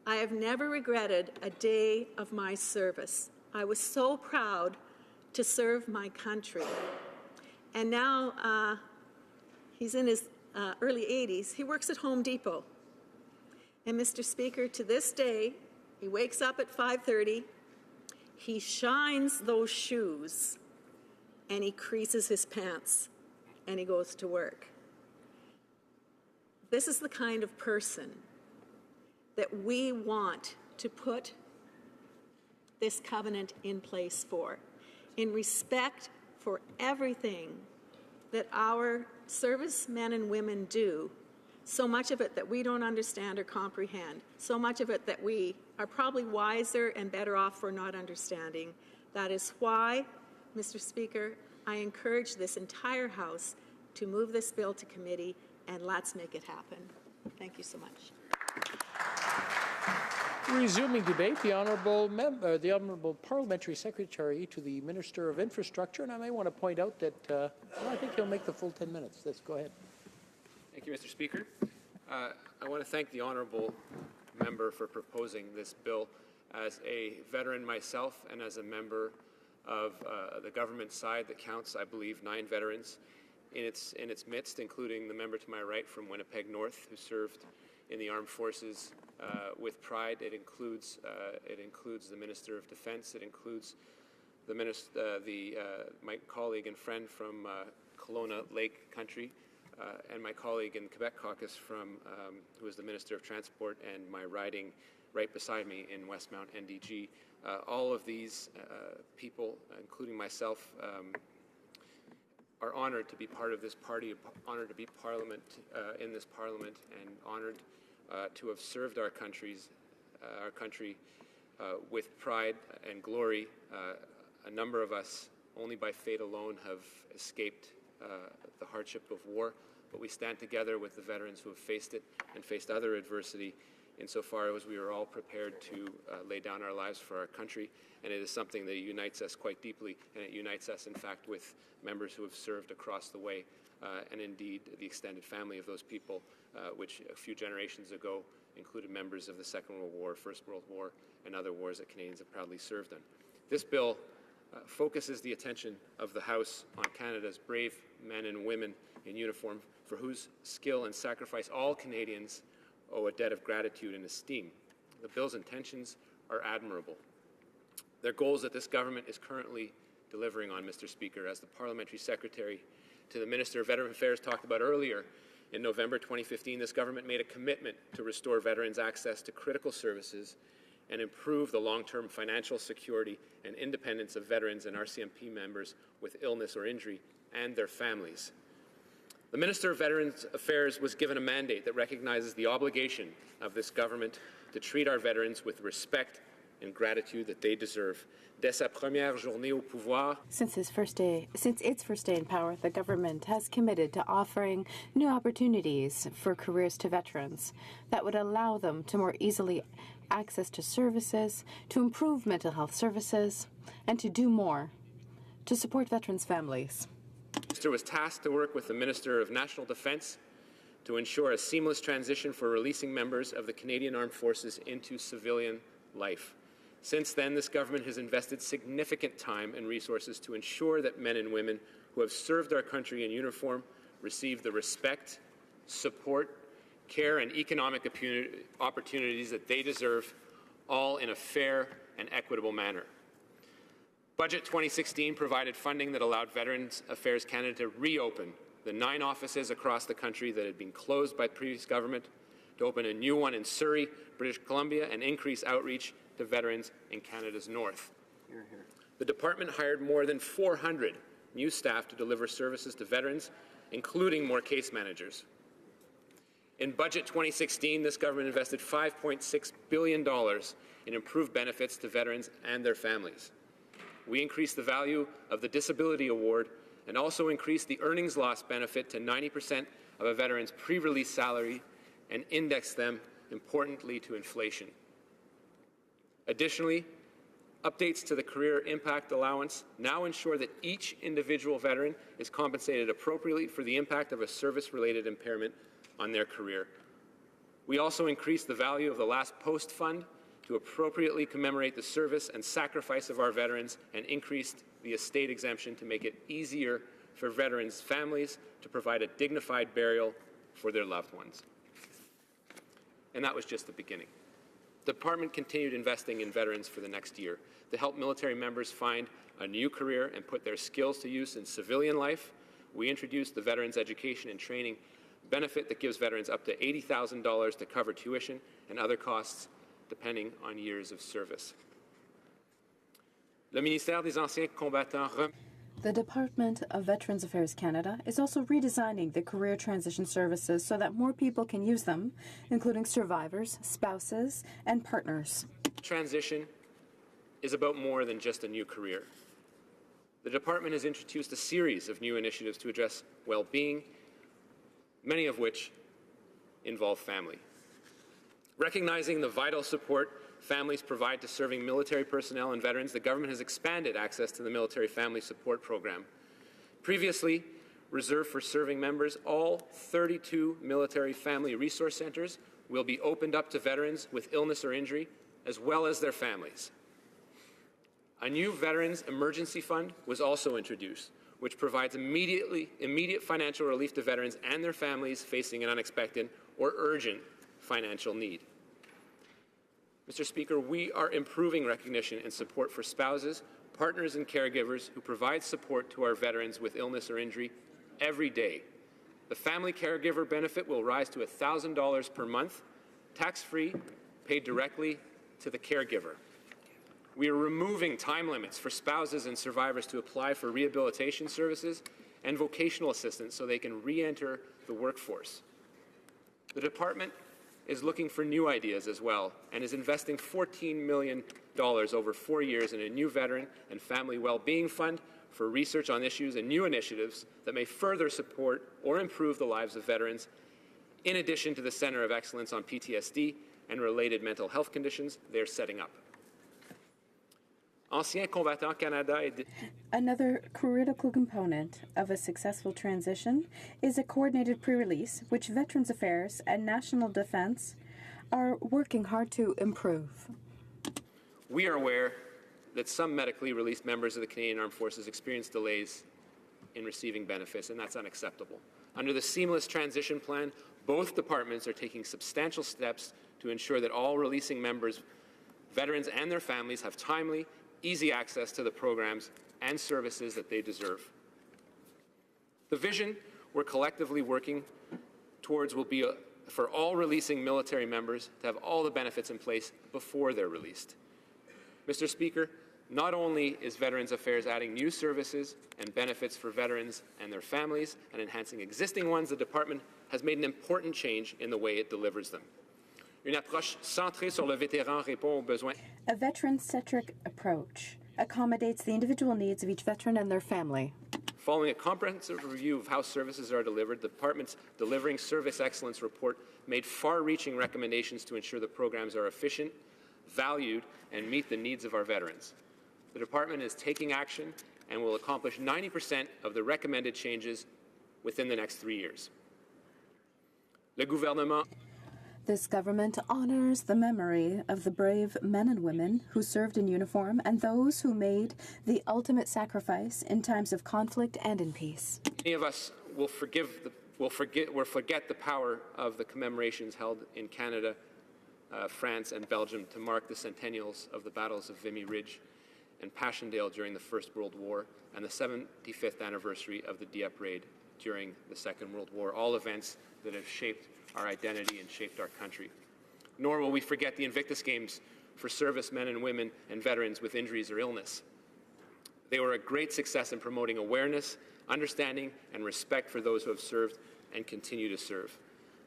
I have never regretted a day of my service. I was so proud to serve my country. And now he's in his early 80s. He works at Home Depot. And Mr. Speaker, to this day, he wakes up at 5:30, he shines those shoes, and he creases his pants, and he goes to work. This is the kind of person that we want to put this covenant in place for, in respect for everything that our servicemen and women do, so much of it that we don't understand or comprehend, so much of it that we are probably wiser and better off for not understanding. That is why, Mr. Speaker, I encourage this entire House to move this bill to committee, and let's make it happen. Thank you so much. Resuming debate, the Honourable Parliamentary Secretary to the Minister of Infrastructure, and I may want to point out that I think he'll make the full 10 minutes. Let's go ahead. Thank you, Mr. Speaker. I want to thank the honourable member for proposing this bill. As a veteran myself and as a member of the government side that counts, I believe, 9 veterans in its midst, including the member to my right from Winnipeg North, who served in the armed forces with pride. It includes the Minister of Defence. It includes my colleague and friend from Kelowna Lake Country, and my colleague in the Quebec caucus who is the Minister of Transport, and my riding right beside me in Westmount NDG. All of these people, including myself, are honored to be part of this party, honored to be in this parliament, and honored to have served our country with pride and glory. A number of us, only by fate alone, have escaped the hardship of war, but we stand together with the veterans who have faced it and faced other adversity insofar as we are all prepared to lay down our lives for our country, and it is something that unites us quite deeply, and it unites us, in fact, with members who have served across the way, and indeed the extended family of those people, which a few generations ago included members of the Second World War, First World War, and other wars that Canadians have proudly served in. This bill focuses the attention of the House on Canada's brave men and women in uniform, for whose skill and sacrifice all Canadians owe a debt of gratitude and esteem. The bill's intentions are admirable. They're goals that this government is currently delivering on, Mr. Speaker, as the Parliamentary Secretary to the Minister of Veteran Affairs talked about earlier. In November 2015, this government made a commitment to restore veterans' access to critical services and improve the long-term financial security and independence of veterans and RCMP members with illness or injury and their families. The Minister of Veterans Affairs was given a mandate that recognizes the obligation of this government to treat our veterans with respect and gratitude that they deserve. Dès sa première journée au pouvoir, Since its first day in power, the government has committed to offering new opportunities for careers to veterans that would allow them to more easily access to services, to improve mental health services, and to do more to support veterans' families. the Minister was tasked to work with the Minister of National Defence to ensure a seamless transition for releasing members of the Canadian Armed Forces into civilian life. Since then, this government has invested significant time and resources to ensure that men and women who have served our country in uniform receive the respect, support, care, and economic opportunities that they deserve, all in a fair and equitable manner. Budget 2016 provided funding that allowed Veterans Affairs Canada to reopen the 9 offices across the country that had been closed by the previous government, to open a new one in Surrey, British Columbia, and increase outreach to veterans in Canada's north. The department hired more than 400 new staff to deliver services to veterans, including more case managers. In Budget 2016, this government invested $5.6 billion in improved benefits to veterans and their families. We increased the value of the Disability Award and also increased the earnings loss benefit to 90% of a veteran's pre-release salary and indexed them, importantly, to inflation. Additionally, updates to the Career Impact Allowance now ensure that each individual veteran is compensated appropriately for the impact of a service-related impairment on their career. We also increased the value of the Last Post Fund to appropriately commemorate the service and sacrifice of our veterans, and increased the estate exemption to make it easier for veterans' families to provide a dignified burial for their loved ones. And that was just the beginning. The department continued investing in veterans for the next year to help military members find a new career and put their skills to use in civilian life. We introduced the Veterans Education and Training benefit that gives veterans up to $80,000 to cover tuition and other costs depending on years of service. Le ministère des Anciens Combattants The Department of Veterans Affairs Canada is also redesigning the career transition services so that more people can use them, including survivors, spouses, and partners. Transition is about more than just a new career. The department has introduced a series of new initiatives to address well-being, many of which involve family. Recognizing the vital support families provide to serving military personnel and veterans, the government has expanded access to the Military Family Support Program. Previously reserved for serving members, all 32 military family resource centres will be opened up to veterans with illness or injury, as well as their families. A new Veterans Emergency Fund was also introduced, which provides immediate financial relief to veterans and their families facing an unexpected or urgent financial need. Mr. Speaker, we are improving recognition and support for spouses, partners, and caregivers who provide support to our veterans with illness or injury every day. The family caregiver benefit will rise to $1,000 per month, tax-free, paid directly to the caregiver. We are removing time limits for spouses and survivors to apply for rehabilitation services and vocational assistance so they can re-enter the workforce. The department is looking for new ideas as well and is investing $14 million over 4 years in a new veteran and family well-being fund for research on issues and new initiatives that may further support or improve the lives of veterans, in addition to the Centre of Excellence on PTSD and related mental health conditions they're setting up. Ancien Combattant Canada Another critical component of a successful transition is a coordinated pre-release, which Veterans Affairs and National Defence are working hard to improve. We are aware that some medically released members of the Canadian Armed Forces experience delays in receiving benefits, and that's unacceptable. Under the Seamless Transition Plan, both departments are taking substantial steps to ensure that all releasing members, veterans and their families, have timely, easy access to the programs and services that they deserve. The vision we're collectively working towards will be for all releasing military members to have all the benefits in place before they're released. Mr. Speaker, not only is Veterans Affairs adding new services and benefits for veterans and their families and enhancing existing ones, the department has made an important change in the way it delivers them. Une approche centrée sur le vétéran répond aux besoins. A veteran-centric approach accommodates the individual needs of each veteran and their family. Following a comprehensive review of how services are delivered, the department's Delivering Service Excellence report made far-reaching recommendations to ensure the programs are efficient, valued, and meet the needs of our veterans. The department is taking action and will accomplish 90% of the recommended changes within the next 3 years. Le gouvernement This government honors the memory of the brave men and women who served in uniform and those who made the ultimate sacrifice in times of conflict and in peace. Many of us will forget the power of the commemorations held in Canada, France, and Belgium to mark the centennials of the battles of Vimy Ridge and Passchendaele during the First World War and the 75th anniversary of the Dieppe Raid during the Second World War, all events that have shaped our identity and shaped our country. Nor will we forget the Invictus Games for servicemen and women and veterans with injuries or illness. They were a great success in promoting awareness, understanding, and respect for those who have served and continue to serve.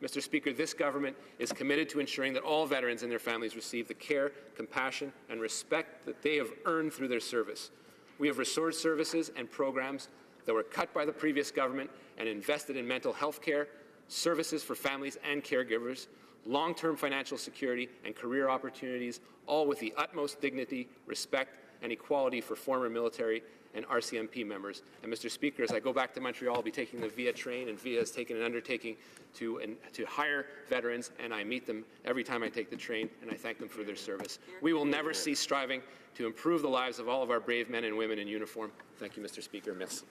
Mr. Speaker, this government is committed to ensuring that all veterans and their families receive the care, compassion, and respect that they have earned through their service. We have restored services and programs that were cut by the previous government and invested in mental health care, services for families and caregivers, long-term financial security, and career opportunities, all with the utmost dignity, respect, and equality for former military and RCMP members. And Mr. Speaker, as I go back to Montreal, I'll be taking the VIA train, and VIA has taken an undertaking to hire veterans, and I meet them every time I take the train, and I thank them for their service. We will never cease striving to improve the lives of all of our brave men and women in uniform. Thank you, Mr. Speaker. Merci.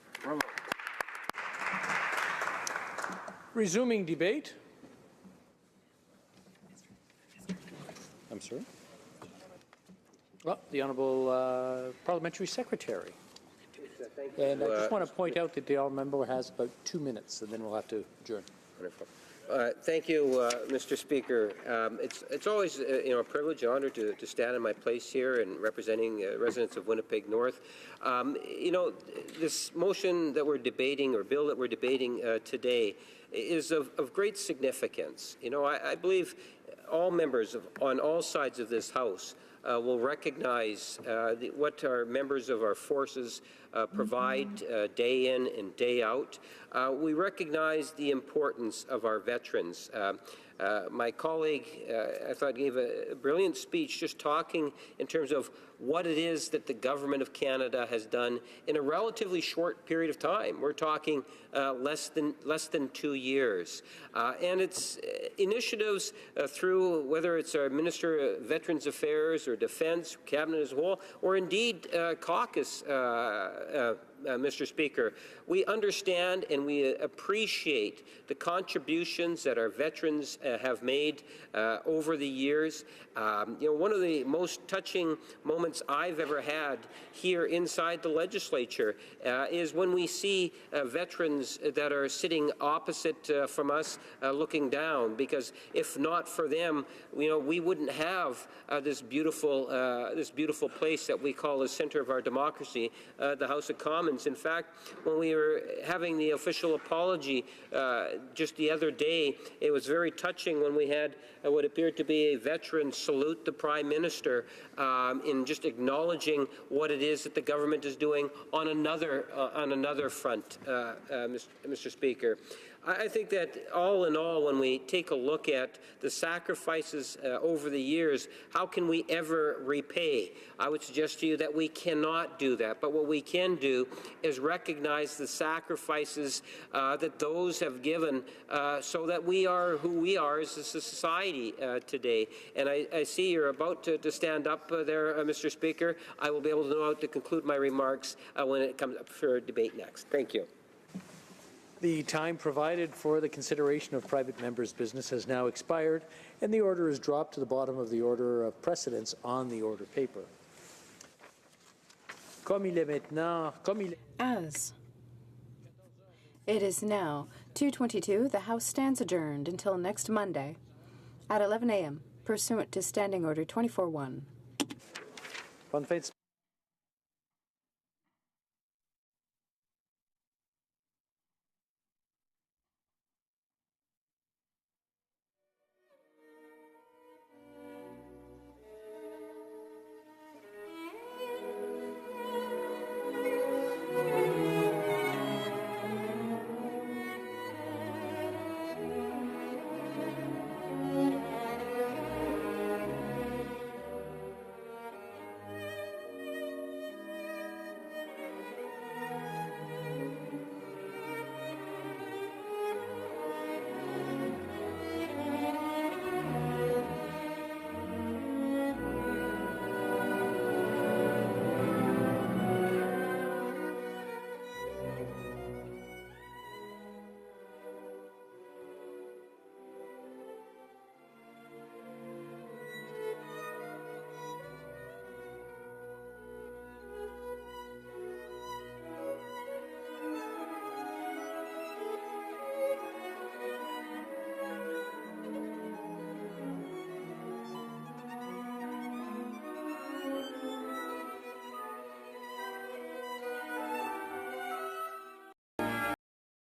Resuming debate. I'm sorry? Well, the Honourable Parliamentary Secretary. And I just want to point out that the Honourable Member has about 2 minutes, and then we'll have to adjourn. Wonderful. Thank you, Mr. Speaker. It's always a privilege and honor to stand in my place here and representing residents of Winnipeg North. This motion that we're debating, or bill that we're debating today, is of great significance. I believe all members on all sides of this House will recognize what our members of our forces provide day in and day out. We recognize the importance of our veterans. My colleague, I thought, gave a brilliant speech just talking in terms of what it is that the Government of Canada has done in a relatively short period of time. We're talking less than 2 years. And it's initiatives through, whether it's our Minister of Veterans Affairs or Defence, Cabinet as a whole, or indeed caucus, Mr. Speaker. We understand and we appreciate the contributions that our veterans have made over the years. One of the most touching moments I've ever had here inside the legislature is when we see veterans that are sitting opposite from us looking down, because if not for them, we wouldn't have this beautiful place that we call the center of our democracy, the House of Commons. Commons. In fact, when we were having the official apology just the other day, it was very touching when we had what appeared to be a veteran salute the Prime Minister in just acknowledging what it is that the government is doing on another front, Mr. Speaker. I think that all in all, when we take a look at the sacrifices over the years, how can we ever repay? I would suggest to you that we cannot do that. But what we can do is recognize the sacrifices that those have given so that we are who we are as a society today. And I see you're about to stand up there, Mr. Speaker. I will be able to know how to conclude my remarks when it comes up for debate next. Thank you. The time provided for the consideration of private members' business has now expired, and the order is dropped to the bottom of the order of precedence on the order paper. As it is now 2:22, the House stands adjourned until next Monday at 11 a.m., pursuant to Standing Order 24-1.